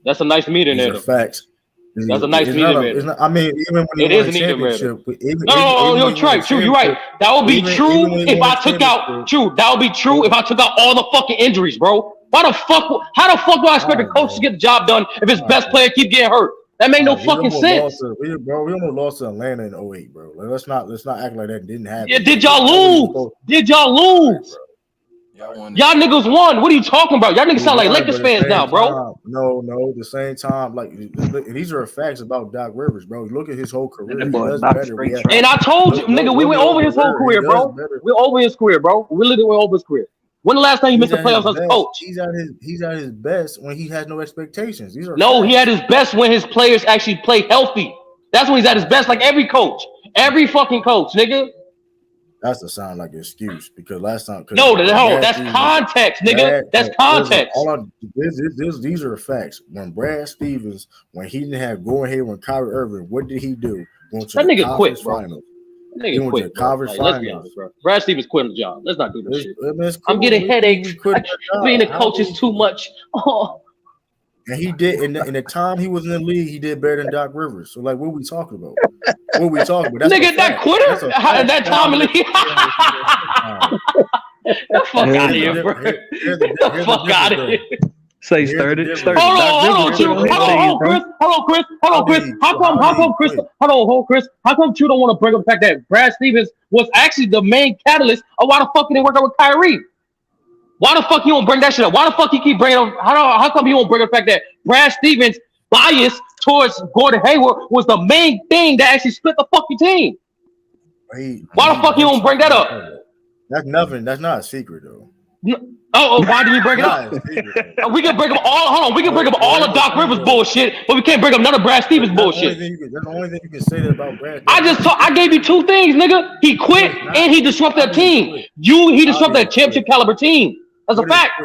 That's a nice meter there. Facts. That's a nice meter. I mean, even when it is an championship. No, you're right. True, you're right. That would be true if I took out. True, that would be true if I took out all the fucking injuries, bro. How the fuck do I expect the coach to get the job done if his best player keep getting hurt? That made no fucking sense. We almost lost to Atlanta in 2008, bro. Let's not act like that didn't happen. Yeah, did y'all lose? Y'all niggas won. What are you talking about? Y'all niggas sound like Lakers fans now, bro. No, the same time, like these are facts about Doc Rivers, bro. Look at his whole career. He does better. And I told you, nigga, we went over his whole career, bro. We're over his career, bro. We literally went over his career. When the last time you missed the playoffs as a coach? He's at his best when he has no expectations. He had his best when his players actually play healthy. That's when he's at his best, like every coach. Every fucking coach, nigga. That's to sound like an excuse because last time. That's context, nigga. That's context. These are facts. When Brad Stevens, when he didn't have going ahead with Kyrie Irving, what did he do? That nigga quit, bro. Nigga quit, bro. Like, let's be honest, bro. Brad Stevens quit the job. Let's not do this shit. I'm getting headaches. Being a coach is too much. Oh. And he did in the time he was in the league, he did better than Doc Rivers. So, like, what are we talking about? That's nigga, that quitter at that time in the league. The fuck out of here, bro. Get the fuck out of here. Say started. Hold on, Chris. How come you don't want to bring up the fact that Brad Stevens was actually the main catalyst of why the fuck he didn't work out with Kyrie? Why the fuck you don't bring that shit up? Why the fuck you keep bringing up? How come you won't bring up the fact that Brad Stevens' bias towards Gordon Hayward was the main thing that actually split the fucking team? Why the fuck you don't bring that up? That's nothing. That's not a secret though. Why did we bring it up? We can bring up all. Hold on, we can bring up all of Doc Rivers bullshit, but we can't bring up none of Brad Stevens bullshit. That's the only thing you can say that about Brad. I gave you 2 things, nigga. He quit and he disrupted a team. He disrupted a championship caliber team. That's a fact.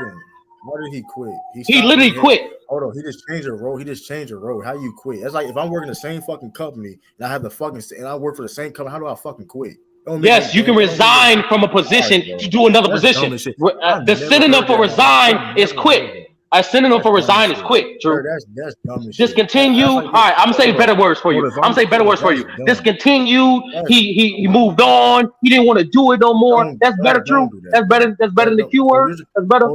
Why did he quit? He literally quit. Hold on, he just changed the role. How you quit? That's like if I'm working the same fucking company and I have and I work for the same company. How do I fucking quit? Yes, you can resign from a position to do another position. The synonym for resign is quit. A synonym for resign is quit. True. That's dumb as shit. Discontinue. All right, I'm gonna say better words for you. Discontinue. He moved on. He didn't want to do it no more. That's better. True. That's better than the Q word. That's better.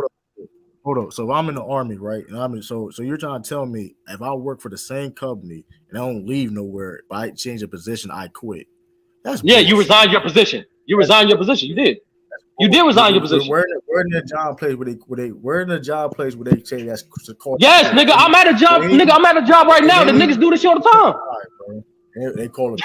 Hold on. So if I'm in the army, right? And so you're trying to tell me if I work for the same company and I don't leave nowhere, if I change a position, I quit. You resigned your position. You resigned your position. You did. You did resign your position. Where in the job place where they say that's called? Yes, nigga. I'm at a job. Nigga, I'm at a job right now. The niggas do this shit all the time. Right, they call it.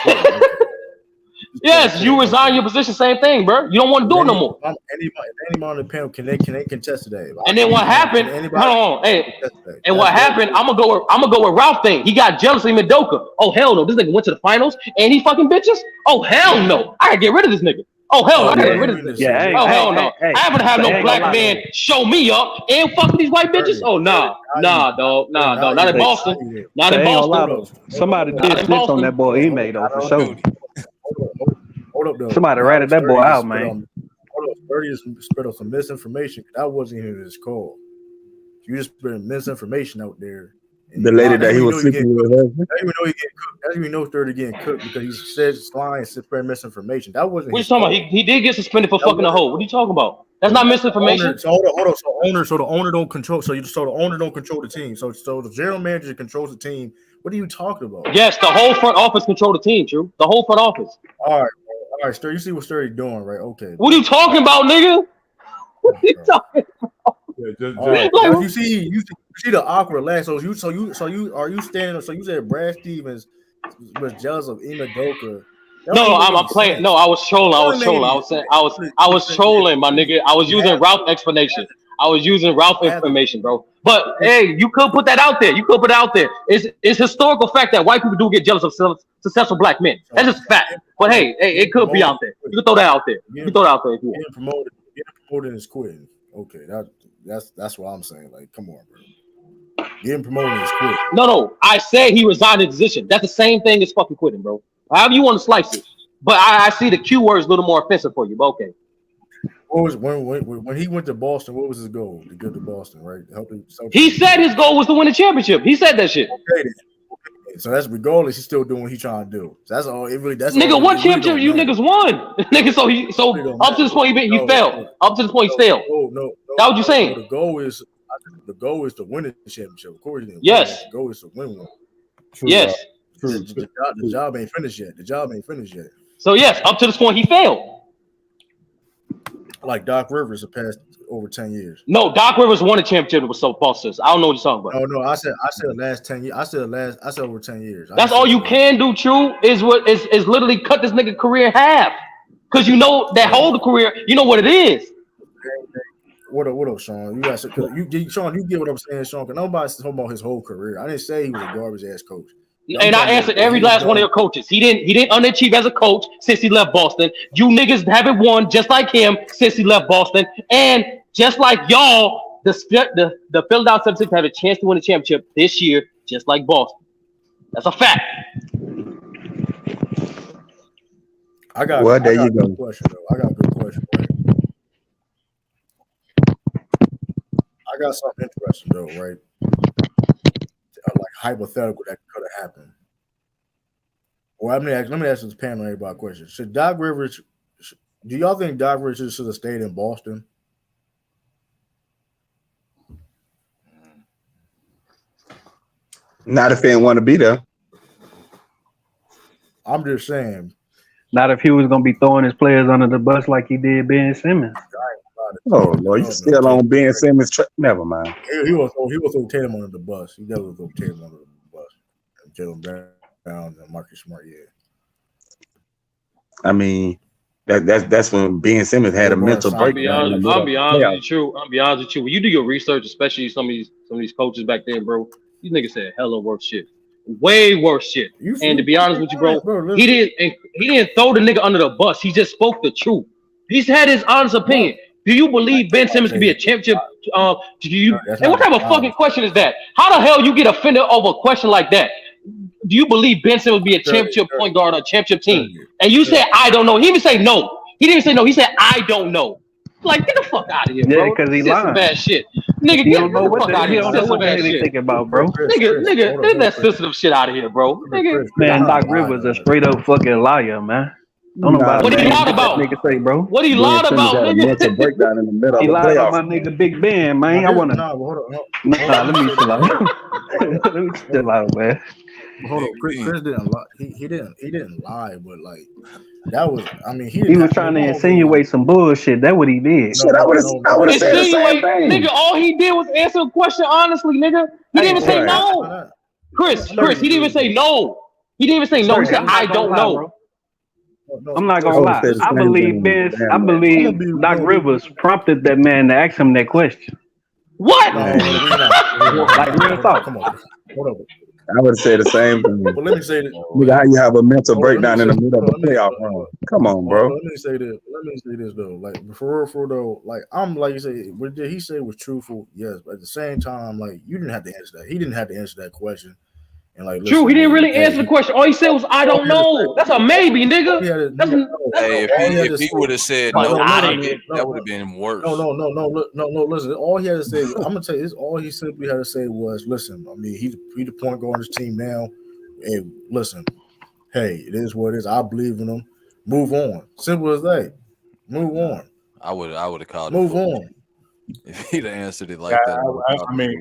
Yes, you resign your position. Same thing, bro. You don't want to do it no more. Anybody on the panel can they contest today? And then what happened? Hold on, hey. And what happened? I'm gonna go with Ralph thing. He got jealous of Mendoka. Oh hell no, this nigga went to the finals and he fucking bitches. Oh hell no, I gotta get rid of this nigga. Oh hell no, I gotta get rid of this nigga. Hell no, I haven't had no black man show me up and fuck with these white bitches. Oh nah, dog, not in Boston, not in Boston. Somebody did snitch on that boy Ime though for sure. Hold up, though. Somebody ratted that boy out, man. Hold up, 30 is spread on some misinformation. That wasn't even his call. You just spread misinformation out there. The lady that he was sleeping with. How do you know 30 getting cooked because he said lying and spread misinformation? That wasn't. What you talking about? He did get suspended for fucking a hoe. What are you talking about? That's not misinformation. Hold on. So the owner don't control. So the owner don't control the team. So the general manager controls the team. What are you talking about? Yes, the whole front office control the team. True. The whole front office. All right, Sturdy. You see what Sturdy doing, right? Okay. What are you talking about, nigga? What are you talking about? You see the awkward laugh. So you are you standing? So you said Brad Stevens was jealous of Ime. No, I'm playing. No, I was trolling. I was trolling, my nigga. I was using Ralph explanation. I was using Ralph information, bro. But hey, you could put that out there. It's historical fact that white people do get jealous of successful black men. That's just a fact. But hey, it could be out there. You can throw that out there. You can throw that out there if you want. Getting promoted is quitting. Okay, that's what I'm saying. Like, come on, bro. Getting promoted is quitting. No. I said he resigned his position. That's the same thing as fucking quitting, bro. However you want to slice it. But I see the Q word is a little more offensive for you. But okay. What was when he went to Boston? What was his goal to get to Boston? Right? He said his goal was to win the championship. He said that shit. Okay. So that's regardless. He's still doing what he's trying to do. So that's all. That's nigga. All what championship you niggas won? Nigga. So up to this point he failed. Up to this point he failed. No. That's what you saying. The goal is to win the championship. Of course. Yes. The goal is to win one. Yes. The job ain't finished yet. So yes, up to this point he failed. Like Doc Rivers the past over 10 years. No, Doc Rivers won a championship with so Boston. I don't know what you're talking about. No, I said the last 10 years. I said over 10 years. That's all you can do, True, is literally cut this nigga career in half. Cause you know that whole career, you know what it is. What up, Sean? You got Sean, you get what I'm saying, Sean. Cause nobody's talking about his whole career. I didn't say he was a garbage ass coach. And I answered every last one of your coaches. He didn't underachieve as a coach since he left Boston. You niggas haven't won just like him since he left Boston. And just like y'all, the Philadelphia 76ers have a chance to win the championship this year, just like Boston. That's a fact. I got a good question, though. I got something interesting, though, right? Like hypothetical that could have happened. Well, let me ask this panel everybody a question. Do y'all think Doc Rivers should have stayed in Boston? Not if they didn't want to be there. I'm just saying. Not if he was going to be throwing his players under the bus like he did Ben Simmons. Oh Lord, you still on Ben Simmons? Never mind. He was throw Tatum under the bus. He never throw Tatum under the bus. And Jalen Brown and Marcus Smart. Yeah. I mean, that's when Ben Simmons had a mental breakdown. I'll be honest with you. When you do your research, especially some of these coaches back then, bro, these niggas said hella worse shit. Way worse shit. And to be honest with you, bro, he didn't throw the nigga under the bus. He just spoke the truth. He's had his honest opinion. Do you believe Ben Simmons can be a championship? And what type of fucking question is that? How the hell you get offended over a question like that? Do you believe Ben Simmons will be a championship point guard on a championship team? And you said, I don't know. He didn't say no. He didn't say no. He said, I don't know. Like, get the fuck out of here, bro. Yeah, because he lying. Some bad shit. Nigga, get the fuck out of here. He don't know what the hell he thinking about, bro. Nigga, get that sensitive shit out of here, bro. Nigga. Man, Doc Rivers a straight up fucking liar, man. Don't nobody what he lied about? Nigga say, bro. What he lied about, nigga? Breakdown in the middle he of lied the about my nigga Big Ben, man. I wanna. Nah, let me chill out. Let me chill out, man. Hold on, Chris didn't lie. He didn't lie, but like that was. I mean, he was trying to insinuate some bullshit. That's what he did. I would have said the same thing. Nigga, all he did was answer a question honestly, nigga. He didn't even say no. Chris, he didn't even say no. He didn't even say no. He said, I don't know. I'm not gonna lie. I believe Doc Rivers prompted that man to ask him that question. What? Like real talk. Come on, hold up. I would say the same thing. Well, let me say this. Nigga, how you have a mental breakdown in the middle of the playoff run? Come on, bro. Let me say this though. Like for real though, like I'm like you say, what did he say was truthful? Yes, but at the same time, like you didn't have to answer that. He didn't have to answer that question. And like, true, he didn't really answer the question. All he said was, "I don't know." That's a maybe, nigga. Hey, if he would have said no, that would have been worse. No. Listen, all he had to say, I'm gonna tell you, this all he simply had to say was, "Listen, I mean, he's the point guard on his team now, and listen, hey, it is what it is. I believe in him. Move on. Simple as that. Move on." I would have called. Move on. If he'd have answered it like that.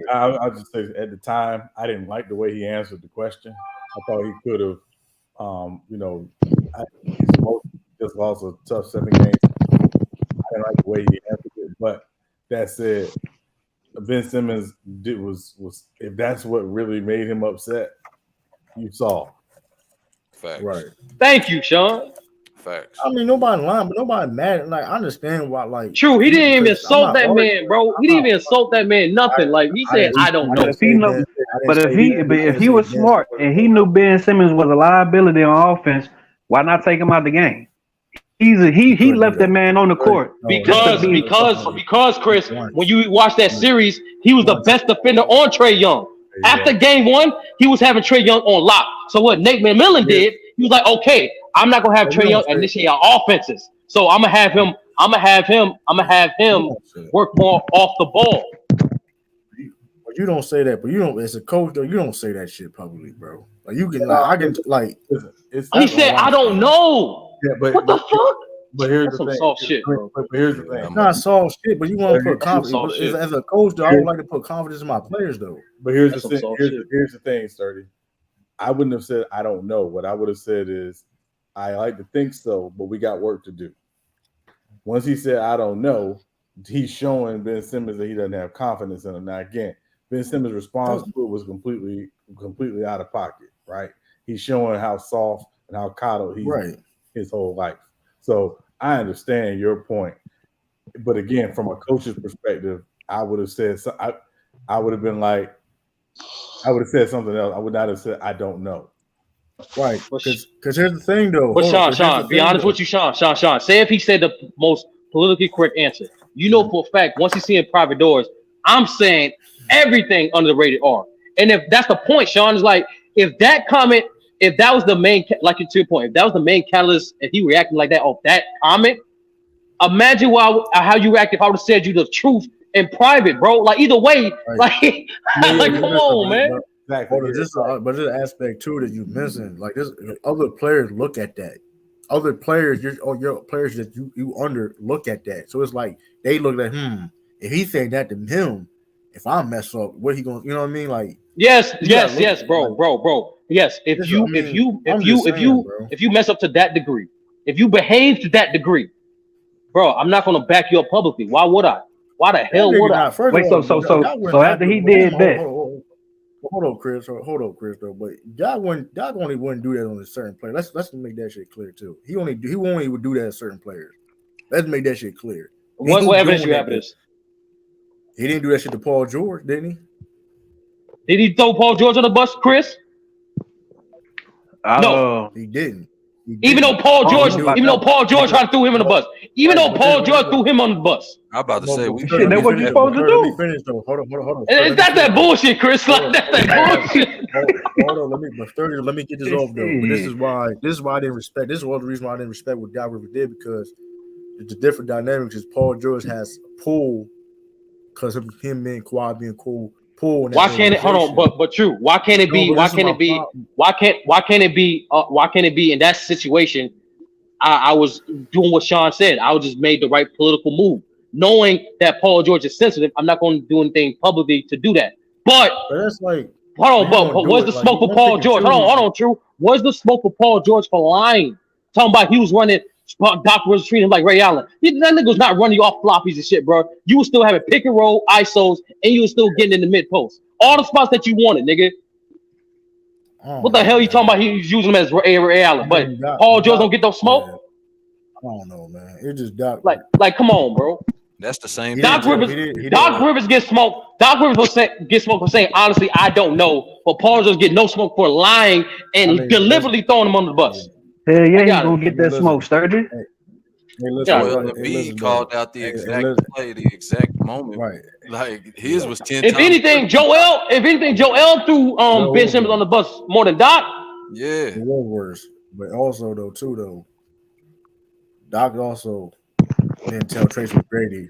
I'll just say at the time, I didn't like the way he answered the question. I thought he could have, just lost a tough 7 games. I didn't like the way he answered it. But that said, Ben Simmons was if that's what really made him upset, you saw. Facts. Right. Thank you, Sean. Facts. I mean, nobody lying, but nobody mad. Like, I understand why. Like, true, he didn't even insult that man, bro. He didn't even insult that man. Nothing. Like he said, I don't know. If he was smart and he knew Ben Simmons was a liability on offense, why not take him out the game? He left that man on the court because Chris, when you watch that series, he was the best defender on Trae Young. After game 1, he was having Trae Young on lock. So what Nate McMillan did, he was like, okay, I'm not gonna have Trae Young initiate our offenses. So I'm gonna have him work more off the ball. But you don't say that, but you don't as a coach though, you don't say that shit publicly, bro. Like you can I can like he said, I don't know. Yeah, but what the fuck? But here's the thing. Soft shit, bro. But here's the thing. It's not soft shit, but you want to put confidence. As a coach, though, I would like to put confidence in my players, though. But here's the thing. Here's the thing, Sturdy. I wouldn't have said I don't know. What I would have said is I like to think so, but we got work to do. Once he said I don't know, he's showing Ben Simmons that he doesn't have confidence in him. Now again, Ben Simmons' response to it was completely out of pocket, right? He's showing how soft and how coddled he's his whole life. So I understand your point, but again, from a coach's perspective, I would have said I would have been like, I would have said something else. I would not have said I don't know. Right, because here's the thing, though. But Sean, be honest with you, Sean. Say if he said the most politically correct answer, you know for a fact once he's seeing private doors, I'm saying everything under the rated R. And if that's the point, Sean is like, if that was the main, like to your point, if that was the main catalyst, if he reacted like that off that comment, imagine how you react if I would have said you the truth in private, bro. Like either way, like come on, man. Exactly. But there's an aspect too that you mentioned. Like this, other players look at that. Other players, your players that you under look at that. So it's like they look at if he saying that to him, if I mess up, what he gonna? You know what I mean? Like yes, bro. Yes, if you mess up to that degree, if you behave to that degree, bro, I'm not gonna back you up publicly. Why would I? Why the hell would I? Wait, so after he did that. Hold up, Chris. Though, but God only wouldn't do that on a certain player. Let's make that shit clear too. He only would do that to certain players. Let's make that shit clear. What evidence you have of this? He didn't do that shit to Paul George, didn't he? Did he throw Paul George on the bus, Chris? No, he didn't. Even though Paul George tried to throw him in the bus. Even though Paul George threw him on the bus. I'm about to say that's what you're supposed to do. Let me finish though. Hold on. It's not that bullshit, Chris. Like that's that bullshit. Hold on. Let me get this off though. But this is why I didn't respect. This is one of the reasons why I didn't respect what Doc Rivers did, because the different dynamics is Paul George has pull because of him being Kawhi being cool. Pull. Why can't it? Hold on, but true. Why can't it be? Why can't it be? Why can't it be in that situation? I was doing what Sean said. I just made the right political move, knowing that Paul George is sensitive. I'm not going to do anything publicly to do that. But that's like, hold on. But what's the smoke for Paul George? Hold on, true. What's the smoke for Paul George for lying? Talking about he was running. Doc was treating him like Ray Allen. That nigga was not running you off floppies and shit, bro. You were still having pick and roll, ISOs, and you were still getting in the mid post. All the spots that you wanted, nigga. What the hell you talking about? He was using them as Ray Allen, but Paul George don't get no smoke. I don't know, man. It just Doc. Like, come on, bro. That's the same. Doc Rivers gets smoked. Doc Rivers gets smoked for saying, honestly, I don't know. But Paul George get no smoke for lying and deliberately throwing him on the bus. Yeah, he's gonna get that smoke, Sturgeon. Embiid called out the exact play, the exact moment. Right. Like his was 10 If anything, Joel threw Ben Simmons on the bus more than Doc. Yeah. It was worse. But also though, Doc also didn't tell Tracy McGrady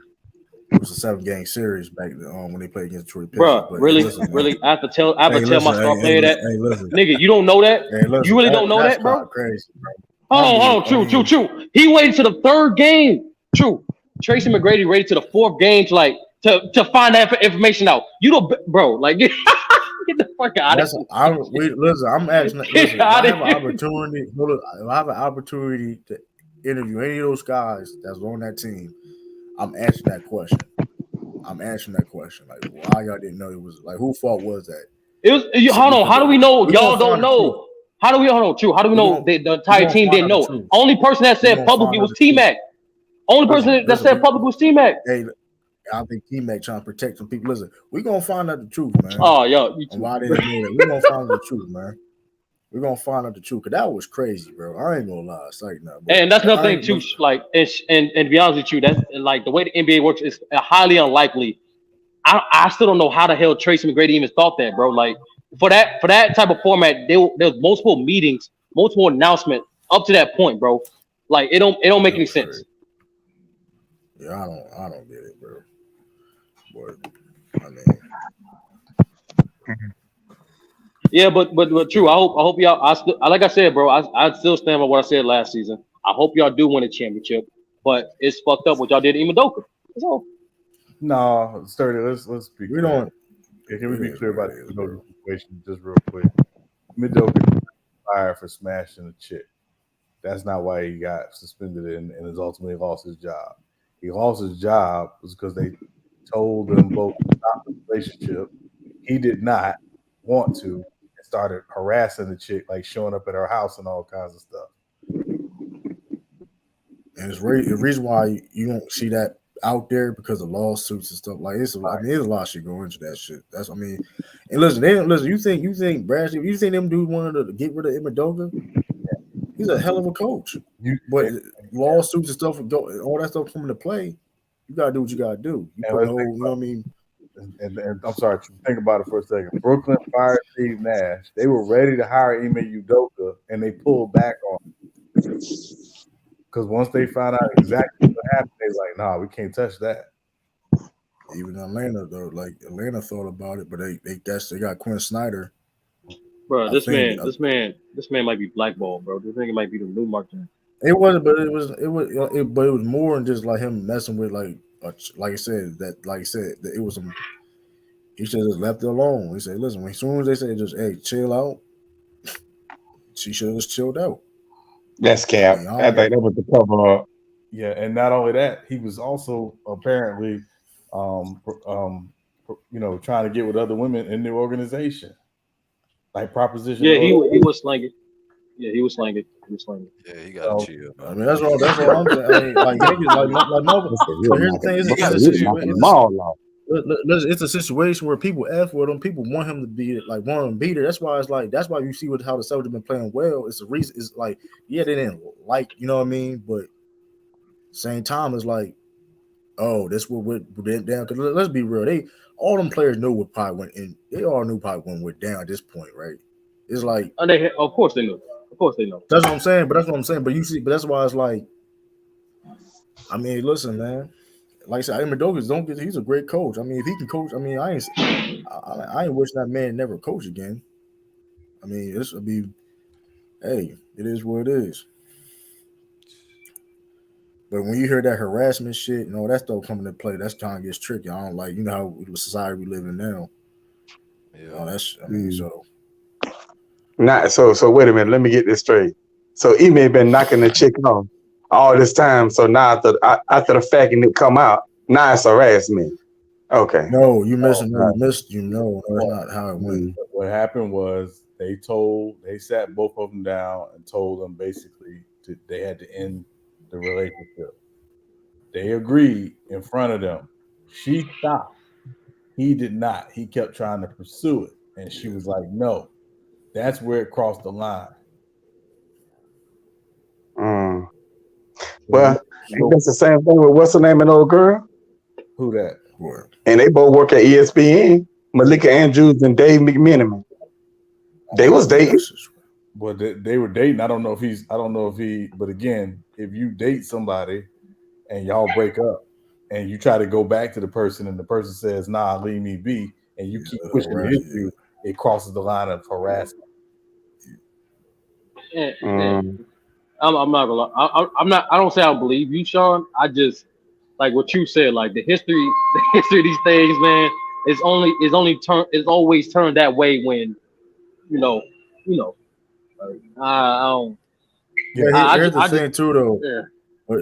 it was a 7-game series back when they played against Detroit Pistons. Bro, really? I have to tell my star player that. Nigga, you don't know that? You really don't know that, bro? Crazy, bro. Hold on. True. He waited to the 3rd game. True. Tracy McGrady waited to the 4th game to find that information out. You don't, bro. Like, get the fuck out of here. I'm asking. Listen, I have an opportunity to interview any of those guys that's on that team. I'm answering that question. Like, why y'all didn't know it was like whose fault was that? It was. Hold on. How do we know y'all don't know? How do we know the entire team didn't know? Only person that said publicly was T-Mac. Only person that said publicly was T-Mac. Hey, I think T-Mac trying to protect some people. Listen, we're gonna find out the truth, man. Oh, yo, why didn't know that? We're gonna find out the truth, man. We're gonna find out the truth, because that was crazy, bro. I ain't gonna lie. It's like, no, and that's another thing too. Like, and to be honest with you, that's like the way the NBA works is highly unlikely. I still don't know how the hell Tracy McGrady even thought that, bro. Like for that type of format, there was multiple meetings, multiple announcements up to that point, bro. Like it don't make any sense. Yeah, I don't get it, bro. But I mean. Yeah, but true. I hope y'all. Like I said, bro. I still stand by what I said last season. I hope y'all do win a championship, but it's fucked up what y'all did to Udoka. That's all. No, Sturdy. Let's be. We don't. Can we be clear about the Udoka situation just real quick? Udoka fired for smashing a chick. That's not why he got suspended and has ultimately lost his job. He lost his job was because they told them both to stop the relationship. He did not want to, and started harassing the chick, like showing up at her house and all kinds of stuff. And it's the reason why you don't see that out there because of lawsuits and stuff like this. I mean, there's a lot of shit going into that shit. That's and listen. You think Brad? You think them dudes wanted to get rid of Udoka? He's a hell of a coach. But lawsuits and stuff, all that stuff come into play. You gotta do what you gotta do. You know what I mean? And I'm sorry, think about it for a second. Brooklyn fired Steve Nash. They were ready to hire Ime Udoka, and they pulled back on him. Because once they found out exactly what happened, they was like, nah, we can't touch that. Even Atlanta, though, Atlanta thought about it, but they got Quinn Snyder. Bro, this man might be blackballed, bro. This nigga might be the new Mark Jackson. It wasn't, but it was more than just like him messing with like I said that it was some. He should have just left it alone. He said, "Listen, as soon as they say just hey, chill out," she should have just chilled out. That's cap. I think that was the cover up. Yeah, and not only that, he was also apparently, trying to get with other women in the organization, like proposition. Yeah, he was slanging. Yeah, he was slanging. Yeah, he got to chill. I mean, that's all I'm saying. I mean, like niggas, like no. So here's the thing: it's a situation where people F with him. People want him to be like want him to be there. That's why it's like that's why you see how the Celtics been playing well. It's a reason. It's like they didn't like you know what I mean, but same time it's like this what went down. Because let's be real, all them players knew what probably went in. They all knew probably what went down at this point, right? It's like of course they know. Of course they know. That's what I'm saying. But that's what I'm saying. But you see, but that's why it's like. I mean, listen, man. Like I said, Amendola he's a great coach. I mean, if he can coach, I mean, I ain't wish that man never coach again. I mean, this would be, hey, it is what it is. But when you hear that harassment shit and all that stuff coming into play, that's kind of gets tricky. I don't like, you know how the society we live in now. Yeah, so. Not so wait a minute, let me get this straight. So Ime been knocking the chick off all this time. So now after the fact and it come out, now it's harassment. Okay. No, you missing. You missed. You know, that's not how it went. What happened was they sat both of them down and told them basically they had to end the relationship. They agreed in front of them. She stopped. He did not. He kept trying to pursue it, and she was like, "No." That's where it crossed the line. Well, that's the same thing with what's the name of the old girl? Who that? And they both work at ESPN. Malika Andrews and Dave McMenamin. They was dating. Well, they were dating. I don't know if he. But again, if you date somebody and y'all break up and you try to go back to the person and the person says, "Nah, leave me be," and you keep pushing the issue, it crosses the line of harassment. I'm not gonna lie. I don't say I don't believe you, Sean. I just like what you said. Like the history of these things, man. Is always turned that way when, you know. I don't. Yeah, here's the thing too, though. Yeah. But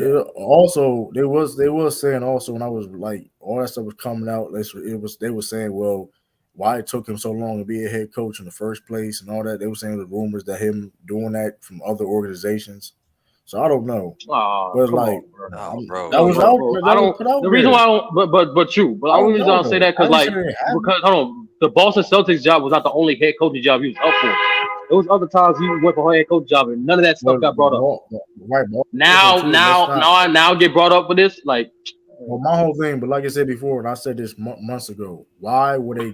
they was saying also when I was like all that stuff was coming out. They were saying, well, why it took him so long to be a head coach in the first place and all that. They were saying the rumors that him doing that from other organizations. So I don't know. But it's like, bro. That was out. The reason why I don't, but you. But the only reason I don't say that because hold on, the Boston Celtics job was not the only head coaching job he was up for. There was other times he went for a head coach job and none of that stuff got brought up. Right. Now get brought up for this, like. Well, my whole thing, but like I said before, and I said this months ago, why would they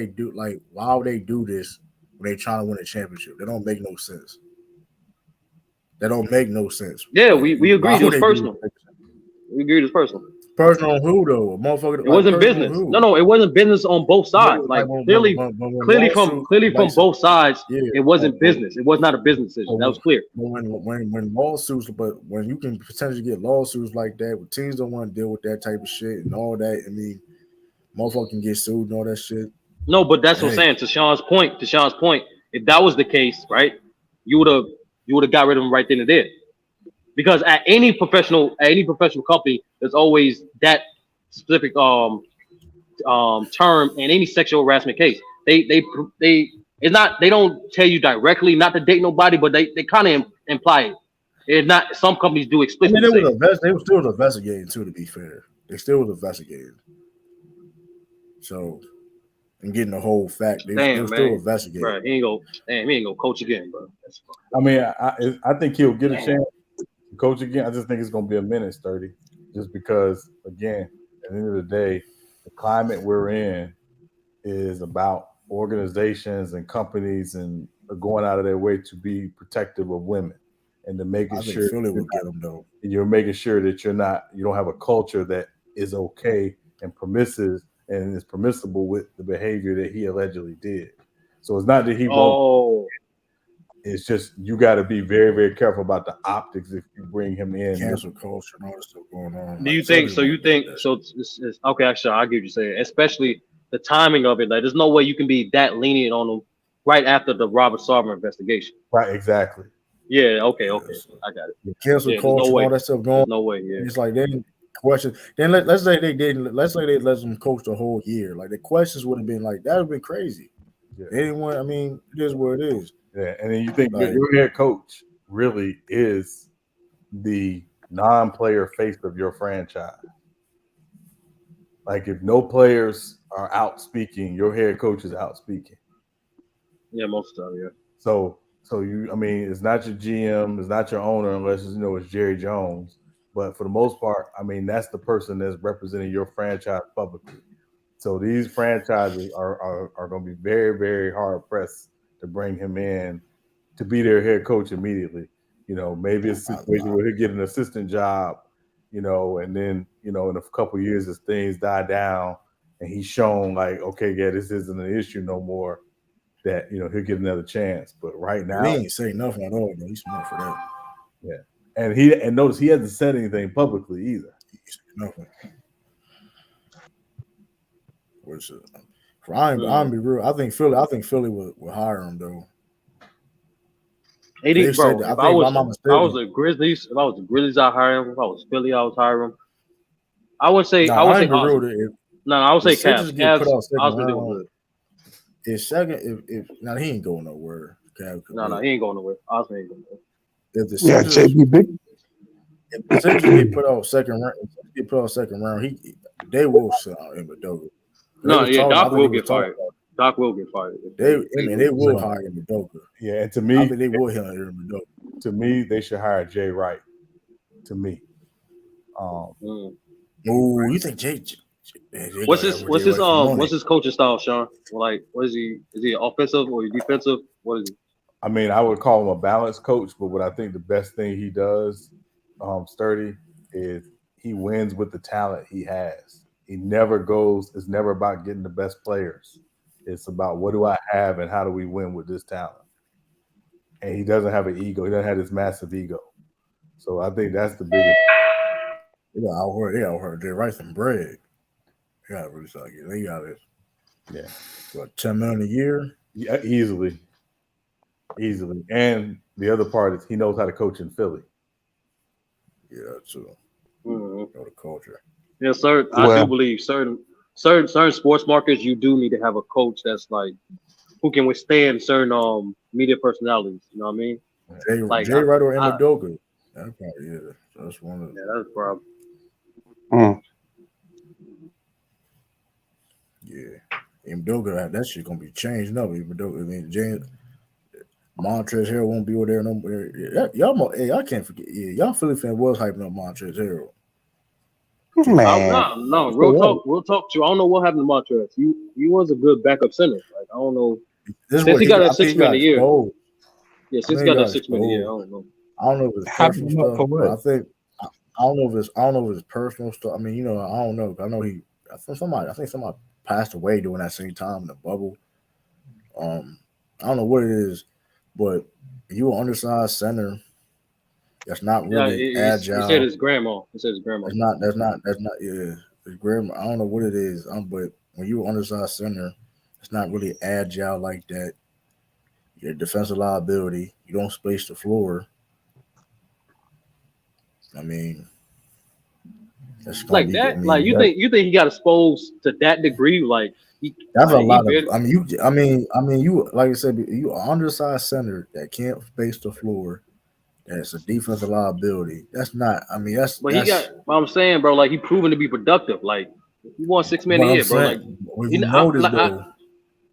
do this when they trying to win a championship? They don't make no sense. Yeah, we agree it was personal. We agree it was personal. Personal on who though? Motherfucker. It wasn't business. No, it wasn't business on both sides. Like clearly from both sides, it wasn't business. It was not a business decision. That was clear. When lawsuits, but when you can potentially get lawsuits like that, when teams don't want to deal with that type of shit and all that, I mean, motherfucker can get sued and all that shit. No, but that's what I'm saying. To Sean's point, if that was the case, right, you would have got rid of him right then and there. Because at any professional company, there's always that specific term in any sexual harassment case. They don't tell you directly not to date nobody, but they kind of imply it. It's not. Some companies do explicitly. I mean, they were still investigating too. To be fair, they still was investigating. So, and getting the whole fact, they were still investigating. Right, he ain't gonna coach again, bro. I mean, I think he'll get a chance. Coach again, I just think it's going to be a minute, Sturdy, just because, again, at the end of the day, the climate we're in is about organizations and companies and going out of their way to be protective of women and to making sure you're making sure that you don't have a culture that is okay and permissive and is permissible with the behavior that he allegedly did. So it's not that he won't. It's just you got to be very, very careful about the optics if you bring him in. Cancel culture and all this stuff going on. Do you think so? It's okay. Actually, I get what you're saying. Especially the timing of it. Like, there's no way you can be that lenient on them right after the Robert Sarver investigation. Right. Exactly. Yeah. Okay. I got it. Cancel culture and all that stuff going. No way. Yeah. It's like they didn't question. Then let's say they didn't. Let's say they let them coach the whole year. Like the questions would have been like that would have been crazy. Yeah. They didn't want. I mean, it is what it is. Yeah, and then you think your head coach really is the non-player face of your franchise. Like if no players are out speaking, your head coach is out speaking. Yeah, most of the time, yeah. So I mean, it's not your GM, it's not your owner, unless it's Jerry Jones. But for the most part, I mean, that's the person that's representing your franchise publicly. So these franchises are going to be very, very hard pressed to bring him in to be their head coach immediately. Maybe it's a situation where he'll get an assistant job, and then, in a couple of years as things die down and he's shown like, okay, yeah, this isn't an issue no more, that, he'll get another chance. But right now, he ain't saying nothing at all, though. He's smart for that. Yeah. And notice he hasn't said anything publicly either. Nothing. I'm be real. I think Philly will hire him though. If I was the Grizzlies, I'd hire him. If I was Philly, I would hire him. I would say Cavs. Cavs Osman do good. His second, if now he ain't going nowhere. No, he ain't going nowhere. Osman ain't going nowhere. If the Sixers get put out second round, they will sell him Udoka. No, yeah, Doc will get fired. Doc will get fired. They will hire him Udoka. Yeah, and to me, I think they will hire him Udoka. To me, they should hire Jay Wright. To me, you think Jay? What's his coaching style, Sean? Like, what is he? Is he offensive or defensive? What is he? I mean, I would call him a balanced coach, but what I think the best thing he does, Sturdy, is he wins with the talent he has. He never goes. It's never about getting the best players. It's about what do I have and how do we win with this talent. And he doesn't have an ego. He doesn't have this massive ego. So I think that's the biggest. They out here write some bread. They got really start getting. They got it. Yeah. What, $10 million a year? Yeah, easily. And the other part is he knows how to coach in Philly. Yeah, too. Mm-hmm. Know the culture. Yeah, sir. I do believe certain sports markets, you do need to have a coach that's like who can withstand certain media personalities. You know what I mean? Jay Wright or Udoka. That's probably that's one of them. Yeah, that's a problem. Yeah, Udoka, that shit gonna be changed up. Udoka, I mean, James Montrezl Harrell won't be over there no more. I can't forget. Yeah, y'all Philly fan was hyping up Montrezl Harrell. Man, no, real talk to you. I don't know what happened to Montrezl. He was a good backup center. Like I don't know. Since he got that $6 million a year. Yeah, since he got that $6 million a year, I don't know. I don't know if it's personal stuff. I don't know if it's personal stuff. I mean, I don't know. I think somebody passed away during that same time in the bubble. I don't know what it is, but you an undersized center. That's not really agile. He said his grandma. That's not. Yeah, his grandma. I don't know what it is. But when you're undersized center, it's not really agile like that. You're a defensive liability. You don't space the floor. I mean, that's like that. You think he got exposed to that degree? Like that's a lot of. I mean, you like I said, you are undersized center that can't space the floor. That's a defensive liability. That's not. I mean, that's. But he got. What I'm saying, bro, like he proven to be productive. Like he won $6 million a year, bro. Like when you notice though,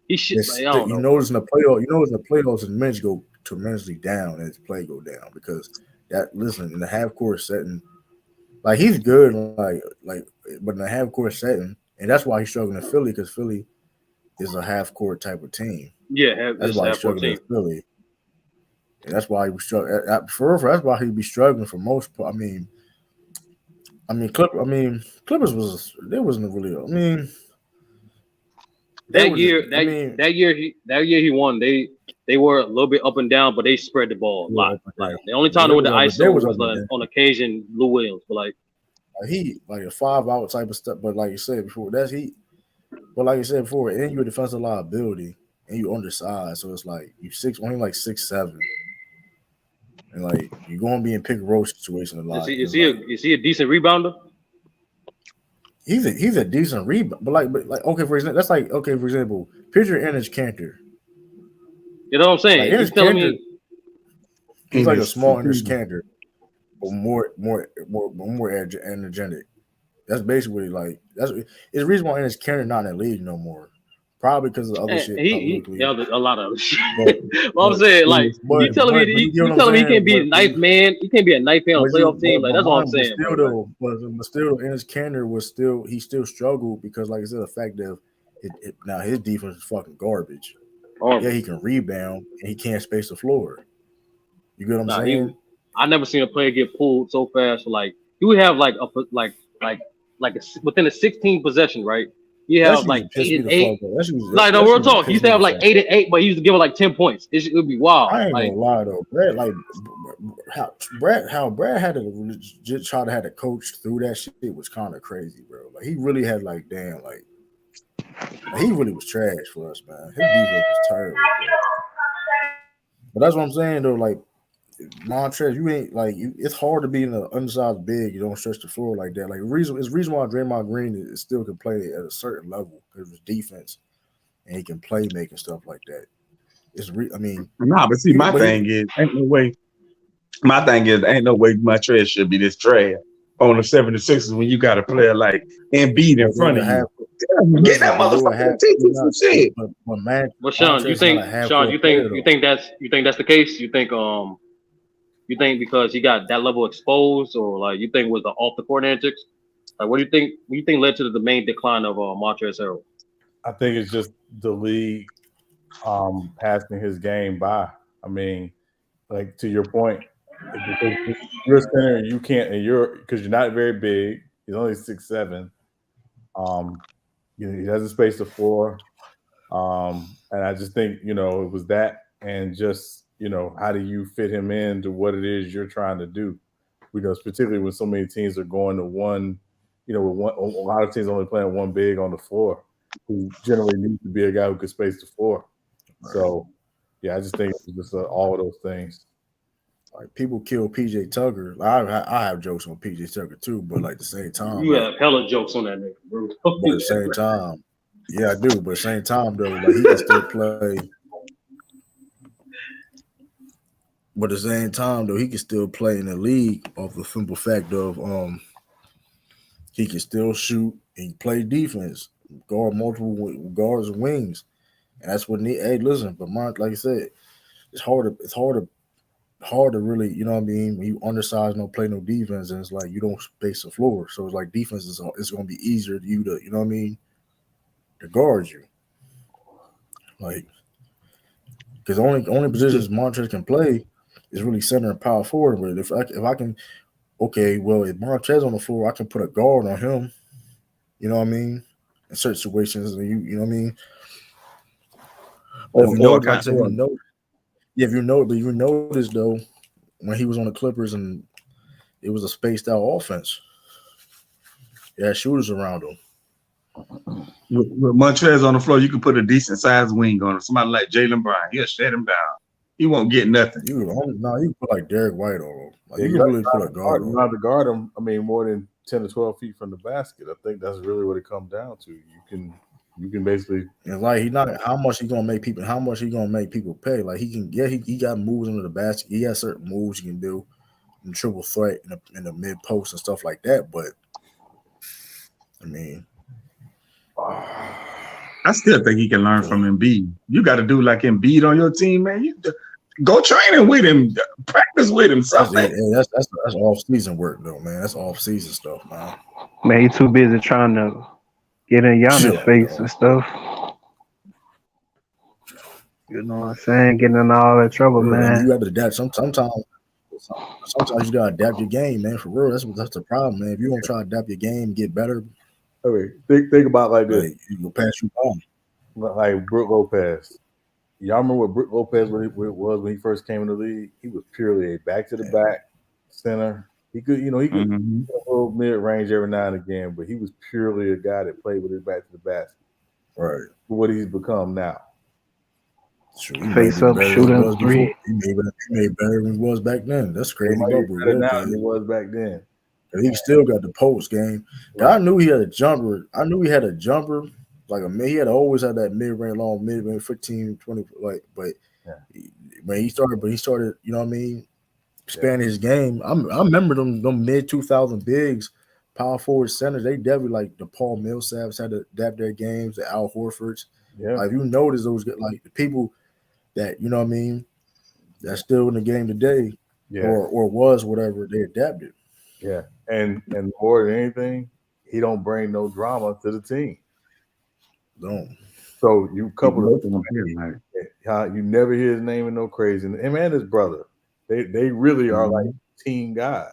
he should. You notice in the playoffs. You notice in the playoffs, his minutes go tremendously down, and his play go down because that. Listen, in the half court setting, like he's good, but in the half court setting, and that's why he's struggling in Philly because Philly is a half court type of team. Yeah, that's why he's struggling in Philly. And that's why he was struggling. That's why he'd be struggling for most part. Clippers was there wasn't really. I mean, that year he won. They were a little bit up and down, but they spread the ball a lot. Like the only time they went to ISO was on occasion Lou Williams, but like he like a 5-out type of stuff. But like you said before, that's he. But like you said before, and you're a defensive liability, and you undersized, so it's like you only like 6'7". And like you're gonna be in pick and roll situation a lot. Is he a decent rebounder? He's a decent rebound, but okay, for example, picture Enes Kanter. You know what I'm saying? Like, he's like a small Enes Kanter, but more energetic. That's basically like it's the reason why Enes Kanter not in the league no more. Probably because of the other shit. He a lot of shit. Well, I'm saying, like, you telling me he can't be a ninth man? He can't be a ninth man on a playoff team? Like, that's all I'm saying. But still, Enes Kanter he still struggled because, like I said, the fact that now his defense is fucking garbage. Yeah, he can rebound and he can't space the floor. You get what I'm saying? I never seen a player get pulled so fast. Like, you would have like within a 16 possession, right? You have like 8 and 8. Like, no, real talk. He used to have like 8 and 8, but he used to give it like 10 points. It would be wild. I ain't gonna lie though, Brad. How Brad had to just try to have to coach through that shit was kind of crazy, bro. Like he really had like he really was trash for us, man. His defense was terrible. Bro. But that's what I'm saying though. Like Montrez, you ain't like it's hard to be in an undersized big. You don't stretch the floor like that. Like it's the reason why Draymond Green is still can play at a certain level because of his defense and he can play making stuff like that. But see, my thing is ain't no way Montrez should be this trash on the 76ers when you got a player like Embiid in front of you. Get that motherfucker some shit. But Sean, you think that's the case? You think because he got that level exposed, or like you think it was the off the court antics? Like, what do you think led to the main decline of Montrezl Harrell? I think it's just the league passing his game by. I mean, like to your point, if you're a center, you can't, and because you're not very big. He's only 6'7". He has a space to floor, and I just think it was that, and just how do you fit him into what it is you're trying to do? Because particularly when so many teams are going to one, a lot of teams only playing one big on the floor, who generally needs to be a guy who can space the floor. Right. So, yeah, I just think it's just all of those things. Like people kill PJ Tucker. I have jokes on PJ Tucker too, but like at the same time, you have hella jokes on that nigga, bro. But at the same time, yeah, I do. But at the same time, though, like he can still play. But at the same time, though, he can still play in the league off the simple fact of he can still shoot and play defense, guard multiple guards and wings, and that's what. Hey, listen, but like I said, it's hard to really, you know what I mean, when you undersized, don't play no defense, and it's like you don't space the floor. So it's like defense is going to be easier to you to, you know what I mean, to guard you. Like, because only positions Montrez can play is really center and power forward. But if I can, if Montrez on the floor, I can put a guard on him. You know what I mean? In certain situations, you know what I mean. If you notice though, when he was on the Clippers and it was a spaced out offense, he had shooters around him. With Montrez on the floor, you can put a decent sized wing on him. Somebody like Jaylen Brown, he'll shut him down. He won't get nothing. You can put like Derek White on him. Like, you can really put a guard on him. Not to guard him, I mean, more than 10 to 12 feet from the basket. I think that's really what it comes down to. You can basically, and like how much he gonna make people pay. Like he got moves under the basket. He has certain moves he can do in triple threat in the mid post and stuff like that. But I mean, I still think he can learn from Embiid. You got to do like Embiid on your team, man. You go training with him, practice with him. Something. That's off season work though, man. That's off season stuff, man. Man, he too busy trying to get in Giannis' face and stuff. You know what I'm saying? Getting in all that trouble, man. You have to adapt. Sometimes you gotta adapt your game, man. For real, that's the problem, man. If you don't try to adapt your game, get better. Okay, think about like this. You go pass you on. Like Brook Lopez. Y'all remember what Brook Lopez was when he first came in the league? He was purely a back to the back center. He could, he could get a little mid range every now and again, but he was purely a guy that played with his back to the basket. Right. What he's become now. Face up, shooting three. He made better than he was back then. That's crazy. Now than he was back then. He still got the post game. I knew he had a jumper. Like he had always had that mid-range, long mid-range, 15, 20. Like, but when he started, you know what I mean, expanding his game. I remember them mid-2000 bigs power forward centers, they definitely like the Paul Millsaps had to adapt their games, the Al Horfords. Yeah. Like you notice those like the people that, you know what I mean, that's still in the game today, or was whatever, they adapted. Yeah. And more than anything, he don't bring no drama to the team. Don't. So you couple of you never hear his name in no crazy. Him and his brother, they really are like team guys.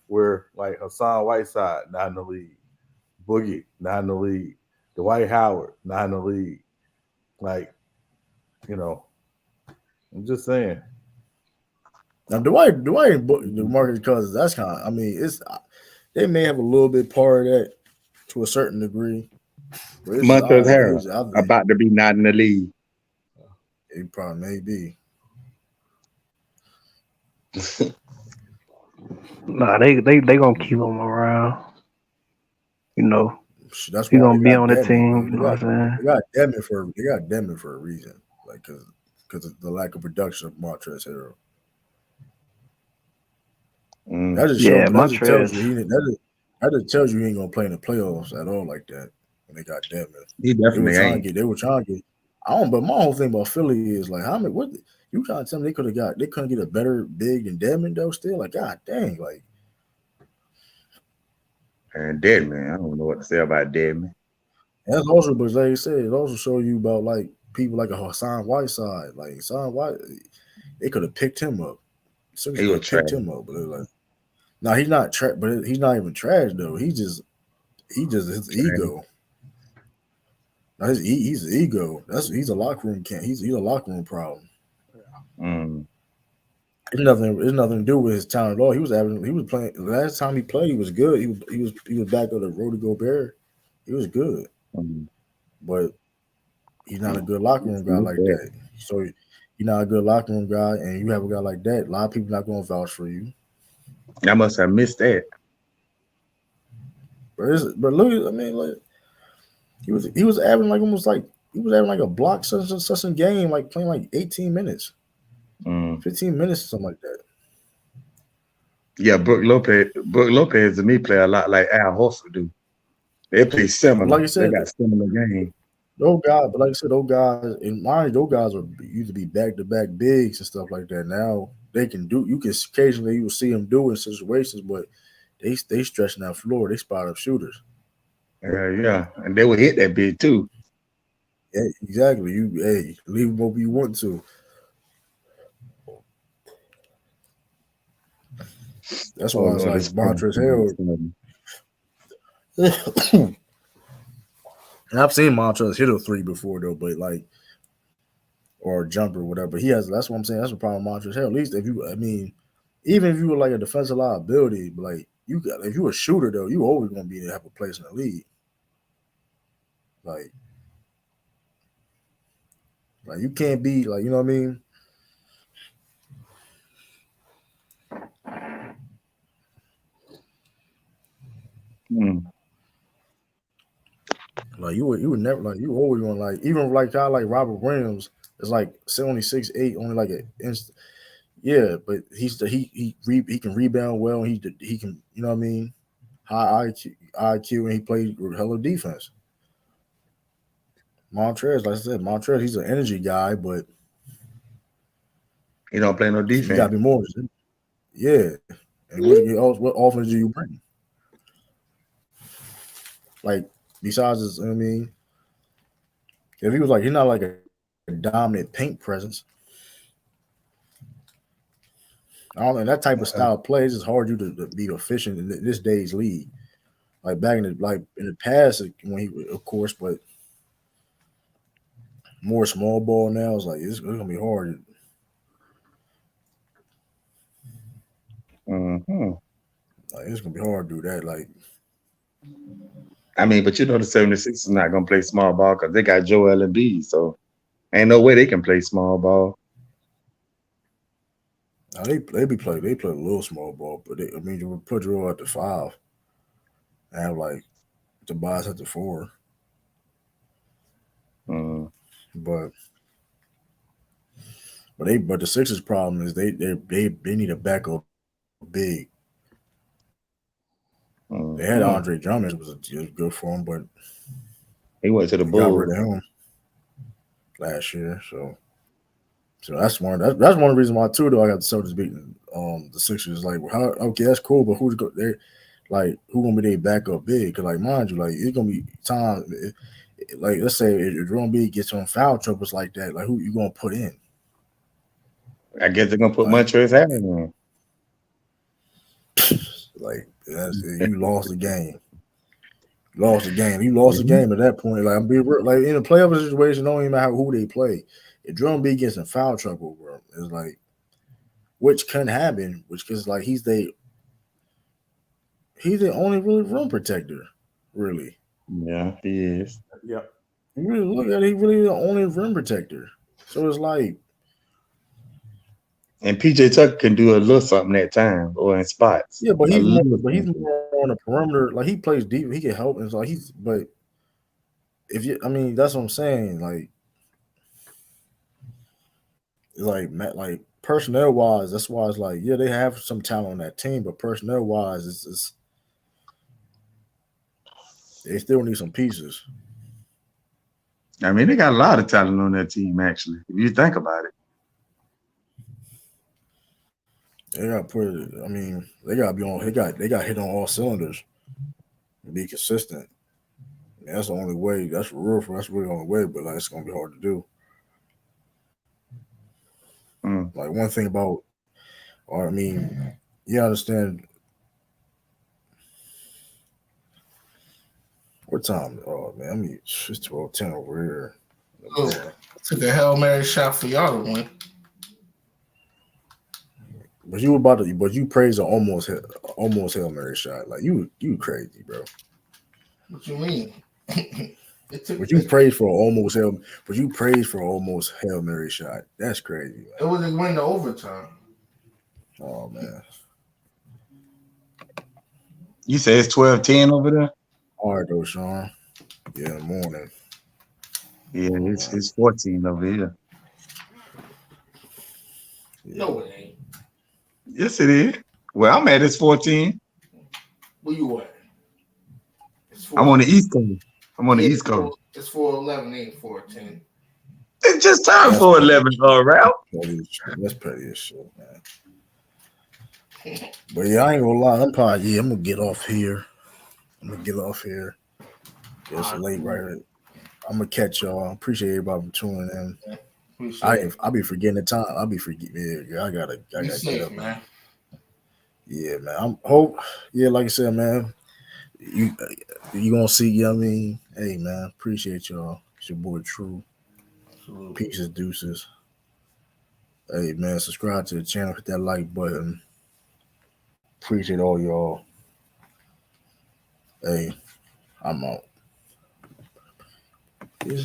Where like Hassan Whiteside not in the league, Boogie not in the league, Dwight Howard not in the league. Like, you know, I'm just saying. Now Dwight and DeMarcus Cousins, that's kind of, I mean, it's they may have a little bit part of that to a certain degree. Montrezl Harrell about to be not in the league. It probably may be. Nah, they gonna keep him around. You know, that's he's gonna be on the team. You know what I'm saying? They got Dedmon for a reason, like because of the lack of production of Montrezl Harrell. That just tells you he ain't gonna play in the playoffs at all like that. When they got Dedmon, he definitely ain't. They were trying to get. I don't. But my whole thing about Philly is like, how many? What you trying to tell me they couldn't get a better big than Dedmon though? Still, like, god dang, like. And Dedmon, I don't know what to say about Dedmon. That's also, but like I said, it also show you about like people like a Hassan Whiteside, like Hassan White. They could have picked him up. He was trash. Him up, but like, no, he's not trash. But he's not even trash though. He's just his ego. Now he's ego. He's a locker room he's a locker room problem. It's nothing to do with his talent at all. He was playing last time he played. He was good. He was back on the Rudy Gobert. He was good, but he's not a good locker room guy like that. So you're not a good locker room guy, and you have a guy like that. A lot of people not going to vouch for you. I must have missed that. But look, I mean, like he was averaging like almost like he was having like a block such game, like playing like 18 minutes. 15 minutes or something like that. Yeah, Brook Lopez and me play a lot like Al Horford do. They play similar. Like you said, they got similar game. Those guys, but like I said, those guys in mind, those guys used to be back-to-back bigs and stuff like that. Now they can do. You can occasionally you will see them do in situations, but they stretching that floor. They spot up shooters. Yeah, and they will hit that big too. Yeah, exactly. You leave them where you want to. That's why it's like Montrezl Harrell. And I've seen Montrezl hit a three before though, but like or a jumper or whatever. But he has. That's what I'm saying. That's the problem with Montrezl Harrell. At least even if you were like a defensive liability, but like if you a shooter though, you always gonna be to have a place in the league. Like you can't be like, you know what I mean? Like you would never like you always want like even like guy like Robert Williams is like only 6'8", only like an instant. Yeah, but he can rebound well. And he can, you know what I mean, high IQ, and he plays hella defense. Montrezl, like I said, he's an energy guy, but he don't play no defense. You gotta be more. Yeah, and what offense do you bring? Like besides this, I mean, if he was like he's not like a dominant paint presence. I don't know that type of style of play. It's just hard to be efficient in this day's league. Like back in the past when he, of course, but more small ball now. It's like it's gonna be hard. Like it's gonna be hard to do that. Like, I mean, but you know the 76ers not gonna play small ball because they got Joel Embiid, so ain't no way they can play small ball. They play a little small ball, but you would put Joel at the 5 and have like Tobias at the 4. But the Sixers' problem is they need a backup big. They had Andre Drummond, it was good for him, but he went to the Bulls. Got rid of him last year, so that's one. That's one of the reasons why too. Though I got the Celtics beating the Sixers. Like, okay, that's cool, but who's go there? Like, who gonna be their backup big? Because, like, mind you, like, it's gonna be time. Like, let's say if Jerome B gets on foul troubles like that, like, who you gonna put in? I guess they're gonna put Montrezl Harrell in. Like, you lost the game. You lost the game at that point. Like, I'm being real, like in a playoff situation, don't even matter who they play. If Jerome B gets in foul trouble, bro, it's like, which can happen, because like he's the only really rim protector, really. Yeah, he is. Yep. You really look at it, he really the only rim protector. So it's like, and PJ Tucker can do a little something at time or in spots. Yeah, but he's more on the perimeter. Like, he plays deep, he can help, and so but if you, I mean, that's what I'm saying. Like personnel wise, that's why it's like, yeah, they have some talent on that team, but personnel wise, it's they still need some pieces. I mean, they got a lot of talent on that team, actually, if you think about it. They got they got to be on. They got hit on all cylinders and be consistent. That's the only way. That's real. That's really the only way. But like, it's gonna be hard to do. Like, one thing about, or I mean, you understand. What time? Oh man, I mean, it's 12:10 over here. Oh, took a Hail Mary shot for y'all to win. But you praise an almost Hail Mary shot. Like, you crazy, bro. What you mean? But you praise for almost Hail Mary shot. That's crazy, man. It was a win to overtime. Oh man. You say it's 12:10 over there? All right, though, Sean. Yeah, in the morning. Yeah, it's 14 over here. No, it ain't. Yes, it is. Where I'm at, it's 14. Where you at? I'm on the East Coast. East Coast. It's 4:11, ain't 14. It just turned 4:11, Ralph. That's petty as shit, man. But yeah, I ain't gonna lie. I'm gonna get off here. It's late, right? I'm gonna catch y'all. Appreciate everybody for tuning in. I'll be forgetting the time. I'll be forgetting. Yeah, I gotta get up, man. Yeah, man. Like I said, man. You gonna see? You know what I mean? Hey, man. Appreciate y'all. It's your boy True. Peace, deuces. Hey, man. Subscribe to the channel. Hit that like button. Appreciate all y'all. Hey, I'm out. Yeah.